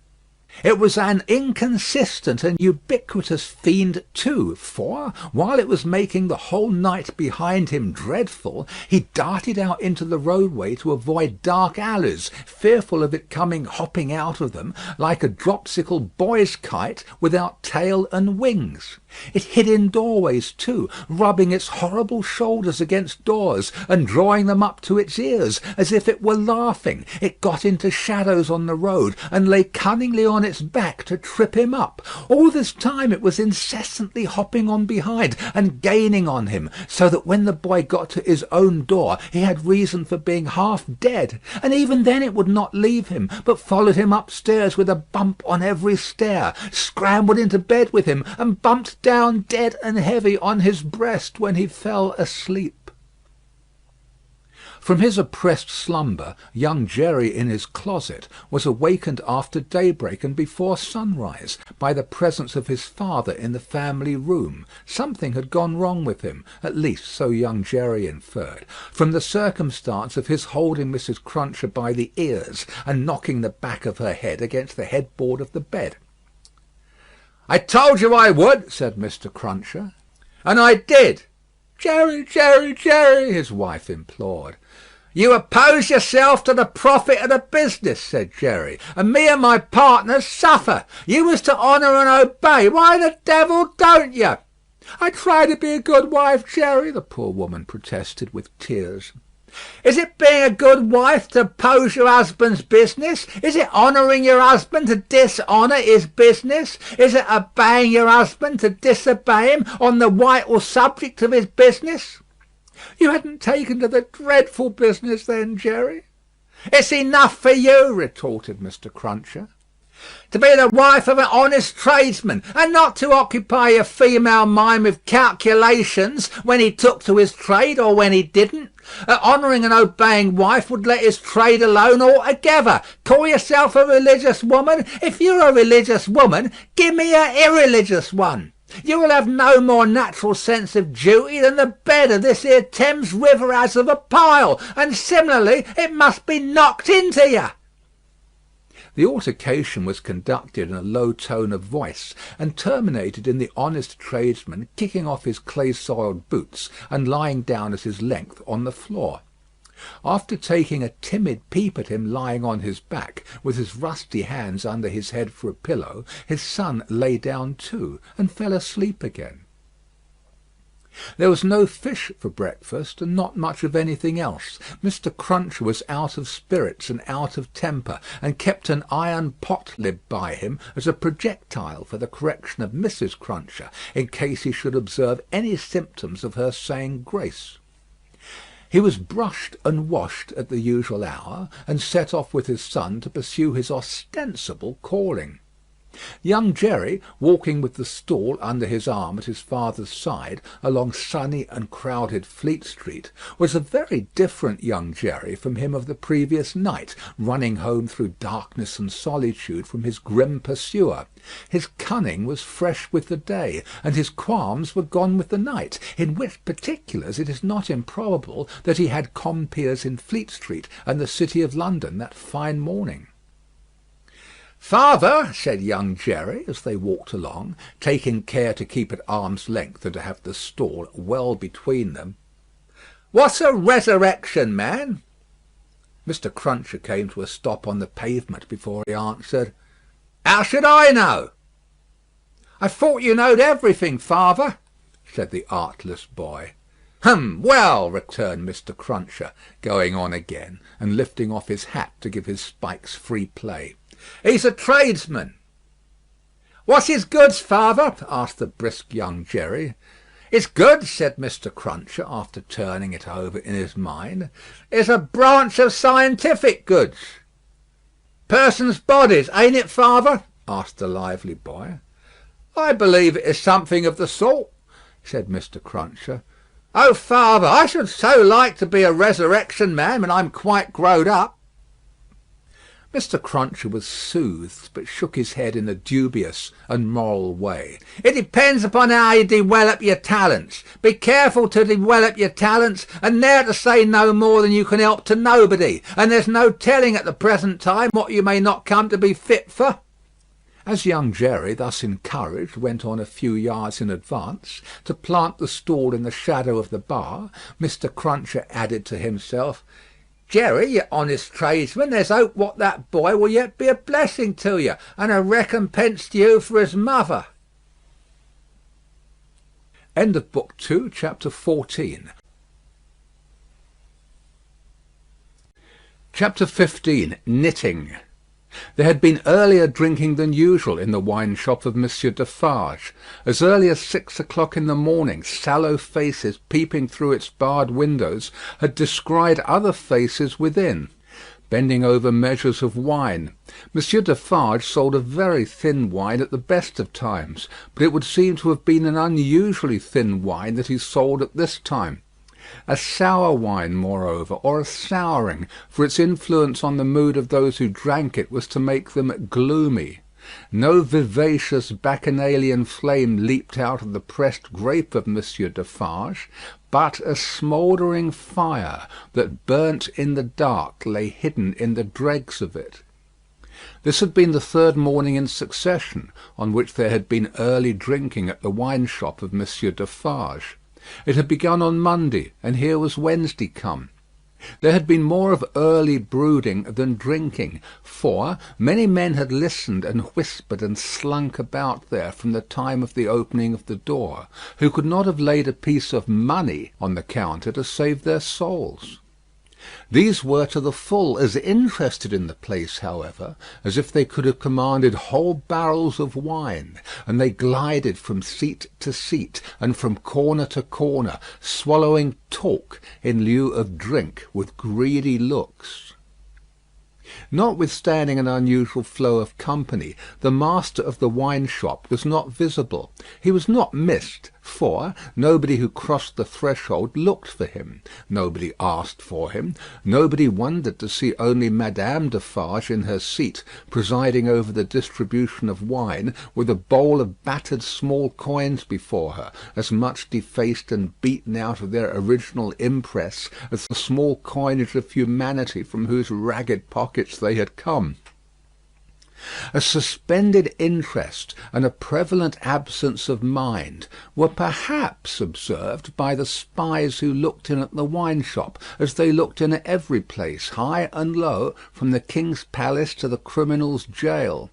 It was an inconsistent and ubiquitous fiend too, for, while it was making the whole night behind him dreadful, he darted out into the roadway to avoid dark alleys, fearful of it coming hopping out of them, like a dropsical boy's kite without tail and wings. It hid in doorways too, rubbing its horrible shoulders against doors, and drawing them up to its ears, as if it were laughing. It got into shadows on the road, and lay cunningly on its back to trip him up. All this time it was incessantly hopping on behind, and gaining on him, so that when the boy got to his own door, he had reason for being half dead, and even then it would not leave him, but followed him upstairs with a bump on every stair, scrambled into bed with him, and bumped down dead and heavy on his breast when he fell asleep. From his oppressed slumber, young Jerry in his closet was awakened after daybreak and before sunrise by the presence of his father in the family room. Something had gone wrong with him, at least so young Jerry inferred, from the circumstance of his holding Mrs. Cruncher by the ears and knocking the back of her head against the headboard of the bed. "I told you I would," said Mr. Cruncher. "And I did." "Jerry, Jerry, Jerry," his wife implored. "You oppose yourself to the profit of the business," said Jerry, "and me and my partners suffer. You was to honour and obey. Why the devil don't you?" "I try to be a good wife, Jerry," the poor woman protested with tears. "Is it being a good wife to oppose your husband's business? Is it honouring your husband to dishonour his business? Is it obeying your husband to disobey him on the vital subject of his business?" "You hadn't taken to the dreadful business then, Jerry." "It's enough for you," retorted Mr. Cruncher, "to be the wife of an honest tradesman, and not to occupy your female mind with calculations when he took to his trade or when he didn't. An honouring and obeying wife would let his trade alone altogether. Call yourself a religious woman? If you're a religious woman, give me an irreligious one. You will have no more natural sense of duty than the bed of this here Thames River has of a pile, and similarly it must be knocked into you." The altercation was conducted in a low tone of voice, and terminated in the honest tradesman kicking off his clay-soiled boots and lying down at his length on the floor. After taking a timid peep at him lying on his back, with his rusty hands under his head for a pillow, his son lay down too, and fell asleep again. There was no fish for breakfast, and not much of anything else. Mr. Cruncher was out of spirits and out of temper, and kept an iron pot lid by him as a projectile for the correction of Mrs. Cruncher, in case he should observe any symptoms of her saying grace. He was brushed and washed at the usual hour, and set off with his son to pursue his ostensible calling. Young Jerry, walking with the stool under his arm at his father's side along sunny and crowded Fleet Street, was a very different young Jerry from him of the previous night, running home through darkness and solitude from his grim pursuer. His cunning was fresh with the day, and his qualms were gone with the night, in which particulars it is not improbable that he had compeers in Fleet Street and the City of London that fine morning. "Father," said young Jerry, as they walked along, taking care to keep at arm's length and to have the stall well between them, "what's a resurrection man?" Mr. Cruncher came to a stop on the pavement before he answered, "How should I know?" "I thought you knowed everything, father," said the artless boy. Well," returned Mr. Cruncher, going on again, and lifting off his hat to give his spikes free play. "He's a tradesman." "What's his goods, father?" asked the brisk young Jerry. "His goods," said Mr. Cruncher, after turning it over in his mind, "is a branch of scientific goods." "Persons' bodies, ain't it, father?" asked the lively boy. "I believe it is something of the sort," said Mr. Cruncher. "Oh, father, I should so like to be a resurrection man when I'm quite growed up." Mr. Cruncher was soothed, but shook his head in a dubious and moral way. "It depends upon how you dewelop your talents. Be careful to dewelop your talents, and ne'er to say no more than you can help to nobody, and there's no telling at the present time what you may not come to be fit for." As young Jerry, thus encouraged, went on a few yards in advance, to plant the stall in the shadow of the bar, Mr. Cruncher added to himself, "Jerry, you honest tradesman, there's hope what that boy will yet be a blessing to you, and a recompense to you for his mother." End of Book 2, Chapter 14. Chapter 15. Knitting. There had been earlier drinking than usual in the wine shop of Monsieur Defarge. As early as 6 o'clock in the morning, sallow faces peeping through its barred windows had descried other faces within, bending over measures of wine. Monsieur Defarge sold a very thin wine at the best of times, but it would seem to have been an unusually thin wine that he sold at this time. A sour wine, moreover, or a souring, for its influence on the mood of those who drank it was to make them gloomy. No vivacious bacchanalian flame leaped out of the pressed grape of Monsieur Defarge, but a smouldering fire that burnt in the dark lay hidden in the dregs of it. This had been the third morning in succession on which there had been early drinking at the wine shop of Monsieur Defarge. It had begun on Monday, and here was Wednesday come. There had been more of early brooding than drinking, for many men had listened and whispered and slunk about there from the time of the opening of the door, who could not have laid a piece of money on the counter to save their souls. These were to the full as interested in the place, however, as if they could have commanded whole barrels of wine, and they glided from seat to seat, and from corner to corner, swallowing talk in lieu of drink with greedy looks. Notwithstanding an unusual flow of company, the master of the wine shop was not visible. He was not missed, for nobody who crossed the threshold looked for him. Nobody asked for him. Nobody wondered to see only Madame Defarge in her seat, presiding over the distribution of wine, with a bowl of battered small coins before her, as much defaced and beaten out of their original impress as the small coinage of humanity from whose ragged pockets they had come. A suspended interest and a prevalent absence of mind were perhaps observed by the spies who looked in at the wine shop, as they looked in at every place, high and low, from the king's palace to the criminal's jail.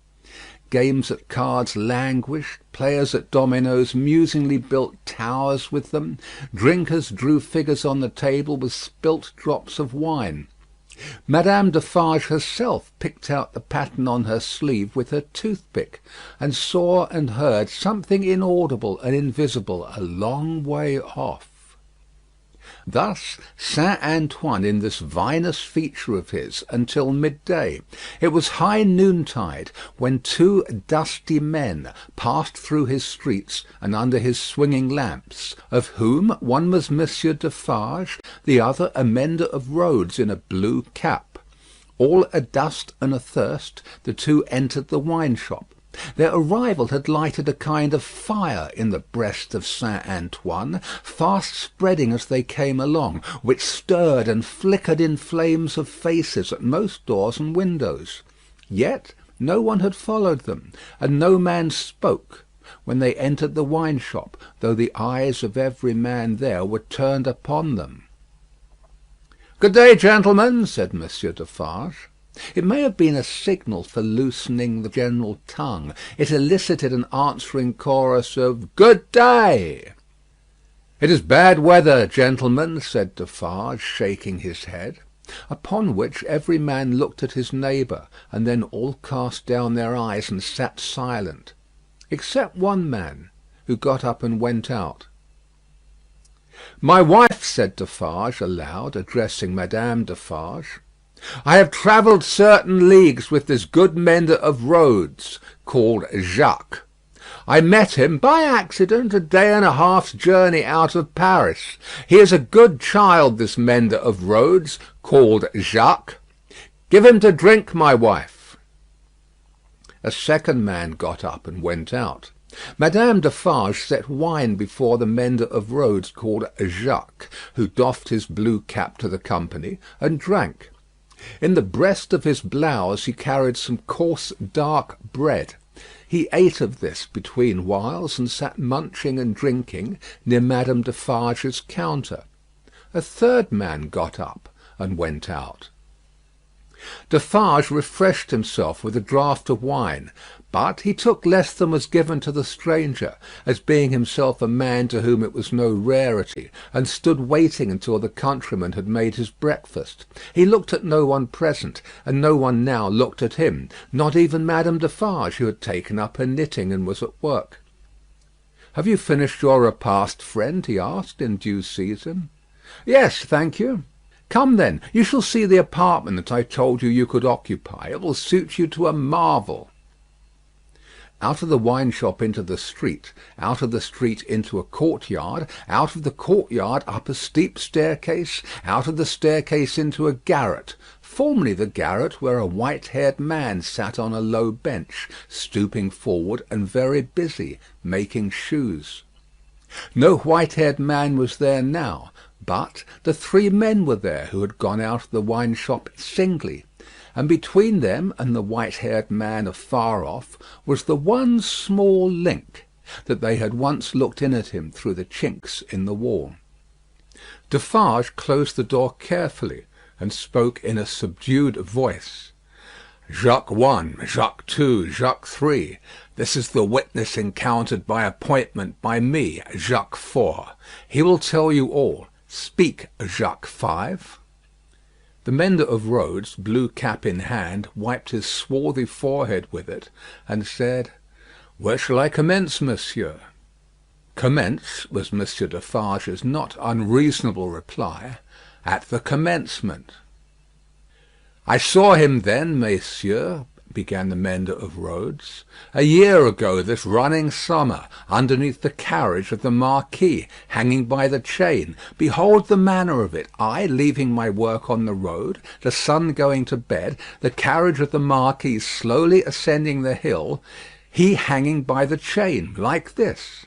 games at cards languished, players at dominoes musingly built towers with them, drinkers drew figures on the table with spilt drops of wine. Madame Defarge herself picked out the pattern on her sleeve with her toothpick, and saw and heard something inaudible and invisible a long way off. Thus Saint Antoine in this vinous feature of his until midday. It was high noontide when two dusty men passed through his streets and under his swinging lamps, of whom one was Monsieur Defarge, the other a mender of roads in a blue cap. All adust and athirst, the two entered the wine shop. Their arrival had lighted a kind of fire in the breast of Saint Antoine, fast spreading as they came along, which stirred and flickered in flames of faces at most doors and windows. Yet no one had followed them, and no man spoke when they entered the wine shop, though the eyes of every man there were turned upon them. "Good day, gentlemen," said Monsieur Defarge. It may have been a signal for loosening the general tongue. It elicited an answering chorus of "Good day." "It is bad weather, gentlemen," said Defarge, shaking his head. Upon which every man looked at his neighbour, and then all cast down their eyes and sat silent, except one man, who got up and went out. "My wife," said Defarge aloud, addressing Madame Defarge, "I have travelled certain leagues with this good mender of roads, called Jacques. I met him by accident a day and a half's journey out of Paris. He is a good child, this mender of roads, called Jacques. Give him to drink, my wife." A second man got up and went out. Madame Defarge set wine before the mender of roads called Jacques, who doffed his blue cap to the company, and drank. In the breast of his blouse he carried some coarse dark bread. He ate of this between whiles, and sat munching and drinking near Madame Defarge's counter. A third man got up and went out. Defarge refreshed himself with a draught of wine, but he took less than was given to the stranger, as being himself a man to whom it was no rarity, and stood waiting until the countryman had made his breakfast. He looked at no one present, and no one now looked at him, not even Madame Defarge, who had taken up her knitting and was at work. "Have you finished your repast, friend?" he asked, in due season. "Yes, thank you." "Come, then, you shall see the apartment that I told you could occupy. It will suit you to a marvel." Out of the wine shop into the street, out of the street into a courtyard, out of the courtyard up a steep staircase, out of the staircase into a garret, formerly the garret where a white-haired man sat on a low bench, stooping forward and very busy, making shoes. No white-haired man was there now, but the three men were there who had gone out of the wine shop singly, and between them and the white-haired man afar off was the one small link, that they had once looked in at him through the chinks in the wall. Defarge closed the door carefully, and spoke in a subdued voice. "Jacques 1, Jacques 2, Jacques 3. This is the witness encountered by appointment by me, Jacques 4. He will tell you all. Speak, Jacques 5." The mender of roads, blue cap in hand, wiped his swarthy forehead with it, and said, "Where shall I commence, monsieur?" "Commence," was Monsieur Defarge's not unreasonable reply, "at the commencement." "I saw him then, messieurs," began the mender of roads, "a year ago this running summer, underneath the carriage of the Marquis, hanging by the chain. Behold the manner of it. I leaving my work on the road, the sun going to bed, the carriage of the Marquis slowly ascending the hill, he hanging by the chain, like this."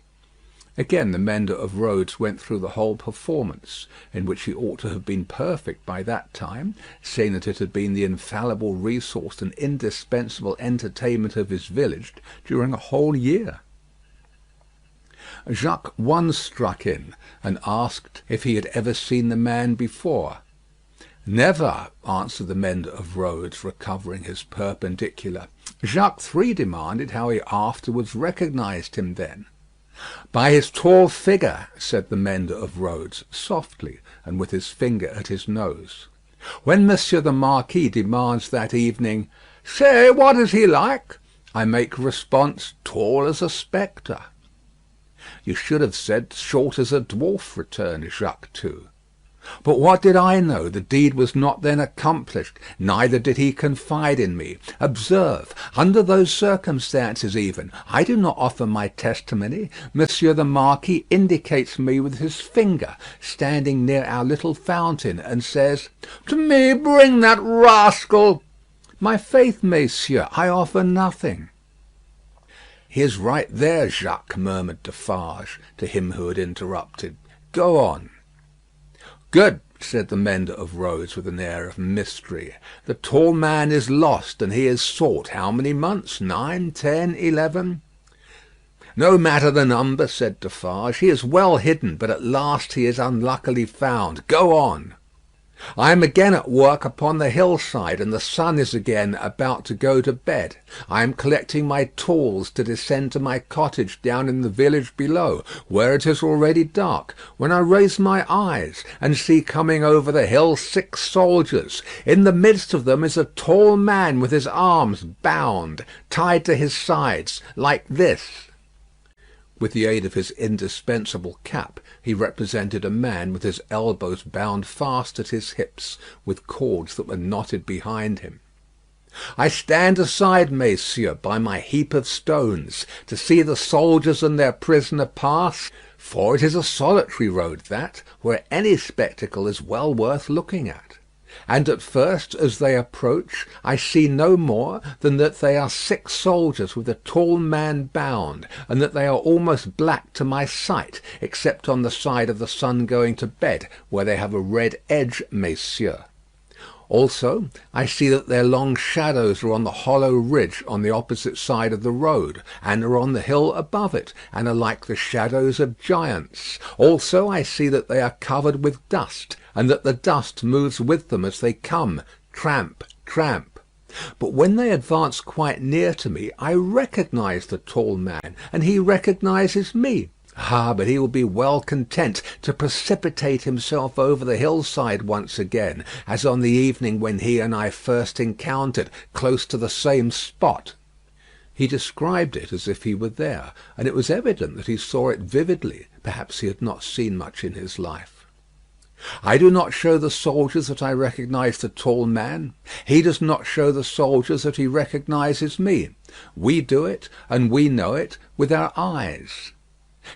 Again the mender of roads went through the whole performance, in which he ought to have been perfect by that time, seeing that it had been the infallible resource and indispensable entertainment of his village during a whole year. Jacques 1 struck in, and asked if he had ever seen the man before. "Never," answered the mender of roads, recovering his perpendicular. Jacques Three demanded how he afterwards recognised him then. "By his tall figure," said the mender of roads, softly, and with his finger at his nose. When Monsieur the Marquis demands that evening, "Say, what is he like?" I make response, "Tall as a spectre." "You should have said short as a dwarf," returned Jacques Two. But what did I know? The deed was not then accomplished, neither did he confide in me. Observe, under those circumstances even, I do not offer my testimony. Monsieur the Marquis indicates me with his finger, standing near our little fountain, and says, "To me bring that rascal." My faith, messieurs, I offer nothing. "He is right there, Jacques," murmured Defarge to him who had interrupted. "Go on." "Good," said the mender of roads with an air of mystery. "The tall man is lost, and he is sought. How many months? 9, 10, 11?" "No matter the number," said Defarge. "He is well hidden, but at last he is unluckily found. Go on." "I am again at work upon the hillside, and the sun is again about to go to bed. I am collecting my tools to descend to my cottage down in the village below, where it is already dark, when I raise my eyes and see coming over the hill 6 soldiers. In the midst of them is a tall man with his arms bound, tied to his sides, like this." With the aid of his indispensable cap, he represented a man with his elbows bound fast at his hips, with cords that were knotted behind him. "I stand aside, messieurs, by my heap of stones, to see the soldiers and their prisoner pass, for it is a solitary road that, where any spectacle is well worth looking at. And at first, as they approach, I see no more than that they are 6 soldiers with a tall man bound, and that they are almost black to my sight, except on the side of the sun going to bed, where they have a red edge, messieurs. Also, I see that their long shadows are on the hollow ridge on the opposite side of the road, and are on the hill above it, and are like the shadows of giants. Also, I see that they are covered with dust, and that the dust moves with them as they come, tramp, tramp. But when they advance quite near to me, I recognise the tall man, and he recognises me. Ah, but he will be well content to precipitate himself over the hillside once again, as on the evening when he and I first encountered, close to the same spot." He described it as if he were there, and it was evident that he saw it vividly. Perhaps he had not seen much in his life. "I do not show the soldiers that I recognise the tall man. He does not show the soldiers that he recognises me. We do it, and we know it, with our eyes.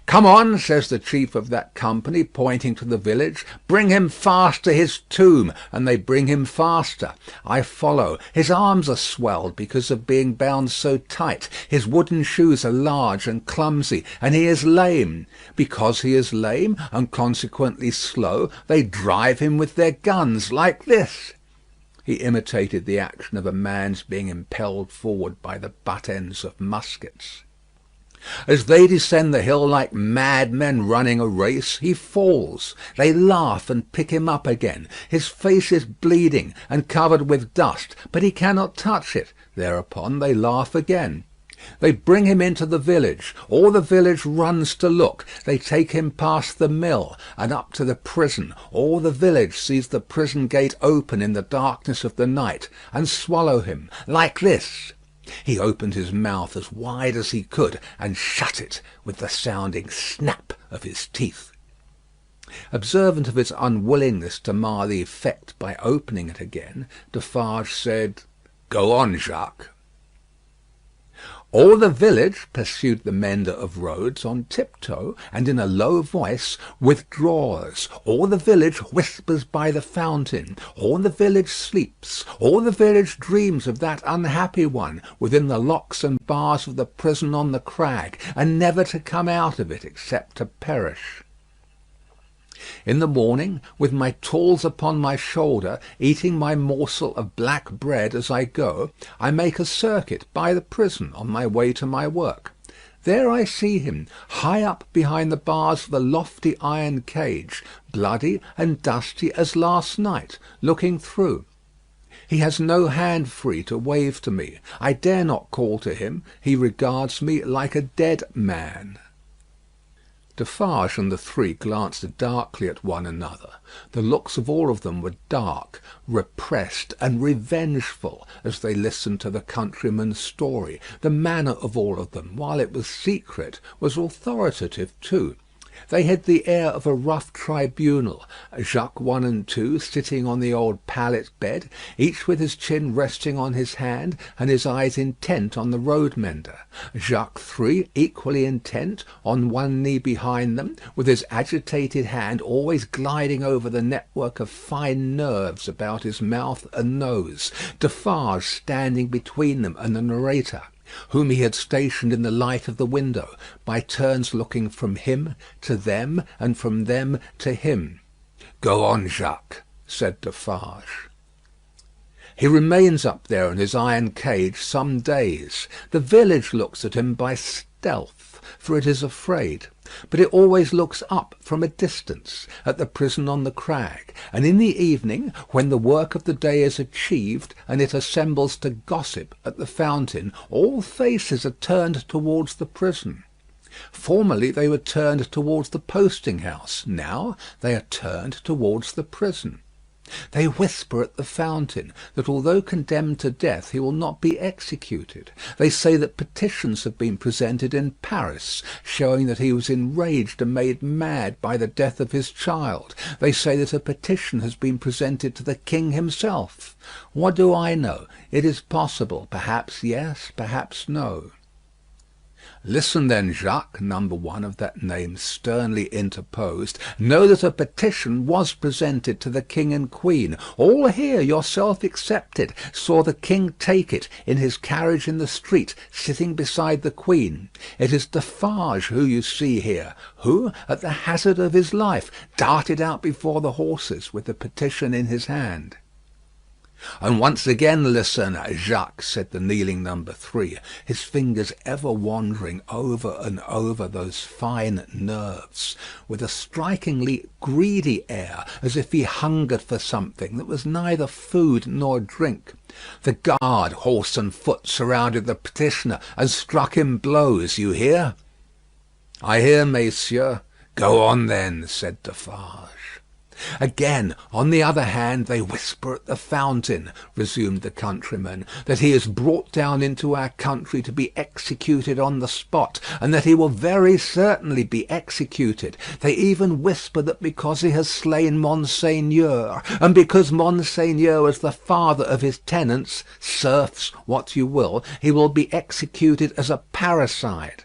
"Come on," says the chief of that company, pointing to the village. "Bring him fast to his tomb," and they bring him faster. I follow. His arms are swelled because of being bound so tight. His wooden shoes are large and clumsy, and he is lame. Because he is lame, and consequently slow, they drive him with their guns, like this. He imitated the action of a man's being impelled forward by the butt ends of muskets. As they descend the hill like madmen running a race, he falls. They laugh and pick him up again. His face is bleeding and covered with dust, but he cannot touch it. Thereupon they laugh again. They bring him into the village. All the village runs to look. They take him past the mill and up to the prison. All the village sees the prison gate open in the darkness of the night, and swallow him, like this. He opened his mouth as wide as he could, and shut it with the sounding snap of his teeth. Observant of his unwillingness to mar the effect by opening it again, Defarge said, "Go on, Jacques." "All the village," pursued the mender of roads on tiptoe, and in a low voice, "withdraws. All the village whispers by the fountain. All the village sleeps. All the village dreams of that unhappy one within the locks and bars of the prison on the crag, and never to come out of it except to perish. In the morning, with my tools upon my shoulder, eating my morsel of black bread as I go, I make a circuit by the prison on my way to my work. There I see him, high up behind the bars of the lofty iron cage, bloody and dusty as last night, looking through. He has no hand free to wave to me. I dare not call to him. He regards me like a dead man." Defarge and the three glanced darkly at one another. The looks of all of them were dark, repressed, and revengeful as they listened to the countryman's story. The manner of all of them, while it was secret, was authoritative too. They had the air of a rough tribunal, Jacques 1 and 2 sitting on the old pallet bed, each with his chin resting on his hand and his eyes intent on the road mender; Jacques 3 equally intent, on one knee behind them, with his agitated hand always gliding over the network of fine nerves about his mouth and nose; Defarge standing between them and the narrator, whom he had stationed in the light of the window, by turns looking from him to them, and from them to him. "Go on, Jacques," said Defarge. "He remains up there in his iron cage some days. The village looks at him by stealth, for it is afraid; but it always looks up from a distance, at the prison on the crag; and in the evening, when the work of the day is achieved, and it assembles to gossip at the fountain, all faces are turned towards the prison. Formerly they were turned towards the posting house; now they are turned towards the prison. They whisper at the fountain that although condemned to death he will not be executed. They say that petitions have been presented in Paris, showing that he was enraged and made mad by the death of his child. They say that a petition has been presented to the king himself. What do I know? It is possible. Perhaps yes, perhaps no." "Listen then, Jacques," number 1 of that name sternly interposed. "Know that a petition was presented to the king and queen. All here, yourself excepted, saw the king take it, in his carriage in the street, sitting beside the queen. It is Defarge who you see here, who, at the hazard of his life, darted out before the horses with the petition in his hand." "And once again listen, Jacques," said the kneeling number 3, his fingers ever wandering over and over those fine nerves, with a strikingly greedy air, as if he hungered for something that was neither food nor drink. "The guard, horse and foot, surrounded the petitioner and struck him blows. You hear?" "I hear, messieurs." "Go on then," said Defarge. "Again, on the other hand, they whisper at the fountain," resumed the countryman, "that he is brought down into our country to be executed on the spot, and that he will very certainly be executed. They even whisper that because he has slain Monseigneur, and because Monseigneur was the father of his tenants, serfs, what you will, he will be executed as a parricide.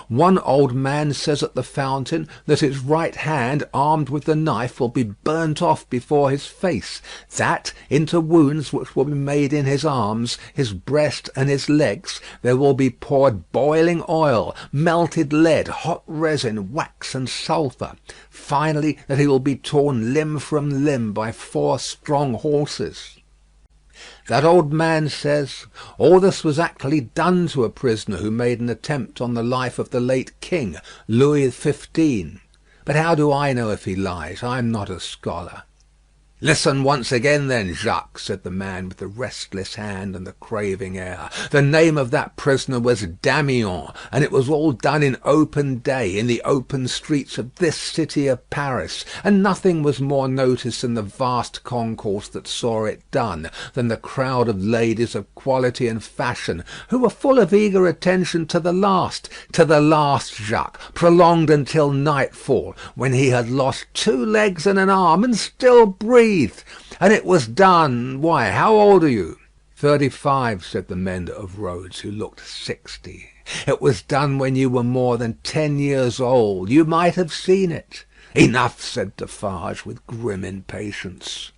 One old man says at the fountain that his right hand, armed with the knife, will be burnt off before his face; that into wounds which will be made in his arms, his breast, and his legs, there will be poured boiling oil, melted lead, hot resin, wax, and sulphur; finally, that he will be torn limb from limb by 4 strong horses. That old man says, all this was actually done to a prisoner who made an attempt on the life of the late king, Louis XV. But how do I know if he lies? I am not a scholar." "Listen once again then, Jacques," said the man with the restless hand and the craving air. "The name of that prisoner was Damiens, and it was all done in open day, in the open streets of this city of Paris; and nothing was more noticed in the vast concourse that saw it done, than the crowd of ladies of quality and fashion, who were full of eager attention to the last, Jacques, prolonged until nightfall, when he had lost 2 legs and an arm, and still breathed. And it was done. Why, how old are you?" 35, said the mender of roads, who looked 60. "It was done when you were more than 10 years old. You might have seen it." "Enough," said Defarge, with grim impatience.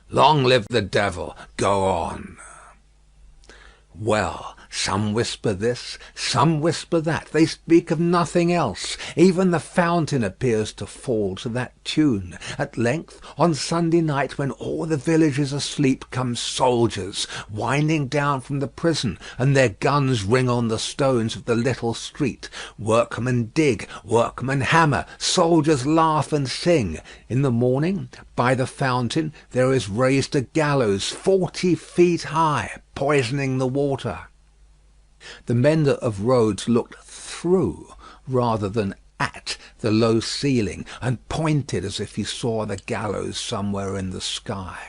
"Long live the devil. Go on." "Well, Some whisper this, some whisper that. They speak of nothing else. Even the fountain appears to fall to that tune. At length, on Sunday night, when all the village is asleep, come soldiers, winding down from the prison, and their guns ring on the stones of the little street. Workmen dig, workmen hammer, soldiers laugh and sing. In the morning, by the fountain, there is raised a gallows 40 feet high, poisoning the water. The mender of roads looked through rather than at the low ceiling, and pointed as if he saw the gallows somewhere in the sky.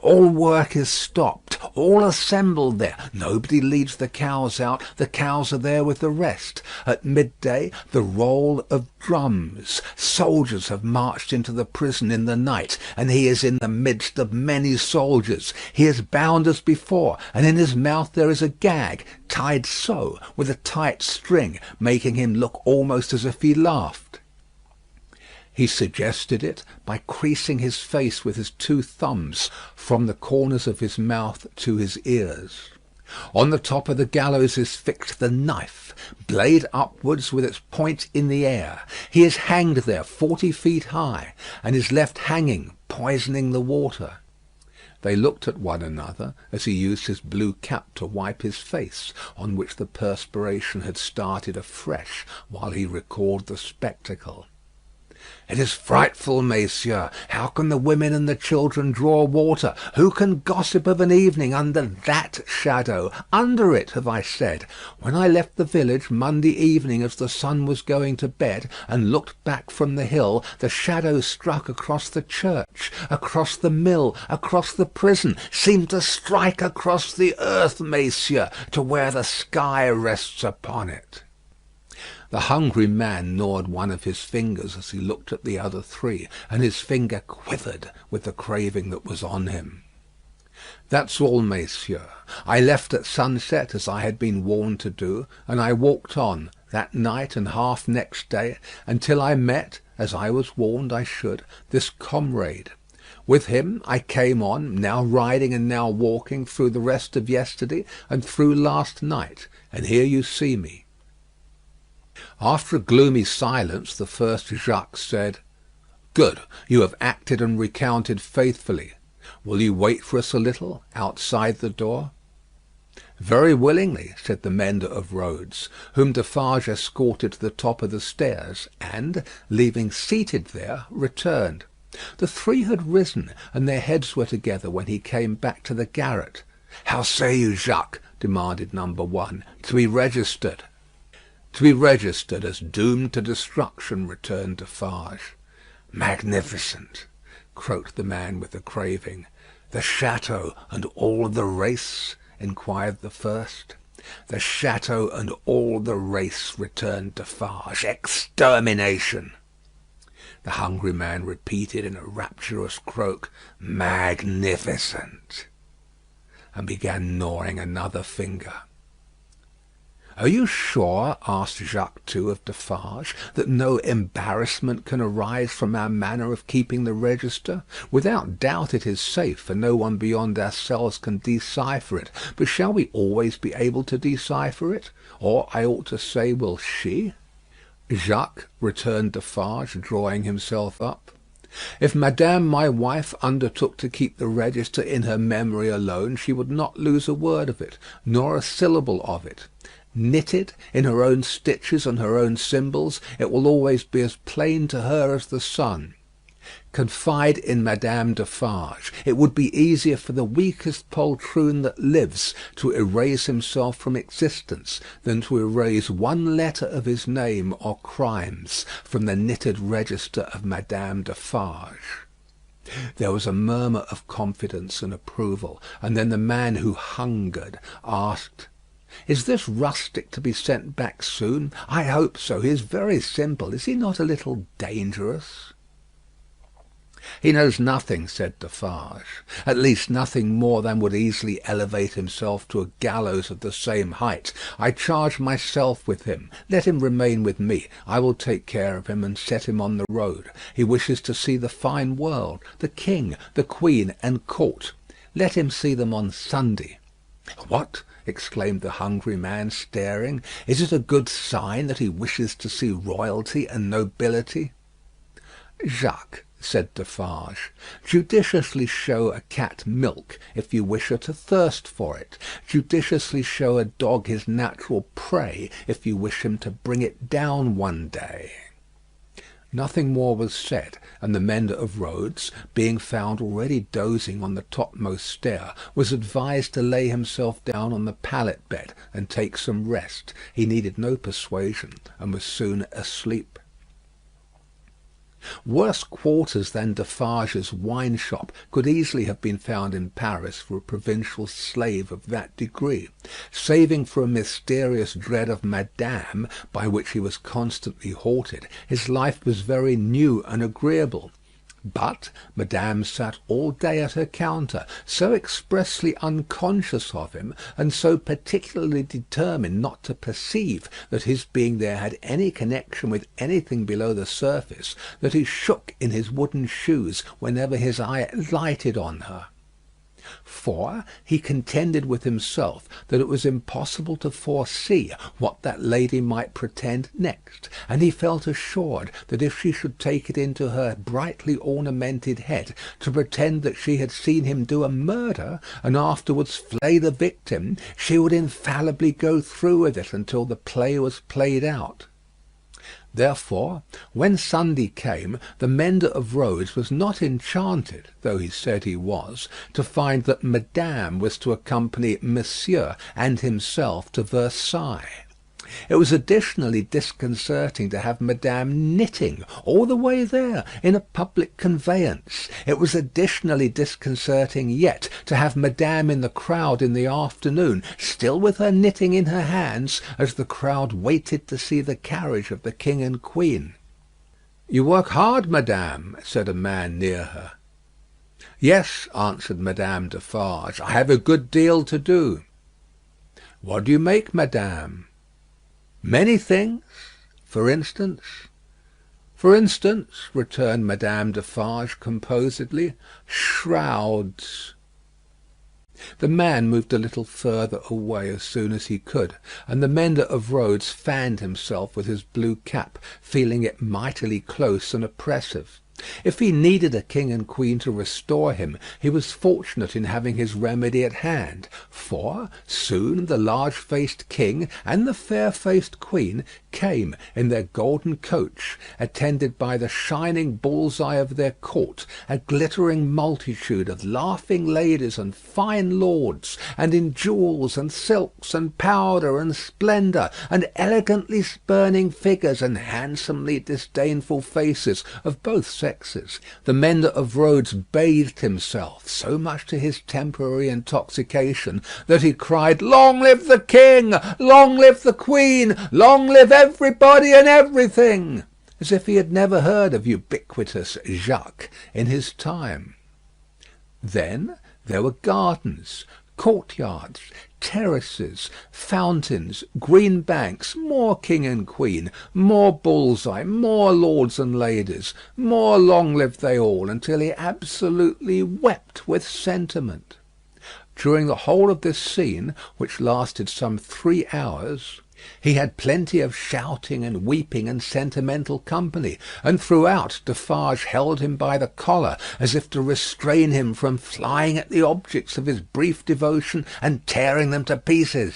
All work is stopped, all assembled there. Nobody leads the cows out, the cows are there with the rest. At midday, the roll of drums. Soldiers have marched into the prison in the night, and he is in the midst of many soldiers. He is bound as before, and in his mouth there is a gag, tied so, with a tight string, making him look almost as if he laughed. He suggested it by creasing his face with his 2 thumbs from the corners of his mouth to his ears. On the top of the gallows is fixed the knife, blade upwards with its point in the air. He is hanged there 40 feet high, and is left hanging, poisoning the water. They looked at one another as he used his blue cap to wipe his face, on which the perspiration had started afresh while he recalled the spectacle. "It is frightful, messieurs. How can the women and the children draw water? Who can gossip of an evening under that shadow? Under it, have I said. When I left the village Monday evening as the sun was going to bed, and looked back from the hill, the shadow struck across the church, across the mill, across the prison, seemed to strike across the earth, messieurs, to where the sky rests upon it." The hungry man gnawed one of his fingers as he looked at the other 3, and his finger quivered with the craving that was on him. "That's all, messieurs. I left at sunset, as I had been warned to do, and I walked on, that night and half next day, until I met, as I was warned I should, this comrade. With him I came on, now riding and now walking, through the rest of yesterday and through last night, and here you see me." After a gloomy silence, the first Jacques said, "Good, you have acted and recounted faithfully. Will you wait for us a little, outside the door?" "Very willingly," said the mender of roads, whom Defarge escorted to the top of the stairs, and, leaving seated there, returned. The 3 had risen, and their heads were together when he came back to the garret. "How say you, Jacques?" demanded number 1. "To be registered?" "To be registered as doomed to destruction," returned Defarge. "Magnificent," croaked the man with the craving. "The château and all the race?" inquired the first. "The château and all the race," returned Defarge. "Extermination." The hungry man repeated in a rapturous croak, "Magnificent," and began gnawing another finger. "Are you sure," asked Jacques too of Defarge, "that no embarrassment can arise from our manner of keeping the register? Without doubt it is safe, for no one beyond ourselves can decipher it. But shall we always be able to decipher it? Or, I ought to say, will she?" "Jacques," returned Defarge, drawing himself up, "if Madame my wife undertook to keep the register in her memory alone, she would not lose a word of it, nor a syllable of it. Knitted, in her own stitches and her own symbols, it will always be as plain to her as the sun. Confide in Madame Defarge. It would be easier for the weakest poltroon that lives to erase himself from existence than to erase one letter of his name or crimes from the knitted register of Madame Defarge." There was a murmur of confidence and approval, and then the man who hungered asked, "Is this rustic to be sent back soon?" "I hope so. He is very simple. Is he not a little dangerous?" "He knows nothing," said Defarge. "At least nothing more than would easily elevate himself to a gallows of the same height. I charge myself with him. Let him remain with me. I will take care of him and set him on the road. He wishes to see the fine world, the king, the queen, and court. Let him see them on Sunday." "What!" exclaimed the hungry man, staring. "Is it a good sign that he wishes to see royalty and nobility?" "Jacques," said Defarge, "judiciously show a cat milk if you wish her to thirst for it. Judiciously show a dog his natural prey if you wish him to bring it down one day." Nothing more was said, and the mender of roads, being found already dozing on the topmost stair, was advised to lay himself down on the pallet bed and take some rest. He needed no persuasion, and was soon asleep. Worse quarters than Defarge's wine shop could easily have been found in Paris for a provincial slave of that degree. Saving for a mysterious dread of Madame, by which he was constantly haunted, his life was very new and agreeable. But Madame sat all day at her counter, so expressly unconscious of him, and so particularly determined not to perceive that his being there had any connection with anything below the surface, that he shook in his wooden shoes whenever his eye lighted on her. For he contended with himself that it was impossible to foresee what that lady might pretend next, and he felt assured that if she should take it into her brightly ornamented head to pretend that she had seen him do a murder, and afterwards flay the victim, she would infallibly go through with it until the play was played out. Therefore, when Sunday came, the mender of roads was not enchanted, though he said he was, to find that Madame was to accompany Monsieur and himself to Versailles. It was additionally disconcerting to have Madame knitting all the way there in a public conveyance. It was additionally disconcerting yet to have Madame in the crowd in the afternoon, still with her knitting in her hands, as the crowd waited to see the carriage of the King and Queen. "You work hard, Madame," said a man near her. "Yes," answered Madame Defarge, "I have a good deal to do." "What do you make, Madame?" "Many things." "For instance?" "For instance," returned Madame Defarge composedly, "shrouds." The man moved a little further away as soon as he could, and the mender of roads fanned himself with his blue cap, feeling it mightily close and oppressive. If he needed a king and queen to restore him, he was fortunate in having his remedy at hand, for soon the large-faced king and the fair-faced queen came in their golden coach, attended by the shining bull's-eye of their court, a glittering multitude of laughing ladies and fine lords, and in jewels and silks and powder and splendour, and elegantly spurning figures and handsomely disdainful faces of both sexes. The mender of roads bathed himself, so much to his temporary intoxication, that he cried, "Long live the king! Long live the queen! Long live everybody and everything!" as if he had never heard of ubiquitous Jacques in his time. Then there were gardens, courtyards, terraces, fountains, green banks, more king and queen, more bull's-eye, more lords and ladies, more long live they all, until he absolutely wept with sentiment. During the whole of this scene, which lasted some 3 hours, he had plenty of shouting and weeping and sentimental company, and throughout Defarge held him by the collar, as if to restrain him from flying at the objects of his brief devotion and tearing them to pieces.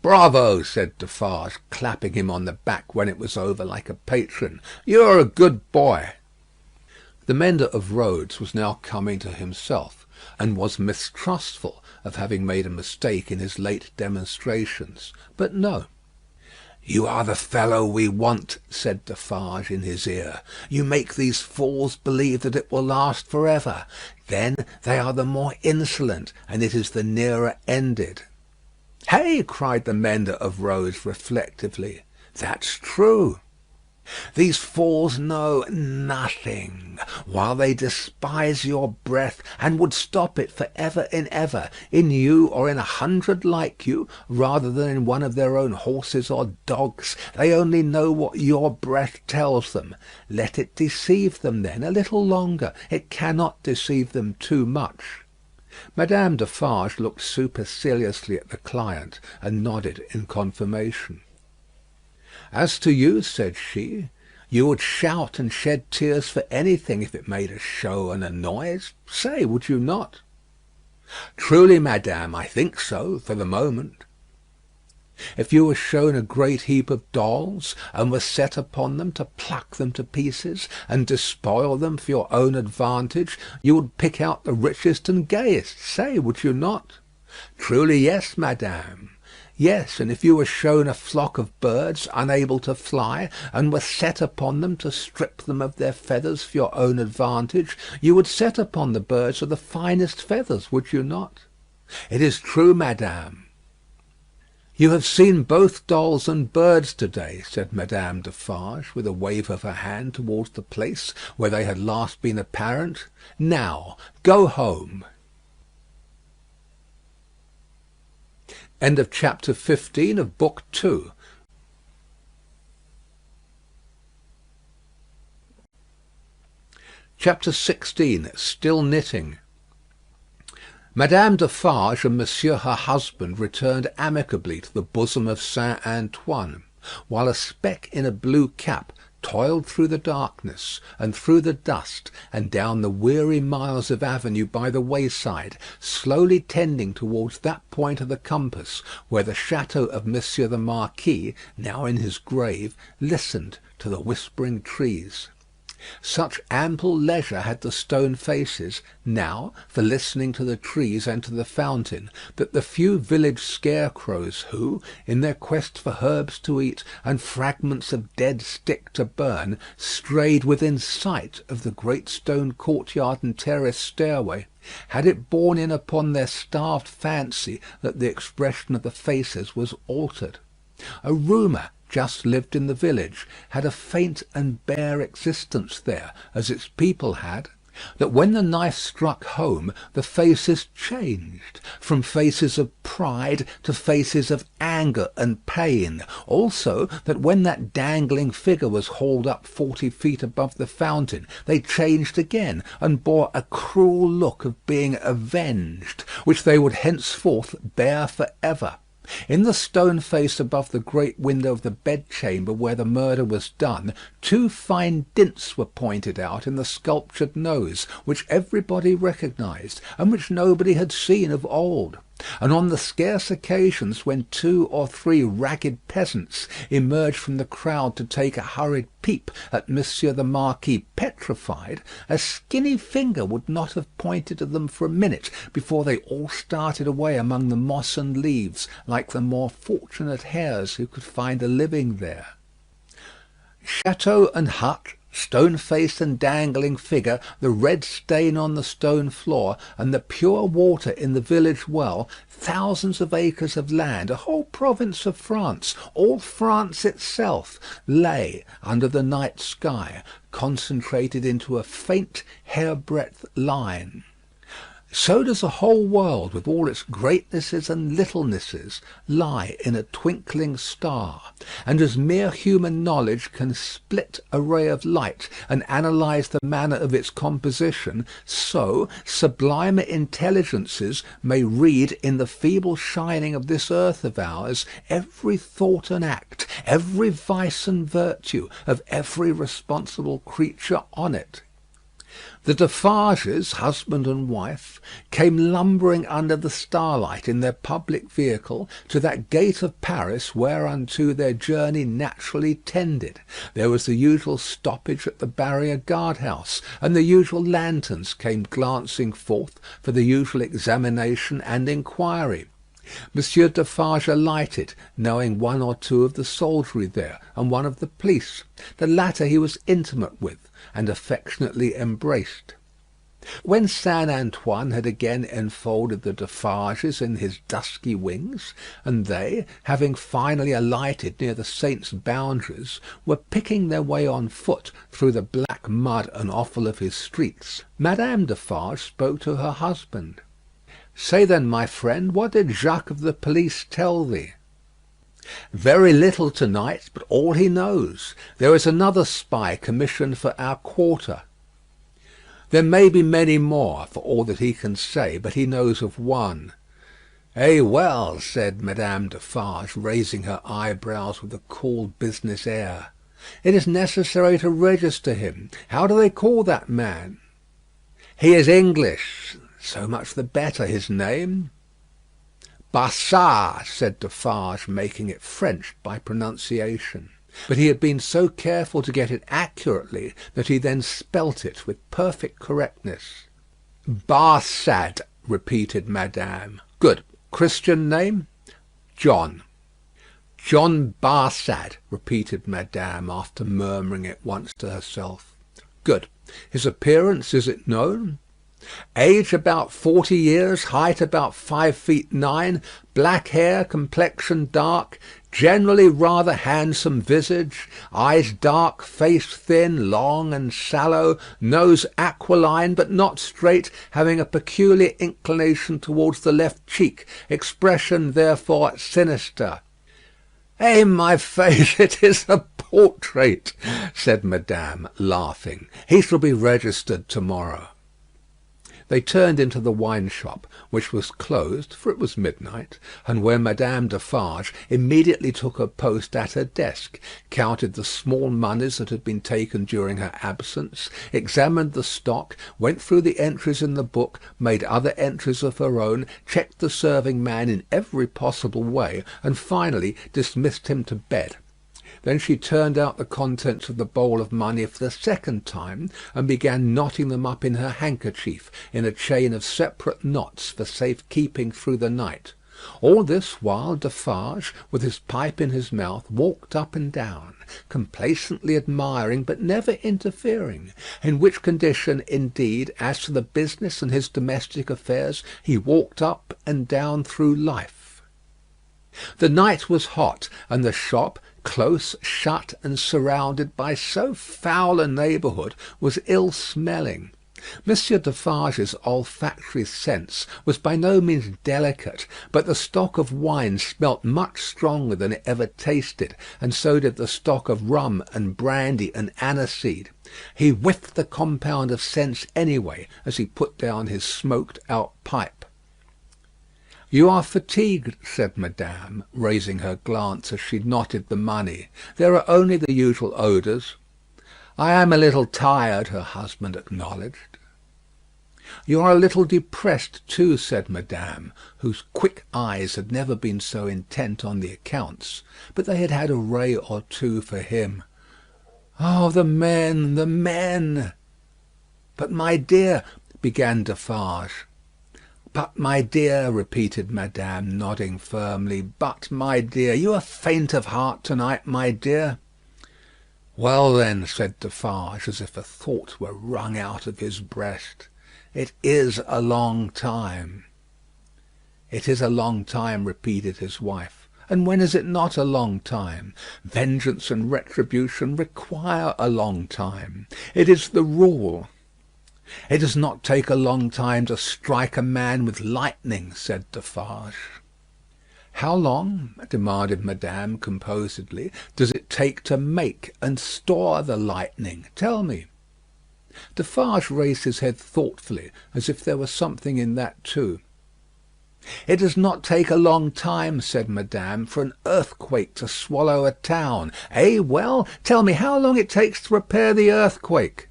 "Bravo!" said Defarge, clapping him on the back when it was over like a patron. "You are a good boy." The mender of roads was now coming to himself, and was mistrustful of having made a mistake in his late demonstrations. But no. "You are the fellow we want," said Defarge in his ear. "You make these fools believe that it will last for ever. Then they are the more insolent, and it is the nearer ended." "Hey!" cried the mender of roads reflectively. "That's true. These fools know nothing, while they despise your breath, and would stop it for ever and ever, in you or in 100 like you, rather than in one of their own horses or dogs. They only know what your breath tells them. Let it deceive them then a little longer. It cannot deceive them too much." Madame Defarge looked superciliously at the client, and nodded in confirmation. "As to you," said she, "you would shout and shed tears for anything if it made a show and a noise. Say, would you not?" "Truly, madame, I think so, for the moment." "If you were shown a great heap of dolls, and were set upon them to pluck them to pieces, and despoil them for your own advantage, you would pick out the richest and gayest. Say, would you not?" "Truly, yes, madame." "Yes, and if you were shown a flock of birds unable to fly, and were set upon them to strip them of their feathers for your own advantage, you would set upon the birds of the finest feathers, would you not?" "It is true, madame." "You have seen both dolls and birds to-day," said Madame Defarge, with a wave of her hand towards the place where they had last been apparent. "Now, go home." End of chapter 15 of Book 2. Chapter 16. Still knitting. Madame Defarge and Monsieur her husband returned amicably to the bosom of Saint Antoine, while a speck in a blue cap toiled through the darkness, and through the dust, and down the weary miles of avenue by the wayside, slowly tending towards that point of the compass where the château of Monsieur the Marquis, now in his grave, listened to the whispering trees. Such ample leisure had the stone faces now for listening to the trees and to the fountain, that the few village scarecrows who, in their quest for herbs to eat and fragments of dead stick to burn, strayed within sight of the great stone courtyard and terrace stairway, had it borne in upon their starved fancy that the expression of the faces was altered. A rumour just lived in the village, had a faint and bare existence there, as its people had, that when the knife struck home the faces changed, from faces of pride to faces of anger and pain; also that when that dangling figure was hauled up 40 feet above the fountain, they changed again, and bore a cruel look of being avenged, which they would henceforth bear for ever. In the stone face above the great window of the bedchamber where the murder was done, 2 fine dints were pointed out in the sculptured nose, which everybody recognised, and which nobody had seen of old. And on the scarce occasions when 2 or 3 ragged peasants emerged from the crowd to take a hurried peep at Monsieur the Marquis petrified, a skinny finger would not have pointed to them for a minute before they all started away among the moss and leaves, like the more fortunate hares who could find a living there. Chateau and hut, stone face and dangling figure, the red stain on the stone floor, and the pure water in the village well, thousands of acres of land, a whole province of France, all France itself, lay under the night sky, concentrated into a faint hairbreadth line. So does a whole world, with all its greatnesses and littlenesses, lie in a twinkling star; and as mere human knowledge can split a ray of light and analyse the manner of its composition, so sublimer intelligences may read in the feeble shining of this earth of ours every thought and act, every vice and virtue of every responsible creature on it. The Defarges, husband and wife, came lumbering under the starlight in their public vehicle to that gate of Paris whereunto their journey naturally tended. There was the usual stoppage at the barrier guard-house, and the usual lanterns came glancing forth for the usual examination and inquiry. Monsieur Defarge alighted, knowing 1 or 2 of the soldiery there, and 1 of the police. The latter he was intimate with, and affectionately embraced. When Saint Antoine had again enfolded the Defarges in his dusky wings, and they, having finally alighted near the saint's boundaries, were picking their way on foot through the black mud and offal of his streets, Madame Defarge spoke to her husband. "Say then, my friend, what did Jacques of the police tell thee?" "Very little to-night, but all he knows. There is another spy commissioned for our quarter." There may be many more, for all that he can say, but he knows of one. "Eh well," said Madame Defarge, raising her eyebrows with a cool business air. "It is necessary to register him. How do they call that man?" "He is English." "So much the better. His name?" "Bassard," said Defarge, making it French by pronunciation. But he had been so careful to get it accurately that he then spelt it with perfect correctness. "Barsad," repeated Madame. "Good. Christian name?" "John." "John Barsad," repeated Madame, after murmuring it once to herself. "Good. His appearance, is it known?" "Age about 40 years, height about 5 feet 9, black hair, complexion dark, generally rather handsome visage, eyes dark, face thin, long and sallow, nose aquiline but not straight, having a peculiar inclination towards the left cheek, expression therefore sinister." "Eh, my faith, it is a portrait," said Madame, laughing. "He shall be registered to-morrow." They turned into the wine shop, which was closed, for it was midnight, and where Madame Defarge immediately took her post at her desk, counted the small moneys that had been taken during her absence, examined the stock, went through the entries in the book, made other entries of her own, checked the serving man in every possible way, and finally dismissed him to bed. Then she turned out the contents of the bowl of money for the second time, and began knotting them up in her handkerchief in a chain of separate knots for safe keeping through the night. All this while Defarge, with his pipe in his mouth, walked up and down, complacently admiring but never interfering; in which condition, indeed, as to the business and his domestic affairs, he walked up and down through life. The night was hot, and the shop, close shut and surrounded by so foul a neighbourhood, was ill-smelling. Monsieur Defarge's olfactory sense was by no means delicate, but the stock of wine smelt much stronger than it ever tasted, and so did the stock of rum and brandy and aniseed. He whiffed the compound of scents anyway, as he put down his smoked-out pipe. "You are fatigued," said Madame, raising her glance as she knotted the money. "There are only the usual odours." "I am a little tired," her husband acknowledged. "You are a little depressed too," said Madame, whose quick eyes had never been so intent on the accounts, but they had had a ray or two for him. "Oh, the men, the men!" "But, my dear," began Defarge. "But, my dear," repeated Madame, nodding firmly. "But, my dear, you are faint of heart to-night, my dear." "Well, then," said Defarge, as if a thought were wrung out of his breast, "it is a long time." "It is a long time," repeated his wife. "And when is it not a long time? Vengeance and retribution require a long time. It is the rule." "It does not take a long time to strike a man with lightning," said Defarge. "How long," demanded Madame composedly, "does it take to make and store the lightning? Tell me." Defarge raised his head thoughtfully, as if there were something in that too. "It does not take a long time," said Madame, "for an earthquake to swallow a town. Eh, well? Tell me how long it takes to repair the earthquake."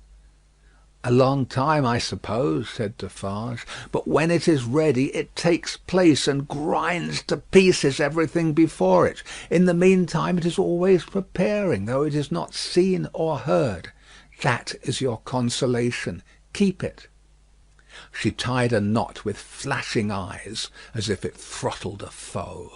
"A long time, I suppose," said Defarge. "But when it is ready, it takes place and grinds to pieces everything before it. In the meantime it is always preparing, though it is not seen or heard. That is your consolation. Keep it." She tied a knot with flashing eyes, as if it throttled a foe.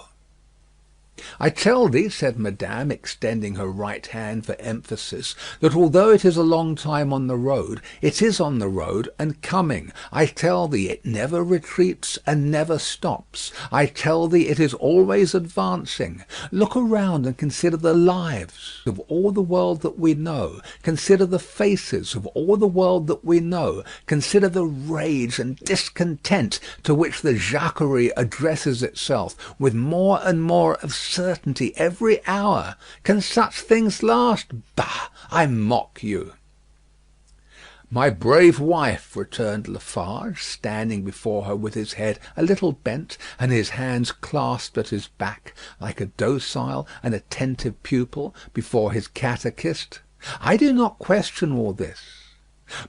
"I tell thee," said Madame, extending her right hand for emphasis, "that although it is a long time on the road, it is on the road and coming. I tell thee it never retreats and never stops. I tell thee it is always advancing. Look around and consider the lives of all the world that we know. Consider the faces of all the world that we know. Consider the rage and discontent to which the Jacquerie addresses itself with more and more of certainty every hour. Can such things last? Bah! I mock you." "My brave wife," returned Lafarge, standing before her with his head a little bent and his hands clasped at his back, like a docile and attentive pupil before his catechist, "I do not question all this.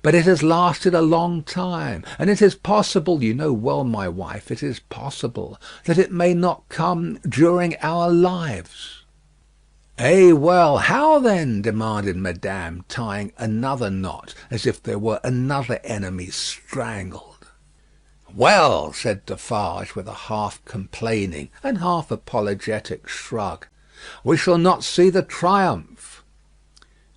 But it has lasted a long time, and it is possible, you know well, my wife, it is possible that it may not come during our lives." "Eh, well, how then?" demanded Madame, tying another knot, as if there were another enemy strangled. "Well," said Defarge, with a half complaining and half apologetic shrug, "we shall not see the triumph."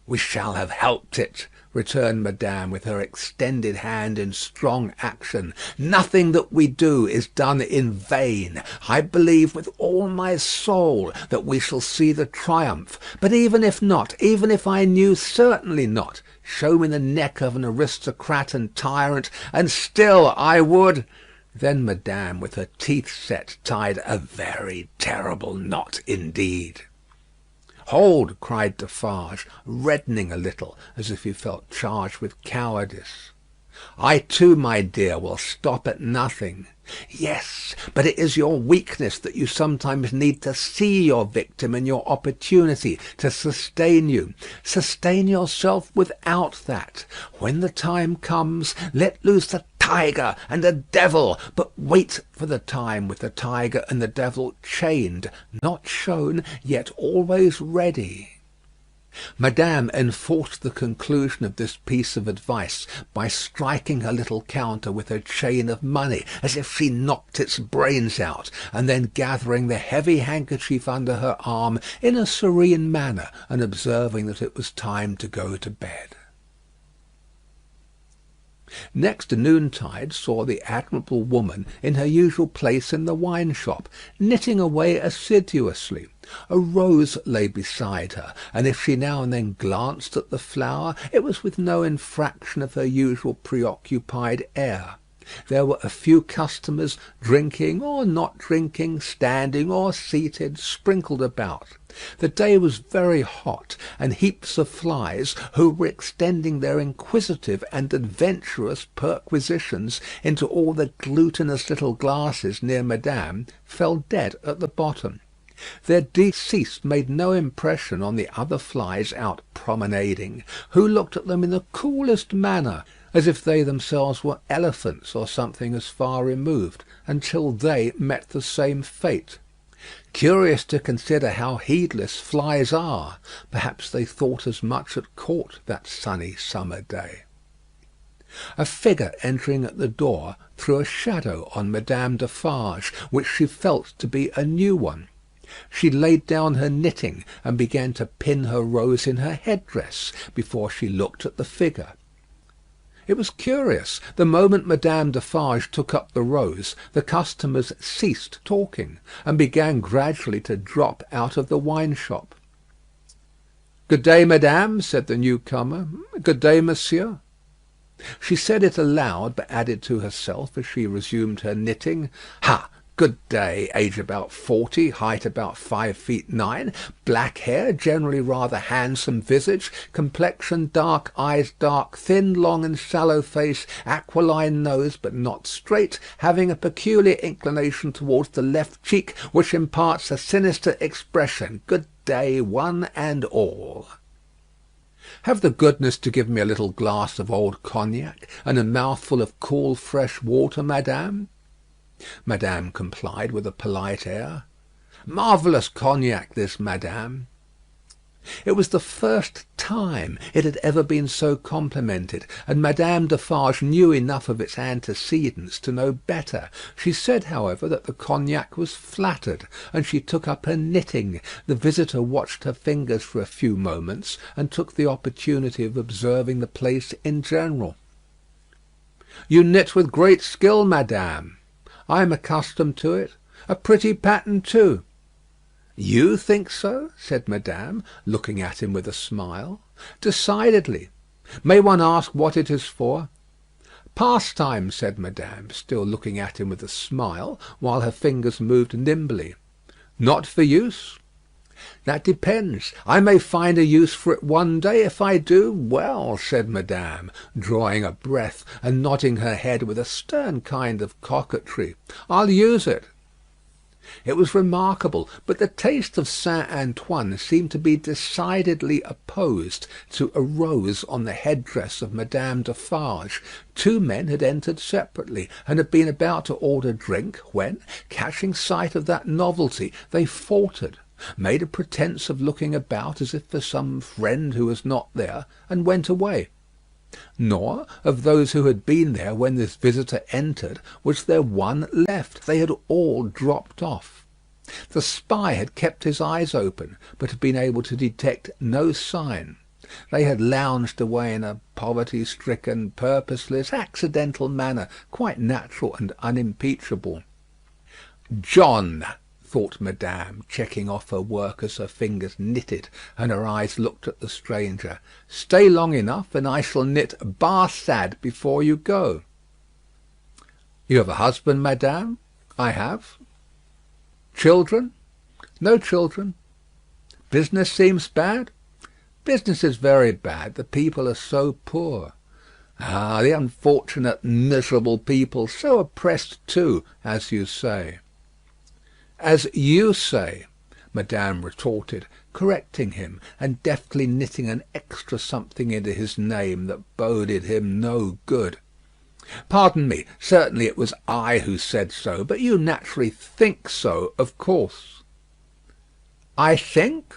"We shall have helped it," returned Madame, with her extended hand in strong action. "Nothing that we do is done in vain. I believe with all my soul that we shall see the triumph. But even if not, even if I knew certainly not, show me the neck of an aristocrat and tyrant, and still I would—" Then Madame, with her teeth set, tied a very terrible knot indeed. "Hold!" cried Defarge, reddening a little, as if he felt charged with cowardice. "I too, my dear, will stop at nothing." "Yes, but it is your weakness that you sometimes need to see your victim in your opportunity, to sustain you. Sustain yourself without that. When the time comes, let loose the tiger and the devil, but wait for the time with the tiger and the devil chained, not shown, yet always ready." Madame enforced the conclusion of this piece of advice by striking her little counter with her chain of money, as if she knocked its brains out, and then gathering the heavy handkerchief under her arm in a serene manner, and observing that it was time to go to bed. Next noontide saw the admirable woman in her usual place in the wine shop, knitting away assiduously. A rose lay beside her, and if she now and then glanced at the flower, it was with no infraction of her usual preoccupied air. There were a few customers, drinking or not drinking, standing or seated, sprinkled about. The day was very hot, and heaps of flies, who were extending their inquisitive and adventurous perquisitions into all the glutinous little glasses near Madame, fell dead at the bottom. Their decease made no impression on the other flies out promenading, who looked at them in the coolest manner, as if they themselves were elephants or something as far removed, until they met the same fate. Curious to consider how heedless flies are. Perhaps they thought as much at court that sunny summer day. A figure entering at the door threw a shadow on Madame Defarge, which she felt to be a new one. She laid down her knitting and began to pin her rose in her headdress before she looked at the figure. It was curious. The moment Madame Defarge took up the rose, the customers ceased talking, and began gradually to drop out of the wine shop. "Good day, madame," said the new comer. "Good day, monsieur." She said it aloud, but added to herself as she resumed her knitting, "Ha! Good day. Age about 40, height about 5 feet 9, black hair, generally rather handsome visage, complexion dark, eyes dark, thin, long and sallow face, aquiline nose but not straight, having a peculiar inclination towards the left cheek, which imparts a sinister expression. Good day, one and all." "Have the goodness to give me a little glass of old cognac, and a mouthful of cool fresh water, madame." Madame complied with a polite air. "Marvellous cognac this, madame." It was the first time it had ever been so complimented, and Madame Defarge knew enough of its antecedents to know better. She said, however, that the cognac was flattered, and she took up her knitting. The visitor watched her fingers for a few moments, and took the opportunity of observing the place in general. "You knit with great skill, madame." "I am accustomed to it. A pretty pattern too." "You think so?" said Madame, looking at him with a smile. "Decidedly. May one ask what it is for?" "Pastime," said Madame, still looking at him with a smile, while her fingers moved nimbly. "Not for use?" "That depends. I may find a use for it one day. If I do, well," said Madame, drawing a breath, and nodding her head with a stern kind of coquetry, "I'll use it." It was remarkable, but the taste of Saint Antoine seemed to be decidedly opposed to a rose on the headdress of Madame Defarge. Two men had entered separately, and had been about to order drink, when, catching sight of that novelty, they faltered, made a pretence of looking about as if for some friend who was not there, and went away. Nor, of those who had been there when this visitor entered, was there one left. They had all dropped off. The spy had kept his eyes open, but had been able to detect no sign. They had lounged away in a poverty-stricken, purposeless, accidental manner, quite natural and unimpeachable. "John," thought Madame, checking off her work as her fingers knitted and her eyes looked at the stranger. "Stay long enough, and I shall knit Barsad before you go." "You have a husband, Madame?" "I have." "Children?" "No children." "Business seems bad?" "Business is very bad. The people are so poor." "Ah, the unfortunate, miserable people, so oppressed too, as you say." "As you say," Madame retorted, correcting him, and deftly knitting an extra something into his name that boded him no good. "Pardon me. Certainly it was I who said so, but you naturally think so, of course." "I think?"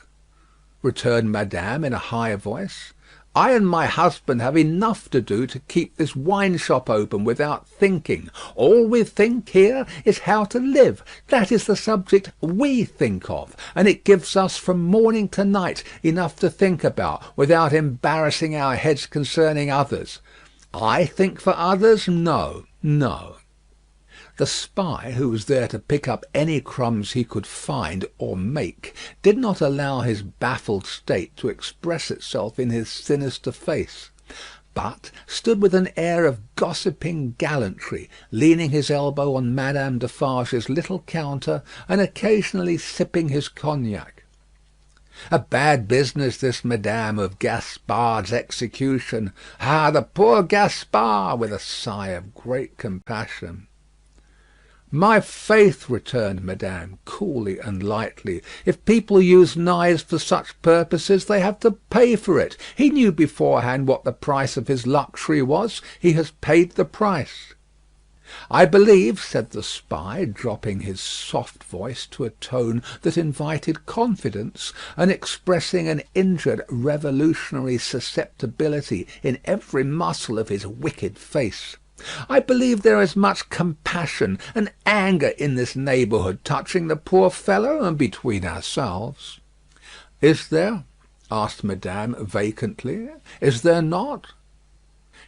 returned Madame in a high voice. "I and my husband have enough to do to keep this wine shop open without thinking. All we think here is how to live. That is the subject we think of, and it gives us from morning to night enough to think about, without embarrassing our heads concerning others. I think for others? No, no." The spy, who was there to pick up any crumbs he could find or make, did not allow his baffled state to express itself in his sinister face, but stood with an air of gossiping gallantry, leaning his elbow on Madame Defarge's little counter, and occasionally sipping his cognac. "A bad business this, Madame, of Gaspard's execution. Ah, the poor Gaspard!" with a sigh of great compassion. "My faith," returned Madame, coolly and lightly, "if people use knives for such purposes, they have to pay for it. He knew beforehand what the price of his luxury was. He has paid the price." "I believe," said the spy, dropping his soft voice to a tone that invited confidence, and expressing an injured revolutionary susceptibility in every muscle of his wicked face, "I believe there is much compassion and anger in this neighbourhood touching the poor fellow, and between ourselves." "Is there?" asked Madame vacantly. "Is there not?"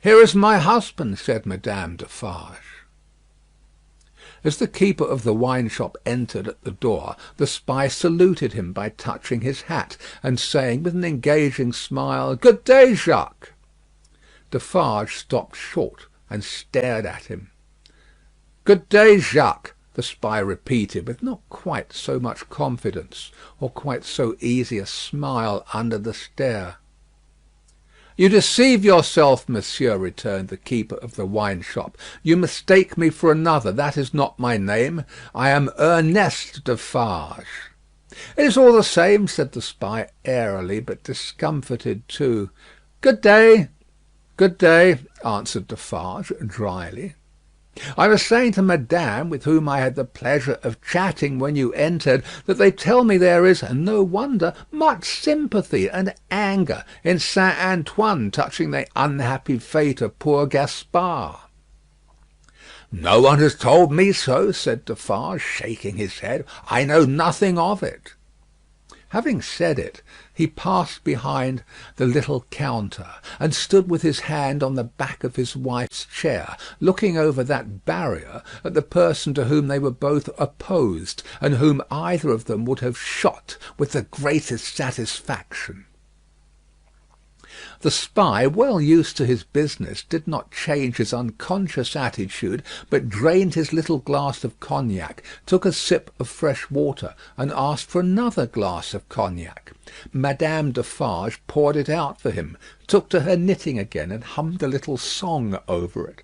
"Here is my husband," said Madame Defarge. As the keeper of the wine shop entered at the door, the spy saluted him by touching his hat, and saying with an engaging smile, "Good day, Jacques." Defarge stopped short and stared at him. "Good day, Jacques," the spy repeated, with not quite so much confidence, or quite so easy a smile under the stare. "You deceive yourself, monsieur," returned the keeper of the wine shop. "You mistake me for another. That is not my name. I am Ernest Defarge." "It is all the same," said the spy airily, but discomfited too. "Good day." "Good day," answered Defarge, dryly. "I was saying to Madame, with whom I had the pleasure of chatting when you entered, that they tell me there is, and no wonder, much sympathy and anger in Saint Antoine touching the unhappy fate of poor Gaspard." "No one has told me so," said Defarge, shaking his head. "I know nothing of it." Having said it, he passed behind the little counter, and stood with his hand on the back of his wife's chair, looking over that barrier at the person to whom they were both opposed, and whom either of them would have shot with the greatest satisfaction. The spy, well used to his business, did not change his unconscious attitude, but drained his little glass of cognac, took a sip of fresh water, and asked for another glass of cognac. Madame Defarge poured it out for him, took to her knitting again, and hummed a little song over it.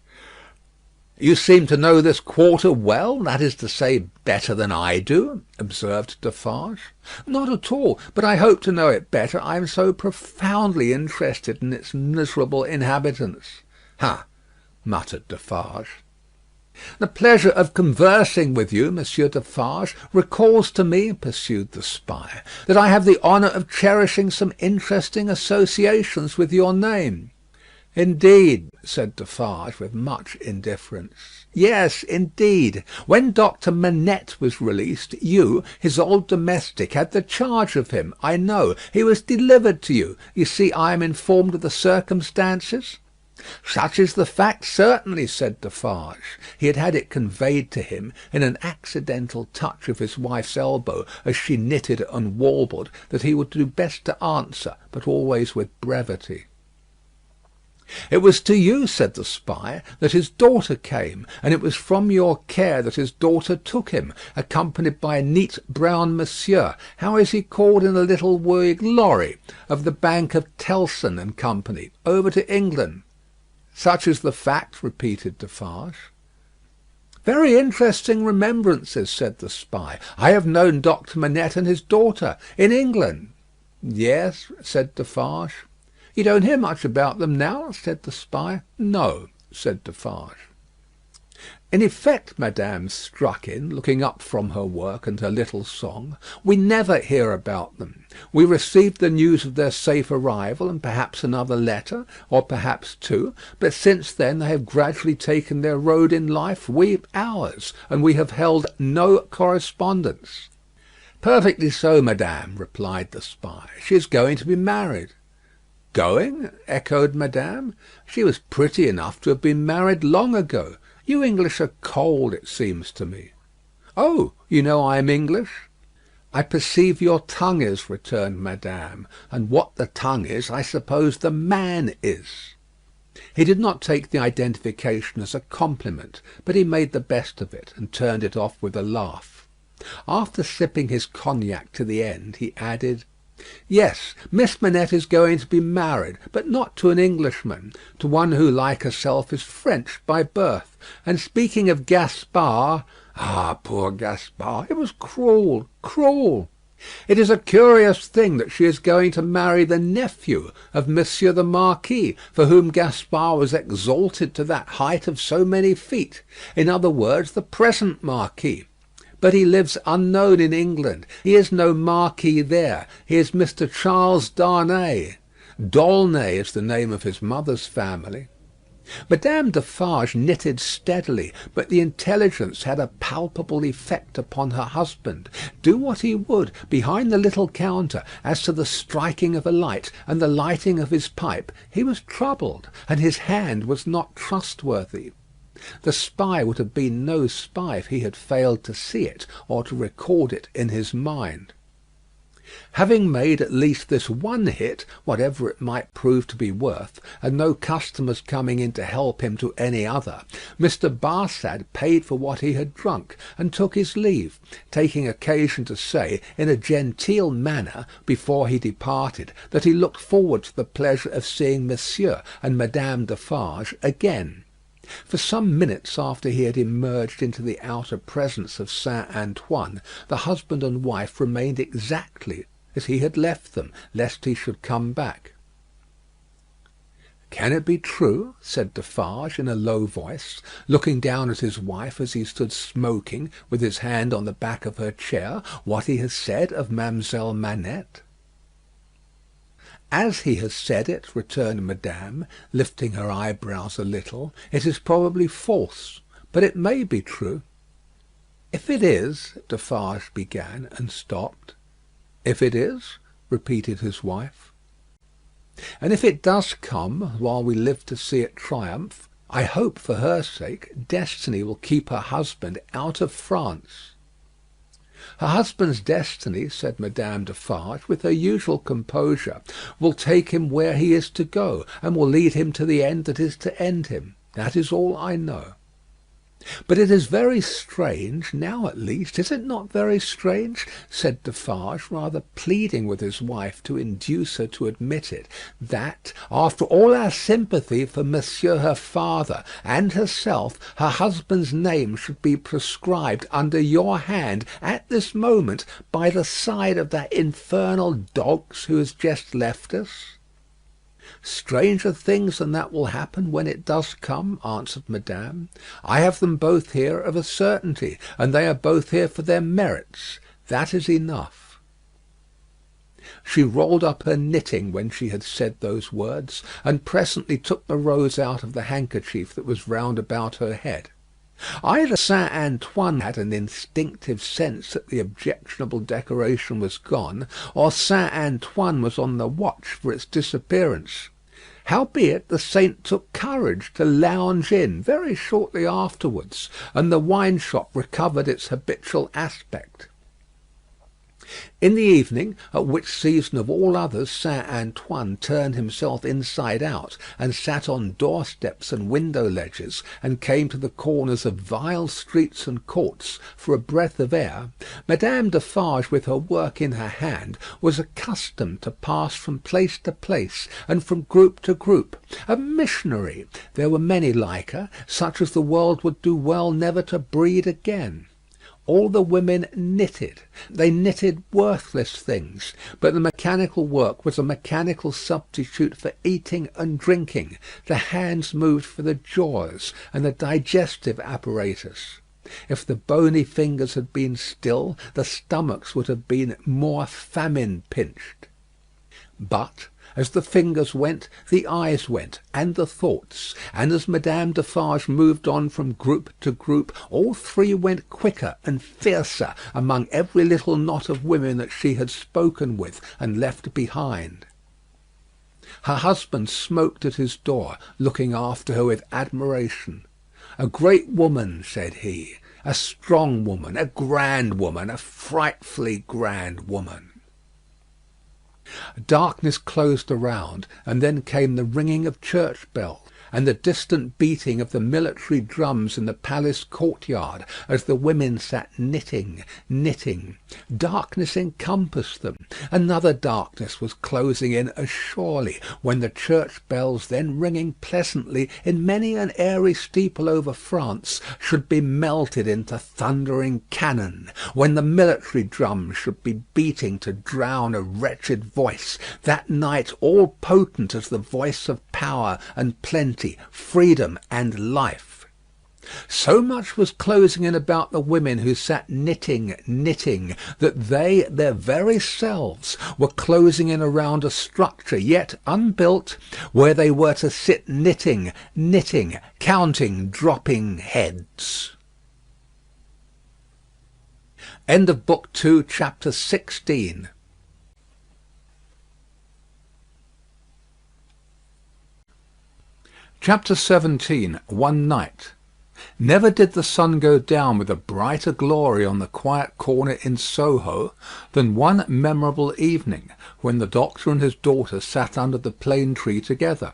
"You seem to know this quarter well, that is to say, better than I do," observed Defarge. "Not at all; but I hope to know it better. I am so profoundly interested in its miserable inhabitants." "Ha!" muttered Defarge. "The pleasure of conversing with you, Monsieur Defarge, recalls to me," pursued the spy, "that I have the honour of cherishing some interesting associations with your name." "Indeed," said Defarge, with much indifference. "Yes, indeed. When Doctor Manette was released, you, his old domestic, had the charge of him. I know. He was delivered to you. You see I am informed of the circumstances?" "Such is the fact, certainly," said Defarge. He had had it conveyed to him, in an accidental touch of his wife's elbow as she knitted and warbled, that he would do best to answer, but always with brevity. "It was to you," said the spy, "that his daughter came, and it was from your care that his daughter took him, accompanied by a neat brown monsieur, how is he called in a little wig lorry, of the Bank of Telson and Company, over to England." "Such is the fact," repeated Defarge. "Very interesting remembrances," said the spy. "I have known Doctor Manette and his daughter in England." "Yes," said Defarge. "You don't hear much about them now?" said the spy. "No," said Defarge. "In effect," Madame struck in, looking up from her work and her little song, "we never hear about them. We received the news of their safe arrival, and perhaps another letter, or perhaps two; but since then they have gradually taken their road in life, we ours, and we have held no correspondence." "Perfectly so, madame," replied the spy. "She is going to be married." "Going?" echoed Madame. "She was pretty enough to have been married long ago. You English are cold, it seems to me." "Oh, you know I am English?" "I perceive your tongue is," returned Madame; "and what the tongue is, I suppose the man is." He did not take the identification as a compliment, but he made the best of it, and turned it off with a laugh. After sipping his cognac to the end, he added, "Yes, Miss Manette is going to be married, but not to an Englishman; to one who, like herself, is French by birth. And speaking of Gaspard, ah, poor Gaspard, it was cruel, cruel. It is a curious thing that she is going to marry the nephew of Monsieur the Marquis, for whom Gaspard was exalted to that height of so many feet; in other words, the present Marquis. But he lives unknown in England. He is no Marquis there. He is Mr. Charles Darnay. D'aulnay is the name of his mother's family." Madame Defarge knitted steadily, but the intelligence had a palpable effect upon her husband. Do what he would, behind the little counter, as to the striking of a light and the lighting of his pipe, he was troubled, and his hand was not trustworthy. The spy would have been no spy if he had failed to see it, or to record it in his mind. Having made at least this one hit, whatever it might prove to be worth, and no customers coming in to help him to any other, Mr. Barsad paid for what he had drunk, and took his leave, taking occasion to say, in a genteel manner, before he departed, that he looked forward to the pleasure of seeing Monsieur and Madame Defarge again. For some minutes after he had emerged into the outer presence of Saint Antoine, the husband and wife remained exactly as he had left them, lest he should come back. "Can it be true?" said Defarge in a low voice, looking down at his wife as he stood smoking, with his hand on the back of her chair, "what he has said of Mademoiselle Manette?" "As he has said it," returned Madame, lifting her eyebrows a little, "it is probably false, but it may be true." "If it is," Defarge began, and stopped. "If it is?" repeated his wife. "And if it does come, while we live to see it triumph, I hope, for her sake, destiny will keep her husband out of France." Her husband's destiny, said Madame Defarge, with her usual composure, will take him where he is to go, and will lead him to the end that is to end him. That is all I know. But it is very strange, now at least, is it not very strange, said Defarge, rather pleading with his wife to induce her to admit it, that, after all our sympathy for Monsieur her father and herself, her husband's name should be prescribed under your hand at this moment by the side of that infernal Dogs who has just left us? Stranger things than that will happen when it does come, answered Madame. I have them both here of a certainty, and they are both here for their merits. That is enough. She rolled up her knitting when she had said those words, and presently took the rose out of the handkerchief that was round about her head. Either Saint Antoine had an instinctive sense that the objectionable decoration was gone, or Saint Antoine was on the watch for its disappearance. Howbeit the saint took courage to lounge in very shortly afterwards, and the wine shop recovered its habitual aspect. In the evening, at which season of all others Saint Antoine turned himself inside out, and sat on doorsteps and window ledges, and came to the corners of vile streets and courts for a breath of air, Madame Defarge, with her work in her hand, was accustomed to pass from place to place, and from group to group. A missionary. There were many like her, such as the world would do well never to breed again. All the women knitted. They knitted worthless things, but the mechanical work was a mechanical substitute for eating and drinking. The hands moved for the jaws and the digestive apparatus. If the bony fingers had been still, the stomachs would have been more famine-pinched. But as the fingers went, the eyes went, and the thoughts, and as Madame Defarge moved on from group to group, all three went quicker and fiercer among every little knot of women that she had spoken with and left behind. Her husband smoked at his door, looking after her with admiration. "A great woman," said he, "a strong woman, a grand woman, a frightfully grand woman." Darkness closed around, and then came the ringing of church bells, and the distant beating of the military drums in the palace courtyard, as the women sat knitting. Darkness encompassed them. Another darkness was closing in as surely, when the church bells, then ringing pleasantly in many an airy steeple over France, should be melted into thundering cannon, when the military drums should be beating to drown a wretched voice, that night all potent as the voice of power and plenty, freedom and life. So much was closing in about the women who sat knitting, that they, their very selves, were closing in around a structure yet unbuilt, where they were to sit knitting, counting dropping heads. End of Book 2, Chapter 16. Chapter 17. One night. Never did the sun go down with a brighter glory on the quiet corner in Soho than one memorable evening, when the doctor and his daughter sat under the plane tree together.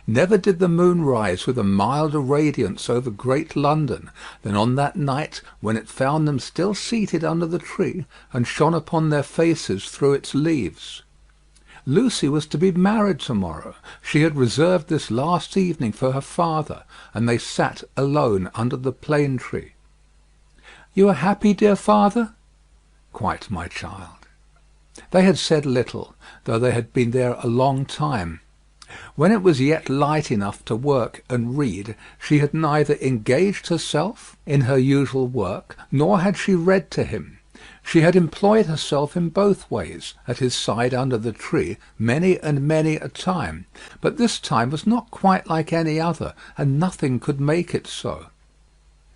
Never did the moon rise with a milder radiance over great London than on that night when it found them still seated under the tree, and shone upon their faces through its leaves. Lucie was to be married to-morrow. She had reserved this last evening for her father, and they sat alone under the plane tree. "You are happy, dear father?" "Quite, my child." They had said little, though they had been there a long time. When it was yet light enough to work and read, she had neither engaged herself in her usual work, nor had she read to him. She had employed herself in both ways, at his side under the tree, many and many a time, but this time was not quite like any other, and nothing could make it so.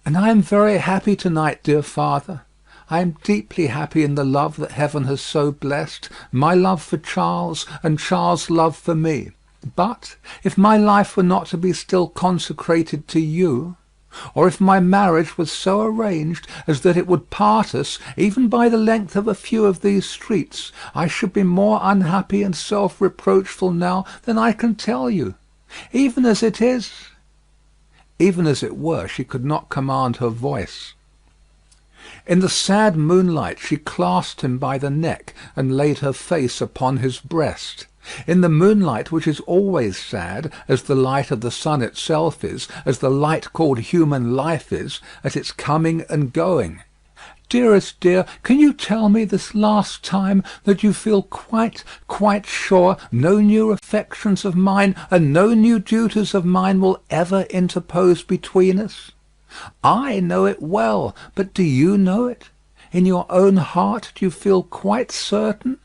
"And I am very happy to-night, dear father. I am deeply happy in the love that heaven has so blessed, my love for Charles, and Charles' love for me. But if my life were not to be still consecrated to you, or if my marriage was so arranged as that it would part us even by the length of a few of these streets, I should be more unhappy and self-reproachful now than I can tell you. Even as it is—" Even as it were, she could not command her voice. In the sad moonlight she clasped him by the neck and laid her face upon his breast. In the moonlight, which is always sad, as the light of the sun itself is, as the light called human life is, at its coming and going. "Dearest dear, can you tell me this last time that you feel quite sure no new affections of mine and no new duties of mine will ever interpose between us? I know it well, but do you know it? In your own heart do you feel quite certain?"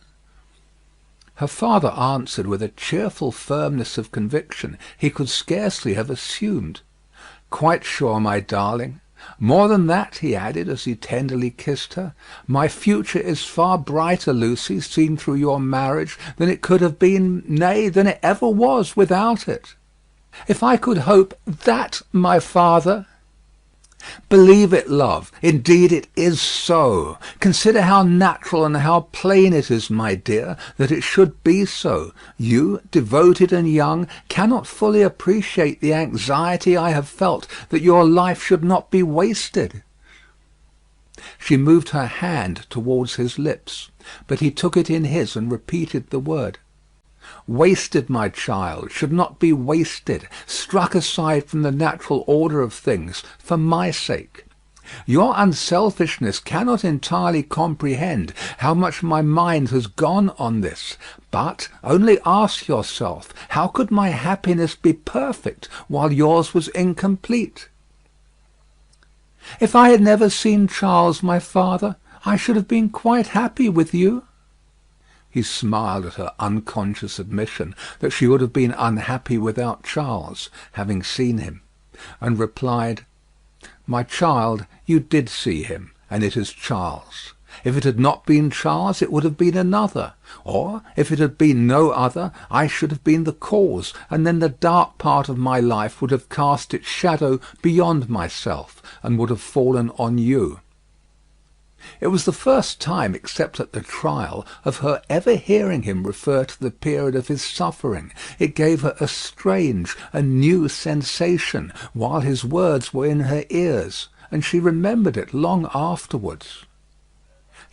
Her father answered with a cheerful firmness of conviction he could scarcely have assumed. "Quite sure, my darling. More than that," he added, as he tenderly kissed her, "my future is far brighter, Lucie, seen through your marriage, than it could have been, nay, than it ever was without it. If I could hope that, my father—" "Believe it, love. Indeed it is so. Consider how natural and how plain it is, my dear, that it should be so. You, devoted and young, cannot fully appreciate the anxiety I have felt that your life should not be wasted." She moved her hand towards his lips, but he took it in his and repeated the word. "Wasted, my child, should not be wasted, struck aside from the natural order of things, for my sake. Your unselfishness cannot entirely comprehend how much my mind has gone on this, but only ask yourself, how could my happiness be perfect while yours was incomplete? If I had never seen Charles, my father, I should have been quite happy with you." He smiled at her unconscious admission that she would have been unhappy without Charles, having seen him, and replied, "My child, you did see him, and it is Charles. If it had not been Charles, it would have been another; or if it had been no other, I should have been the cause, and then the dark part of my life would have cast its shadow beyond myself, and would have fallen on you." It was the first time, except at the trial, of her ever hearing him refer to the period of his suffering. It gave her a strange, a new sensation, while his words were in her ears, and she remembered it long afterwards.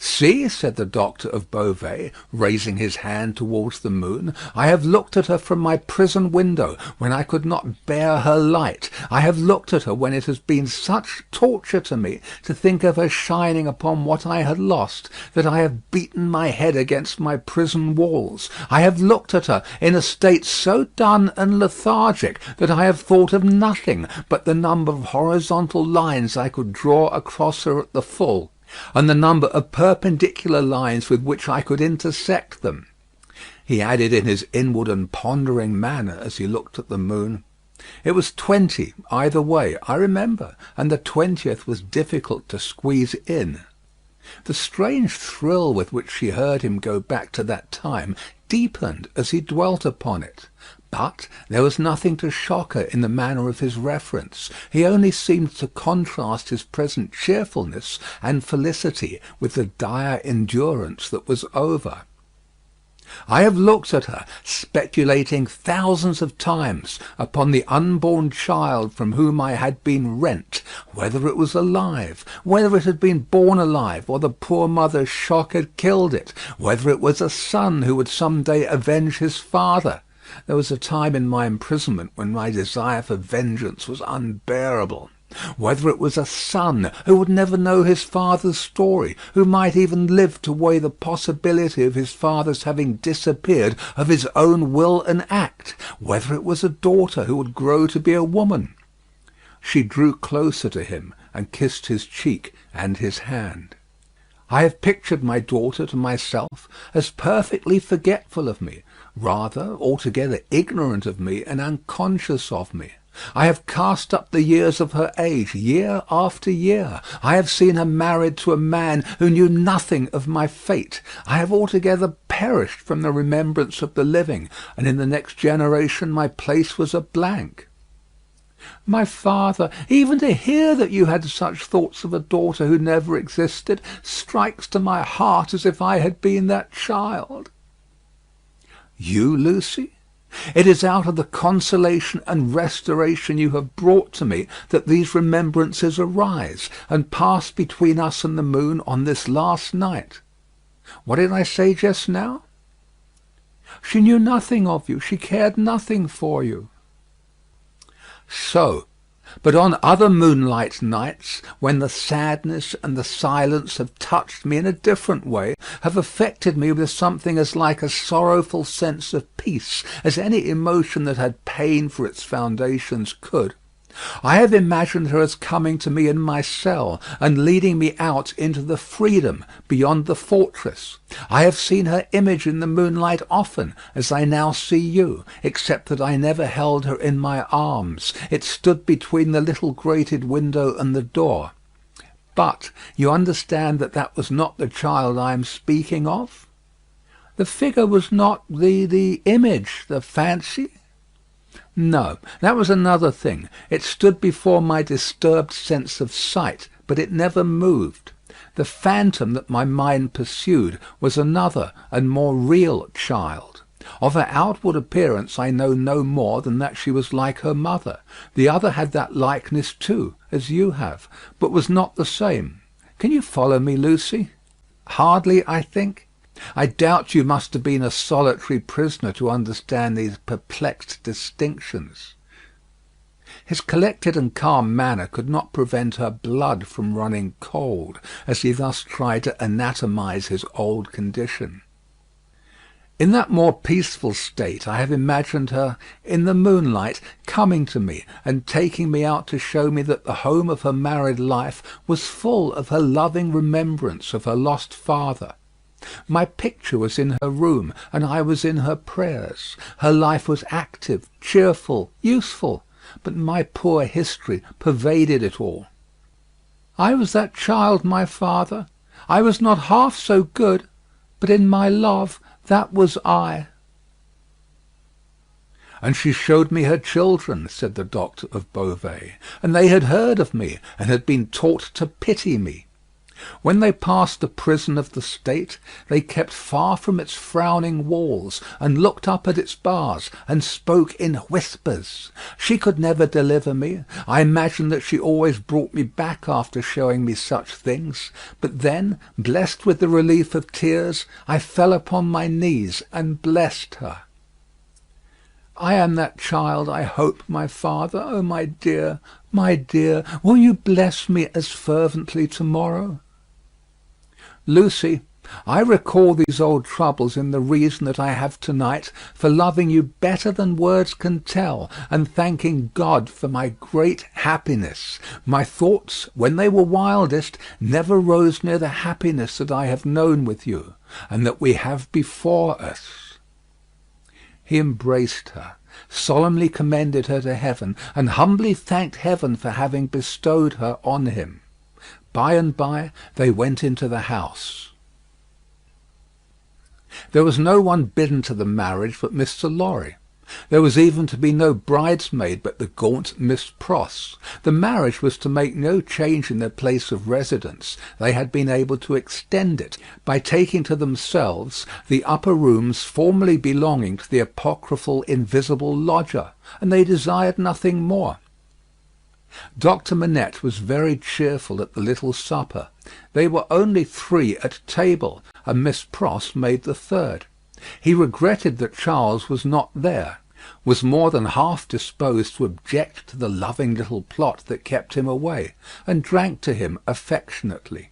"See," said the doctor of Beauvais, raising his hand towards the moon, "I have looked at her from my prison window, when I could not bear her light. I have looked at her when it has been such torture to me to think of her shining upon what I had lost, that I have beaten my head against my prison walls. I have looked at her in a state so dun and lethargic that I have thought of nothing but the number of horizontal lines I could draw across her at the full, and the number of perpendicular lines with which I could intersect them." He added in his inward and pondering manner, as he looked at the moon, "It was 20 either way, I remember, and the 20th was difficult to squeeze in." The strange thrill with which she heard him go back to that time deepened as he dwelt upon it. But there was nothing to shock her in the manner of his reference. He only seemed to contrast his present cheerfulness and felicity with the dire endurance that was over. "I have looked at her, speculating thousands of times upon the unborn child from whom I had been rent, whether it was alive, whether it had been born alive, or the poor mother's shock had killed it, whether it was a son who would some day avenge his father. There was a time in my imprisonment when my desire for vengeance was unbearable. Whether it was a son who would never know his father's story, who might even live to weigh the possibility of his father's having disappeared of his own will and act; whether it was a daughter who would grow to be a woman. She drew closer to him and kissed his cheek and his hand. I have pictured my daughter to myself as perfectly forgetful of me, rather altogether ignorant of me and unconscious of me. I have cast up the years of her age, year after year. I have seen her married to a man who knew nothing of my fate. I have altogether perished from the remembrance of the living, and in the next generation my place was a blank. My father, even to hear that you had such thoughts of a daughter who never existed, strikes to my heart as if I had been that child. You, Lucie? It is out of the consolation and restoration you have brought to me that these remembrances arise, and pass between us and the moon on this last night. What did I say just now? She knew nothing of you. She cared nothing for you. So, but on other moonlight nights, when the sadness and the silence have touched me in a different way, have affected me with something as like a sorrowful sense of peace as any emotion that had pain for its foundations could, I have imagined her as coming to me in my cell, and leading me out into the freedom beyond the fortress. I have seen her image in the moonlight often, as I now see you, except that I never held her in my arms. It stood between the little grated window and the door. But you understand that that was not the child I am speaking of? The figure was not the image, the fancy? No, that was another thing. It stood before my disturbed sense of sight, but it never moved. The phantom that my mind pursued was another and more real child. Of her outward appearance I know no more than that she was like her mother. The other had that likeness too, as you have, but was not the same. Can you follow me, Lucie? Hardly, I think. I doubt you must have been a solitary prisoner to understand these perplexed distinctions. His collected and calm manner could not prevent her blood from running cold, as he thus tried to anatomise his old condition. In that more peaceful state I have imagined her, in the moonlight, coming to me and taking me out to show me that the home of her married life was full of her loving remembrance of her lost father. My picture was in her room, and I was in her prayers. Her life was active, cheerful, useful, but my poor history pervaded it all. I was that child, my father. I was not half so good, but in my love that was I. And she showed me her children, said the doctor of Beauvais, and they had heard of me, and had been taught to pity me. When they passed the prison of the state, they kept far from its frowning walls, and looked up at its bars, and spoke in whispers. She could never deliver me. I imagined that she always brought me back after showing me such things. But then, blessed with the relief of tears, I fell upon my knees and blessed her. I am that child, I hope, my father. Oh, my dear, will you bless me as fervently tomorrow? Lucie, I recall these old troubles in the reason that I have tonight for loving you better than words can tell, and thanking God for my great happiness. My thoughts, when they were wildest, never rose near the happiness that I have known with you, and that we have before us. He embraced her, solemnly commended her to heaven, and humbly thanked heaven for having bestowed her on him. By and by they went into the house. There was no one bidden to the marriage but Mr. Lorry. There was even to be no bridesmaid but the gaunt Miss Pross. The marriage was to make no change in their place of residence. They had been able to extend it by taking to themselves the upper rooms formerly belonging to the apocryphal invisible lodger, and they desired nothing more. Doctor Manette was very cheerful at the little supper. They were only 3 at table, and Miss Pross made the third. He regretted that Charles was not there, was more than half disposed to object to the loving little plot that kept him away, and drank to him affectionately.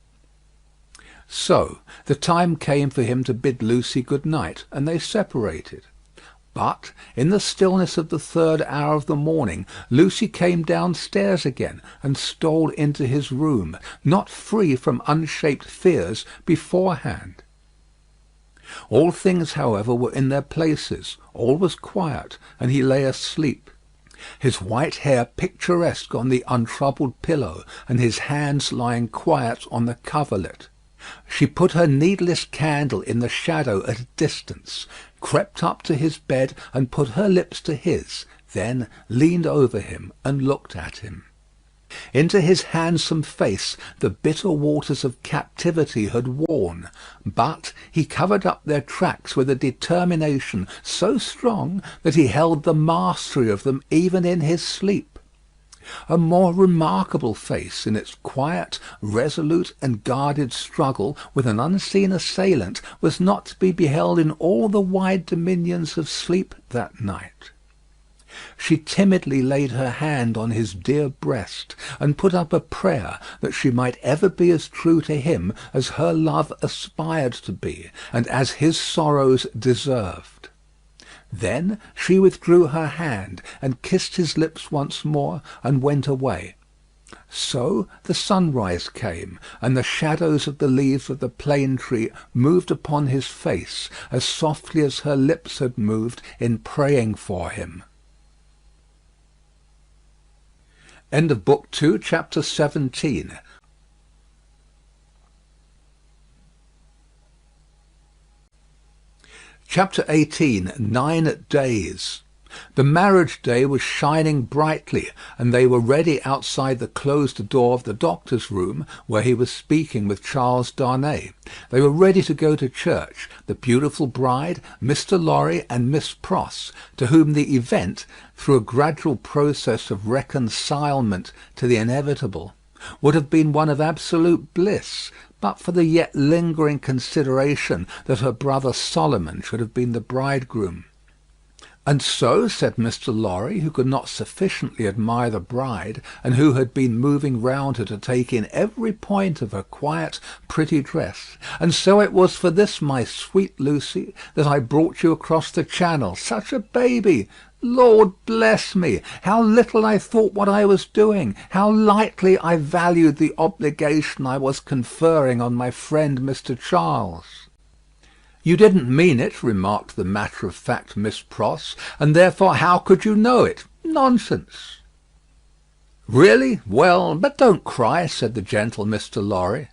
So the time came for him to bid Lucie good night, and they separated. But in the stillness of the 3rd hour of the morning, Lucie came downstairs again, and stole into his room, not free from unshaped fears beforehand. All things, however, were in their places, all was quiet, and he lay asleep, his white hair picturesque on the untroubled pillow, and his hands lying quiet on the coverlet. She put her needless candle in the shadow at a distance, crept up to his bed, and put her lips to his, then leaned over him and looked at him. Into his handsome face the bitter waters of captivity had worn, but he covered up their tracks with a determination so strong that he held the mastery of them even in his sleep. A more remarkable face in its quiet, resolute, and guarded struggle with an unseen assailant was not to be beheld in all the wide dominions of sleep that night. She timidly laid her hand on his dear breast, and put up a prayer that she might ever be as true to him as her love aspired to be, and as his sorrows deserved. Then she withdrew her hand, and kissed his lips once more, and went away. So the sunrise came, and the shadows of the leaves of the plane tree moved upon his face as softly as her lips had moved in praying for him. End of Book 2, Chapter 17. Chapter 18. 9 Days. The marriage day was shining brightly, and they were ready outside the closed door of the doctor's room, where he was speaking with Charles Darnay. They were ready to go to church, the beautiful bride, Mr. Lorry, and Miss Pross, to whom the event, through a gradual process of reconcilement to the inevitable, would have been one of absolute bliss, but for the yet lingering consideration that her brother Solomon should have been the bridegroom. And so, said Mr. Lorry, who could not sufficiently admire the bride, and who had been moving round her to take in every point of her quiet, pretty dress, and so it was for this, my sweet Lucie, that I brought you across the Channel, such a baby. Lord bless me, how little I thought what I was doing, how lightly I valued the obligation I was conferring on my friend Mr. Charles. You didn't mean it, remarked the matter-of-fact Miss Pross, and therefore how could you know it? Nonsense. Really? Well, but don't cry, said the gentle Mr. Lorry.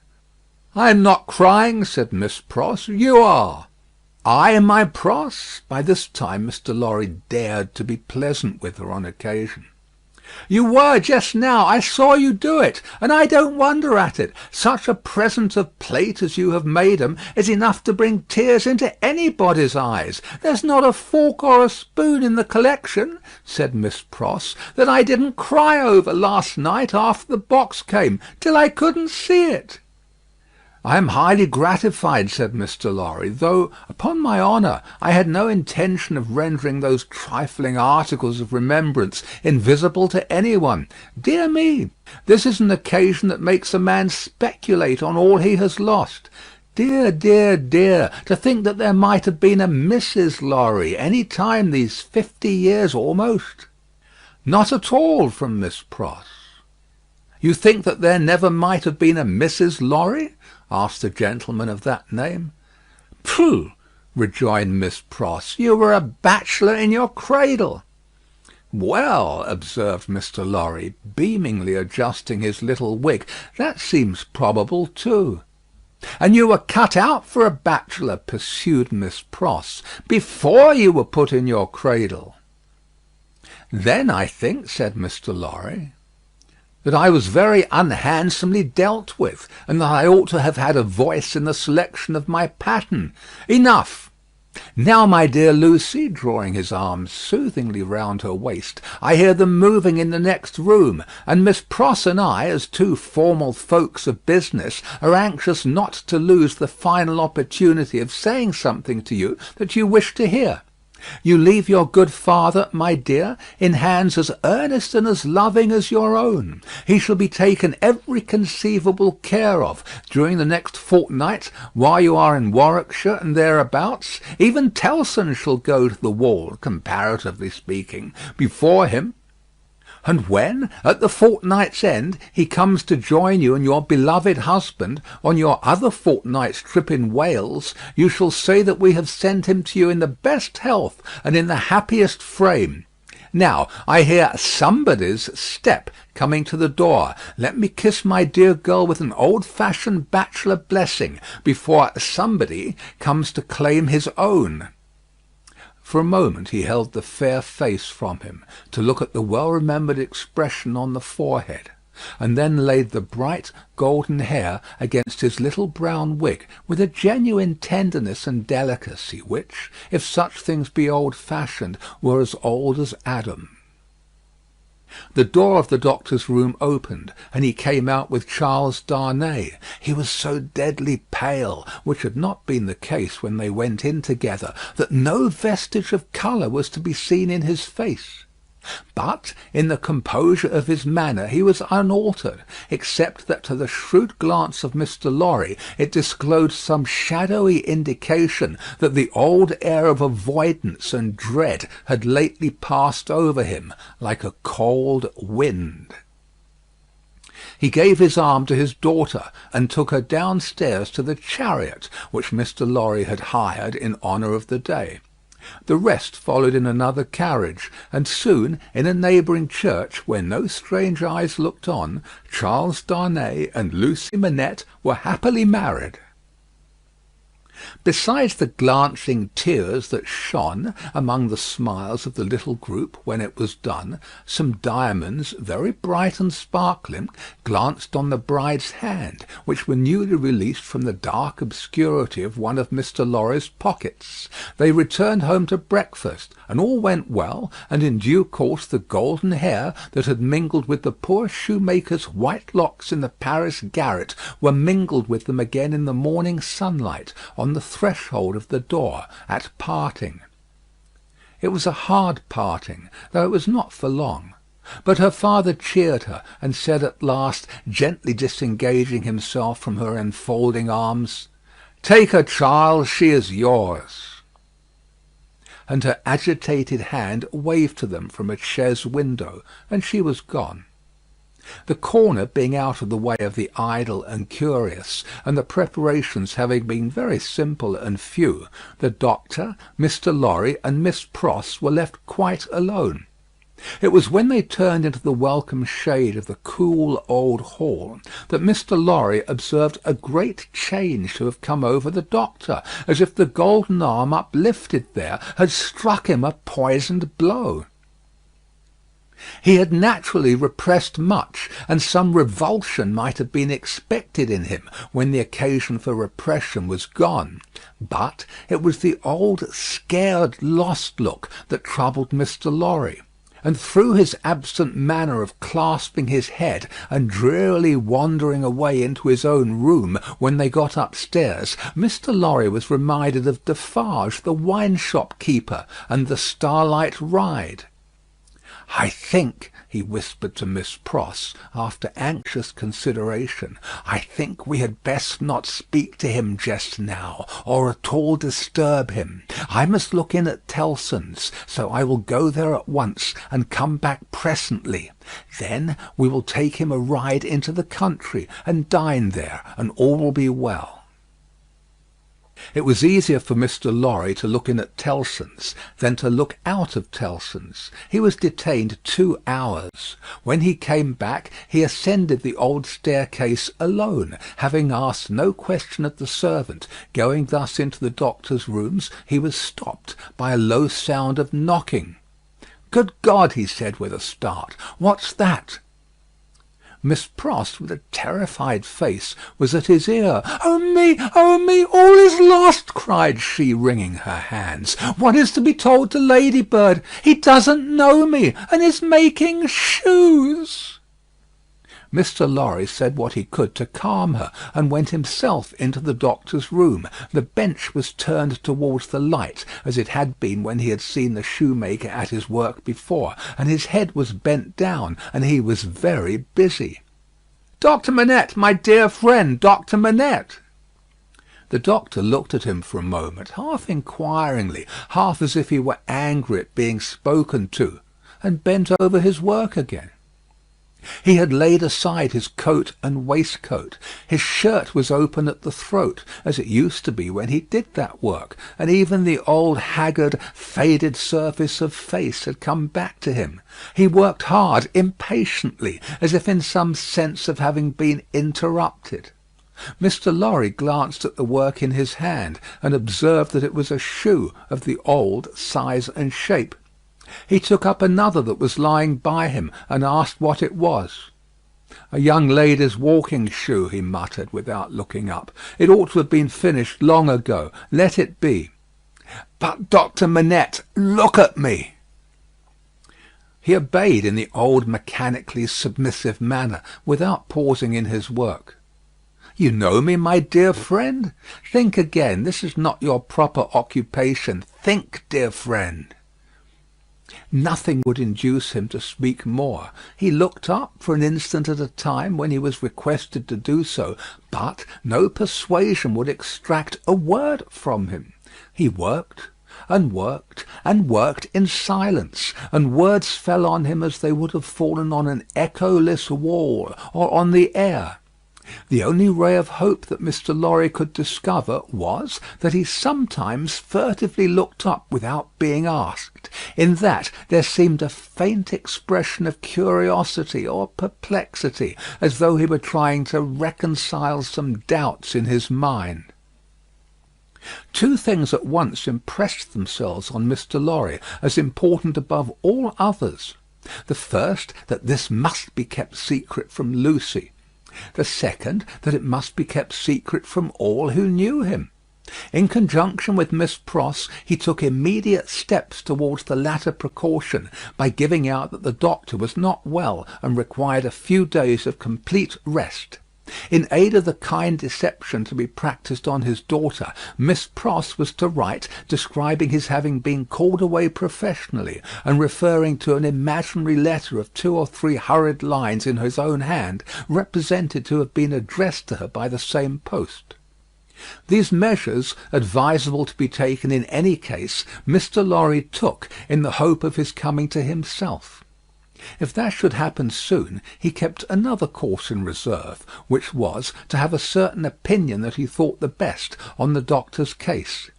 I am not crying, said Miss Pross. You are. I, my Pross? By this time Mr. Lorry dared to be pleasant with her on occasion. You were just now. I saw you do it, and I don't wonder at it. Such a present of plate as you have made 'em is enough to bring tears into anybody's eyes. There's not a fork or a spoon in the collection, said Miss Pross, that I didn't cry over last night after the box came, till I couldn't see it. I am highly gratified, said Mr. Lorry, though, upon my honour, I had no intention of rendering those trifling articles of remembrance invisible to any one. Dear me, this is an occasion that makes a man speculate on all he has lost. Dear, dear, dear, to think that there might have been a Mrs. Lorry any time these 50 years almost. Not at all, from Miss Pross. You think that there never might have been a Mrs. Lorry? Asked the gentleman of that name. Pooh! Rejoined Miss Pross, you were a bachelor in your cradle. Well, observed Mr. Lorry, beamingly adjusting his little wig, that seems probable too. And you were cut out for a bachelor, pursued Miss Pross, before you were put in your cradle. Then I think, said Mr. Lorry, that I was very unhandsomely dealt with, and that I ought to have had a voice in the selection of my pattern. Enough. Now, my dear Lucie, drawing his arms soothingly round her waist, I hear them moving in the next room, and Miss Pross and I, as two formal folks of business, are anxious not to lose the final opportunity of saying something to you that you wish to hear. You leave your good father, my dear, in hands as earnest and as loving as your own. He shall be taken every conceivable care of during the next fortnight while you are in Warwickshire and thereabouts. Even Tellson shall go to the wall, comparatively speaking, before him. And when, at the fortnight's end, he comes to join you and your beloved husband on your other fortnight's trip in Wales, you shall say that we have sent him to you in the best health and in the happiest frame. Now, I hear somebody's step coming to the door. Let me kiss my dear girl with an old-fashioned bachelor blessing before somebody comes to claim his own. For a moment he held the fair face from him, to look at the well-remembered expression on the forehead, and then laid the bright golden hair against his little brown wig with a genuine tenderness and delicacy which, if such things be old-fashioned, were as old as Adam. The door of the doctor's room opened, and he came out with Charles Darnay. He was so deadly pale, which had not been the case when they went in together, that no vestige of colour was to be seen in his face. But in the composure of his manner he was unaltered, except that to the shrewd glance of Mr. Lorry it disclosed some shadowy indication that the old air of avoidance and dread had lately passed over him like a cold wind. He gave his arm to his daughter, and took her downstairs to the chariot which Mr. Lorry had hired in honour of the day. The rest followed in another carriage, and soon, in a neighbouring church, where no strange eyes looked on, Charles Darnay and Lucie Manette were happily married. Besides the glancing tears that shone among the smiles of the little group when it was done, some diamonds, very bright and sparkling, glanced on the bride's hand, which were newly released from the dark obscurity of one of Mr. Lorry's pockets. They returned home to breakfast, and all went well, and in due course the golden hair that had mingled with the poor shoemaker's white locks in the Paris garret were mingled with them again in the morning sunlight on the threshold of the door at parting. It was a hard parting, though it was not for long. But her father cheered her, and said at last, gently disengaging himself from her enfolding arms, "Take her, Charles, she is yours." And her agitated hand waved to them from a chaise window, and she was gone. The corner being out of the way of the idle and curious, and the preparations having been very simple and few, the doctor, Mr. Lorry, and Miss Pross were left quite alone. It was when they turned into the welcome shade of the cool old hall that Mr. Lorry observed a great change to have come over the doctor, as if the golden arm uplifted there had struck him a poisoned blow. He had naturally repressed much, and some revulsion might have been expected in him when the occasion for repression was gone. But it was the old scared lost look that troubled Mr. Lorry. And through his absent manner of clasping his head and drearily wandering away into his own room when they got upstairs, Mr. Lorry was reminded of Defarge, the wine-shop keeper, and the starlight ride. "I think," he whispered to Miss Pross, after anxious consideration, "I think we had best not speak to him just now, or at all disturb him. I must look in at Tellson's, so I will go there at once, and come back presently. Then we will take him a ride into the country, and dine there, and all will be well." It was easier for Mr. Lorry to look in at Tellson's than to look out of Tellson's. He was detained 2 hours. When he came back, he ascended the old staircase alone, having asked no question of the servant. Going thus into the doctor's rooms, he was stopped by a low sound of knocking. "Good God!" he said with a start, "what's that?" Miss Pross, with a terrified face, was at his ear. "Oh me! Oh me! All is lost!" cried she, wringing her hands. "What is to be told to Ladybird? He doesn't know me, and is making shoes." Mr. Lorry said what he could to calm her, and went himself into the doctor's room. The bench was turned towards the light, as it had been when he had seen the shoemaker at his work before, and his head was bent down, and he was very busy. "Doctor Manette, my dear friend, Doctor Manette!" The doctor looked at him for a moment, half inquiringly, half as if he were angry at being spoken to, and bent over his work again. He had laid aside his coat and waistcoat. His shirt was open at the throat, as it used to be when he did that work, and even the old haggard, faded surface of face had come back to him. He worked hard, impatiently, as if in some sense of having been interrupted. Mr. Lorry glanced at the work in his hand, and observed that it was a shoe of the old size and shape. He took up another that was lying by him, and asked what it was. "A young lady's walking shoe," he muttered, without looking up. "It ought to have been finished long ago. Let it be." "But, Doctor Manette, look at me." He obeyed in the old mechanically submissive manner, without pausing in his work. "You know me, my dear friend? Think again. This is not your proper occupation. Think, dear friend." Nothing would induce him to speak more. He looked up for an instant at a time when he was requested to do so, but no persuasion would extract a word from him. He worked and worked and worked in silence, and words fell on him as they would have fallen on an echoless wall or on the air. The only ray of hope that Mr. Lorry could discover was that he sometimes furtively looked up without being asked. In that there seemed a faint expression of curiosity or perplexity, as though he were trying to reconcile some doubts in his mind. Two things at once impressed themselves on Mr. Lorry as important above all others. The first, that this must be kept secret from Lucie. The second, that it must be kept secret from all who knew him. In conjunction with Miss Pross, he took immediate steps towards the latter precaution, by giving out that the doctor was not well and required a few days of complete rest. In aid of the kind deception to be practised on his daughter, Miss Pross was to write, describing his having been called away professionally, and referring to an imaginary letter of 2 or 3 hurried lines in his own hand, represented to have been addressed to her by the same post. These measures, advisable to be taken in any case, Mr. Lorry took in the hope of his coming to himself. If that should happen soon, he kept another course in reserve, which was to have a certain opinion that he thought the best on the doctor's case.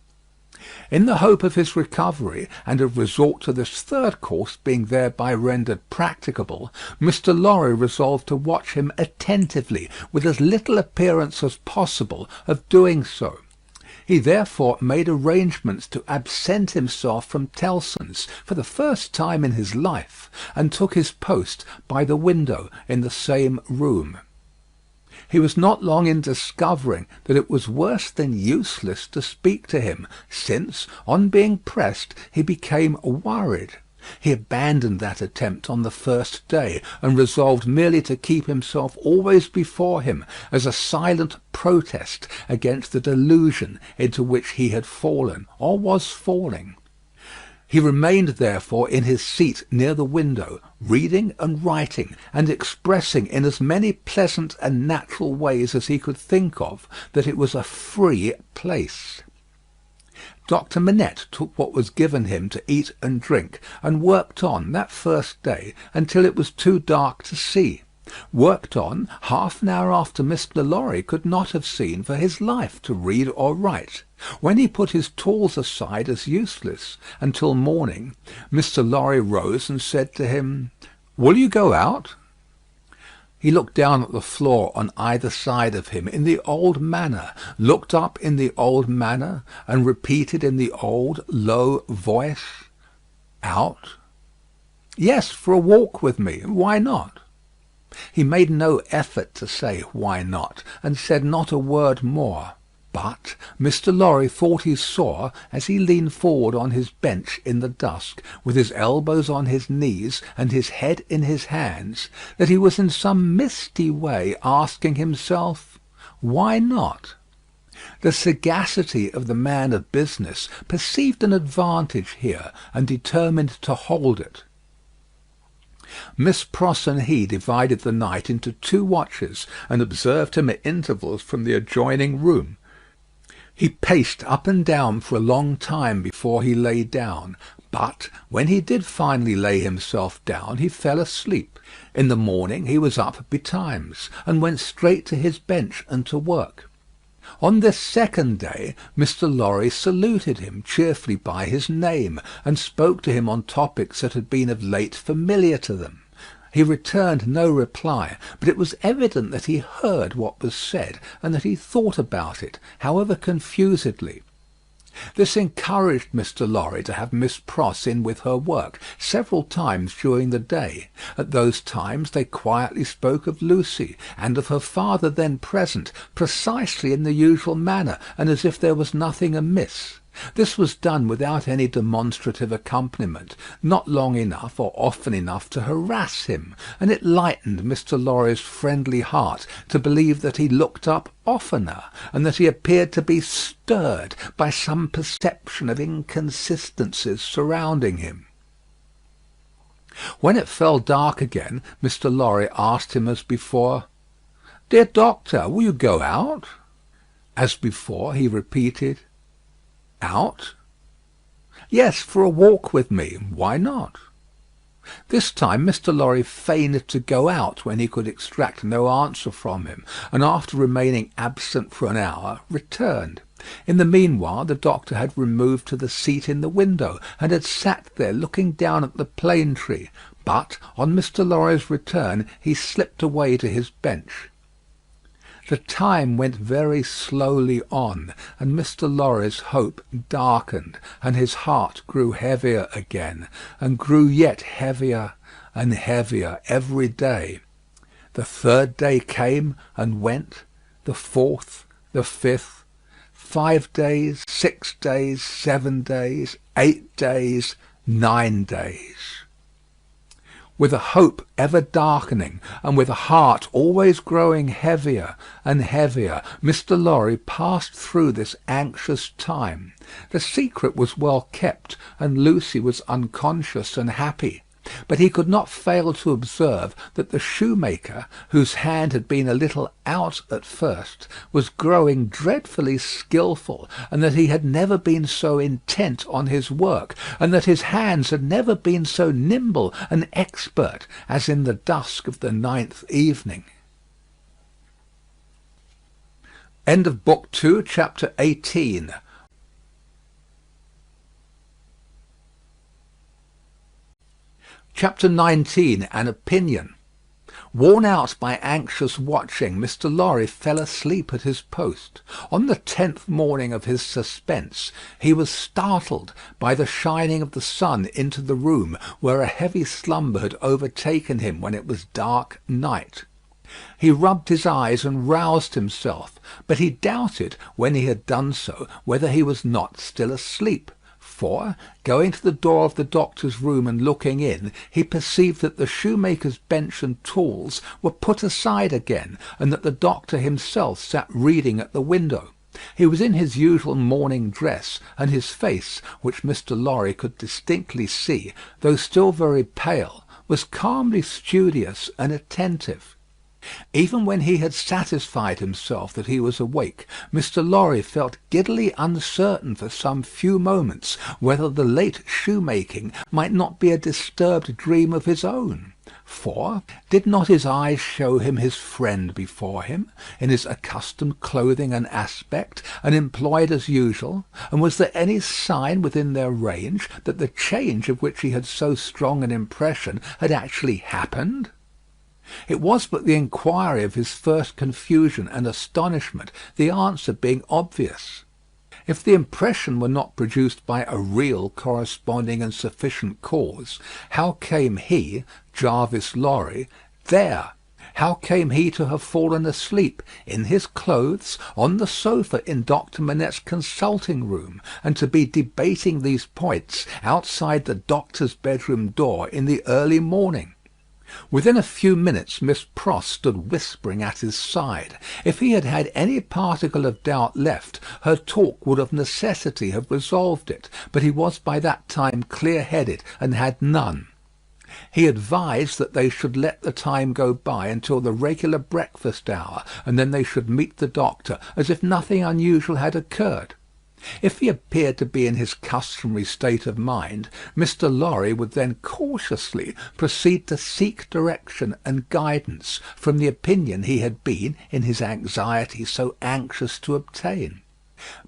In the hope of his recovery, and of resort to this third course being thereby rendered practicable, Mr. Lorry resolved to watch him attentively, with as little appearance as possible of doing so. He therefore made arrangements to absent himself from Tellson's for the first time in his life, and took his post by the window in the same room. He was not long in discovering that it was worse than useless to speak to him, since, on being pressed, he became worried. He abandoned that attempt on the first day, and resolved merely to keep himself always before him as a silent protest against the delusion into which he had fallen, or was falling. He remained therefore in his seat near the window, reading and writing, and expressing in as many pleasant and natural ways as he could think of that it was a free place. Dr. Manette took what was given him to eat and drink, and worked on that first day until it was too dark to see. Worked on half an hour after Mr. Lorry could not have seen for his life to read or write. When he put his tools aside as useless until morning, Mr. Lorry rose and said to him, "Will you go out?" He looked down at the floor on either side of him in the old manner, looked up in the old manner, and repeated in the old low voice, "Out?" "Yes, for a walk with me. Why not?" He made no effort to say "why not," and said not a word more. But Mr. Lorry thought he saw, as he leaned forward on his bench in the dusk, with his elbows on his knees and his head in his hands, that he was in some misty way asking himself, "Why not?" The sagacity of the man of business perceived an advantage here, and determined to hold it. Miss Pross and he divided the night into 2 watches, and observed him at intervals from the adjoining room. He paced up and down for a long time before he lay down, but when he did finally lay himself down, he fell asleep. In the morning he was up betimes, and went straight to his bench and to work. On this second day, Mr. Lorry saluted him cheerfully by his name, and spoke to him on topics that had been of late familiar to them. He returned no reply, but it was evident that he heard what was said, and that he thought about it, however confusedly. This encouraged Mr. Lorry to have Miss Pross in with her work several times during the day. At those times they quietly spoke of Lucie, and of her father then present, precisely in the usual manner, and as if there was nothing amiss. This was done without any demonstrative accompaniment, not long enough or often enough to harass him, and it lightened Mr. Lorry's friendly heart to believe that he looked up oftener, and that he appeared to be stirred by some perception of inconsistencies surrounding him. When it fell dark again, Mr. Lorry asked him as before, "Dear doctor, will you go out?" As before, he repeated, "Out?" "Yes, for a walk with me. Why not?" This time Mr. Lorry feigned to go out when he could extract no answer from him, and after remaining absent for an hour, returned. In the meanwhile the doctor had removed to the seat in the window, and had sat there looking down at the plane tree, but on Mr. Lorry's return he slipped away to his bench. The time went very slowly on, and Mr. Lorry's hope darkened, and his heart grew heavier again, and grew yet heavier and heavier every day. The third day came and went, the fourth, the fifth, 5 days, 6 days, 7 days, 8 days, 9 days. With a hope ever darkening, and with a heart always growing heavier and heavier, Mr. Lorry passed through this anxious time. The secret was well kept, and Lucie was unconscious and happy. But he could not fail to observe that the shoemaker, whose hand had been a little out at first, was growing dreadfully skilful, and that he had never been so intent on his work, and that his hands had never been so nimble and expert as in the dusk of the 9th evening. End of Book 2, Chapter 18. Chapter 19. An Opinion. Worn out by anxious watching, Mr. Lorry fell asleep at his post. On the 10th morning of his suspense, he was startled by the shining of the sun into the room where a heavy slumber had overtaken him when it was dark night. He rubbed his eyes and roused himself, but he doubted, when he had done so, whether he was not still asleep. For, going to the door of the doctor's room and looking in, he perceived that the shoemaker's bench and tools were put aside again, and that the doctor himself sat reading at the window. He was in his usual morning dress, and his face, which Mr. Lorry could distinctly see, though still very pale, was calmly studious and attentive. Even when he had satisfied himself that he was awake, Mr. Lorry felt giddily uncertain for some few moments whether the late shoemaking might not be a disturbed dream of his own. For, did not his eyes show him his friend before him, in his accustomed clothing and aspect, and employed as usual, and was there any sign within their range that the change of which he had so strong an impression had actually happened? It was but the inquiry of his first confusion and astonishment, the answer being obvious. If the impression were not produced by a real corresponding and sufficient cause, how came he, Jarvis Lorry, there? How came he to have fallen asleep, in his clothes, on the sofa in Doctor Manette's consulting room, and to be debating these points outside the doctor's bedroom door in the early morning? Within a few minutes Miss Pross stood whispering at his side. If he had had any particle of doubt left, her talk would of necessity have resolved it, but he was by that time clear-headed, and had none. He advised that they should let the time go by until the regular breakfast hour, and then they should meet the doctor, as if nothing unusual had occurred. If he appeared to be in his customary state of mind, Mr. Lorry would then cautiously proceed to seek direction and guidance from the opinion he had been, in his anxiety, so anxious to obtain.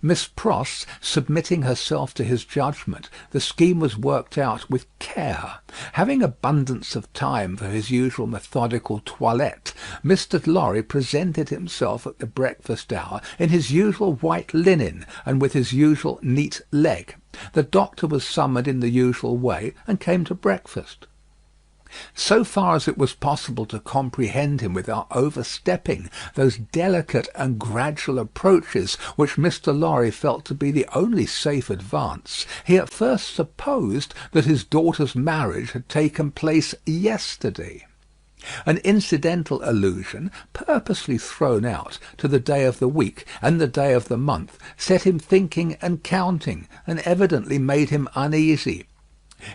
Miss Pross submitting herself to his judgment, the scheme was worked out with care. Having abundance of time for his usual methodical toilette, Mr. Lorry presented himself at the breakfast hour in his usual white linen and with his usual neat leg. The doctor was summoned in the usual way, and came to breakfast. So far as it was possible to comprehend him without overstepping those delicate and gradual approaches which Mr. Lorry felt to be the only safe advance, he at first supposed that his daughter's marriage had taken place yesterday. An incidental allusion, purposely thrown out, to the day of the week and the day of the month, set him thinking and counting, and evidently made him uneasy.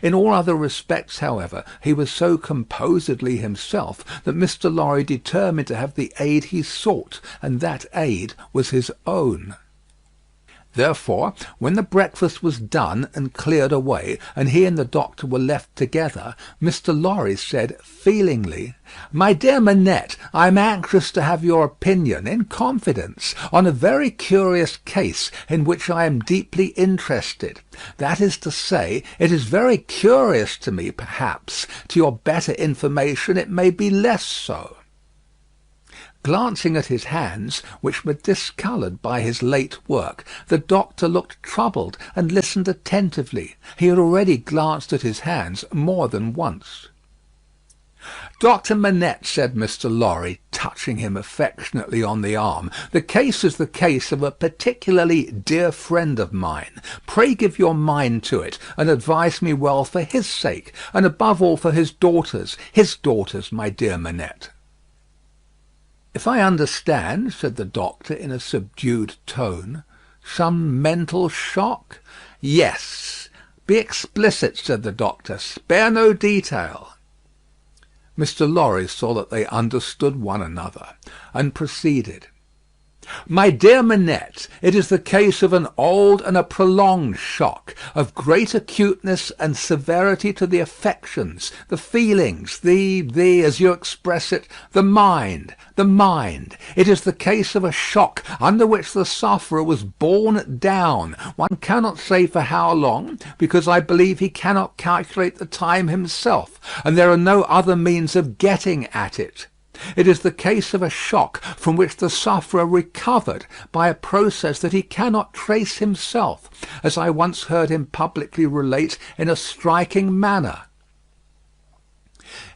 In all other respects, however, he was so composedly himself that Mr. Lorry determined to have the aid he sought, and that aid was his own. Therefore, when the breakfast was done and cleared away, and he and the doctor were left together, Mr. Lorry said feelingly, "My dear Manette, I am anxious to have your opinion, in confidence, on a very curious case in which I am deeply interested. That is to say, it is very curious to me, perhaps. To your better information it may be less so." Glancing at his hands, which were discoloured by his late work, the doctor looked troubled and listened attentively. He had already glanced at his hands more than once. "Doctor Manette," said Mr. Lorry, touching him affectionately on the arm, "the case is the case of a particularly dear friend of mine. Pray give your mind to it, and advise me well for his sake, and above all for his daughters, my dear Manette." "If I understand," said the doctor in a subdued tone, "some mental shock?" "Yes. Be explicit," said the doctor. "Spare no detail." Mr. Lorry saw that they understood one another, and proceeded. "My dear Manette, it is the case of an old and a prolonged shock, of great acuteness and severity to the affections, the feelings, as you express it, the mind. It is the case of a shock under which the sufferer was borne down, one cannot say for how long, because I believe he cannot calculate the time himself, and there are no other means of getting at it. It is the case of a shock from which the sufferer recovered by a process that he cannot trace himself, as I once heard him publicly relate in a striking manner.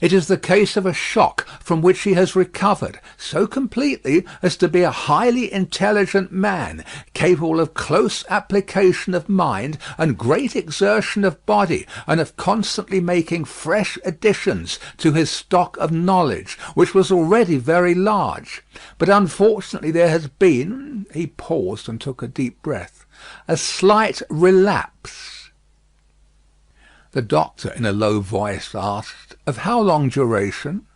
It is the case of a shock from which he has recovered so completely as to be a highly intelligent man, capable of close application of mind and great exertion of body, and of constantly making fresh additions to his stock of knowledge, which was already very large. But unfortunately there has been," he paused and took a deep breath, "a slight relapse." The doctor in a low voice asked, "Of how long duration?"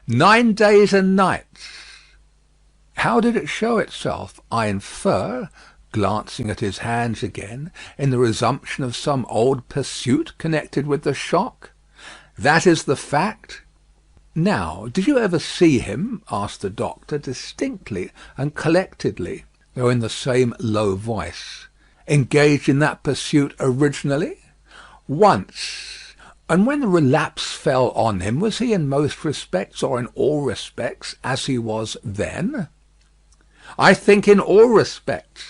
9 days and nights." "How did it show itself? I infer," glancing at his hands again, "in the resumption of some old pursuit connected with the shock?" "That is the fact." "Now, did you ever see him," asked the doctor, distinctly and collectedly, though in the same low voice, "engage in that pursuit originally?" "Once." "And when the relapse fell on him, was he in most respects, or in all respects, as he was then?" "I think in all respects."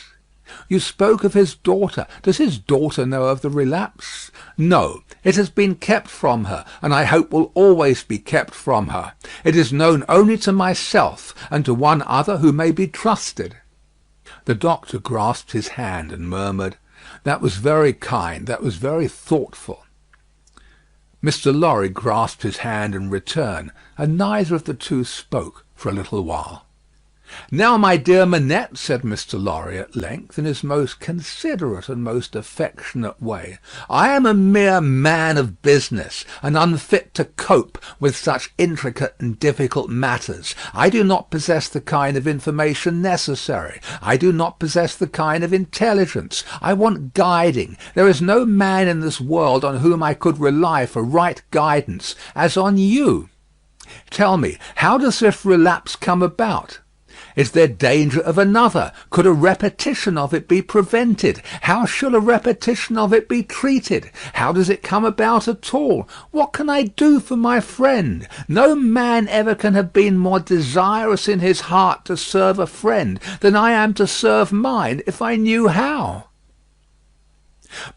"You spoke of his daughter. Does his daughter know of the relapse?" "No. It has been kept from her, and I hope will always be kept from her. It is known only to myself, and to one other who may be trusted." The doctor grasped his hand and murmured, "That was very kind. That was very thoughtful." Mr. Lorry grasped his hand in return, and neither of the two spoke for a little while. "Now, my dear Manette," said Mr. Lorry at length, in his most considerate and most affectionate way, "I am a mere man of business, and unfit to cope with such intricate and difficult matters. I do not possess the kind of information necessary. I do not possess the kind of intelligence. I want guiding. There is no man in this world on whom I could rely for right guidance as on you. Tell me, how does this relapse come about?" Is there danger of another? Could a repetition of it be prevented? How shall a repetition of it be treated? How does it come about at all? What can I do for my friend? No man ever can have been more desirous in his heart to serve a friend than I am to serve mine, if I knew how.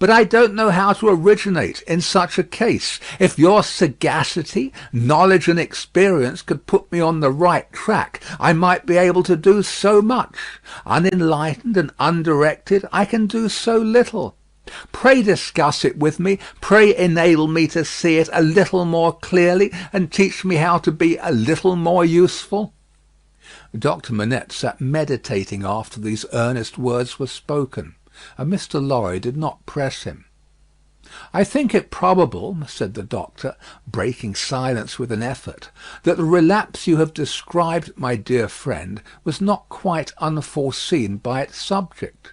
But I don't know how to originate in such a case. If your sagacity, knowledge, and experience could put me on the right track, I might be able to do so much. Unenlightened and undirected, I can do so little. Pray discuss it with me. Pray enable me to see it a little more clearly, and teach me how to be a little more useful." Doctor Manette sat meditating after these earnest words were spoken, and Mr. Lorry did not press him. "I think it probable," said the doctor, breaking silence with an effort, "that the relapse you have described, my dear friend, was not quite unforeseen by its subject."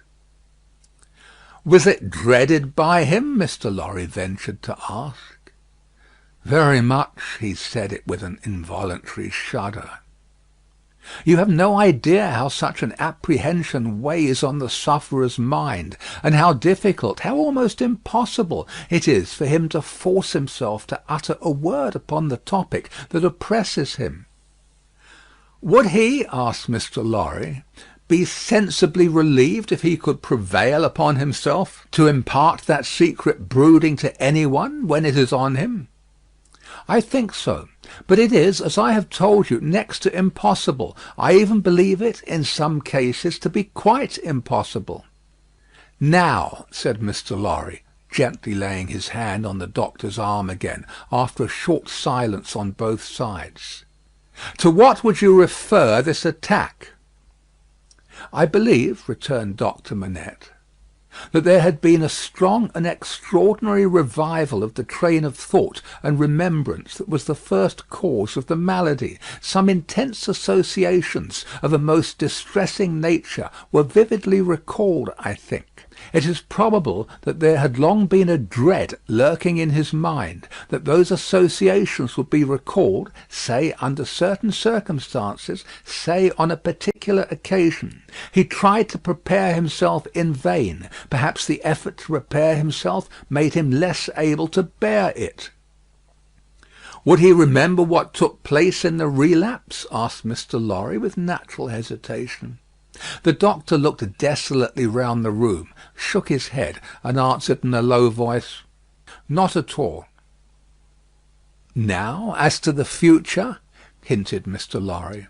"Was it dreaded by him?" Mr. Lorry ventured to ask. "Very much," he said it with an involuntary shudder. You have no idea how such an apprehension weighs on the sufferer's mind, and how difficult, how almost impossible, it is for him to force himself to utter a word upon the topic that oppresses him. "Would he," asked Mr. Lorry, "be sensibly relieved if he could prevail upon himself to impart that secret brooding to any one when it is on him?" "I think so. But it is, as I have told you, next to impossible. I even believe it, in some cases, to be quite impossible." "Now," said Mr. Lorry, gently laying his hand on the doctor's arm again, after a short silence on both sides, "to what would you refer this attack?" "I believe," returned Doctor Manette, "that there had been a strong and extraordinary revival of the train of thought and remembrance that was the first cause of the malady. Some intense associations of a most distressing nature were vividly recalled, I think. It is probable that there had long been a dread lurking in his mind that those associations would be recalled, say under certain circumstances, say on a particular occasion. He tried to prepare himself in vain. Perhaps the effort to prepare himself made him less able to bear it." "Would he remember what took place in the relapse?" asked Mr. Lorry, with natural hesitation. The doctor looked desolately round the room, shook his head, and answered in a low voice, "Not at all." "Now, as to the future?" hinted Mr. Lorry.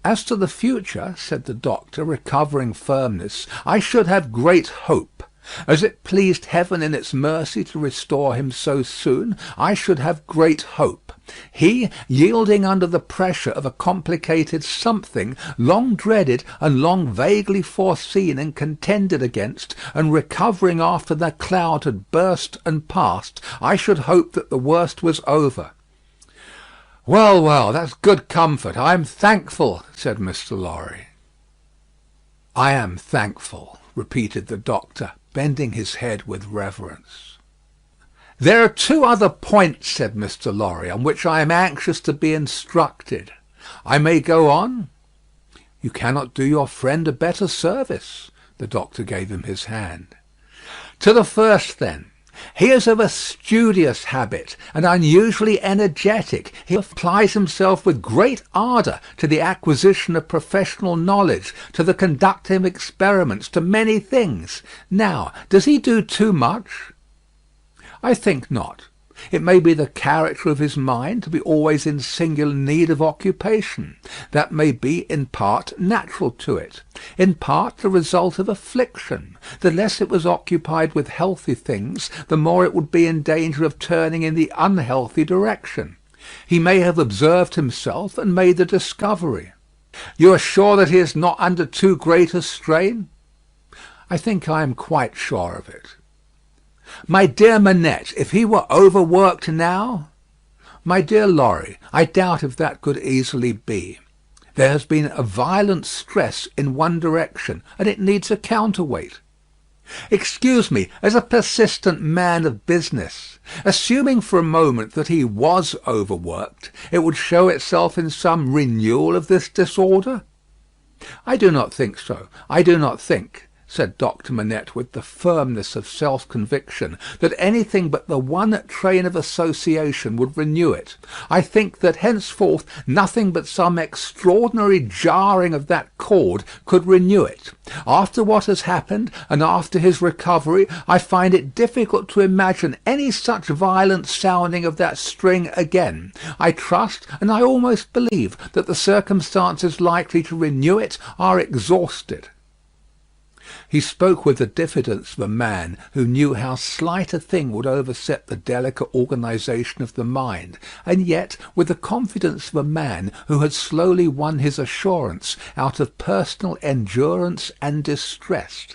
"As to the future," said the doctor, recovering firmness, "I should have great hope. As it pleased Heaven in its mercy to restore him so soon, I should have great hope. He, yielding under the pressure of a complicated something, long dreaded and long vaguely foreseen and contended against, and recovering after the cloud had burst and passed, I should hope that the worst was over." "Well, well, that's good comfort. I am thankful," said Mr. Lorry. "I am thankful," repeated the doctor, bending his head with reverence. "There are two other points," said Mr. Lorry, "on which I am anxious to be instructed. I may go on?" "You cannot do your friend a better service." The doctor gave him his hand. "To the first, then. He is of a studious habit, and unusually energetic. He applies himself with great ardour to the acquisition of professional knowledge, to the conducting of experiments, to many things. Now, does he do too much?" "I think not. It may be the character of his mind to be always in singular need of occupation. That may be in part natural to it, in part the result of affliction. The less it was occupied with healthy things, the more it would be in danger of turning in the unhealthy direction. He may have observed himself and made the discovery." "You are sure that he is not under too great a strain?" "I think I am quite sure of it." "My dear Manette, if he were overworked now?" "My dear Lorry, I doubt if that could easily be. There has been a violent stress in one direction, and it needs a counterweight." "Excuse me, as a persistent man of business, assuming for a moment that he was overworked, it would show itself in some renewal of this disorder?" "I do not think so. I do not think," said Doctor Manette with the firmness of self-conviction, "that anything but the one train of association would renew it. I think that henceforth nothing but some extraordinary jarring of that cord could renew it. After what has happened, and after his recovery, I find it difficult to imagine any such violent sounding of that string again. I trust, and I almost believe, that the circumstances likely to renew it are exhausted." He spoke with the diffidence of a man who knew how slight a thing would overset the delicate organisation of the mind, and yet with the confidence of a man who had slowly won his assurance out of personal endurance and distress.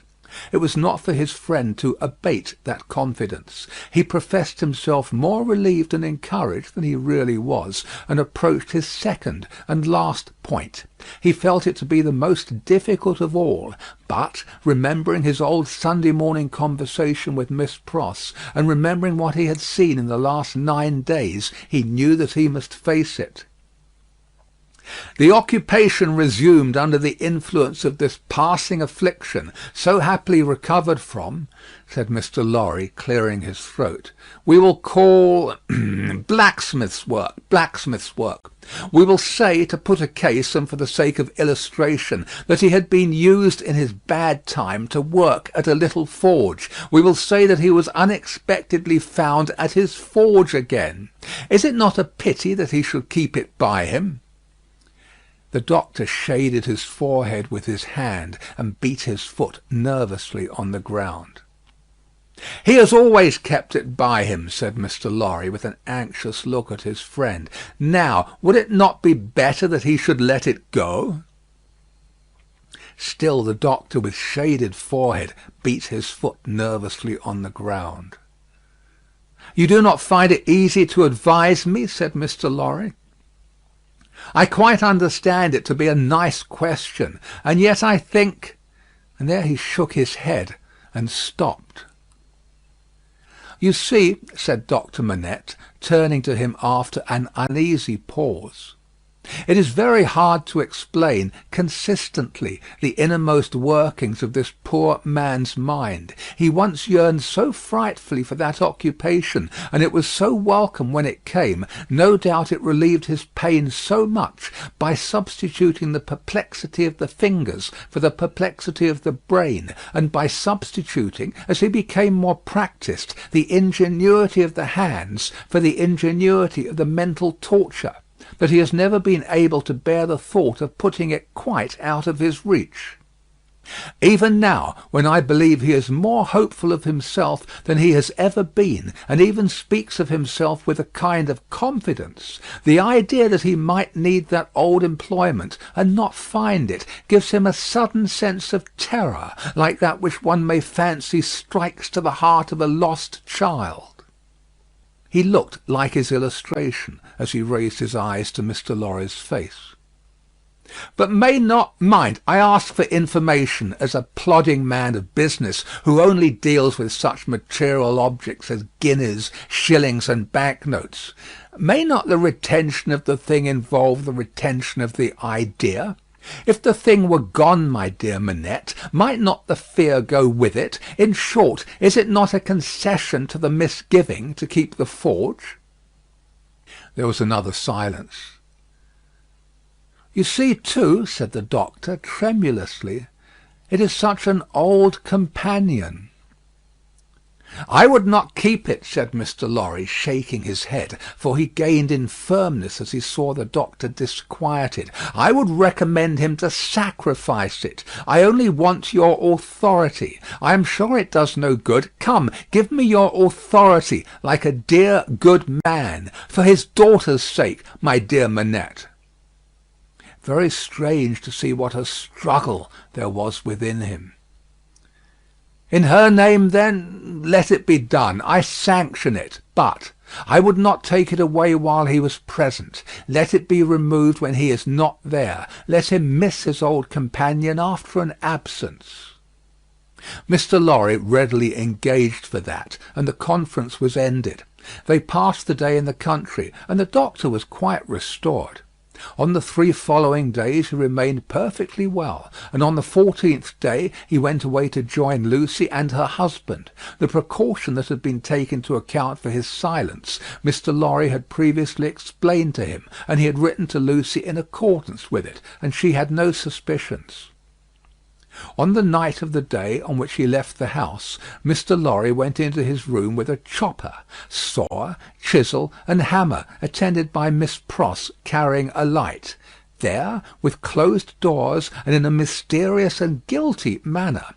It was not for his friend to abate that confidence. He professed himself more relieved and encouraged than he really was, and approached his second and last point. He felt it to be the most difficult of all, but, remembering his old Sunday morning conversation with Miss Pross, and remembering what he had seen in the last 9 days, he knew that he must face it. "The occupation resumed under the influence of this passing affliction, so happily recovered from," said Mr. Lorry, clearing his throat, "we will call blacksmith's work. We will say, to put a case, and for the sake of illustration, that he had been used in his bad time to work at a little forge. We will say that he was unexpectedly found at his forge again. Is it not a pity that he should keep it by him?" The doctor shaded his forehead with his hand, and beat his foot nervously on the ground. "He has always kept it by him," said Mr. Lorry, with an anxious look at his friend. "Now, would it not be better that he should let it go?" Still the doctor, with shaded forehead, beat his foot nervously on the ground. "You do not find it easy to advise me?" said Mr. Lorry. "I quite understand it to be a nice question, and yet I think—" and there he shook his head and stopped. "You see," said Doctor Manette, turning to him after an uneasy pause, "it is very hard to explain consistently the innermost workings of this poor man's mind. He once yearned so frightfully for that occupation, and it was so welcome when it came. No doubt it relieved his pain so much by substituting the perplexity of the fingers for the perplexity of the brain, and by substituting, as he became more practised, the ingenuity of the hands for the ingenuity of the mental torture, that he has never been able to bear the thought of putting it quite out of his reach. Even now, when I believe he is more hopeful of himself than he has ever been, and even speaks of himself with a kind of confidence, the idea that he might need that old employment and not find it gives him a sudden sense of terror, like that which one may fancy strikes to the heart of a lost child." He looked like his illustration as he raised his eyes to Mr. Lorry's face. "But may not mind, I ask for information as a plodding man of business who only deals with such material objects as guineas, shillings, and banknotes. May not the retention of the thing involve the retention of the idea? If the thing were gone, my dear Manette, might not the fear go with it? In short, is it not a concession to the misgiving to keep the forge?" There was another silence. "You see, too," said the doctor, tremulously, "it is such an old companion." "I would not keep it," said Mr. Lorry, shaking his head, for he gained in firmness as he saw the doctor disquieted. "I would recommend him to sacrifice it. I only want your authority. I am sure it does no good. Come, give me your authority, like a dear, good man, for his daughter's sake, my dear Manette." Very strange to see what a struggle there was within him. "In her name, then, let it be done. I sanction it. But I would not take it away while he was present. Let it be removed when he is not there. Let him miss his old companion after an absence." Mr. Lorry readily engaged for that, and the conference was ended. They passed the day in the country, and the doctor was quite restored. On the 3 following days he remained perfectly well, and on the 14th day he went away to join Lucie and her husband. The precaution that had been taken to account for his silence Mr. Lorry had previously explained to him, and he had written to Lucie in accordance with it, and she had no suspicions. On the night of the day on which he left the house, Mr. Lorry went into his room with a chopper, saw, chisel, and hammer, attended by Miss Pross carrying a light. There, with closed doors, and in a mysterious and guilty manner,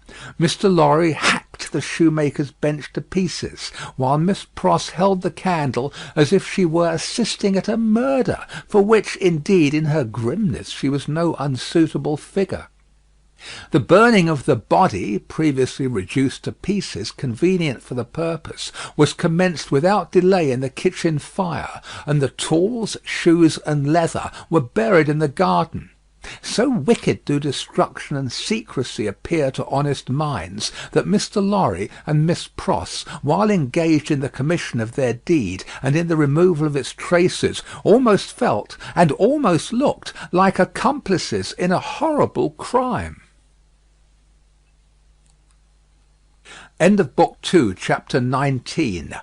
Mr. Lorry hacked the shoemaker's bench to pieces, while Miss Pross held the candle as if she were assisting at a murder, for which, indeed, in her grimness, she was no unsuitable figure. The burning of the body, previously reduced to pieces convenient for the purpose, was commenced without delay in the kitchen fire, and the tools, shoes, and leather were buried in the garden. So wicked do destruction and secrecy appear to honest minds, that Mr. Lorry and Miss Pross, while engaged in the commission of their deed and in the removal of its traces, almost felt and almost looked like accomplices in a horrible crime. End of Book 2, Chapter 19.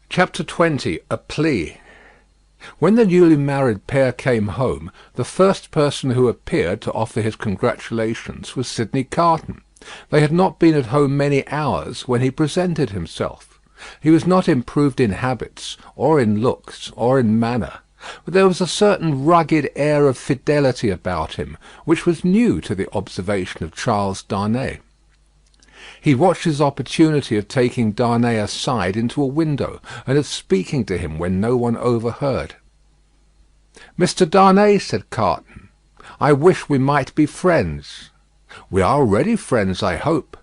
Chapter 20. A Plea. When the newly married pair came home, the first person who appeared to offer his congratulations was Sidney Carton. They had not been at home many hours when he presented himself. He was not improved in habits, or in looks, or in manner. But there was a certain rugged air of fidelity about him, which was new to the observation of Charles Darnay. He watched his opportunity of taking Darnay aside into a window, and of speaking to him when no one overheard. "Mr. Darnay," said Carton, "I wish we might be friends." "We are already friends, I hope."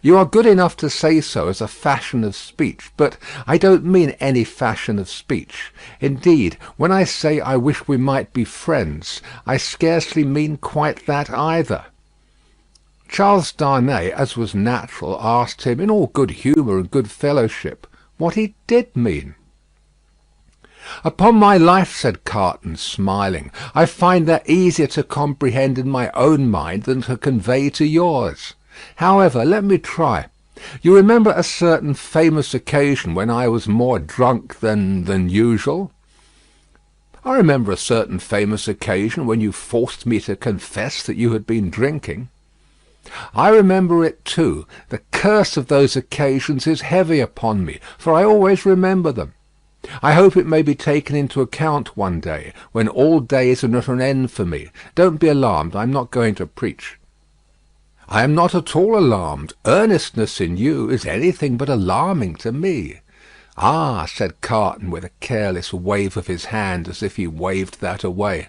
"You are good enough to say so as a fashion of speech, but I don't mean any fashion of speech. Indeed, when I say I wish we might be friends, I scarcely mean quite that either." Charles Darnay, as was natural, asked him, in all good humour and good fellowship, what he did mean. "Upon my life," said Carton, smiling, "I find that easier to comprehend in my own mind than to convey to yours. However, let me try. You remember a certain famous occasion when I was more drunk than usual?" "I remember a certain famous occasion when you forced me to confess that you had been drinking." "I remember it too. The curse of those occasions is heavy upon me, for I always remember them. I hope it may be taken into account one day, when all days are at an end for me. Don't be alarmed. I am not going to preach." "I am not at all alarmed. Earnestness in you is anything but alarming to me." "Ah," said Carton, with a careless wave of his hand, as if he waved that away.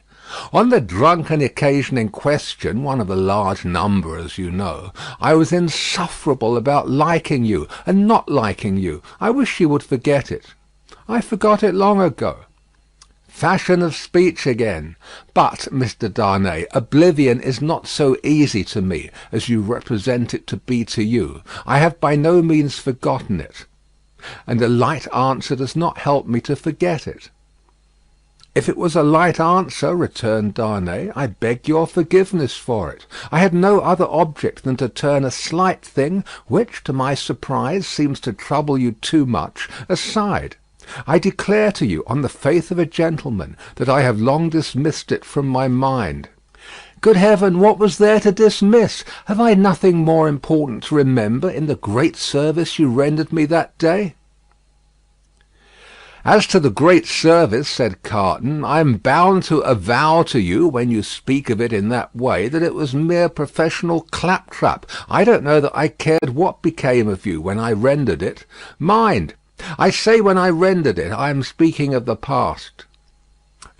"On the drunken occasion in question, one of a large number, as you know, I was insufferable about liking you and not liking you. I wish you would forget it." "I forgot it long ago." "Fashion of speech again. But, Mr. Darnay, oblivion is not so easy to me as you represent it to be to you. I have by no means forgotten it, and a light answer does not help me to forget it." "If it was a light answer," returned Darnay, "I beg your forgiveness for it. I had no other object than to turn a slight thing, which, to my surprise, seems to trouble you too much, aside. I declare to you, on the faith of a gentleman, that I have long dismissed it from my mind." "Good heaven, what was there to dismiss? Have I nothing more important to remember in the great service you rendered me that day?" "As to the great service," said Carton, "I am bound to avow to you, when you speak of it in that way, that it was mere professional claptrap. I don't know that I cared what became of you when I rendered it. Mind, I say when I rendered it. I am speaking of the past."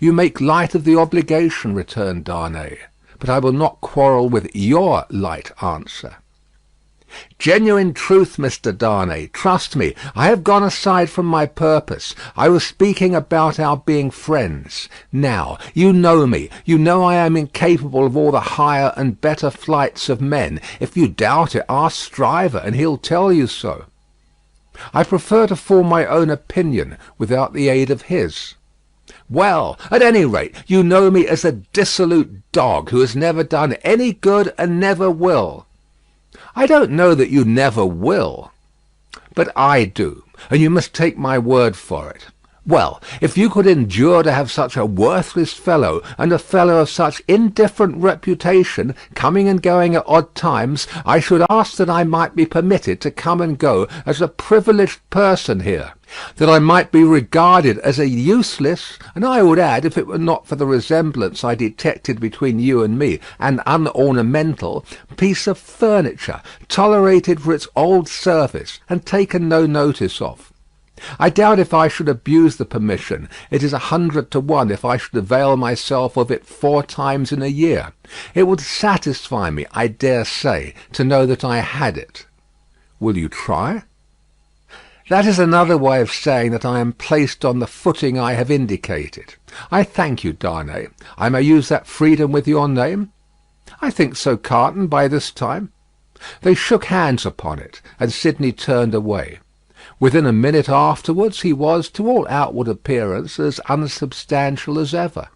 "You make light of the obligation," returned Darnay, "but I will not quarrel with your light answer." "Genuine truth, Mr. Darnay. Trust me, I have gone aside from my purpose. I was speaking about our being friends. Now, you know me. You know I am incapable of all the higher and better flights of men. If you doubt it, ask Stryver, and he'll tell you so." I prefer to form my own opinion without the aid of his. Well, at any rate, you know me as a dissolute dog who has never done any good and never will. I don't know that you never will, but I do, and you must take my word for it. Well, if you could endure to have such a worthless fellow, and a fellow of such indifferent reputation, coming and going at odd times, I should ask that I might be permitted to come and go as a privileged person here, that I might be regarded as a useless, and I would add, if it were not for the resemblance I detected between you and me, an unornamental piece of furniture, tolerated for its old service, and taken no notice of. I doubt if I should abuse the permission. It is 100 to 1 if I should avail myself of it 4 times in a year. It would satisfy me, I dare say, to know that I had it. Will you try? That is another way of saying that I am placed on the footing I have indicated. I thank you, Darnay. I may use that freedom with your name? I think so, Carton, by this time. They shook hands upon it, and Sidney turned away. Within a minute afterwards he was, to all outward appearance, as unsubstantial as ever.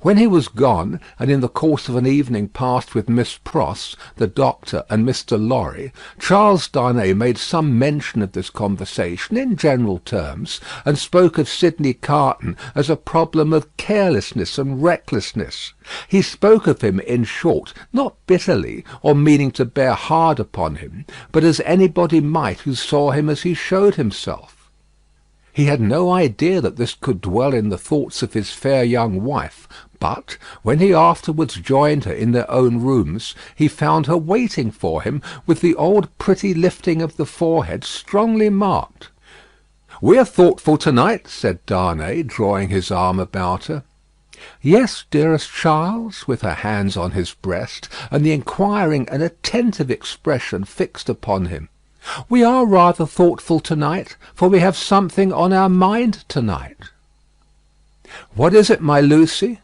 When he was gone, and in the course of an evening passed with Miss Pross, the doctor, and Mr. Lorry, Charles Darnay made some mention of this conversation in general terms, and spoke of Sidney Carton as a problem of carelessness and recklessness. He spoke of him, in short, not bitterly, or meaning to bear hard upon him, but as anybody might who saw him as he showed himself. He had no idea that this could dwell in the thoughts of his fair young wife, but when he afterwards joined her in their own rooms, he found her waiting for him with the old pretty lifting of the forehead strongly marked. "We are thoughtful to-night," said Darnay, drawing his arm about her. "Yes, dearest Charles," with her hands on his breast, and the inquiring and attentive expression fixed upon him. "We are rather thoughtful to-night, for we have something on our mind to-night." "What is it, my Lucie?"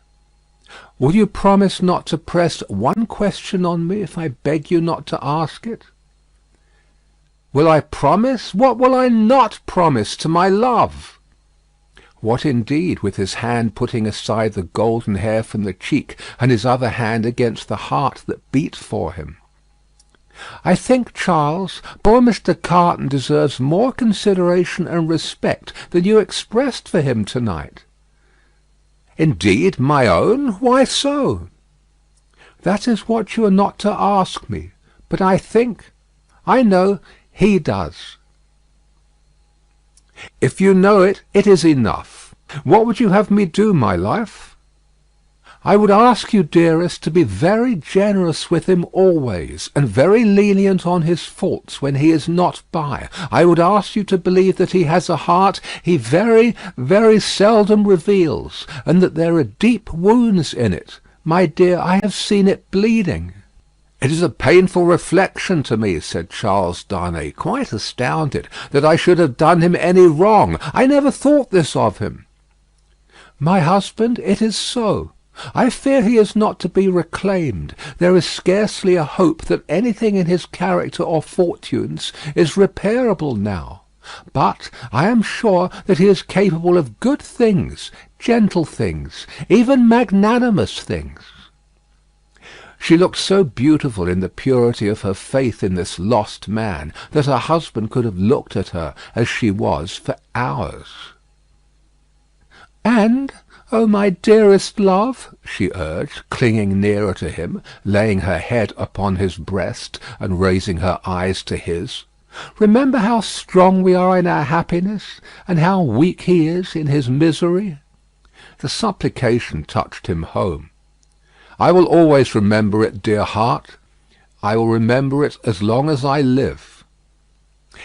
"Will you promise not to press one question on me if I beg you not to ask it?" "Will I promise? What will I not promise to my love?" What indeed, with his hand putting aside the golden hair from the cheek, and his other hand against the heart that beat for him. "I think, Charles, poor Mr. Carton deserves more consideration and respect than you expressed for him to-night." "Indeed, my own? Why so?" "That is what you are not to ask me. But I think, I know, he does." "If you know it, it is enough. What would you have me do, my life?" "I would ask you, dearest, to be very generous with him always, and very lenient on his faults when he is not by. I would ask you to believe that he has a heart he very, very seldom reveals, and that there are deep wounds in it. My dear, I have seen it bleeding." "It is a painful reflection to me," said Charles Darnay, quite astounded, "that I should have done him any wrong. I never thought this of him." "My husband, it is so. I fear he is not to be reclaimed. There is scarcely a hope that anything in his character or fortunes is repairable now. But I am sure that he is capable of good things, gentle things, even magnanimous things." She looked so beautiful in the purity of her faith in this lost man, that her husband could have looked at her as she was for hours. "And, oh, my dearest love," she urged, clinging nearer to him, laying her head upon his breast, and raising her eyes to his, "remember how strong we are in our happiness, and how weak he is in his misery." The supplication touched him home. "I will always remember it, dear heart. I will remember it as long as I live."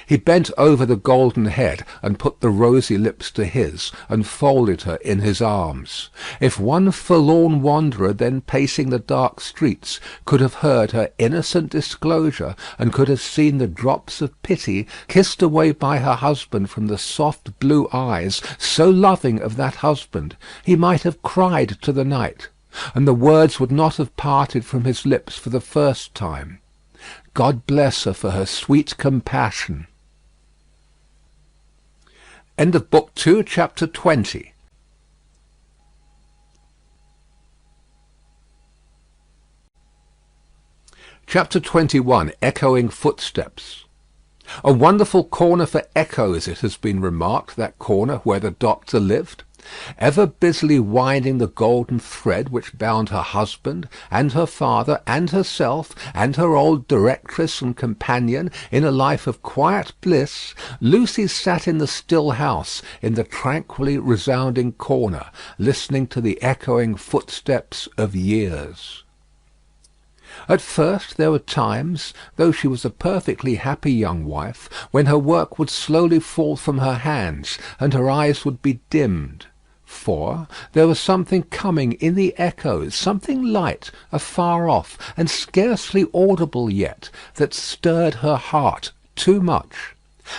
He bent over the golden head, and put the rosy lips to his, and folded her in his arms. If one forlorn wanderer then pacing the dark streets could have heard her innocent disclosure, and could have seen the drops of pity kissed away by her husband from the soft blue eyes so loving of that husband, he might have cried to the night, and the words would not have parted from his lips for the first time. God bless her for her sweet compassion. End of Book 2, Chapter 20. Chapter 21. Echoing Footsteps. A wonderful corner for echoes, it has been remarked, that corner where the doctor lived. Ever busily winding the golden thread which bound her husband, and her father, and herself, and her old directress and companion in a life of quiet bliss, Lucie sat in the still house, in the tranquilly resounding corner, listening to the echoing footsteps of years. At first there were times, though she was a perfectly happy young wife, when her work would slowly fall from her hands, and her eyes would be dimmed. For there was something coming in the echoes, something light, afar off, and scarcely audible yet, that stirred her heart too much.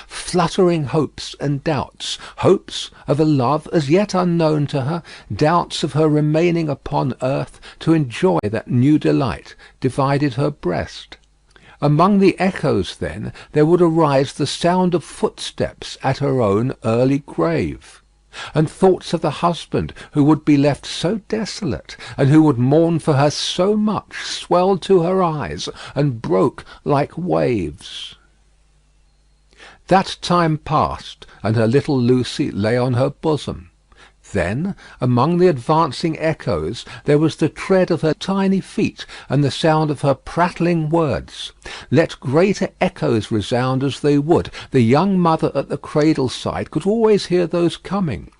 Fluttering hopes and doubts, hopes of a love as yet unknown to her, doubts of her remaining upon earth to enjoy that new delight, divided her breast. Among the echoes, then, there would arise the sound of footsteps at her own early grave, and thoughts of the husband who would be left so desolate, and who would mourn for her so much, swelled to her eyes, and broke like waves. That time passed, and her little Lucie lay on her bosom. Then, among the advancing echoes, there was the tread of her tiny feet, and the sound of her prattling words. Let greater echoes resound as they would, the young mother at the cradle side could always hear those coming.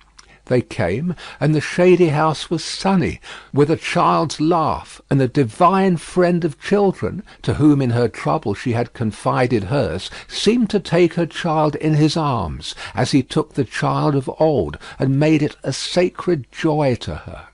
They came, and the shady house was sunny with a child's laugh, and the divine friend of children, to whom in her trouble she had confided hers, seemed to take her child in his arms, as he took the child of old, and made it a sacred joy to her.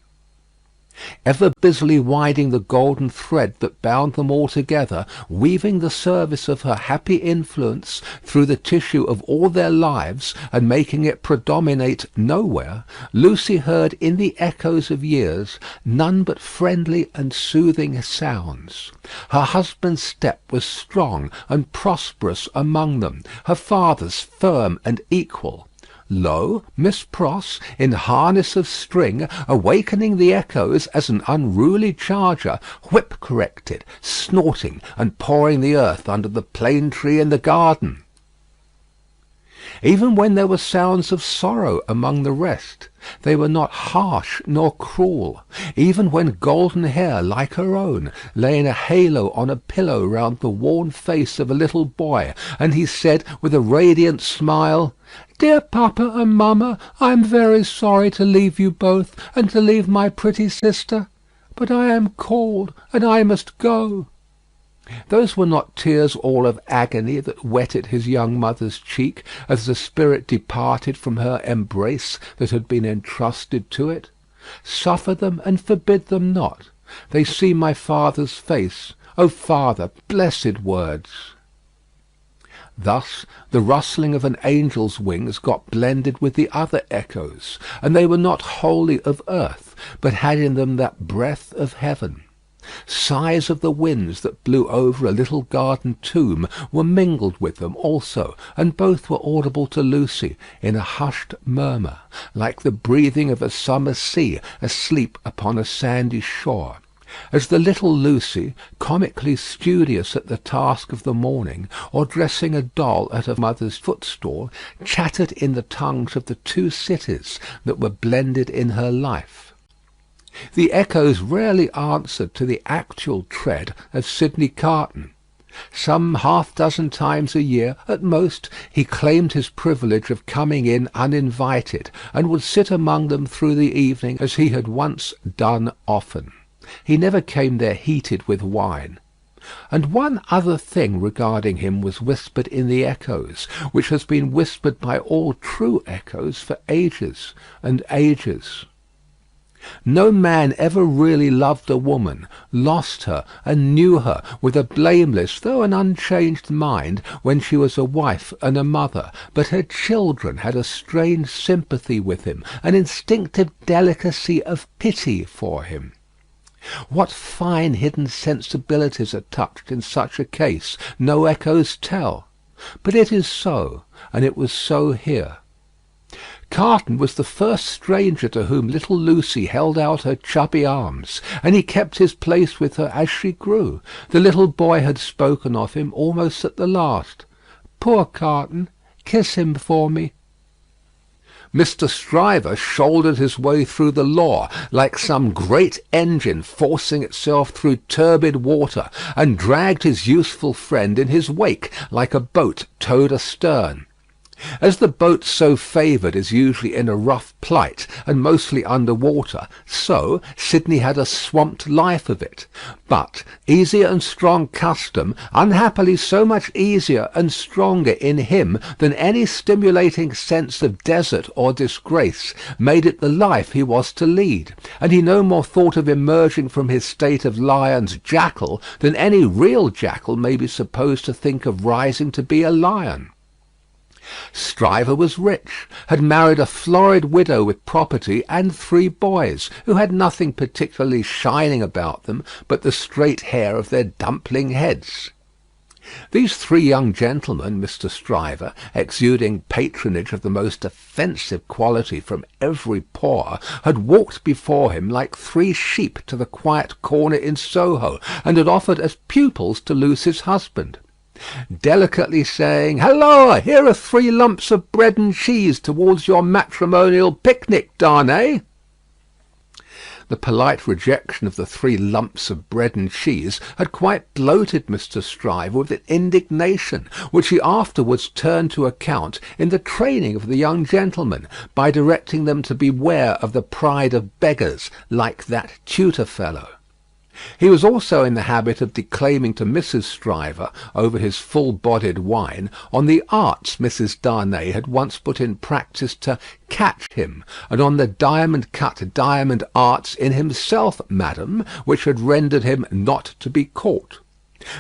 Ever busily winding the golden thread that bound them all together, weaving the service of her happy influence through the tissue of all their lives, and making it predominate nowhere, Lucie heard in the echoes of years none but friendly and soothing sounds. Her husband's step was strong and prosperous among them, her father's firm and equal. Lo, Miss Pross, in harness of string, awakening the echoes as an unruly charger, whip-corrected, snorting, and pawing the earth under the plane tree in the garden. Even when there were sounds of sorrow among the rest, they were not harsh nor cruel. Even when golden hair, like her own, lay in a halo on a pillow round the worn face of a little boy, and he said with a radiant smile, "Dear papa and mamma, I am very sorry to leave you both, and to leave my pretty sister, but I am cold, and I must go." Those were not tears all of agony that wetted his young mother's cheek as the spirit departed from her embrace that had been entrusted to it. Suffer them and forbid them not. They see my father's face. O Father, blessed words! Thus the rustling of an angel's wings got blended with the other echoes, and they were not wholly of earth, but had in them that breath of heaven. Sighs of the winds that blew over a little garden tomb were mingled with them also, and both were audible to Lucie in a hushed murmur, like the breathing of a summer sea asleep upon a sandy shore. As the little Lucie, comically studious at the task of the morning, or dressing a doll at her mother's footstool, chattered in the tongues of the two cities that were blended in her life. The echoes rarely answered to the actual tread of Sidney Carton. Some half-dozen times a year, at most, he claimed his privilege of coming in uninvited, and would sit among them through the evening as he had once done often. He never came there heated with wine. And one other thing regarding him was whispered in the echoes, which has been whispered by all true echoes for ages and ages. No man ever really loved a woman, lost her, and knew her with a blameless though an unchanged mind when she was a wife and a mother, but her children had a strange sympathy with him, an instinctive delicacy of pity for him. What fine hidden sensibilities are touched in such a case, no echoes tell. But it is so, and it was so here. Carton was the first stranger to whom little Lucie held out her chubby arms, and he kept his place with her as she grew. The little boy had spoken of him almost at the last. "Poor Carton, kiss him for me." Mr. Stryver shouldered his way through the law like some great engine forcing itself through turbid water, and dragged his useful friend in his wake like a boat towed astern. As the boat so favoured is usually in a rough plight and mostly under water, so Sidney had a swamped life of it. But easier and strong custom, unhappily so much easier and stronger in him than any stimulating sense of desert or disgrace, made it the life he was to lead, and he no more thought of emerging from his state of lion's jackal than any real jackal may be supposed to think of rising to be a lion. Stryver was rich, had married a florid widow with property and 3 boys, who had nothing particularly shining about them but the straight hair of their dumpling heads. These 3 young gentlemen, Mr. Stryver, exuding patronage of the most offensive quality from every pore, had walked before him like 3 sheep to the quiet corner in Soho, and had offered as pupils to Lucie's husband, delicately saying, "Halloa, here are 3 lumps of bread and cheese towards your matrimonial picnic, Darnay." The polite rejection of the 3 lumps of bread and cheese had quite bloated Mr. Stryver with indignation, which he afterwards turned to account in the training of the young gentlemen, by directing them to beware of the pride of beggars, like that tutor fellow. He was also in the habit of declaiming to Mrs. Stryver, over his full-bodied wine, on the arts Mrs. Darnay had once put in practice to catch him, and on the diamond-cut diamond arts in himself, madam, which had rendered him not to be caught.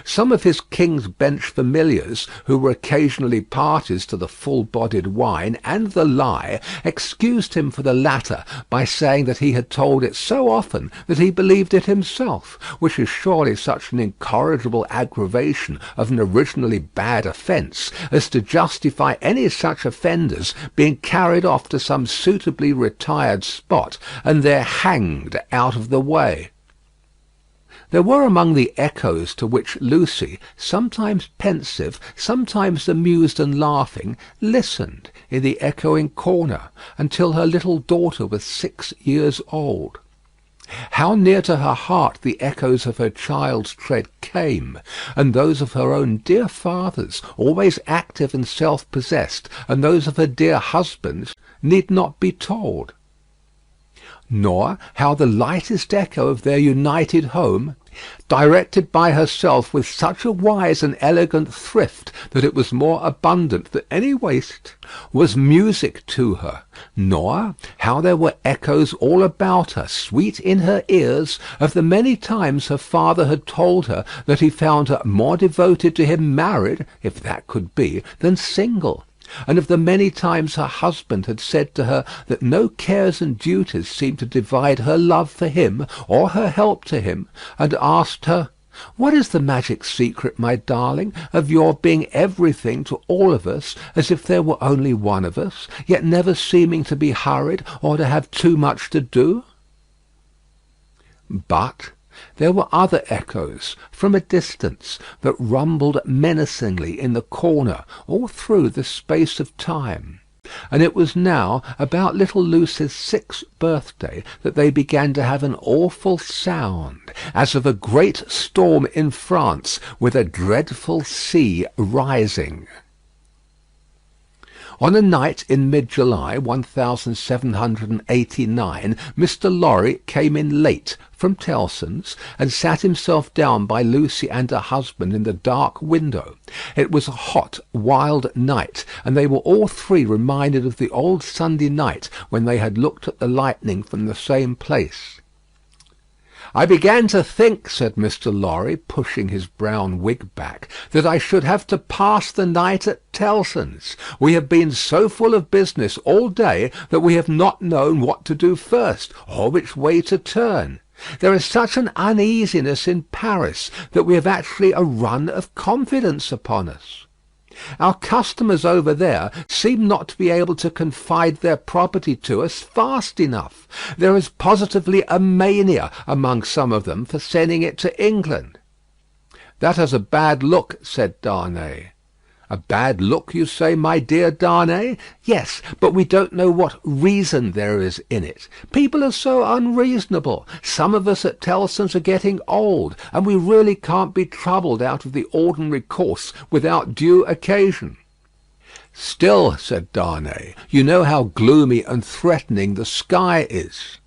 Some of his King's Bench familiars, who were occasionally parties to the full-bodied wine and the lie, excused him for the latter by saying that he had told it so often that he believed it himself, which is surely such an incorrigible aggravation of an originally bad offence as to justify any such offenders being carried off to some suitably retired spot, and there hanged out of the way. There were among the echoes to which Lucie, sometimes pensive, sometimes amused and laughing, listened in the echoing corner, until her little daughter was 6 years old. How near to her heart the echoes of her child's tread came, and those of her own dear father's, always active and self-possessed, and those of her dear husband's, need not be told. Nor how the lightest echo of their united home, directed by herself with such a wise and elegant thrift that it was more abundant than any waste, was music to her. Nor how there were echoes all about her, sweet in her ears, of the many times her father had told her that he found her more devoted to him married, if that could be, than single, and of the many times her husband had said to her that no cares and duties seemed to divide her love for him or her help to him, and asked her, "What is the magic secret, my darling, of your being everything to all of us, as if there were only one of us, yet never seeming to be hurried or to have too much to do?" But there were other echoes, from a distance, that rumbled menacingly in the corner all through the space of time; and it was now about little Lucie's 6th birthday that they began to have an awful sound, as of a great storm in France, with a dreadful sea rising. On a night in mid-July, 1789, Mr. Lorry came in late from Tellson's, and sat himself down by Lucie and her husband in the dark window. It was a hot, wild night, and they were all 3 reminded of the old Sunday night when they had looked at the lightning from the same place. "I began to think," said Mr. Lorry, pushing his brown wig back, "that I should have to pass the night at Tellson's. We have been so full of business all day that we have not known what to do first, or which way to turn. There is such an uneasiness in Paris that we have actually a run of confidence upon us. Our customers over there seem not to be able to confide their property to us fast enough. There is positively a mania among some of them for sending it to England." "That has a bad look," said Darnay. "A bad look, you say, my dear Darnay? Yes, but we don't know what reason there is in it. People are so unreasonable. Some of us at Tellson's are getting old, and we really can't be troubled out of the ordinary course without due occasion." "Still," said Darnay, "you know how gloomy and threatening the sky is."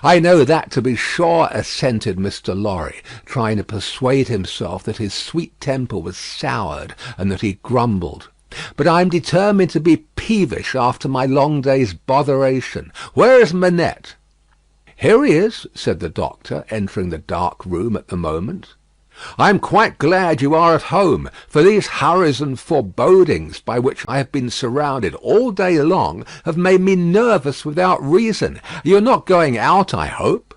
"I know that, to be sure," assented Mr. Lorry, trying to persuade himself that his sweet temper was soured and that he grumbled. "But I am determined to be peevish after my long day's botheration. Where is Manette?" "Here he is," said the doctor, entering the dark room at the moment. "I am quite glad you are at home, for these hurries and forebodings by which I have been surrounded all day long have made me nervous without reason. You are not going out, I hope?"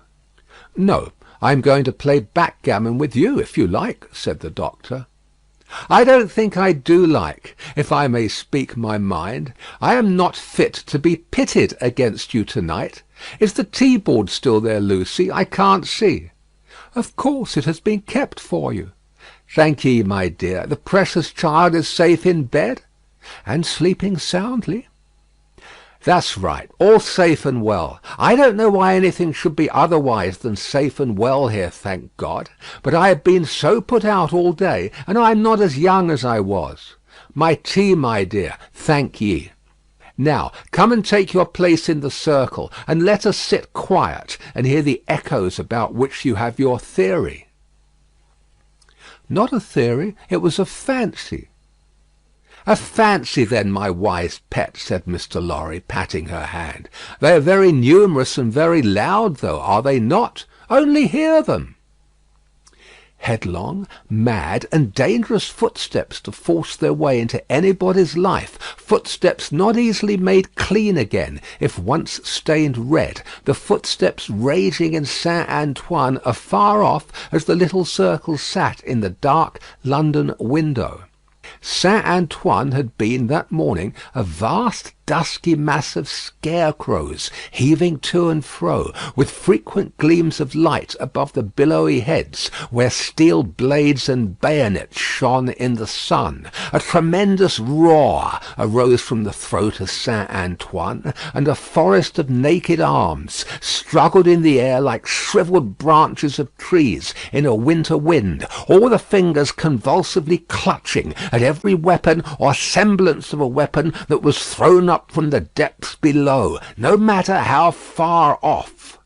"No, I am going to play backgammon with you, if you like," said the doctor. "I don't think I do like. If I may speak my mind, I am not fit to be pitted against you to-night. Is the tea-board still there, Lucie? I can't see." "Of course, it has been kept for you." "Thank ye, my dear. The precious child is safe in bed?" "And sleeping soundly." "That's right. All safe and well. I don't know why anything should be otherwise than safe and well here, thank God. But I have been so put out all day, and I am not as young as I was. My tea, my dear. Thank ye. Now, come and take your place in the circle, and let us sit quiet and hear the echoes about which you have your theory." "Not a theory. It was a fancy." "A fancy, then, my wise pet," said Mr. Lorry, patting her hand. "They are very numerous and very loud, though, are they not? Only hear them." Headlong, mad, and dangerous footsteps to force their way into anybody's life, footsteps not easily made clean again, if once stained red, the footsteps raging in Saint Antoine afar off as the little circle sat in the dark London window. Saint Antoine had been that morning a vast dusky mass of scarecrows, heaving to and fro, with frequent gleams of light above the billowy heads, where steel blades and bayonets shone in the sun. A tremendous roar arose from the throat of Saint Antoine, and a forest of naked arms struggled in the air like shrivelled branches of trees in a winter wind, all the fingers convulsively clutching at every weapon or semblance of a weapon that was thrown up from the depths below, no matter how far off.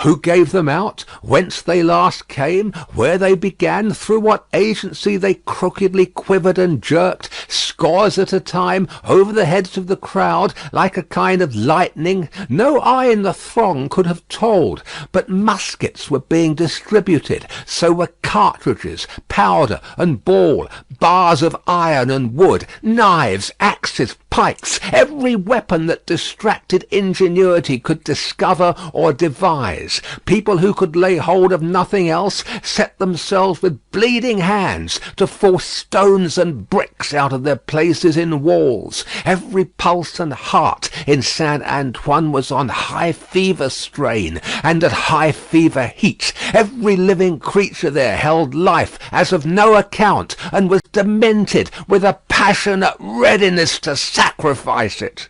Who gave them out? Whence they last came? Where they began? Through what agency they crookedly quivered and jerked, scores at a time, over the heads of the crowd, like a kind of lightning? No eye in the throng could have told. But muskets were being distributed, so were cartridges, powder and ball, bars of iron and wood, knives, axes, pikes, every weapon that distracted ingenuity could discover or devise. People who could lay hold of nothing else set themselves with bleeding hands to force stones and bricks out of their places in walls. Every pulse and heart in Saint Antoine was on high fever strain and at high fever heat. Every living creature there held life as of no account, and was demented with a passionate readiness to sacrifice it.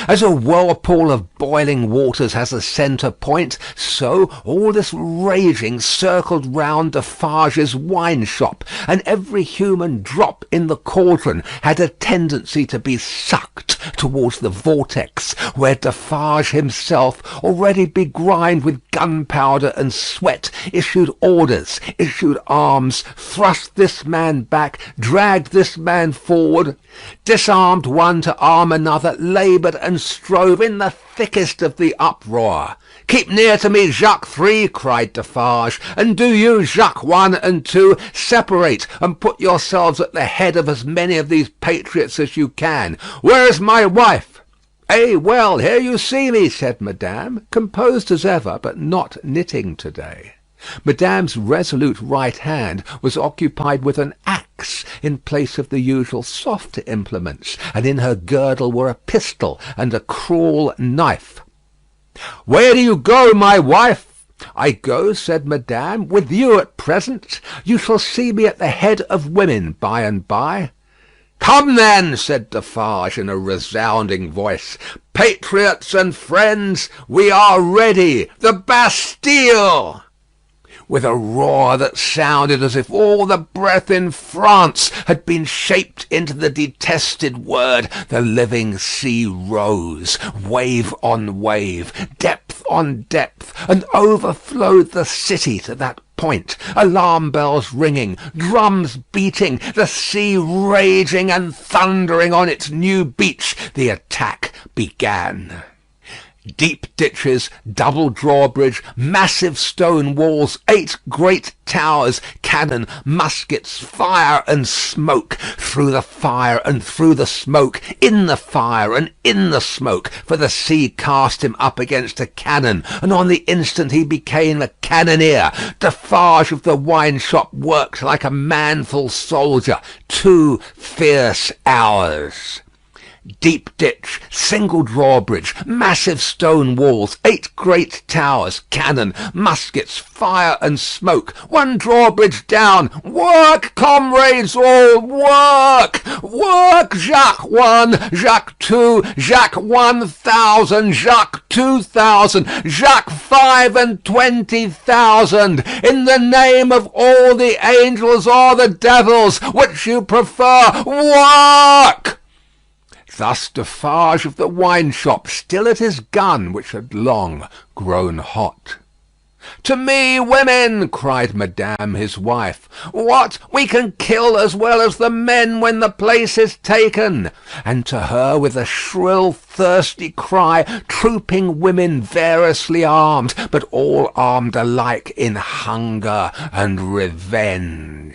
As a whirlpool of boiling waters has a centre point, so all this raging circled round Defarge's wine shop, and every human drop in the cauldron had a tendency to be sucked towards the vortex, where Defarge himself, already begrimed with gunpowder and sweat, issued orders, issued arms, thrust this man back, dragged this man forward, disarmed one to arm another, laboured and strove in the thickest of the uproar. "Keep near to me, Jacques 3," cried Defarge, "and do you, Jacques 1 and 2, separate and put yourselves at the head of as many of these patriots as you can. Where is my wife?" "Eh, well, here you see me," said Madame, composed as ever, but not knitting to-day. Madame's resolute right hand was occupied with an axe, in place of the usual softer implements, and in her girdle were a pistol and a cruel knife. "Where do you go, my wife?" "I go," said Madame, "with you at present. You shall see me at the head of women by and by." "Come then," said Defarge in a resounding voice. "Patriots and friends, we are ready. The Bastille!" With a roar that sounded as if all the breath in France had been shaped into the detested word, the living sea rose, wave on wave, depth on depth, and overflowed the city to that point, alarm bells ringing, drums beating, the sea raging and thundering on its new beach. The attack began. Deep ditches, double drawbridge, massive stone walls, 8 great towers, cannon, muskets, fire and smoke. Through the fire and through the smoke, in the fire and in the smoke, for the sea cast him up against a cannon, and on the instant he became a cannoneer. Defarge of the wine shop worked like a manful soldier. 2 fierce hours. Deep ditch, single drawbridge, massive stone walls, 8 great towers, cannon, muskets, fire and smoke. 1 drawbridge down. Work, comrades all, work! Work, Jacques 1, Jacques 2, Jacques 1000, Jacques 2000, Jacques 25,000. In the name of all the angels or the devils, which you prefer, work! Thus Defarge of the wine shop, still at his gun, which had long grown hot. "To me, women!" cried Madame his wife. "What! We can kill as well as the men when the place is taken!" And to her, with a shrill, thirsty cry, trooping women variously armed, but all armed alike in hunger and revenge.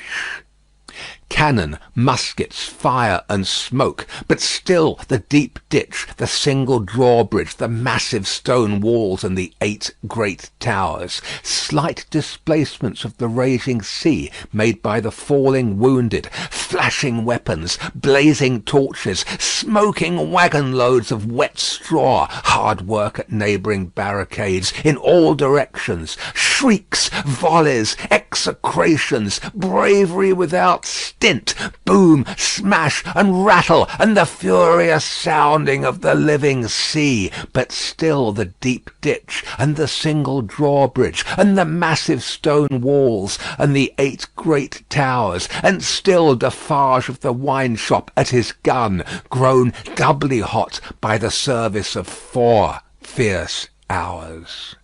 Cannon, muskets, fire and smoke, but still the deep ditch, the single drawbridge, the massive stone walls and the 8 great towers. Slight displacements of the raging sea made by the falling wounded, flashing weapons, blazing torches, smoking waggon loads of wet straw, hard work at neighbouring barricades in all directions, shrieks, volleys, execrations, bravery without stint, boom, smash, and rattle, and the furious sounding of the living sea. But still the deep ditch, and the single drawbridge, and the massive stone walls, and the 8 great towers, and still Defarge of the wine shop at his gun, grown doubly hot by the service of 4 fierce hours.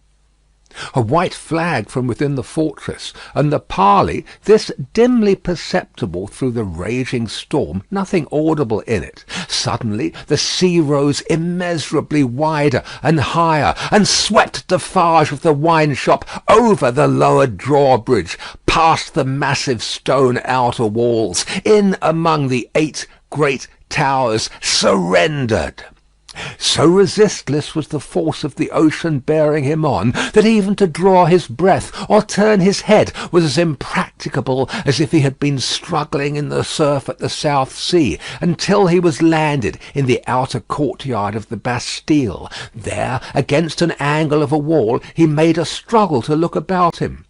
A white flag from within the fortress, and the parley, this dimly perceptible through the raging storm, nothing audible in it. Suddenly the sea rose immeasurably wider and higher, and swept Defarge of the wine shop over the lower drawbridge, past the massive stone outer walls, in among the 8 great towers, surrendered. So resistless was the force of the ocean bearing him on, that even to draw his breath or turn his head was as impracticable as if he had been struggling in the surf at the South Sea, until he was landed in the outer courtyard of the Bastille. There, against an angle of a wall, he made a struggle to look about him.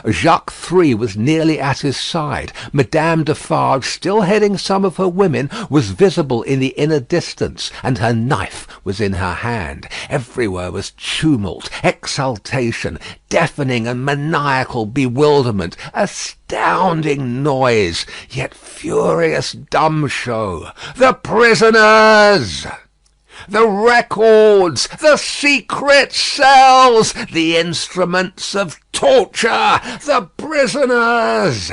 Jacques 3 was nearly at his side. Madame Defarge, still heading some of her women, was visible in the inner distance, and her knife was in her hand. Everywhere was tumult, exultation, deafening and maniacal bewilderment, astounding noise, yet furious dumb show. The prisoners! The records, the secret cells, the instruments of torture, the prisoners!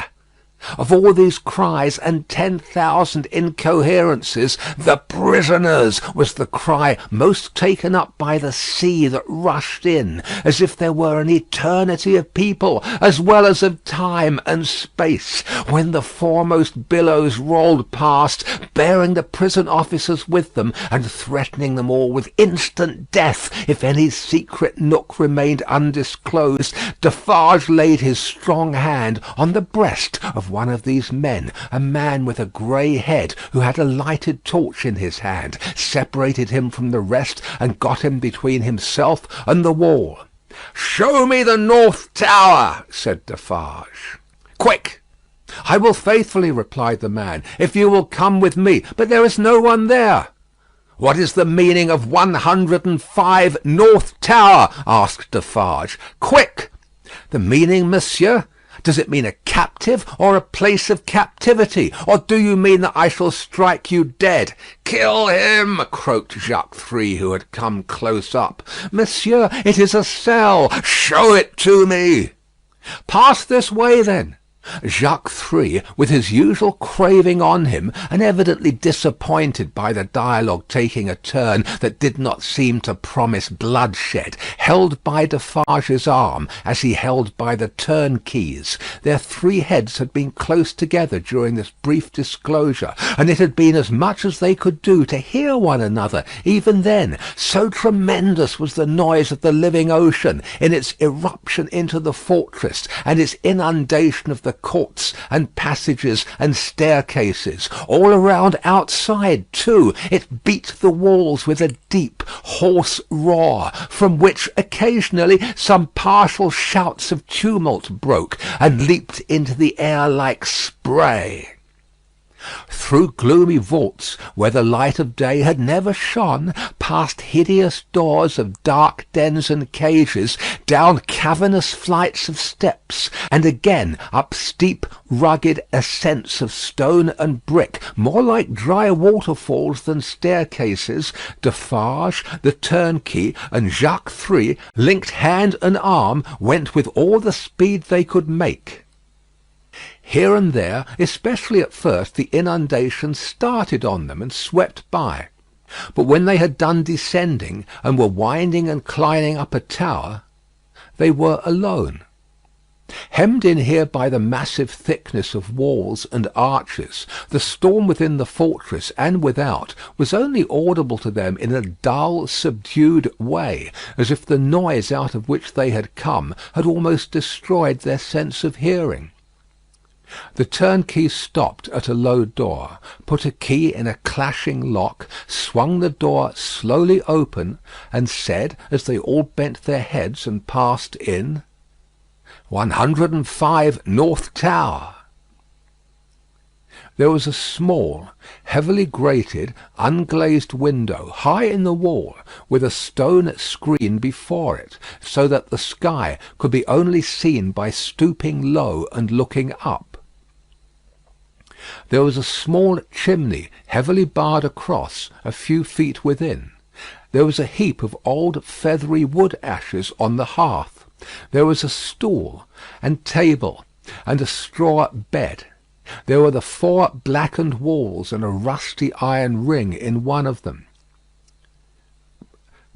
Of all these cries and 10,000 incoherences, the prisoners was the cry most taken up by the sea that rushed in, as if there were an eternity of people, as well as of time and space, when the foremost billows rolled past, bearing the prison officers with them, and threatening them all with instant death if any secret nook remained undisclosed. Defarge laid his strong hand on the breast of of one of these men, a man with a grey head, who had a lighted torch in his hand, separated him from the rest, and got him between himself and the wall. "Show me the north tower," said Defarge. "Quick!" "I will faithfully," replied the man, "if you will come with me. But there is no one there." "What is the meaning of 105 North Tower?" asked Defarge. "Quick!" "The meaning, monsieur? Does it mean a captive, or a place of captivity? Or do you mean that I shall strike you dead?" "Kill him!" croaked Jacques Three, who had come close up. "Monsieur, it is a cell." "Show it to me." "Pass this way, then." Jacques Three, with his usual craving on him, and evidently disappointed by the dialogue taking a turn that did not seem to promise bloodshed, held by Defarge's arm as he held by the turnkey's. Their three heads had been close together during this brief disclosure, and it had been as much as they could do to hear one another even then, so tremendous was the noise of the living ocean in its eruption into the fortress and its inundation of the courts and passages and staircases. All around outside, too, it beat the walls with a deep, hoarse roar, from which occasionally some partial shouts of tumult broke, and leaped into the air like spray. Through gloomy vaults, where the light of day had never shone, past hideous doors of dark dens and cages, down cavernous flights of steps, and again up steep, rugged ascents of stone and brick, more like dry waterfalls than staircases, Defarge, the turnkey, and Jacques Three, linked hand and arm, went with all the speed they could make. Here and there, especially at first, the inundation started on them and swept by. But when they had done descending, and were winding and climbing up a tower, they were alone. Hemmed in here by the massive thickness of walls and arches, the storm within the fortress and without was only audible to them in a dull, subdued way, as if the noise out of which they had come had almost destroyed their sense of hearing. The turnkey stopped at a low door, put a key in a clashing lock, swung the door slowly open, and said, as they all bent their heads and passed in, 105 North Tower. There was a small, heavily grated, unglazed window high in the wall, with a stone screen before it, so that the sky could be only seen by stooping low and looking up. There was a small chimney, heavily barred across, a few feet within. There was a heap of old feathery wood ashes on the hearth. There was a stool and table and a straw bed. There were the 4 blackened walls and a rusty iron ring in one of them.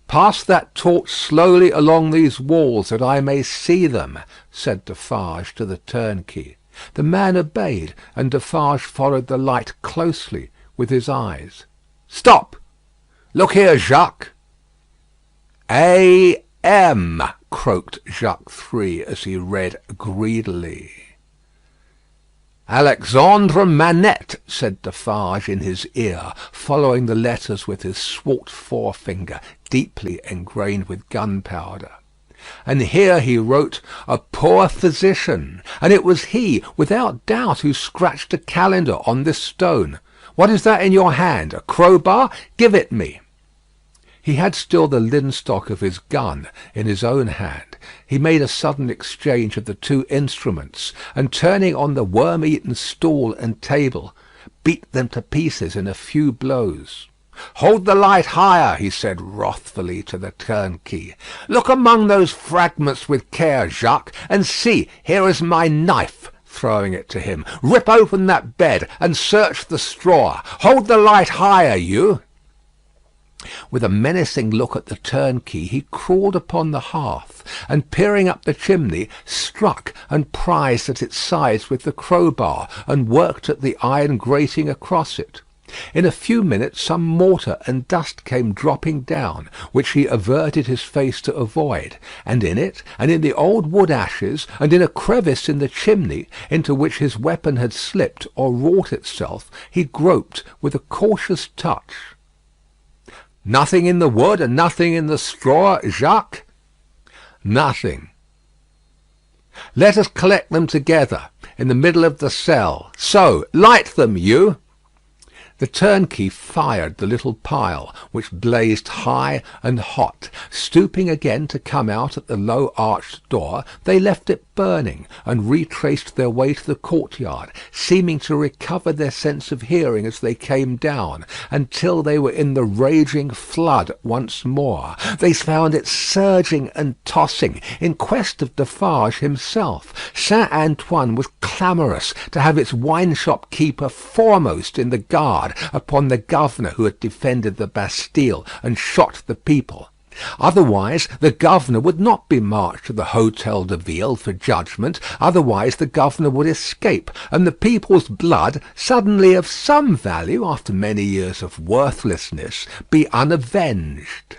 "Pass that torch slowly along these walls, that I may see them," said Defarge to the turnkey. The man obeyed, and Defarge followed the light closely with his eyes. "Stop! Look here, Jacques." "A.M.," croaked Jacques Three as he read greedily. "Alexandre Manette," said Defarge in his ear, following the letters with his swart forefinger, deeply engrained with gunpowder. And here he wrote, "A poor physician," and it was he, without doubt, who scratched a calendar on this stone. "What is that in your hand? A crowbar? Give it me." He had still the linstock of his gun in his own hand. He made a sudden exchange of the two instruments, and turning on the worm-eaten stool and table, beat them to pieces in a few blows. "Hold the light higher," he said wrathfully to the turnkey. "Look among those fragments with care, Jacques, and see, here is my knife," throwing it to him. "Rip open that bed, and search the straw. Hold the light higher, you." With a menacing look at the turnkey, he crawled upon the hearth, and peering up the chimney, struck and prised at its sides with the crowbar, and worked at the iron grating across it. In a few minutes some mortar and dust came dropping down, which he averted his face to avoid, and in it, and in the old wood ashes, and in a crevice in the chimney into which his weapon had slipped or wrought itself, he groped with a cautious touch. "Nothing in the wood and nothing in the straw, Jacques?" "Nothing." "Let us collect them together in the middle of the cell. So, light them, you." The turnkey fired the little pile, which blazed high and hot. Stooping again to come out at the low arched door, they left it burning, and retraced their way to the courtyard, seeming to recover their sense of hearing as they came down, until they were in the raging flood once more. They found it surging and tossing, in quest of Defarge himself. Saint Antoine was clamorous to have its wine-shop keeper foremost in the guard upon the governor who had defended the Bastille and shot the people. Otherwise the governor would not be marched to the Hôtel de Ville for judgment. Otherwise the governor would escape, and the people's blood, suddenly of some value after many years of worthlessness, be unavenged.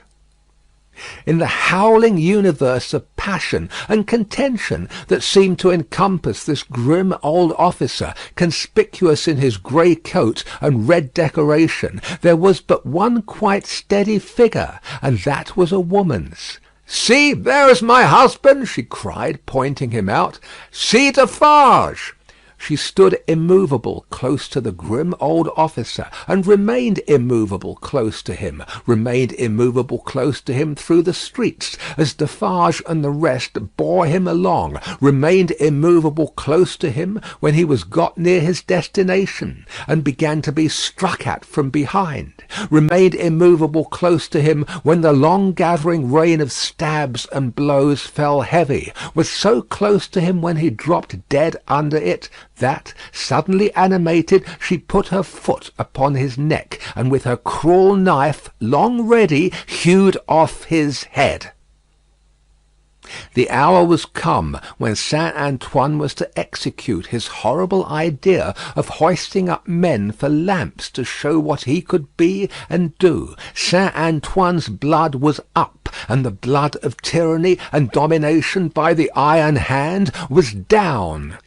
In the howling universe of passion and contention that seemed to encompass this grim old officer, conspicuous in his grey coat and red decoration, there was but one quite steady figure, and that was a woman's. "See, there is my husband," she cried, pointing him out. "See Defarge." She stood immovable close to the grim old officer, and remained immovable close to him, remained immovable close to him through the streets, as Defarge and the rest bore him along, remained immovable close to him when he was got near his destination, and began to be struck at from behind, remained immovable close to him when the long gathering rain of stabs and blows fell heavy, was so close to him when he dropped dead under it, that, suddenly animated, she put her foot upon his neck, and with her cruel knife, long ready, hewed off his head. The hour was come when Saint Antoine was to execute his horrible idea of hoisting up men for lamps to show what he could be and do. Saint Antoine's blood was up, and the blood of tyranny and domination by the iron hand was down.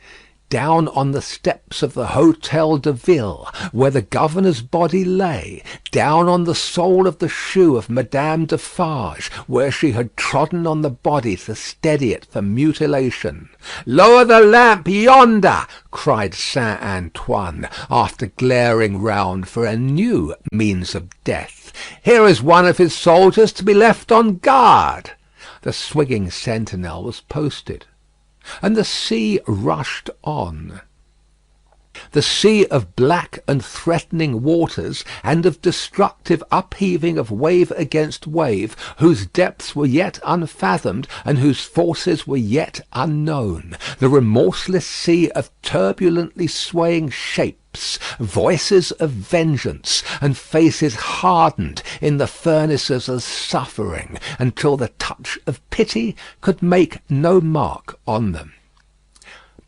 Down on the steps of the Hôtel de Ville, where the governor's body lay, down on the sole of the shoe of Madame Defarge, where she had trodden on the body to steady it for mutilation. "Lower the lamp yonder!" cried Saint Antoine, after glaring round for a new means of death. "Here is one of his soldiers to be left on guard." The swinging sentinel was posted, and the sea rushed on. The sea of black and threatening waters, and of destructive upheaving of wave against wave, whose depths were yet unfathomed, and whose forces were yet unknown. The remorseless sea of turbulently swaying shapes, voices of vengeance, and faces hardened in the furnaces of suffering, until the touch of pity could make no mark on them.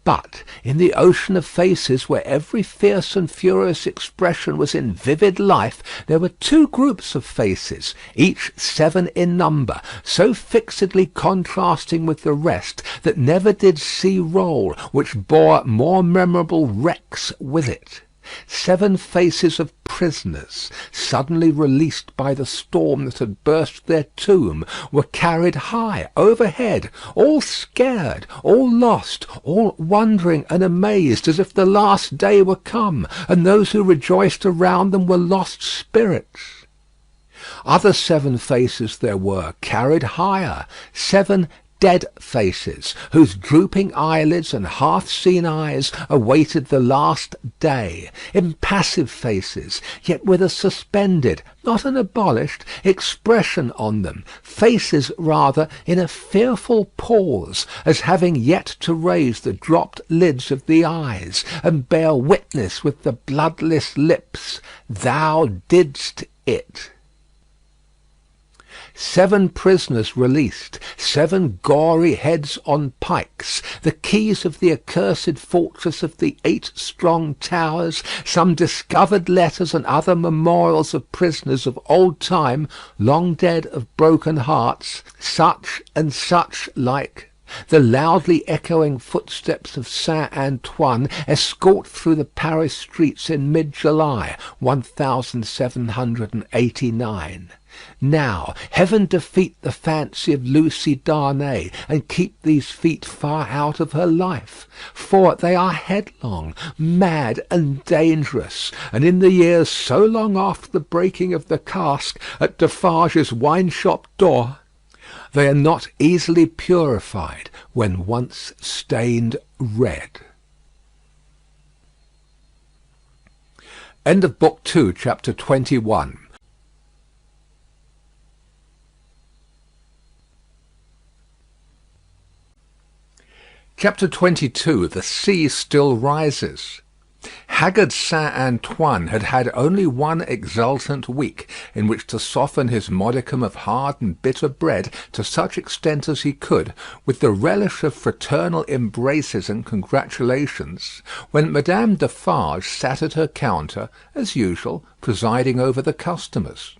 But in the ocean of faces, where every fierce and furious expression was in vivid life, there were two groups of faces, each 7 in number, so fixedly contrasting with the rest that never did sea roll which bore more memorable wrecks with it. 7 faces of prisoners, suddenly released by the storm that had burst their tomb, were carried high overhead, all scared, all lost, all wondering and amazed, as if the last day were come, and those who rejoiced around them were lost spirits. Other 7 faces there were, carried higher, 7 dead faces, whose drooping eyelids and half-seen eyes awaited the last day. Impassive faces, yet with a suspended, not an abolished, expression on them. Faces, rather, in a fearful pause, as having yet to raise the dropped lids of the eyes, and bear witness with the bloodless lips, "Thou didst it." 7 prisoners released, 7 gory heads on pikes, the keys of the accursed fortress of the 8 strong towers, some discovered letters and other memorials of prisoners of old time, long dead of broken hearts, such and such like. The loudly echoing footsteps of Saint Antoine escort through the Paris streets in mid-July, 1789. Now, heaven defeat the fancy of Lucie Darnay, and keep these feet far out of her life, for they are headlong, mad, and dangerous, and in the years so long after the breaking of the cask at Defarge's wine-shop door, they are not easily purified when once stained red. End of Book 2, Chapter 21. Chapter 22. The Sea Still Rises. Haggard Saint Antoine had had only one exultant week, in which to soften his modicum of hard and bitter bread to such extent as he could, with the relish of fraternal embraces and congratulations, when Madame Defarge sat at her counter, as usual, presiding over the customers.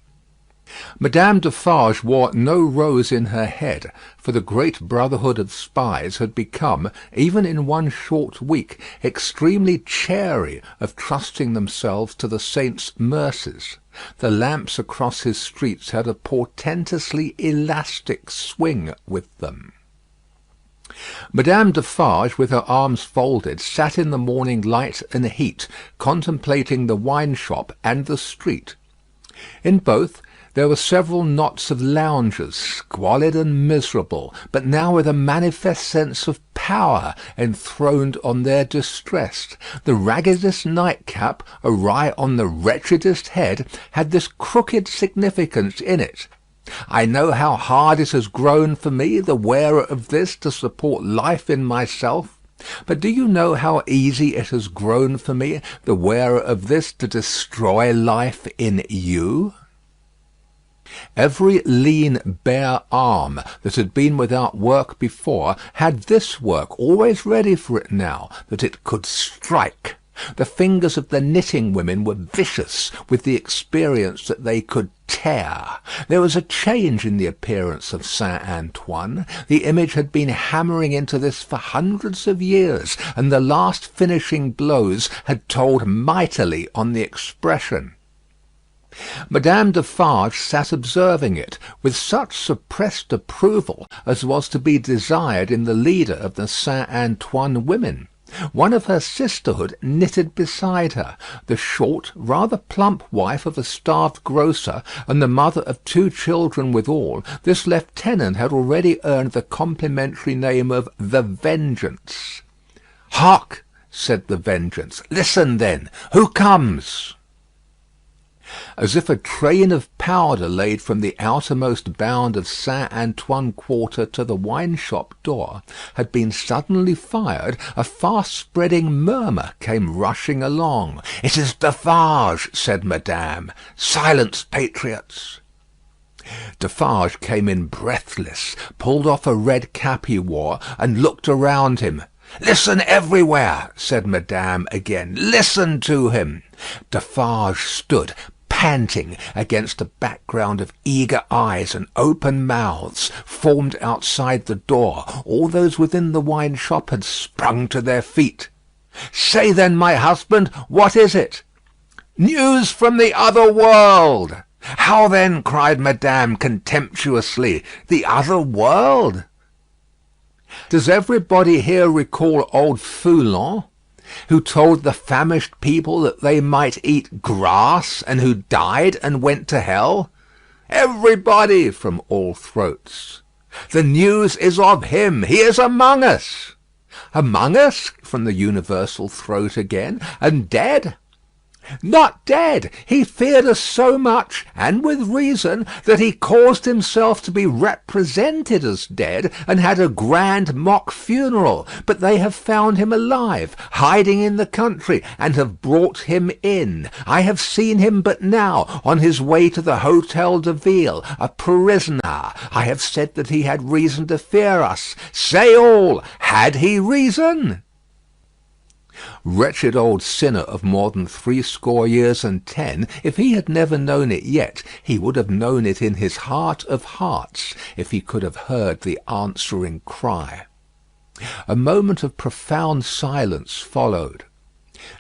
Madame Defarge wore no rose in her head, for the great brotherhood of spies had become, even in one short week, extremely chary of trusting themselves to the saint's mercies. The lamps across his streets had a portentously elastic swing with them. Madame Defarge, with her arms folded, sat in the morning light and heat, contemplating the wine-shop and the street. In both, there were several knots of loungers, squalid and miserable, but now with a manifest sense of power enthroned on their distress. The raggedest nightcap, awry on the wretchedest head, had this crooked significance in it: I know how hard it has grown for me, the wearer of this, to support life in myself. But do you know how easy it has grown for me, the wearer of this, to destroy life in you? Every lean bare arm that had been without work before had this work always ready for it now, that it could strike. The fingers of the knitting women were vicious with the experience that they could tear. There was a change in the appearance of Saint Antoine. The image had been hammering into this for hundreds of years, and the last finishing blows had told mightily on the expression. Madame Defarge sat observing it, with such suppressed approval as was to be desired in the leader of the Saint Antoine women. One of her sisterhood knitted beside her. The short, rather plump wife of a starved grocer, and the mother of 2 children withal, this lieutenant had already earned the complimentary name of the Vengeance. "Hark!" said the Vengeance. "Listen, then. Who comes?" As if a train of powder laid from the outermost bound of Saint Antoine Quarter to the wine-shop door had been suddenly fired, a fast-spreading murmur came rushing along. "It is Defarge," said Madame. "Silence, patriots!" Defarge came in breathless, pulled off a red cap he wore, and looked around him. "Listen everywhere," said Madame again. "Listen to him." Defarge stood panting against a background of eager eyes and open mouths formed outside the door. All those within the wine shop had sprung to their feet. "Say then, my husband, what is it?" "News from the other world." "How then?" cried Madame contemptuously. "The other world?" Does everybody here recall old Foulon, who told the famished people that they might eat grass, and who died and went to hell? "Everybody," from all throats. "The news is of him. He is among us." "Among us?" from the universal throat again. "And dead?" Not dead. He feared us so much, and with reason, that he caused himself to be represented as dead, and had a grand mock funeral. But they have found him alive, hiding in the country, and have brought him in. I have seen him but now, on his way to the Hôtel de Ville, a prisoner. I have said that he had reason to fear us. Say all. Had he reason? Wretched old sinner of more than 60 years, if he had never known it yet, he would have known it in his heart of hearts, if he could have heard the answering cry. A moment of profound silence followed.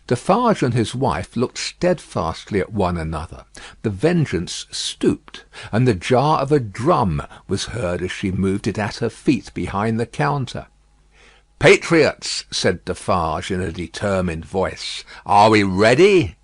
Defarge and his wife looked steadfastly at one another. The Vengeance stooped, and the jar of a drum was heard as she moved it at her feet behind the counter. "Patriots," said Defarge in a determined voice, "are we ready?"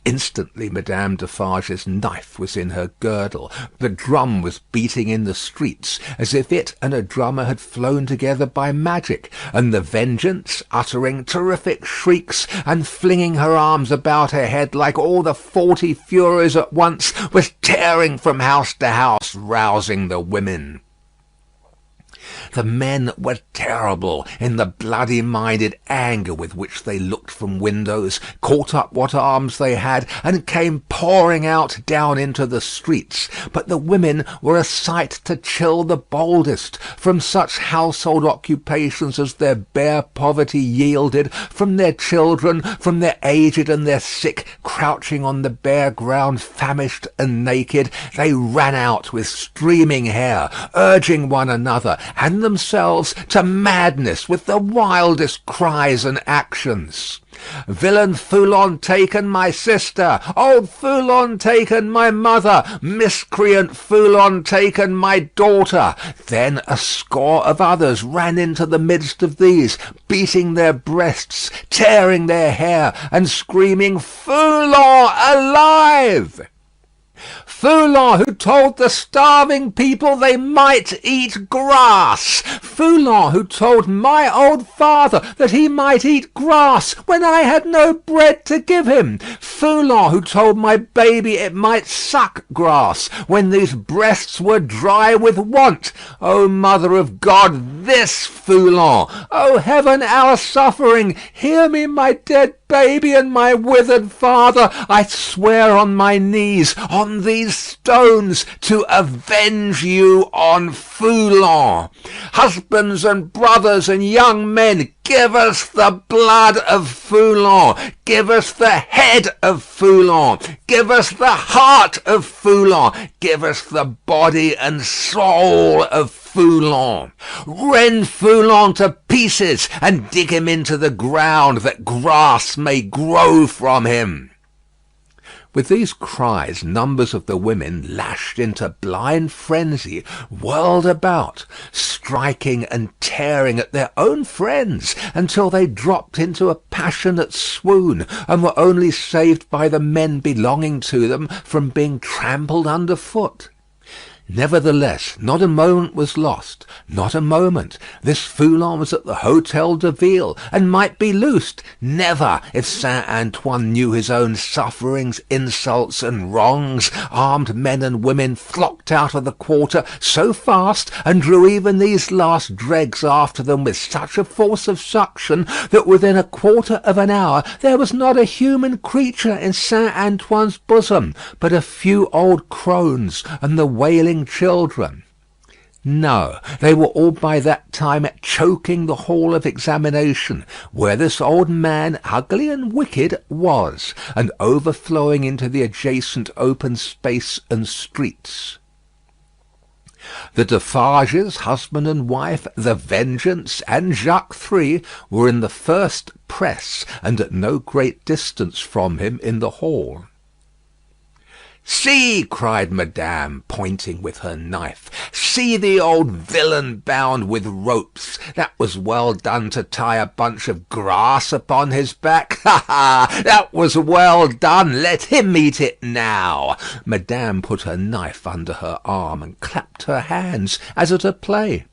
Instantly Madame Defarge's knife was in her girdle. The drum was beating in the streets, as if it and a drummer had flown together by magic, and the Vengeance, uttering terrific shrieks, and flinging her arms about her head like all the 40 Furies at once, was tearing from house to house, rousing the women. The men were terrible in the bloody-minded anger with which they looked from windows, caught up what arms they had, and came pouring out down into the streets. But the women were a sight to chill the boldest. From such household occupations as their bare poverty yielded, from their children, from their aged and their sick, crouching on the bare ground, famished and naked, they ran out with streaming hair, urging one another and themselves to madness with the wildest cries and actions. "Villain Foulon taken my sister! Old Foulon taken my mother! Miscreant Foulon taken my daughter!" Then a score of others ran into the midst of these, beating their breasts, tearing their hair, and screaming, "Foulon alive!" "Foulon, who told the starving people they might eat grass! Foulon, who told my old father that he might eat grass when I had no bread to give him! Foulon, who told my baby it might suck grass when these breasts were dry with want! O Mother of God, this Foulon! O Heaven, our suffering! Hear me, my dead baby and my withered father! I swear on my knees, on these stones, to avenge you on Foulon. Husbands and brothers and young men, give us the blood of Foulon. Give us the head of Foulon. Give us the heart of Foulon. Give us the body and soul of Foulon. Rend Foulon to pieces and dig him into the ground, that grass may grow from him. With these cries, numbers of the women, lashed into blind frenzy, whirled about, striking and tearing at their own friends, until they dropped into a passionate swoon, and were only saved by the men belonging to them from being trampled under foot. Nevertheless, not a moment was lost. Not a moment. This Foulon was at the Hôtel de Ville, and might be loosed. Never, if Saint Antoine knew his own sufferings, insults, and wrongs. Armed men and women flocked out of the quarter so fast, and drew even these last dregs after them with such a force of suction, that within a quarter of an hour there was not a human creature in Saint Antoine's bosom, but a few old crones and the wailing children. No, they were all by that time choking the hall of examination, where this old man, ugly and wicked, was, and overflowing into the adjacent open space and streets. The Defarges, husband and wife, the Vengeance, and Jacques Three were in the first press, and at no great distance from him in the hall. "See," cried Madame, pointing with her knife. "See the old villain bound with ropes. That was well done to tie a bunch of grass upon his back. Ha ha! That was well done. Let him eat it now." Madame put her knife under her arm, and clapped her hands as at a play.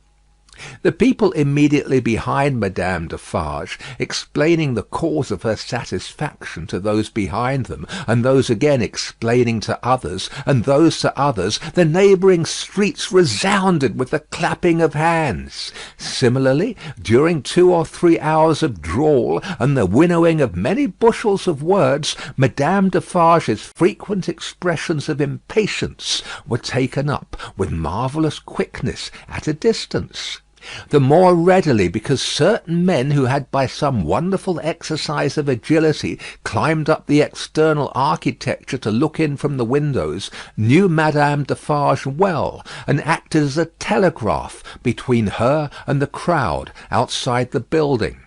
The people immediately behind Madame Defarge, explaining the cause of her satisfaction to those behind them, and those again explaining to others, and those to others, the neighbouring streets resounded with the clapping of hands. Similarly, during 2 or 3 hours of drawl and the winnowing of many bushels of words, Madame Defarge's frequent expressions of impatience were taken up with marvellous quickness at a distance. The more readily because certain men who had by some wonderful exercise of agility climbed up the external architecture to look in from the windows, knew Madame Defarge well, and acted as a telegraph between her and the crowd outside the building.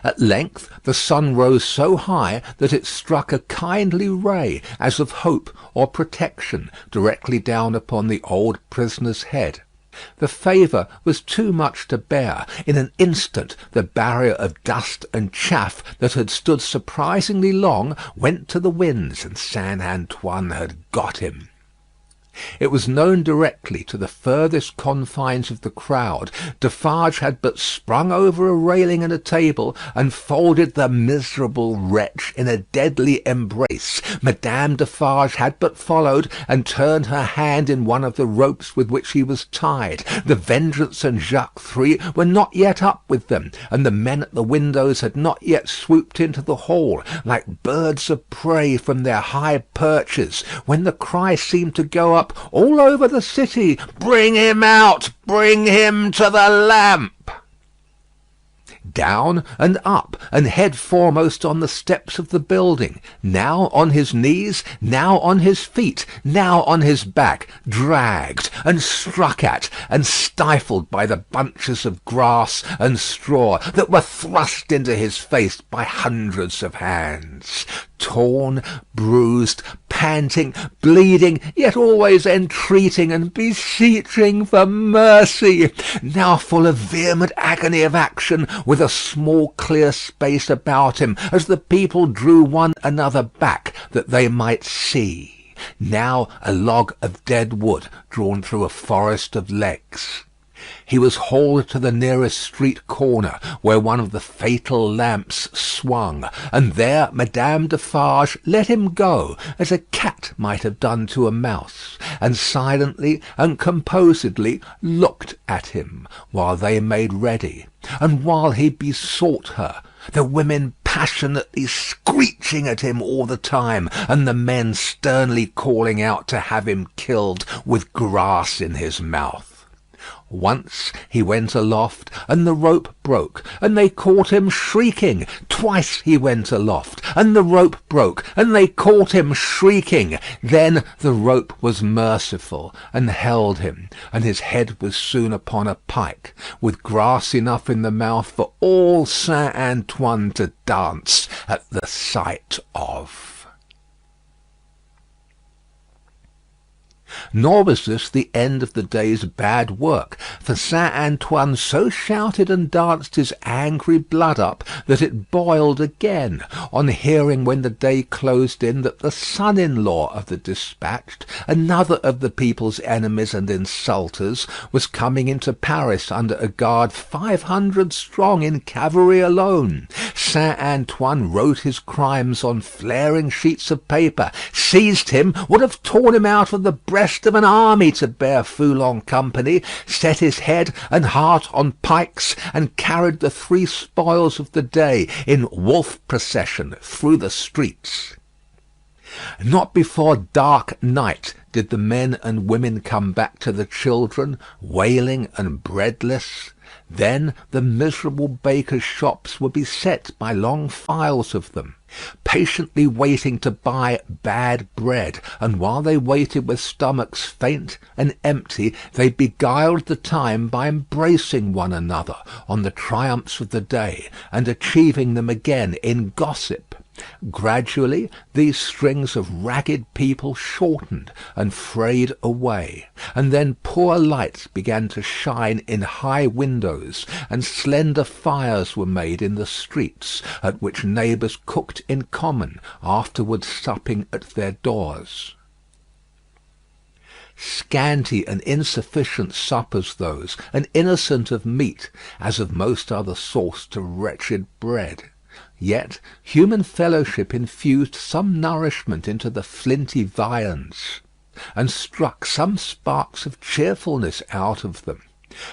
At length the sun rose so high that it struck a kindly ray, as of hope or protection, directly down upon the old prisoner's head. The favour was too much to bear. In an instant the barrier of dust and chaff that had stood surprisingly long went to the winds, and Saint Antoine had got him. It was known directly to the furthest confines of the crowd. Defarge had but sprung over a railing and a table, and folded the miserable wretch in a deadly embrace. Madame Defarge had but followed, and turned her hand in one of the ropes with which he was tied. The Vengeance and Jacques Three were not yet up with them, and the men at the windows had not yet swooped into the hall, like birds of prey from their high perches, when the cry seemed to go up all over the city, "Bring him out! Bring him to the lamp!" Down and up, and head foremost on the steps of the building, now on his knees, now on his feet, now on his back, dragged and struck at and stifled by the bunches of grass and straw that were thrust into his face by hundreds of hands. Torn, bruised, panting, bleeding, yet always entreating and beseeching for mercy, now full of vehement agony of action, with a small clear space about him, as the people drew one another back that they might see. Now a log of dead wood drawn through a forest of legs. He was hauled to the nearest street corner, where one of the fatal lamps swung, and there Madame Defarge let him go, as a cat might have done to a mouse, and silently and composedly looked at him, while they made ready, and while he besought her, the women passionately screeching at him all the time, and the men sternly calling out to have him killed with grass in his mouth. Once he went aloft, and the rope broke, and they caught him shrieking. Twice he went aloft, and the rope broke, and they caught him shrieking. Then the rope was merciful, and held him, and his head was soon upon a pike, with grass enough in the mouth for all Saint Antoine to dance at the sight of. Nor was this the end of the day's bad work, for Saint Antoine so shouted and danced his angry blood up that it boiled again, on hearing when the day closed in that the son-in-law of the dispatched, another of the people's enemies and insulters, was coming into Paris under a guard 500 strong in cavalry alone. Saint Antoine wrote his crimes on flaring sheets of paper, seized him, would have torn him out of the breast of an army to bear Foulon company, set his head and heart on pikes, and carried the 3 spoils of the day in wolf procession through the streets. Not before dark night did the men and women come back to the children, wailing and breadless. Then the miserable bakers' shops were beset by long files of them, patiently waiting to buy bad bread, and while they waited with stomachs faint and empty, they beguiled the time by embracing one another on the triumphs of the day, and achieving them again in gossip. Gradually these strings of ragged people shortened and frayed away, and then poor lights began to shine in high windows, and slender fires were made in the streets, at which neighbours cooked in common, afterwards supping at their doors. Scanty and insufficient suppers those, and innocent of meat, as of most other sauce to wretched bread. Yet human fellowship infused some nourishment into the flinty viands, and struck some sparks of cheerfulness out of them.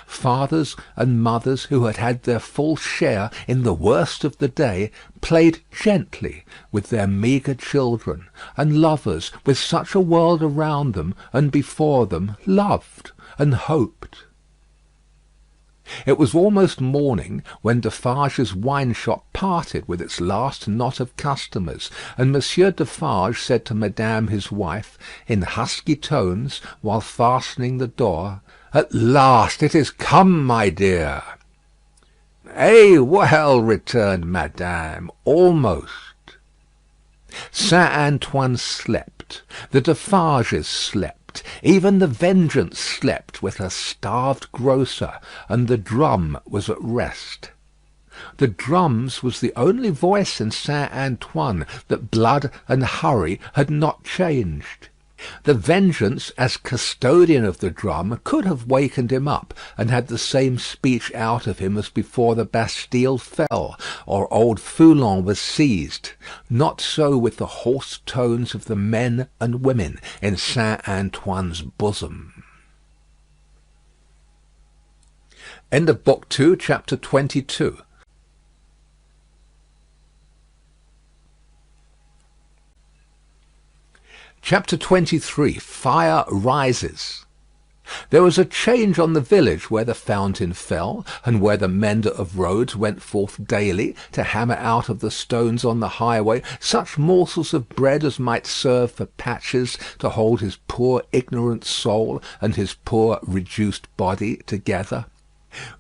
Fathers and mothers who had had their full share in the worst of the day played gently with their meagre children, and lovers with such a world around them and before them loved and hoped. It was almost morning when Defarge's wine shop parted with its last knot of customers, and Monsieur Defarge said to Madame his wife, in husky tones, while fastening the door, "At last it is come, my dear." "Eh, well," returned Madame, "almost." Saint Antoine slept. The Defarges slept. Even the Vengeance slept with her starved grocer, and the drum was at rest. The drum's was the only voice in Saint Antoine that blood and hurry had not changed. The Vengeance, as custodian of the drum, could have wakened him up, and had the same speech out of him as before the Bastille fell, or old Foulon was seized. Not so with the hoarse tones of the men and women in Saint Antoine's bosom. End of Book 2, Chapter 22. Chapter 23. Fire rises. There was a change on the village where the fountain fell, and where the mender of roads went forth daily to hammer out of the stones on the highway such morsels of bread as might serve for patches to hold his poor ignorant soul and his poor reduced body together.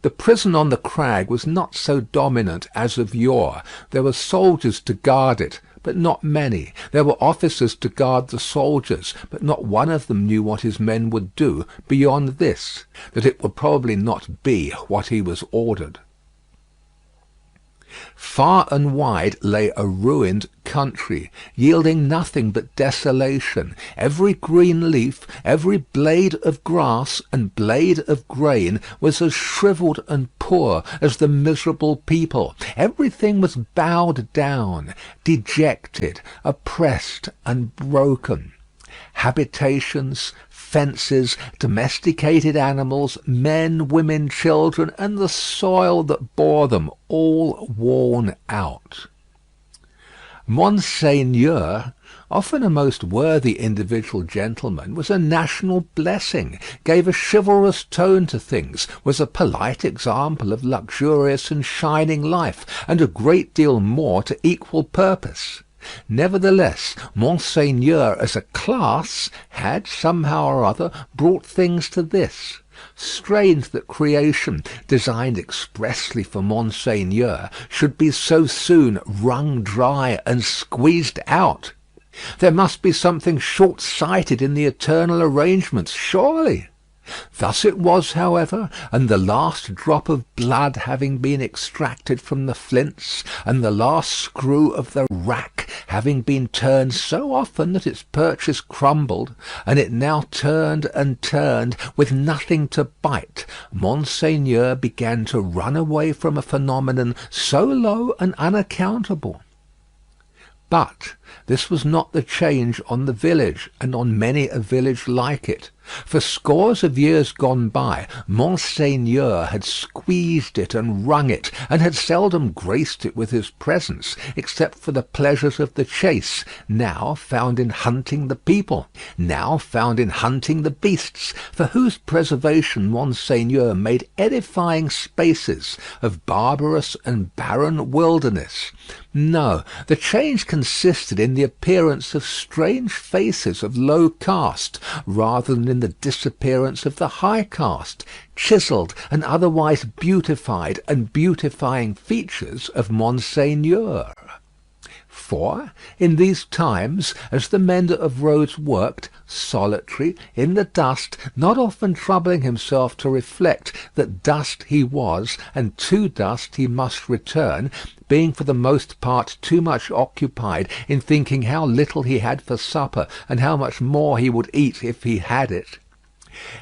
The prison on the crag was not so dominant as of yore. There were soldiers to guard it, but not many. There were officers to guard the soldiers, but not one of them knew what his men would do, beyond this, that it would probably not be what he was ordered. Far and wide lay a ruined country, yielding nothing but desolation. Every green leaf, every blade of grass and blade of grain was as shrivelled and poor as the miserable people. Everything was bowed down, dejected, oppressed, and broken. Habitations, fences, domesticated animals, men, women, children, and the soil that bore them, all worn out. Monseigneur, often a most worthy individual gentleman, was a national blessing, gave a chivalrous tone to things, was a polite example of luxurious and shining life, and a great deal more to equal purpose. Nevertheless, Monseigneur as a class had, somehow or other, brought things to this. Strange that creation, designed expressly for Monseigneur, should be so soon wrung dry and squeezed out. There must be something short-sighted in the eternal arrangements, surely. Thus it was, however, and the last drop of blood having been extracted from the flints, and the last screw of the rack having been turned so often that its purchase crumbled, and it now turned and turned with nothing to bite, Monseigneur began to run away from a phenomenon so low and unaccountable. But this was not the change on the village, and on many a village like it. For scores of years gone by, Monseigneur had squeezed it and wrung it, and had seldom graced it with his presence, except for the pleasures of the chase, now found in hunting the people, now found in hunting the beasts, for whose preservation Monseigneur made edifying spaces of barbarous and barren wilderness. No, the change consisted in the appearance of strange faces of low caste, rather than in the disappearance of the high caste, chiselled and otherwise beautified and beautifying features of Monseigneur. For in these times, as the mender of roads worked, solitary, in the dust, not often troubling himself to reflect that dust he was, and to dust he must return, being for the most part too much occupied in thinking how little he had for supper, and how much more he would eat if he had it,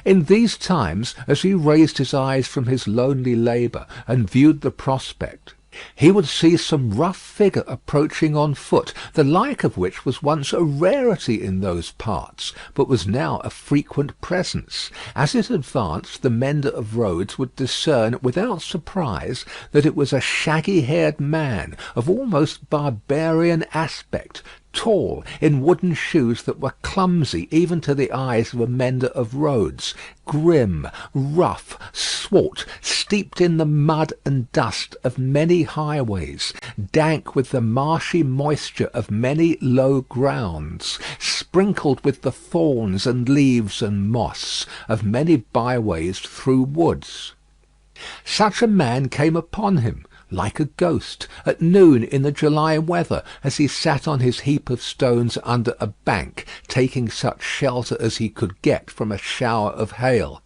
In these times, as he raised his eyes from his lonely labour and viewed the prospect, he would see some rough figure approaching on foot, the like of which was once a rarity in those parts, but was now a frequent presence. As it advanced, the mender of roads would discern without surprise that it was a shaggy-haired man of almost barbarian aspect, tall, in wooden shoes that were clumsy even to the eyes of a mender of roads, grim, rough, swart, steeped in the mud and dust of many highways, dank with the marshy moisture of many low grounds, sprinkled with the thorns and leaves and moss of many byways through woods. Such a man came upon him, like a ghost, at noon in the July weather, as he sat on his heap of stones under a bank, taking such shelter as he could get from a shower of hail.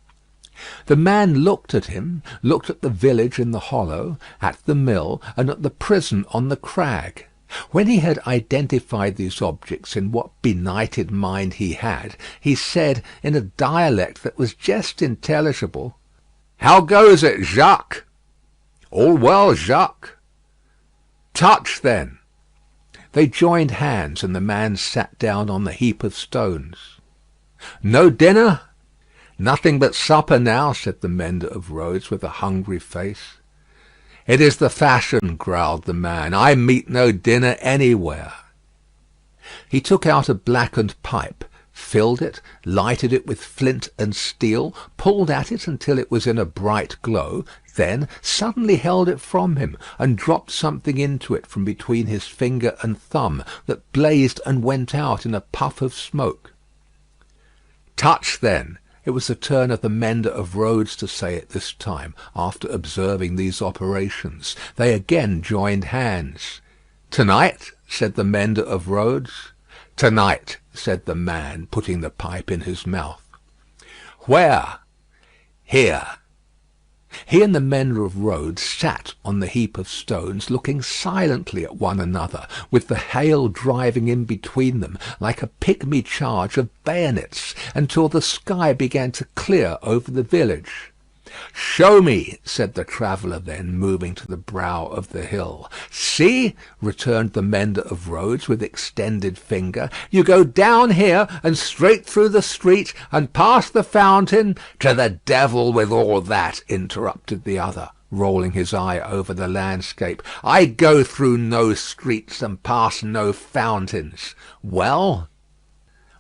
The man looked at him, looked at the village in the hollow, at the mill, and at the prison on the crag. When he had identified these objects in what benighted mind he had, he said, in a dialect that was just intelligible, "How goes it, Jacques?" "All well, Jacques." "Touch, then." They joined hands, and the man sat down on the heap of stones. "No dinner?" "Nothing but supper now," said the mender of roads, with a hungry face. "It is the fashion," growled the man. "I meet no dinner anywhere." He took out a blackened pipe, filled it, lighted it with flint and steel, pulled at it until it was in a bright glow, then suddenly held it from him, and dropped something into it from between his finger and thumb, that blazed and went out in a puff of smoke. "Touch, then." It was the turn of the mender of roads to say it this time, after observing these operations. They again joined hands. "Tonight?" said the mender of roads. "Tonight," said the man, putting the pipe in his mouth. "Where?" "Here." He and the mender of roads sat on the heap of stones, looking silently at one another, with the hail driving in between them like a pygmy charge of bayonets, until the sky began to clear over the village. "Show me," said the traveller then, moving to the brow of the hill. "See," returned the mender of roads with extended finger. "You go down here, and straight through the street, and past the fountain—" "To the devil with all that," interrupted the other, rolling his eye over the landscape. "I go through no streets and past no fountains. Well?"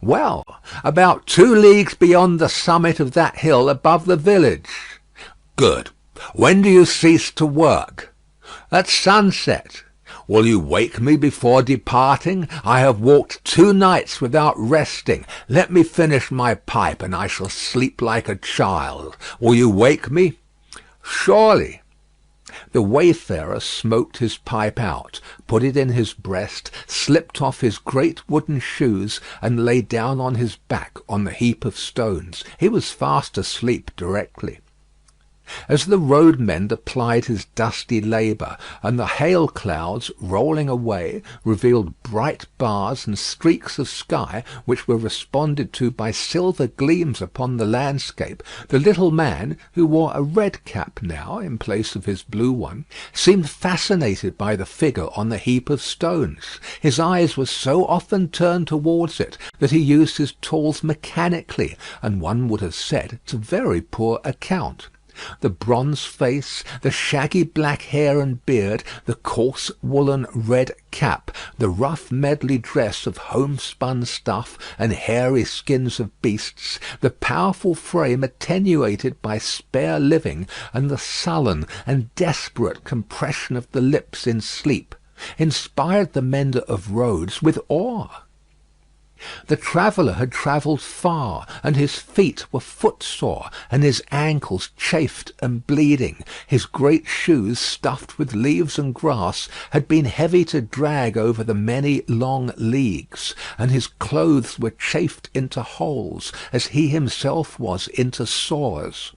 "Well, about 2 leagues beyond the summit of that hill above the village." "Good. When do you cease to work?" "At sunset." "Will you wake me before departing? I have walked 2 nights without resting. Let me finish my pipe, and I shall sleep like a child. Will you wake me?" "Surely." The wayfarer smoked his pipe out, put it in his breast, slipped off his great wooden shoes, and lay down on his back on the heap of stones. He was fast asleep directly. As the road mender plied his dusty labour, and the hail clouds, rolling away, revealed bright bars and streaks of sky which were responded to by silver gleams upon the landscape, the little man, who wore a red cap now in place of his blue one, seemed fascinated by the figure on the heap of stones. His eyes were so often turned towards it that he used his tools mechanically, and one would have said to very poor account. The bronze face, the shaggy black hair and beard, the coarse woolen red cap, the rough medley dress of homespun stuff and hairy skins of beasts, the powerful frame attenuated by spare living, and the sullen and desperate compression of the lips in sleep, inspired the mender of roads with awe. The traveller had travelled far, and his feet were footsore, and his ankles chafed and bleeding. His great shoes, stuffed with leaves and grass, had been heavy to drag over the many long leagues, and his clothes were chafed into holes, as he himself was into sores.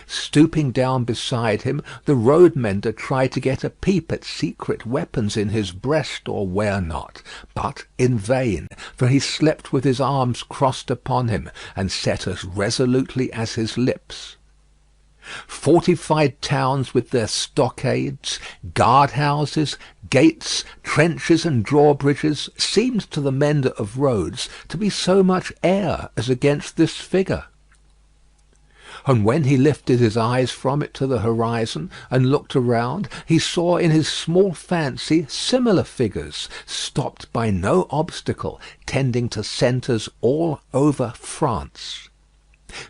Stooping down beside him, the road mender tried to get a peep at secret weapons in his breast or where not, but in vain, for he slept with his arms crossed upon him, and set as resolutely as his lips. Fortified towns with their stockades, guard-houses, gates, trenches, and drawbridges seemed to the mender of roads to be so much air as against this figure. And when he lifted his eyes from it to the horizon and looked around, he saw in his small fancy similar figures, stopped by no obstacle, tending to centres all over France.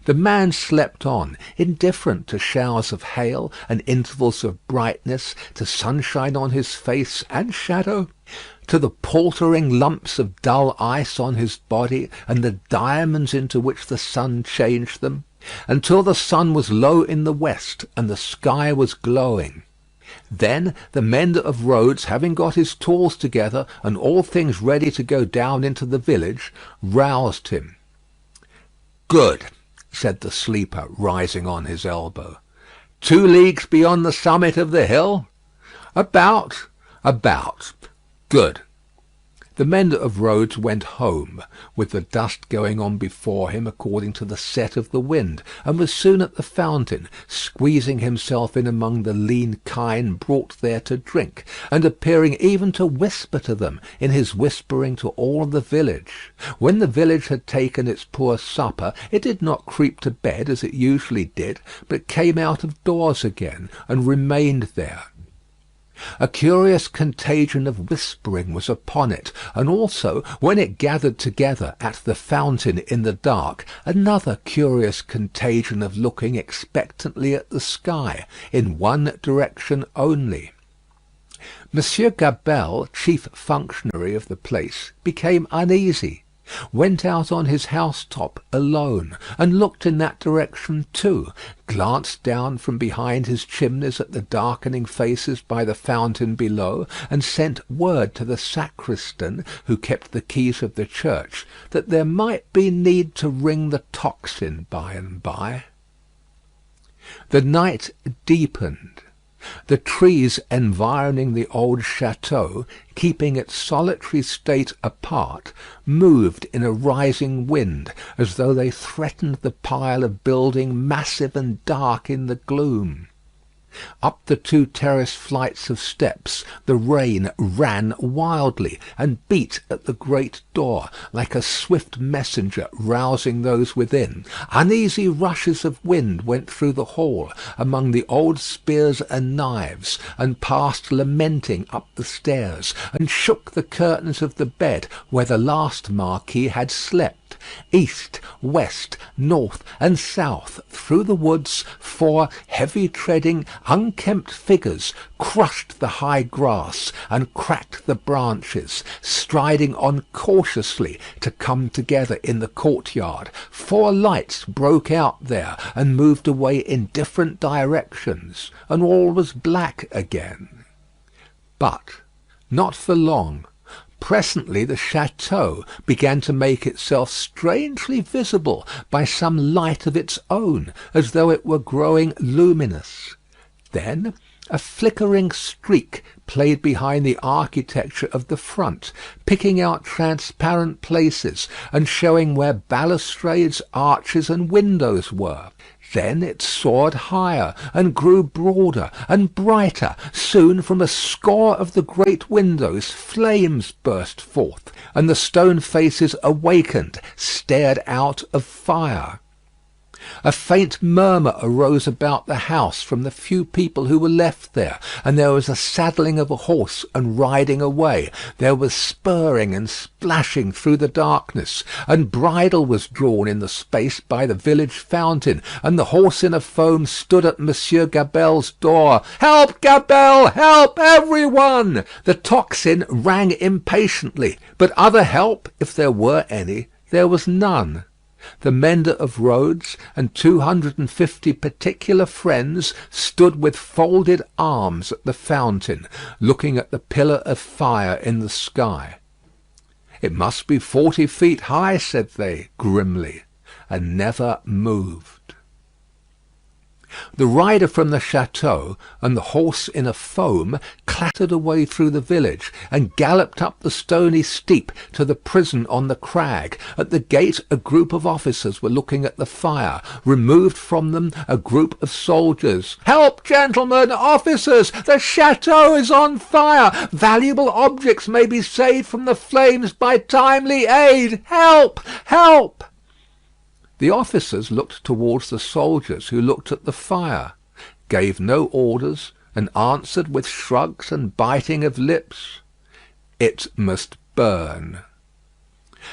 The man slept on, indifferent to showers of hail and intervals of brightness, to sunshine on his face and shadow, to the paltering lumps of dull ice on his body and the diamonds into which the sun changed them, until the sun was low in the west and the sky was glowing. Then the mender of roads, having got his tools together and all things ready to go down into the village, roused him. "Good," said the sleeper, rising on his elbow. 2 leagues beyond the summit of the hill?" About. Good." The mender of roads went home, with the dust going on before him according to the set of the wind, and was soon at the fountain, squeezing himself in among the lean kine brought there to drink, and appearing even to whisper to them in his whispering to all the village. When the village had taken its poor supper, it did not creep to bed as it usually did, but came out of doors again, and remained there. A curious contagion of whispering was upon it, and also, when it gathered together at the fountain in the dark, another curious contagion of looking expectantly at the sky, in one direction only. Monsieur Gabelle, chief functionary of the place, became uneasy, went out on his housetop alone, and looked in that direction too, glanced down from behind his chimneys at the darkening faces by the fountain below, and sent word to the sacristan, who kept the keys of the church, that there might be need to ring the tocsin by and by. The night deepened. The trees environing the old château, keeping its solitary state apart, moved in a rising wind, as though they threatened the pile of building massive and dark in the gloom. Up the 2 terrace flights of steps the rain ran wildly, and beat at the great door, like a swift messenger rousing those within. Uneasy rushes of wind went through the hall, among the old spears and knives, and passed lamenting up the stairs, and shook the curtains of the bed where the last Marquis had slept. East, west, north, and south, through the woods, 4 heavy-treading, unkempt figures crushed the high grass and cracked the branches, striding on cautiously to come together in the courtyard. 4 lights broke out there and moved away in different directions, and all was black again. But not for long. Presently the château began to make itself strangely visible by some light of its own, as though it were growing luminous. Then a flickering streak played behind the architecture of the front, picking out transparent places, and showing where balustrades, arches, and windows were. Then it soared higher, and grew broader and brighter. Soon from a score of the great windows flames burst forth, and the stone faces awakened, stared out of fire. A faint murmur arose about the house from the few people who were left there, and there was a saddling of a horse and riding away. There was spurring and splashing through the darkness, and bridle was drawn in the space by the village fountain, and the horse in a foam stood at Monsieur Gabelle's door. "Help, Gabelle! Help, every one!" The tocsin rang impatiently, but other help, if there were any, there was none. The mender of roads and 250 particular friends stood with folded arms at the fountain, looking at the pillar of fire in the sky. "It must be 40 feet high," said they, grimly, and never moved. The rider from the château and the horse in a foam clattered away through the village, and galloped up the stony steep to the prison on the crag. At the gate a group of officers were looking at the fire. Removed from them a group of soldiers. "Help, gentlemen, officers! The château is on fire! Valuable objects may be saved from the flames by timely aid! Help! Help!" The officers looked towards the soldiers, who looked at the fire, gave no orders, and answered with shrugs and biting of lips, "It must burn."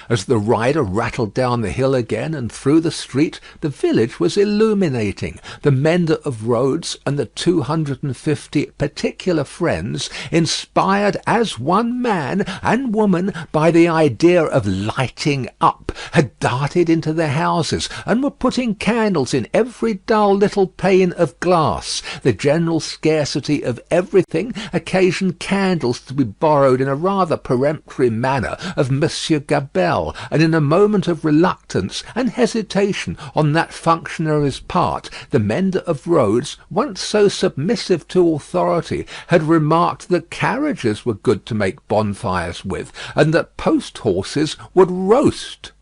As the rider rattled down the hill again and through the street, the village was illuminating. The mender of roads and the 250 particular friends, inspired as one man and woman by the idea of lighting up, had darted into their houses, and were putting candles in every dull little pane of glass. The general scarcity of everything occasioned candles to be borrowed in a rather peremptory manner of Monsieur Gabelle, and in a moment of reluctance and hesitation on that functionary's part, the mender of roads, once so submissive to authority, had remarked that carriages were good to make bonfires with, and that post horses would roast.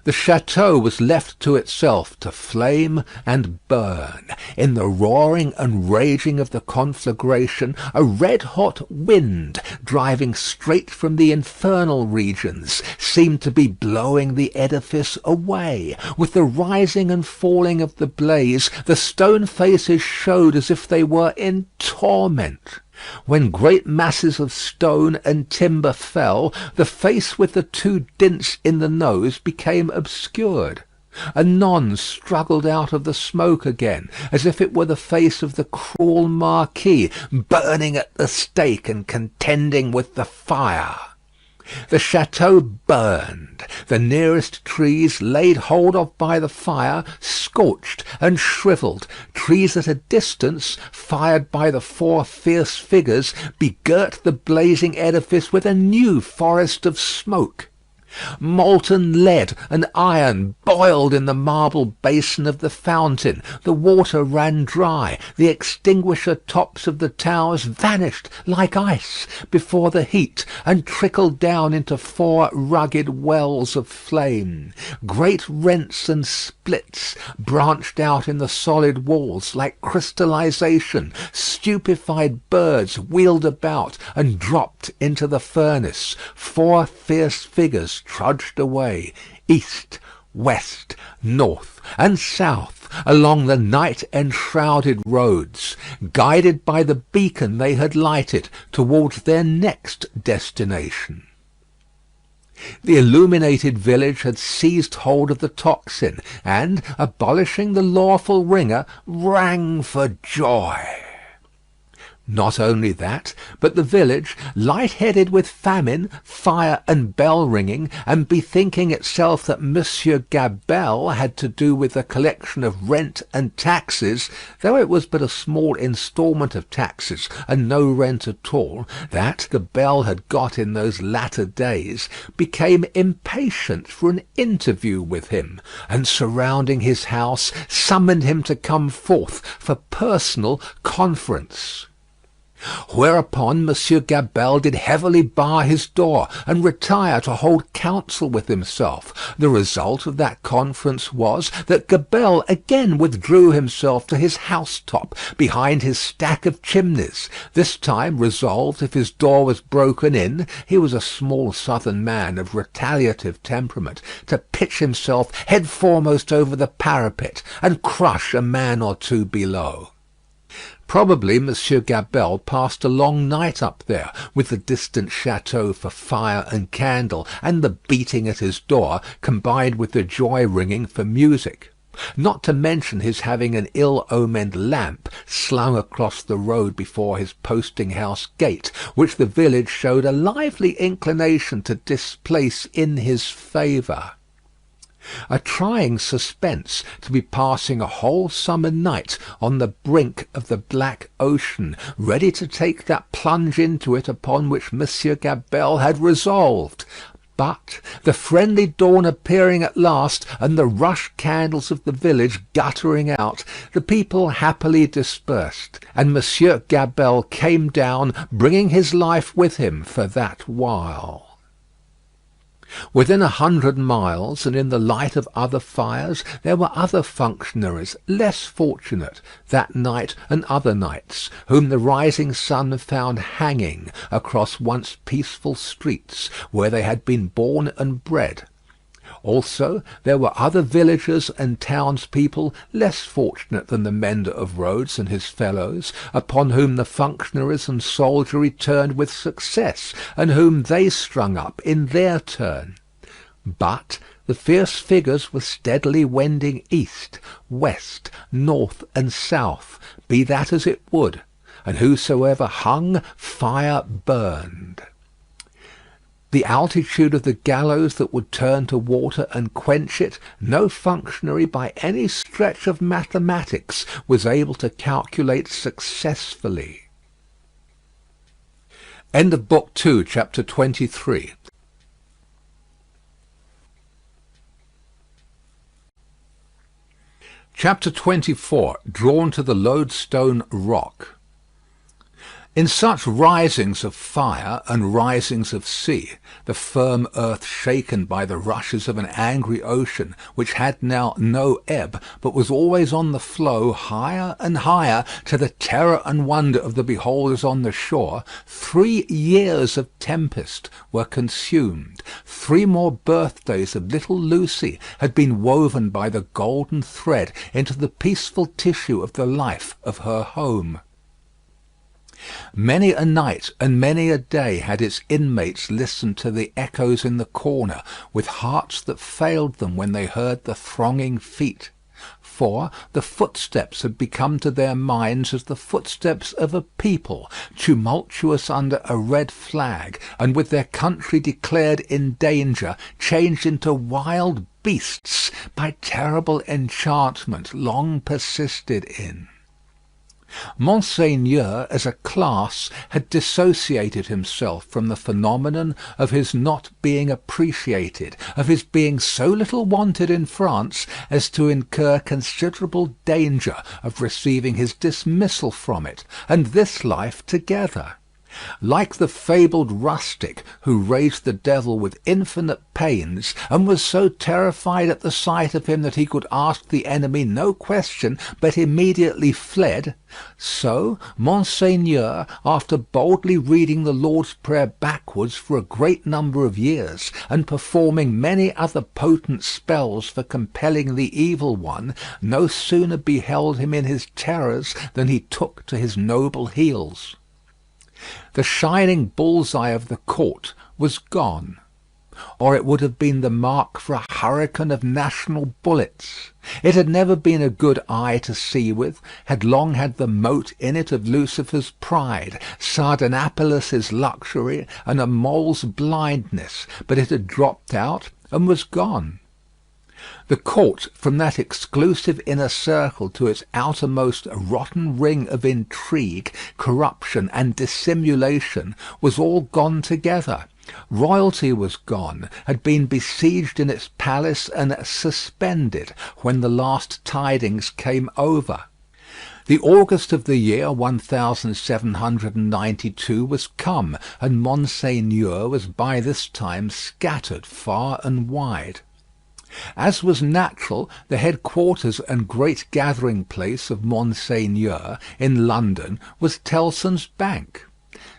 The château was left to itself to flame and burn. In the roaring and raging of the conflagration, a red-hot wind, driving straight from the infernal regions, seemed to be blowing the edifice away. With the rising and falling of the blaze, the stone faces showed as if they were in torment. When great masses of stone and timber fell, the face with the two dints in the nose became obscured. Anon struggled out of the smoke again, as if it were the face of the cruel marquis, burning at the stake and contending with the fire. The château burned. The nearest trees laid hold of by the fire, scorched and shrivelled. Trees at a distance, fired by the four fierce figures, begirt the blazing edifice with a new forest of smoke. Molten lead and iron boiled in the marble basin of the fountain. The water ran dry. The extinguisher tops of the towers vanished like ice before the heat, and trickled down into four rugged wells of flame. Great rents and splits branched out in the solid walls like crystallization. Stupefied birds wheeled about and dropped into the furnace. Four fierce figures trudged away, east, west, north, and south, along the night-enshrouded roads, guided by the beacon they had lighted towards their next destination. The illuminated village had seized hold of the tocsin, and, abolishing the lawful ringer, rang for joy. Not only that, but the village, light-headed with famine, fire, and bell-ringing, and bethinking itself that Monsieur Gabelle had to do with the collection of rent and taxes, though it was but a small instalment of taxes and no rent at all, that Gabelle had got in those latter days, became impatient for an interview with him, and surrounding his house, summoned him to come forth for personal conference. Whereupon Monsieur Gabelle did heavily bar his door, and retire to hold counsel with himself. The result of that conference was, that Gabelle again withdrew himself to his housetop, behind his stack of chimneys, this time resolved, if his door was broken in, he was a small southern man of retaliative temperament, to pitch himself head foremost over the parapet, and crush a man or two below. Probably Monsieur Gabelle passed a long night up there, with the distant château for fire and candle, and the beating at his door, combined with the joy-ringing for music. Not to mention his having an ill-omened lamp slung across the road before his posting-house gate, which the village showed a lively inclination to displace in his favour. A trying suspense to be passing a whole summer night on the brink of the black ocean, ready to take that plunge into it upon which Monsieur Gabelle had resolved. But, the friendly dawn appearing at last, and the rush candles of the village guttering out, the people happily dispersed, and Monsieur Gabelle came down, bringing his life with him for that while. Within 100 miles, and in the light of other fires, there were other functionaries, less fortunate, that night and other nights, whom the rising sun found hanging across once peaceful streets, where they had been born and bred. Also, there were other villagers and townspeople less fortunate than the mender of roads and his fellows, upon whom the functionaries and soldiery turned with success, and whom they strung up in their turn. But the fierce figures were steadily wending east, west, north, and south, be that as it would, and whosoever hung, fire burned. The altitude of the gallows that would turn to water and quench it, no functionary by any stretch of mathematics was able to calculate successfully. End of Book 2, Chapter 23. Chapter 24. Drawn to the Lodestone Rock. In such risings of fire and risings of sea, the firm earth shaken by the rushes of an angry ocean, which had now no ebb, but was always on the flow higher and higher, to the terror and wonder of the beholders on the shore, 3 years of tempest were consumed. 3 more birthdays of little Lucie had been woven by the golden thread into the peaceful tissue of the life of her home. Many a night and many a day had its inmates listened to the echoes in the corner, with hearts that failed them when they heard the thronging feet. For the footsteps had become to their minds as the footsteps of a people, tumultuous under a red flag, and with their country declared in danger, changed into wild beasts by terrible enchantment long persisted in. Monseigneur, as a class, had dissociated himself from the phenomenon of his not being appreciated, of his being so little wanted in France as to incur considerable danger of receiving his dismissal from it, and this life together. Like the fabled rustic who raised the devil with infinite pains, and was so terrified at the sight of him that he could ask the enemy no question, but immediately fled, so Monseigneur, after boldly reading the Lord's Prayer backwards for a great number of years, and performing many other potent spells for compelling the evil one, no sooner beheld him in his terrors than he took to his noble heels. The shining bull's-eye of the court was gone, or it would have been the mark for a hurricane of national bullets. It had never been a good eye to see with, had long had the mote in it of Lucifer's pride, Sardanapalus' luxury, and a mole's blindness, but it had dropped out and was gone. The court, from that exclusive inner circle to its outermost rotten ring of intrigue, corruption, and dissimulation, was all gone together. Royalty was gone, had been besieged in its palace and suspended when the last tidings came over. The August of the year 1792 was come, and Monseigneur was by this time scattered far and wide. As was natural, the headquarters and great gathering place of Monseigneur in London was Tellson's Bank.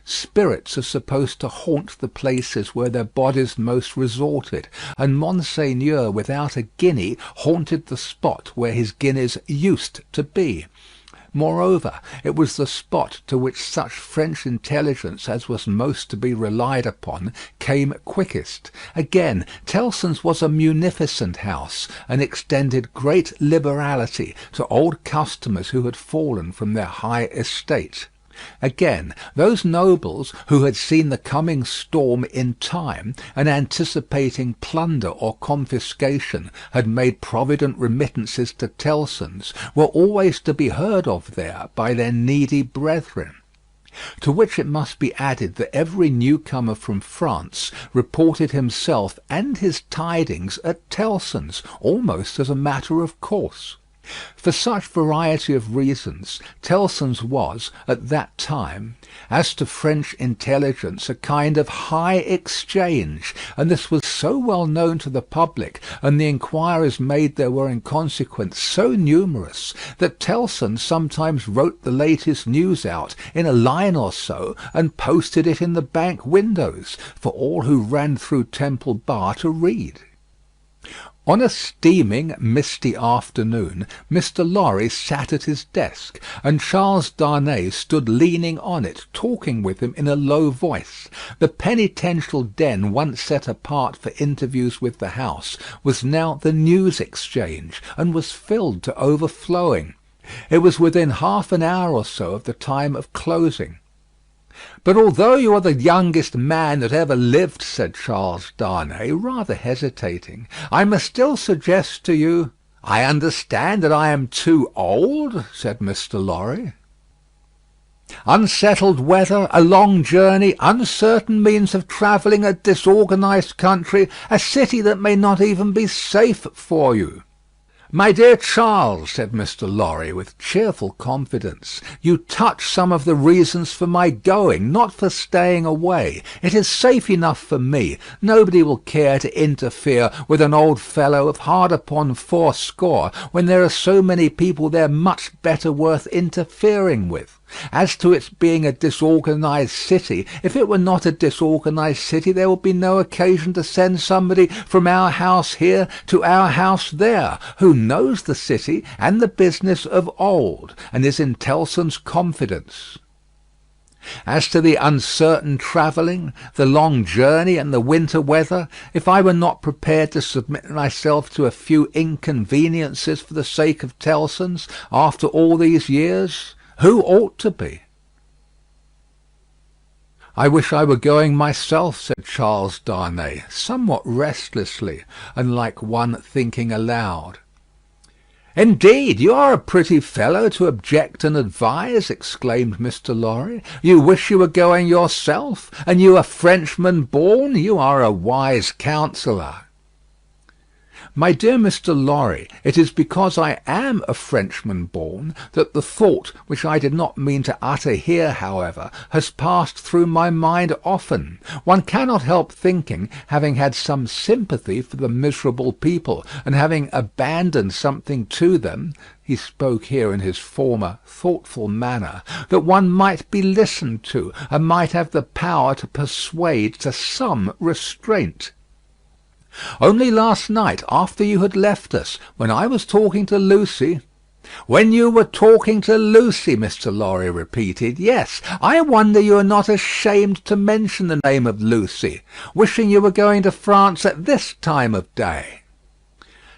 Spirits are supposed to haunt the places where their bodies most resorted, and Monseigneur without a guinea haunted the spot where his guineas used to be. Moreover, it was the spot to which such French intelligence as was most to be relied upon came quickest. Again, Tellson's was a munificent house, and extended great liberality to old customers who had fallen from their high estate. Again, those nobles who had seen the coming storm in time, and anticipating plunder or confiscation, had made provident remittances to Tellson's, were always to be heard of there by their needy brethren. To which it must be added that every newcomer from France reported himself and his tidings at Tellson's, almost as a matter of course. For such variety of reasons, Tellson's was, at that time, as to French intelligence, a kind of high exchange, and this was so well known to the public, and the inquiries made there were in consequence so numerous, that Tellson sometimes wrote the latest news out in a line or so, and posted it in the bank windows, for all who ran through Temple Bar to read. On a steaming, misty afternoon, Mr. Lorry sat at his desk, and Charles Darnay stood leaning on it, talking with him in a low voice. The penitential den once set apart for interviews with the House was now the news exchange, and was filled to overflowing. It was within half an hour or so of the time of closing. "But although you are the youngest man that ever lived," said Charles Darnay, rather hesitating, "I must still suggest to you—" "I understand that I am too old," said Mr. Lorry. "Unsettled weather, a long journey, uncertain means of travelling, a disorganized country, a city that may not even be safe for you." "My dear Charles," said Mr. Lorry, with cheerful confidence, "you touch some of the reasons for my going, not for staying away. It is safe enough for me. Nobody will care to interfere with an old fellow of hard upon 80, when there are so many people there much better worth interfering with. As to its being a disorganized city, if it were not a disorganized city there would be no occasion to send somebody from our house here to our house there, who knows the city and the business of old, and is in Tellson's confidence. As to the uncertain travelling, the long journey, and the winter weather, if I were not prepared to submit myself to a few inconveniences for the sake of Tellson's, after all these years, who ought to be?" "I wish I were going myself," said Charles Darnay, somewhat restlessly, and like one thinking aloud. "Indeed, you are a pretty fellow to object and advise," exclaimed Mr. Lorry. "You wish you were going yourself, and you a Frenchman born. You are a wise counsellor." "My dear Mr. Lorry, it is because I am a Frenchman born that the thought, which I did not mean to utter here, however, has passed through my mind often. One cannot help thinking, having had some sympathy for the miserable people, and having abandoned something to them," he spoke here in his former thoughtful manner, "that one might be listened to, and might have the power to persuade to some restraint. Only last night, after you had left us, when I was talking to Lucie—" "When you were talking to Lucie," Mr. Lorry repeated. "Yes, I wonder you are not ashamed to mention the name of Lucie, wishing you were going to France at this time of day."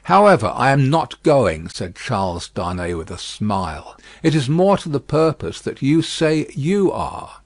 "However, I am not going," said Charles Darnay with a smile. "It is more to the purpose that you say you are."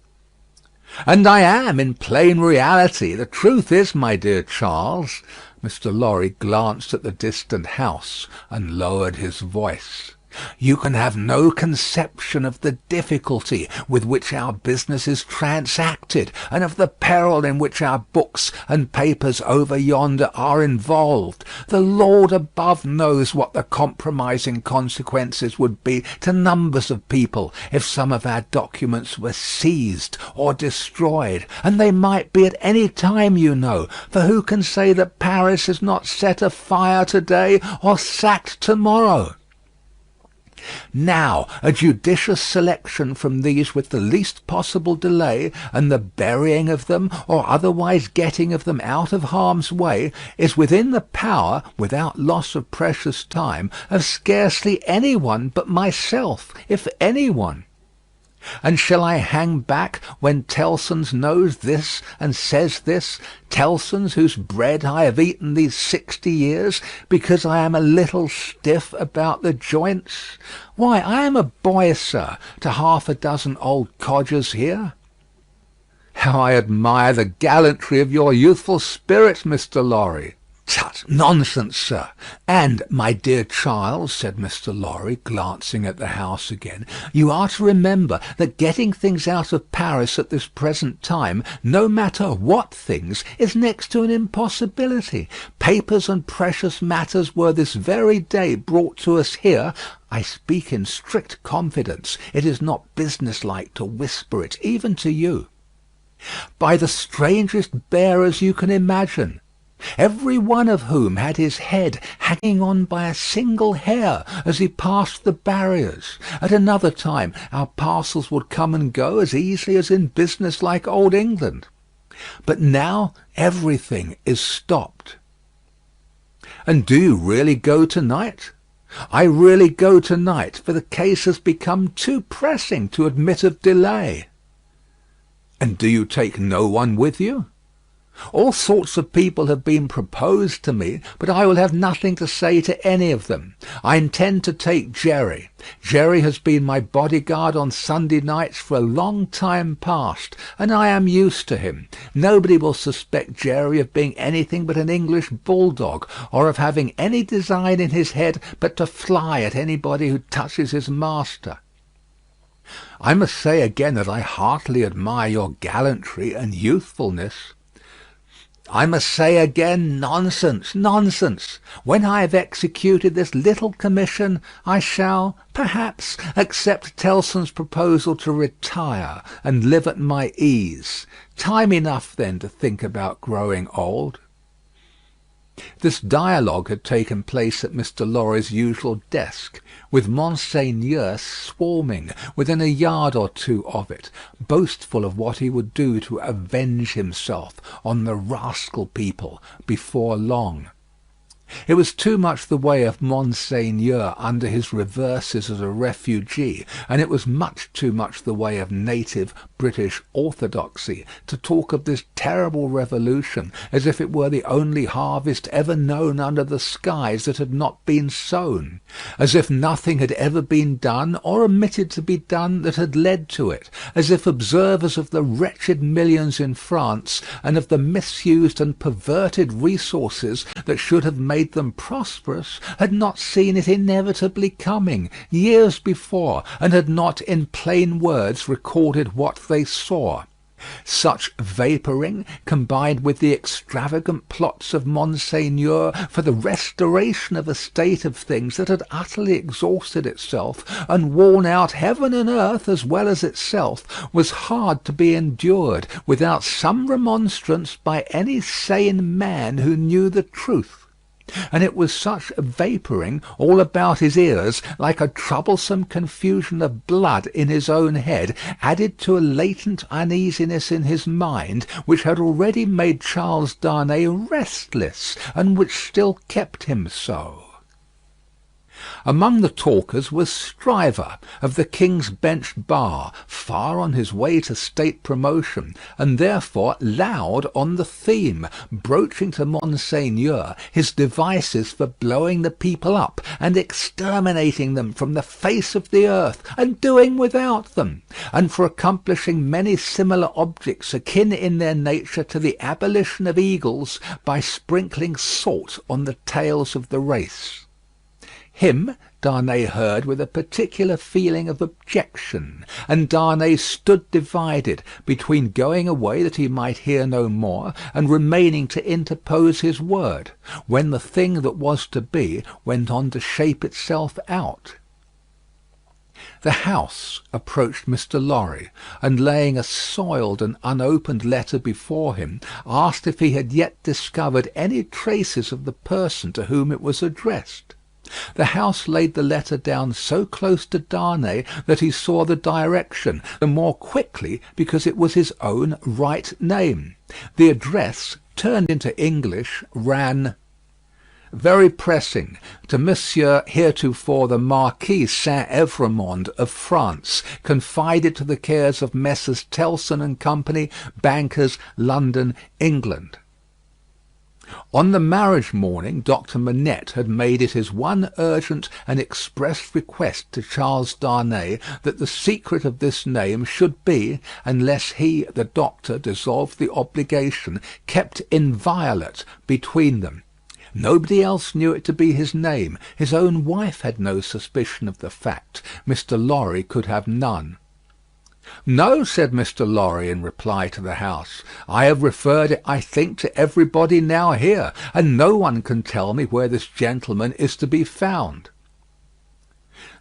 "And I am, in plain reality. The truth is, my dear Charles—" Mr. Lorry glanced at the distant house, and lowered his voice. "You can have no conception of the difficulty with which our business is transacted, and of the peril in which our books and papers over yonder are involved. The Lord above knows what the compromising consequences would be to numbers of people if some of our documents were seized or destroyed, and they might be at any time, you know, for who can say that Paris is not set afire to-day or sacked to-morrow? Now, a judicious selection from these with the least possible delay, and the burying of them, or otherwise getting of them out of harm's way, is within the power, without loss of precious time, of scarcely any one but myself, if any one. And shall I hang back when Tellson's knows this and says this, Tellson's whose bread I have eaten these 60 years, because I am a little stiff about the joints? Why, I am a boy, sir, to half a dozen old codgers here. How I admire the gallantry of your youthful spirit, Mr. Lorry. Tut, nonsense, sir. And, my dear Charles, said Mr. Lorry, glancing at the house again, you are to remember that getting things out of Paris at this present time, no matter what things, is next to an impossibility. Papers and precious matters were this very day brought to us here. I speak in strict confidence. It is not businesslike to whisper it, even to you. By the strangest bearers you can imagine, every one of whom had his head hanging on by a single hair as he passed the barriers. At another time our parcels would come and go as easily as in business-like old England. But now everything is stopped. And do you really go tonight? I really go tonight, for the case has become too pressing to admit of delay. And do you take no one with you? All sorts of people have been proposed to me, but I will have nothing to say to any of them. I intend to take Jerry. Jerry has been my bodyguard on Sunday nights for a long time past, and I am used to him. Nobody will suspect Jerry of being anything but an English bulldog, or of having any design in his head but to fly at anybody who touches his master. I must say again that I heartily admire your gallantry and youthfulness. I must say again, nonsense, nonsense. When I have executed this little commission, I shall, perhaps, accept Tellson's proposal to retire and live at my ease. Time enough then to think about growing old. This dialogue had taken place at Mr. Lorry's usual desk, with Monseigneur swarming within a yard or two of it, boastful of what he would do to avenge himself on the rascal people before long. It was too much the way of Monseigneur under his reverses as a refugee, and it was much too much the way of native British orthodoxy to talk of this terrible revolution as if it were the only harvest ever known under the skies that had not been sown, as if nothing had ever been done or omitted to be done that had led to it, as if observers of the wretched millions in France and of the misused and perverted resources that should have made them prosperous had not seen it inevitably coming years before, and had not in plain words recorded what they saw. Such vapouring, combined with the extravagant plots of Monseigneur for the restoration of a state of things that had utterly exhausted itself and worn out heaven and earth as well as itself, was hard to be endured without some remonstrance by any sane man who knew the truth. And it was such vapouring all about his ears, like a troublesome confusion of blood in his own head, added to a latent uneasiness in his mind, which had already made Charles Darnay restless, and which still kept him so. Among the talkers was Stryver, of the King's Bench Bar, far on his way to state promotion, and therefore loud on the theme, broaching to Monseigneur his devices for blowing the people up and exterminating them from the face of the earth, and doing without them, and for accomplishing many similar objects akin in their nature to the abolition of eagles by sprinkling salt on the tails of the race. Him Darnay heard with a particular feeling of objection, and Darnay stood divided between going away that he might hear no more, and remaining to interpose his word, when the thing that was to be went on to shape itself out. The house approached Mr. Lorry, and laying a soiled and unopened letter before him, asked if he had yet discovered any traces of the person to whom it was addressed. The house laid the letter down so close to Darnay that he saw the direction, the more quickly because it was his own right name. The address, turned into English, ran: "Very pressing, to Monsieur heretofore the Marquis Saint-Evremond of France, confided to the cares of Messrs. Tellson and Company, bankers, London, England." On the marriage morning Doctor Manette had made it his one urgent and express request to Charles Darnay that the secret of this name should be, unless he, the doctor, dissolved the obligation, kept inviolate between them. Nobody else knew it to be his name. His own wife had no suspicion of the fact. Mr. Lorry could have none. "No," said Mr. Lorry in reply to the House. "I have referred it, I think, to everybody now here, and no one can tell me where this gentleman is to be found."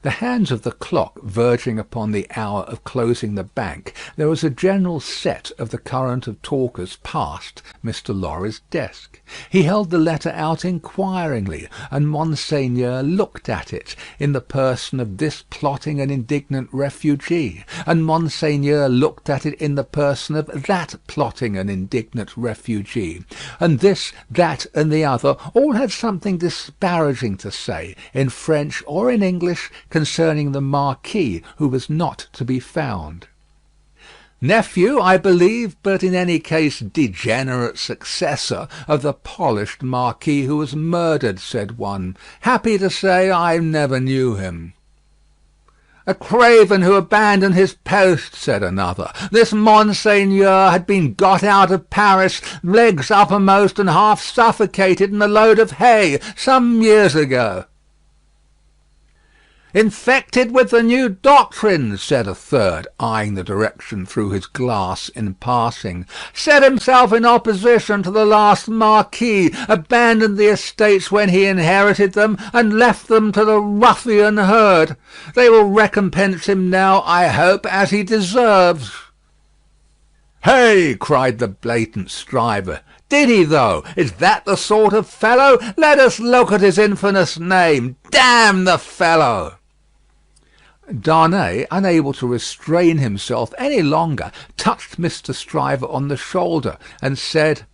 The hands of the clock verging upon the hour of closing the bank, there was a general set of the current of talkers past Mr. Lorry's desk. He held the letter out inquiringly, and Monseigneur looked at it, in the person of this plotting and indignant refugee, and Monseigneur looked at it in the person of that plotting and indignant refugee, and this, that, and the other all had something disparaging to say, in French or in English, concerning the Marquis, who was not to be found. "Nephew, I believe, but in any case degenerate successor of the polished Marquis who was murdered," said one. "Happy to say I never knew him." "A craven who abandoned his post," said another. "This Monseigneur had been got out of Paris, legs uppermost and half suffocated in a load of hay, some years ago." "Infected with the new doctrines," said a third, eyeing the direction through his glass in passing. "Set himself in opposition to the last Marquis, abandoned the estates when he inherited them, and left them to the ruffian herd. They will recompense him now, I hope, as he deserves." "Hey!" cried the blatant Stryver. "Did he, though? Is that the sort of fellow? Let us look at his infamous name. Damn the fellow!" Darnay, unable to restrain himself any longer, touched Mr. Stryver on the shoulder, and said,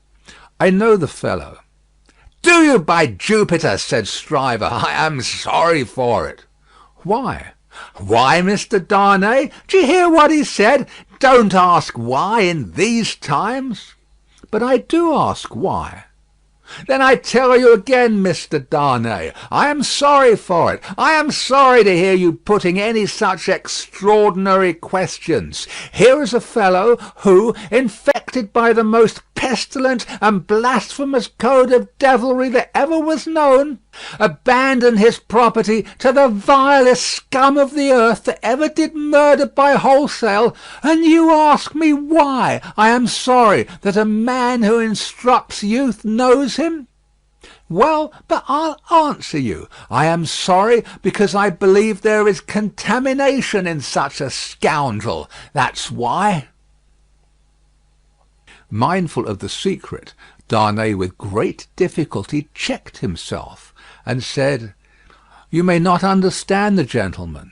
"I know the fellow." "Do you, by Jupiter?" said Stryver. "I am sorry for it." "Why?" "Why, Mr. Darnay? D'ye hear what he said? Don't ask why in these times." "But I do ask why." "Then I tell you again, Mr. Darnay, I am sorry for it. I am sorry to hear you putting any such extraordinary questions. Here is a fellow who, infected by the most pestilent and blasphemous code of devilry that ever was known, abandoned his property to the vilest scum of the earth that ever did murder by wholesale, and you ask me why I am sorry that a man who instructs youth knows him. Well, but I'll answer you. I am sorry because I believe there is contamination in such a scoundrel. That's why." Mindful of the secret, Darnay with great difficulty checked himself, and said, "You may not understand the gentleman."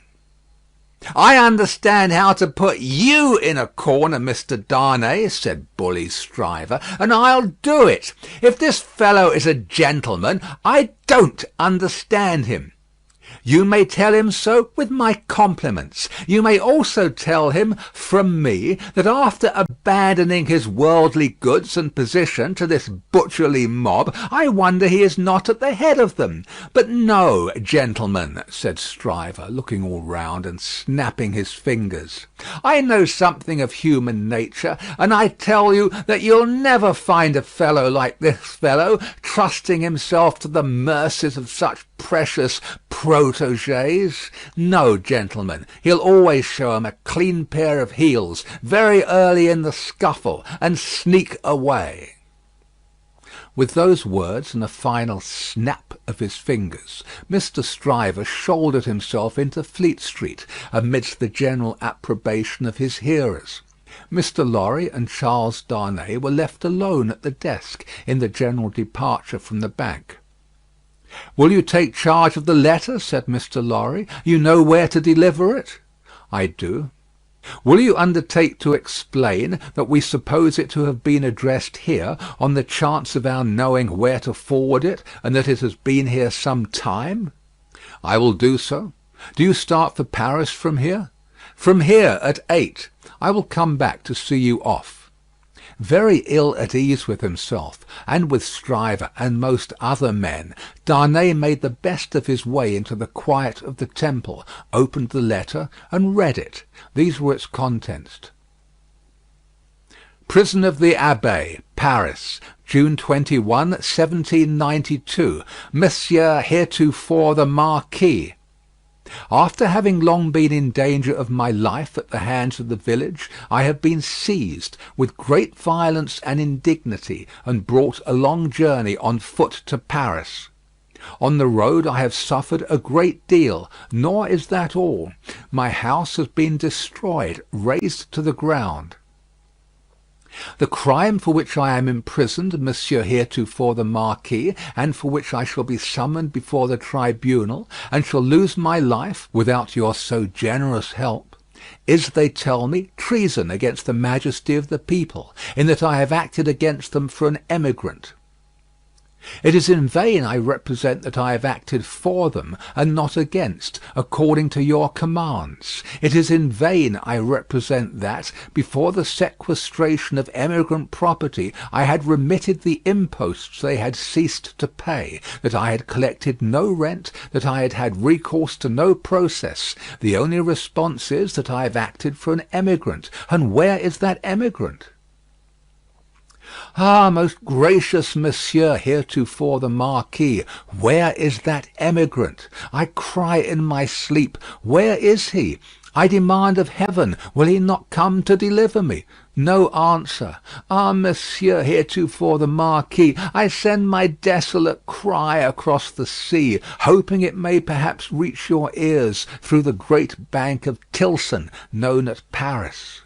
"I understand how to put you in a corner, Mr. Darnay," said bully Stryver, "and I'll do it. If this fellow is a gentleman, I don't understand him. You may tell him so with my compliments. You may also tell him from me that after abandoning his worldly goods and position to this butcherly mob, I wonder he is not at the head of them. But no, gentlemen," said Stryver, looking all round and snapping his fingers, "I know something of human nature, and I tell you that you'll never find a fellow like this fellow, trusting himself to the mercies of such precious protégés. No, gentlemen, he'll always show 'em a clean pair of heels very early in the scuffle, and sneak away." With those words and a final snap of his fingers, Mr. Stryver shouldered himself into Fleet Street, amidst the general approbation of his hearers. Mr. Lorry and Charles Darnay were left alone at the desk in the general departure from the bank. "Will you take charge of the letter?" said Mr. Lorry. "You know where to deliver it?" "I do." "Will you undertake to explain that we suppose it to have been addressed here, on the chance of our knowing where to forward it, and that it has been here some time?" "I will do so. Do you start for Paris from here?" "From here at 8. I will come back to see you off." Very ill at ease with himself, and with Stryver and most other men, Darnay made the best of his way into the quiet of the Temple, opened the letter, and read it. These were its contents: "Prison of the Abbaye, Paris, June 21, 1792. Monsieur heretofore the Marquis. After having long been in danger of my life at the hands of the village, I have been seized with great violence and indignity, and brought a long journey on foot to Paris. On the road I have suffered a great deal, nor is that all. My house has been destroyed, razed to the ground. The crime for which I am imprisoned, Monsieur heretofore the Marquis, and for which I shall be summoned before the tribunal, and shall lose my life, without your so generous help, is, they tell me, treason against the majesty of the people, in that I have acted against them for an emigrant. It is in vain I represent that I have acted for them, and not against, according to your commands. It is in vain I represent that, before the sequestration of emigrant property, I had remitted the imposts they had ceased to pay, that I had collected no rent, that I had had recourse to no process. The only response is that I have acted for an emigrant. And where is that emigrant? Ah, most gracious Monsieur heretofore the Marquis, where is that emigrant? I cry in my sleep, where is he? I demand of heaven, will he not come to deliver me? No answer. Ah, Monsieur heretofore the Marquis, I send my desolate cry across the sea, hoping it may perhaps reach your ears through the great bank of Tilson, known at Paris.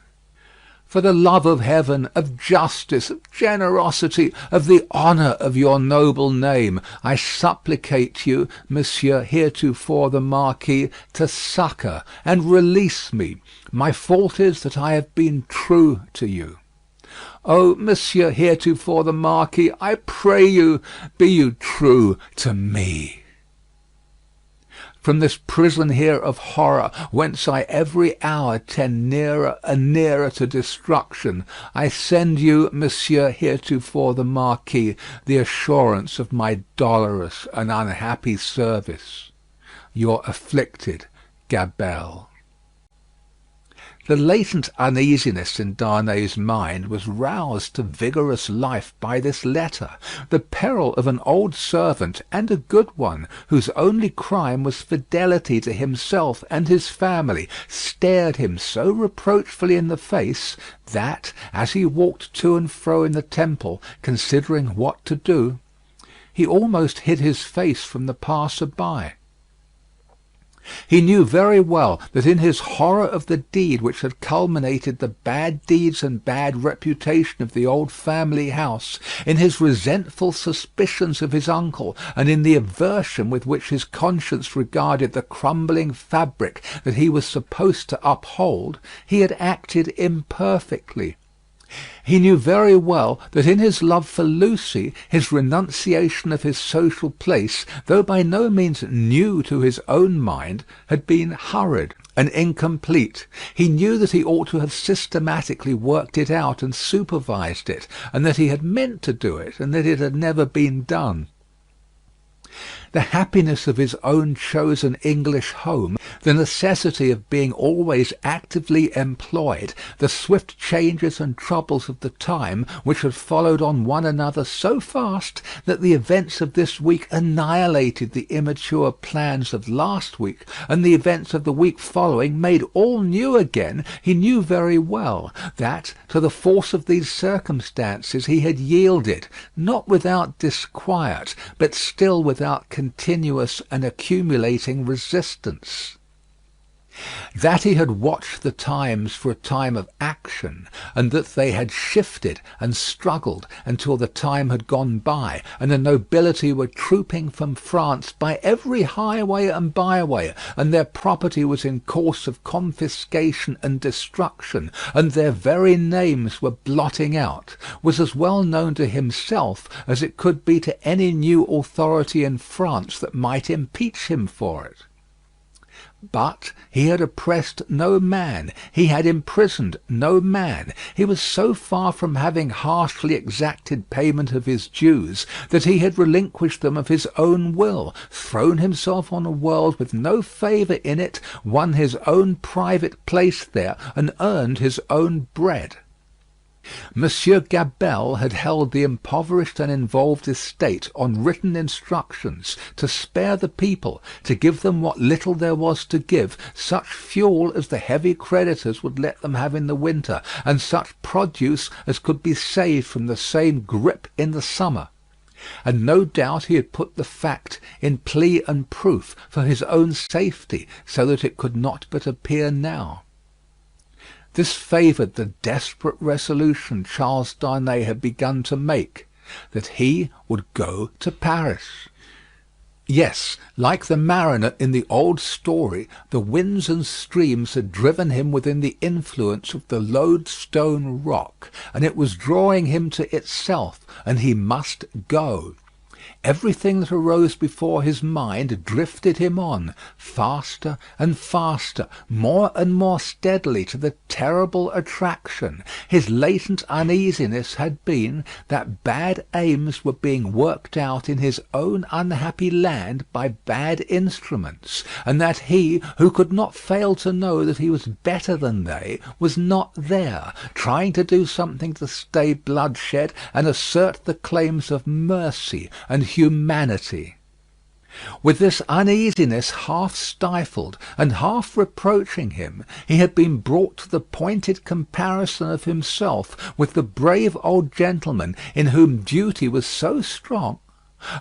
For the love of heaven, of justice, of generosity, of the honour of your noble name, I supplicate you, Monsieur heretofore the Marquis, to succour and release me. My fault is that I have been true to you. Oh, Monsieur heretofore the Marquis, I pray you, be you true to me. From this prison here of horror, whence I every hour tend nearer and nearer to destruction, I send you, Monsieur heretofore the Marquis, the assurance of my dolorous and unhappy service. Your afflicted Gabelle. The latent uneasiness in Darnay's mind was roused to vigorous life by this letter. The peril of an old servant, and a good one, whose only crime was fidelity to himself and his family, stared him so reproachfully in the face that, as he walked to and fro in the Temple, considering what to do, he almost hid his face from the passer-by. He knew very well that in his horror of the deed which had culminated the bad deeds and bad reputation of the old family house, in his resentful suspicions of his uncle, and in the aversion with which his conscience regarded the crumbling fabric that he was supposed to uphold, he had acted imperfectly. He knew very well that in his love for Lucie, his renunciation of his social place, though by no means new to his own mind, had been hurried and incomplete. He knew that he ought to have systematically worked it out and supervised it, and that he had meant to do it, and that it had never been done. The happiness of his own chosen English home, the necessity of being always actively employed, the swift changes and troubles of the time, which had followed on one another so fast that the events of this week annihilated the immature plans of last week, and the events of the week following made all new again, he knew very well that, to the force of these circumstances, he had yielded, not without disquiet, but still without continuous and accumulating resistance. That he had watched the times for a time of action, and that they had shifted and struggled until the time had gone by, and the nobility were trooping from France by every highway and byway, and their property was in course of confiscation and destruction, and their very names were blotting out, was as well known to himself as it could be to any new authority in France that might impeach him for it. But he had oppressed no man, he had imprisoned no man. He was so far from having harshly exacted payment of his dues, that he had relinquished them of his own will, thrown himself on a world with no favour in it, won his own private place there, and earned his own bread. Monsieur Gabelle had held the impoverished and involved estate on written instructions to spare the people, to give them what little there was to give, such fuel as the heavy creditors would let them have in the winter, and such produce as could be saved from the same grip in the summer. And no doubt he had put the fact in plea and proof for his own safety, so that it could not but appear now. This favoured the desperate resolution Charles Darnay had begun to make, that he would go to Paris. Yes, like the mariner in the old story, the winds and streams had driven him within the influence of the lodestone rock, and it was drawing him to itself, and he must go. Everything that arose before his mind drifted him on, faster and faster, more and more steadily, to the terrible attraction. His latent uneasiness had been that bad aims were being worked out in his own unhappy land by bad instruments, and that he, who could not fail to know that he was better than they, was not there, trying to do something to stay bloodshed and assert the claims of mercy and humanity. With this uneasiness half stifled and half reproaching him, he had been brought to the pointed comparison of himself with the brave old gentleman in whom duty was so strong.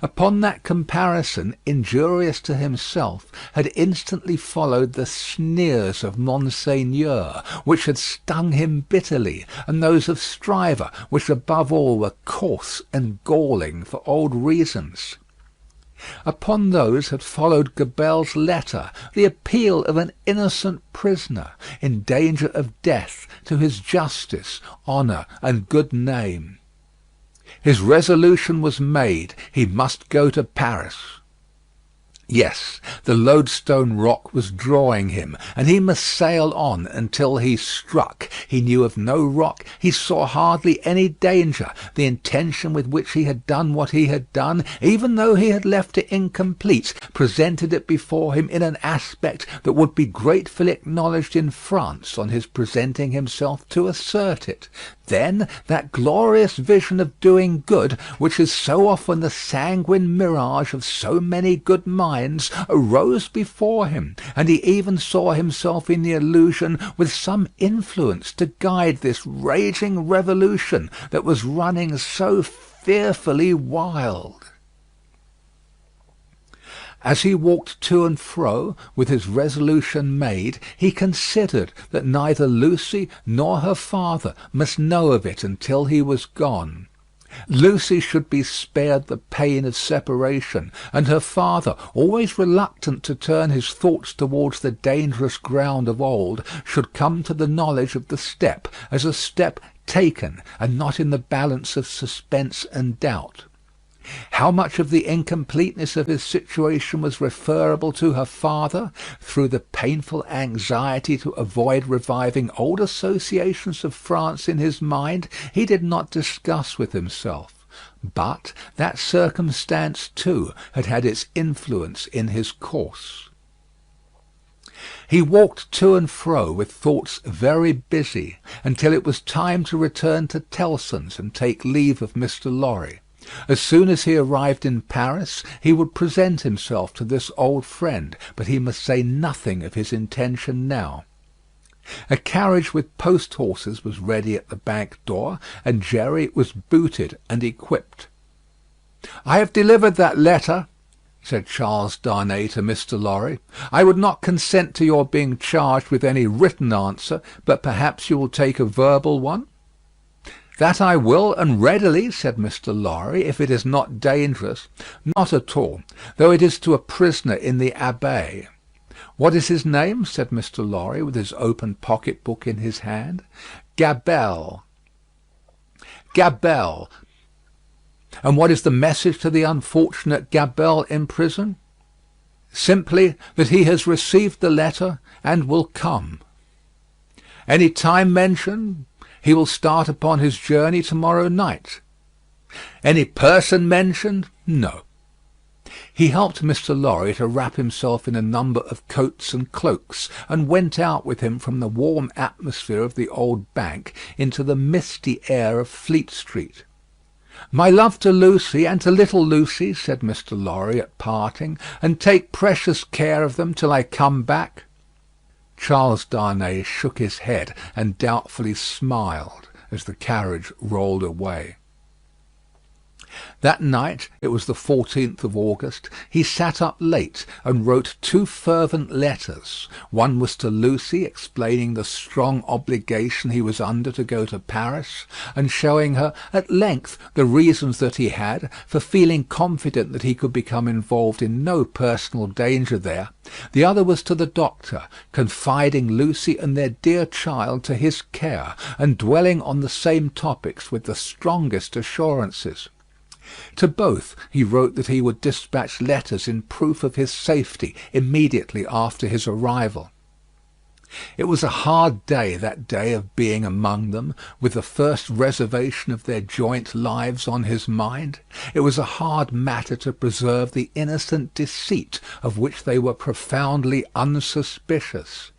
Upon that comparison, injurious to himself, had instantly followed the sneers of Monseigneur, which had stung him bitterly, and those of Stryver, which above all were coarse and galling for old reasons. Upon those had followed Gabelle's letter, the appeal of an innocent prisoner, in danger of death, to his justice, honour, and good name. His resolution was made. He must go to Paris. Yes, the lodestone rock was drawing him, and he must sail on until he struck. He knew of no rock, he saw hardly any danger. The intention with which he had done what he had done, even though he had left it incomplete, presented it before him in an aspect that would be gratefully acknowledged in France on his presenting himself to assert it. Then that glorious vision of doing good, which is so often the sanguine mirage of so many good minds, arose before him, and he even saw himself in the illusion with some influence to guide this raging revolution that was running so fearfully wild. As he walked to and fro, with his resolution made, he considered that neither Lucie nor her father must know of it until he was gone. Lucie should be spared the pain of separation, and her father, always reluctant to turn his thoughts towards the dangerous ground of old, should come to the knowledge of the step as a step taken, and not in the balance of suspense and doubt. How much of the incompleteness of his situation was referable to her father, through the painful anxiety to avoid reviving old associations of France in his mind, he did not discuss with himself. But that circumstance, too, had had its influence in his course. He walked to and fro with thoughts very busy, until it was time to return to Tellson's and take leave of Mr. Lorry. As soon as he arrived in Paris, he would present himself to this old friend, but he must say nothing of his intention now. A carriage with post horses was ready at the bank door, and Jerry was booted and equipped. "I have delivered that letter," said Charles Darnay to Mr. Lorry. "I would not consent to your being charged with any written answer, but perhaps you will take a verbal one." "That I will, and readily," said Mr. Lorry, "if it is not dangerous." "Not at all, though it is to a prisoner in the Abbaye." "What is his name?" said Mr. Lorry, with his open pocket-book in his hand. "Gabelle." "Gabelle. And what is the message to the unfortunate Gabelle in prison?" "Simply that he has received the letter and will come." "Any time mentioned?" "He will start upon his journey to-morrow night." "Any person mentioned?" "No." He helped Mr. Lorry to wrap himself in a number of coats and cloaks, and went out with him from the warm atmosphere of the old bank into the misty air of Fleet Street. "My love to Lucie, and to little Lucie," said Mr. Lorry at parting, "and take precious care of them till I come back." Charles Darnay shook his head and doubtfully smiled as the carriage rolled away. That night, it was the 14th of August, he sat up late and wrote 2 fervent letters. One was to Lucie, explaining the strong obligation he was under to go to Paris, and showing her at length the reasons that he had for feeling confident that he could become involved in no personal danger there. The other was to the doctor, confiding Lucie and their dear child to his care, and dwelling on the same topics with the strongest assurances. To both he wrote that he would dispatch letters in proof of his safety immediately after his arrival. It was a hard day, that day of being among them, with the first reservation of their joint lives on his mind. It was a hard matter to preserve the innocent deceit of which they were profoundly unsuspicious.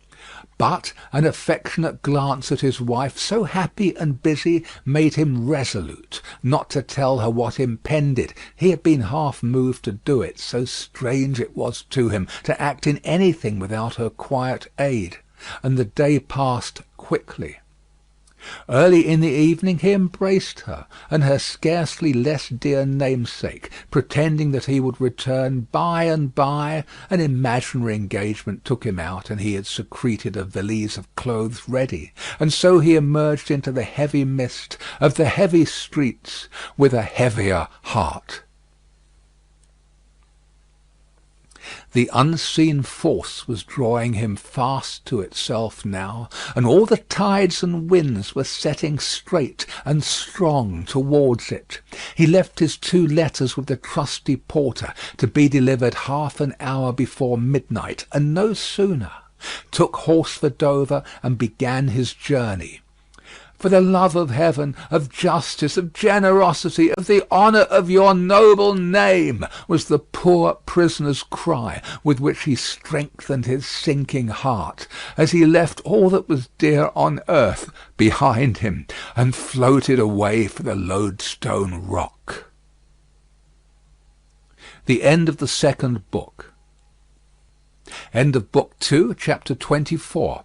But an affectionate glance at his wife, so happy and busy, made him resolute not to tell her what impended. He had been half moved to do it, so strange it was to him to act in anything without her quiet aid. And the day passed quickly. Early in the evening he embraced her and her scarcely less dear namesake, pretending that he would return by and by. An imaginary engagement took him out, and he had secreted a valise of clothes ready, and so he emerged into the heavy mist of the heavy streets with a heavier heart. The unseen force was drawing him fast to itself now, and all the tides and winds were setting straight and strong towards it. He left his 2 letters with the trusty porter, to be delivered half an hour before midnight, and no sooner. Took horse for Dover, and began his journey. "For the love of heaven, of justice, of generosity, of the honour of your noble name," was the poor prisoner's cry with which he strengthened his sinking heart, as he left all that was dear on earth behind him, and floated away for the Lodestone Rock. The end of the second book. End of Book 2, Chapter 24.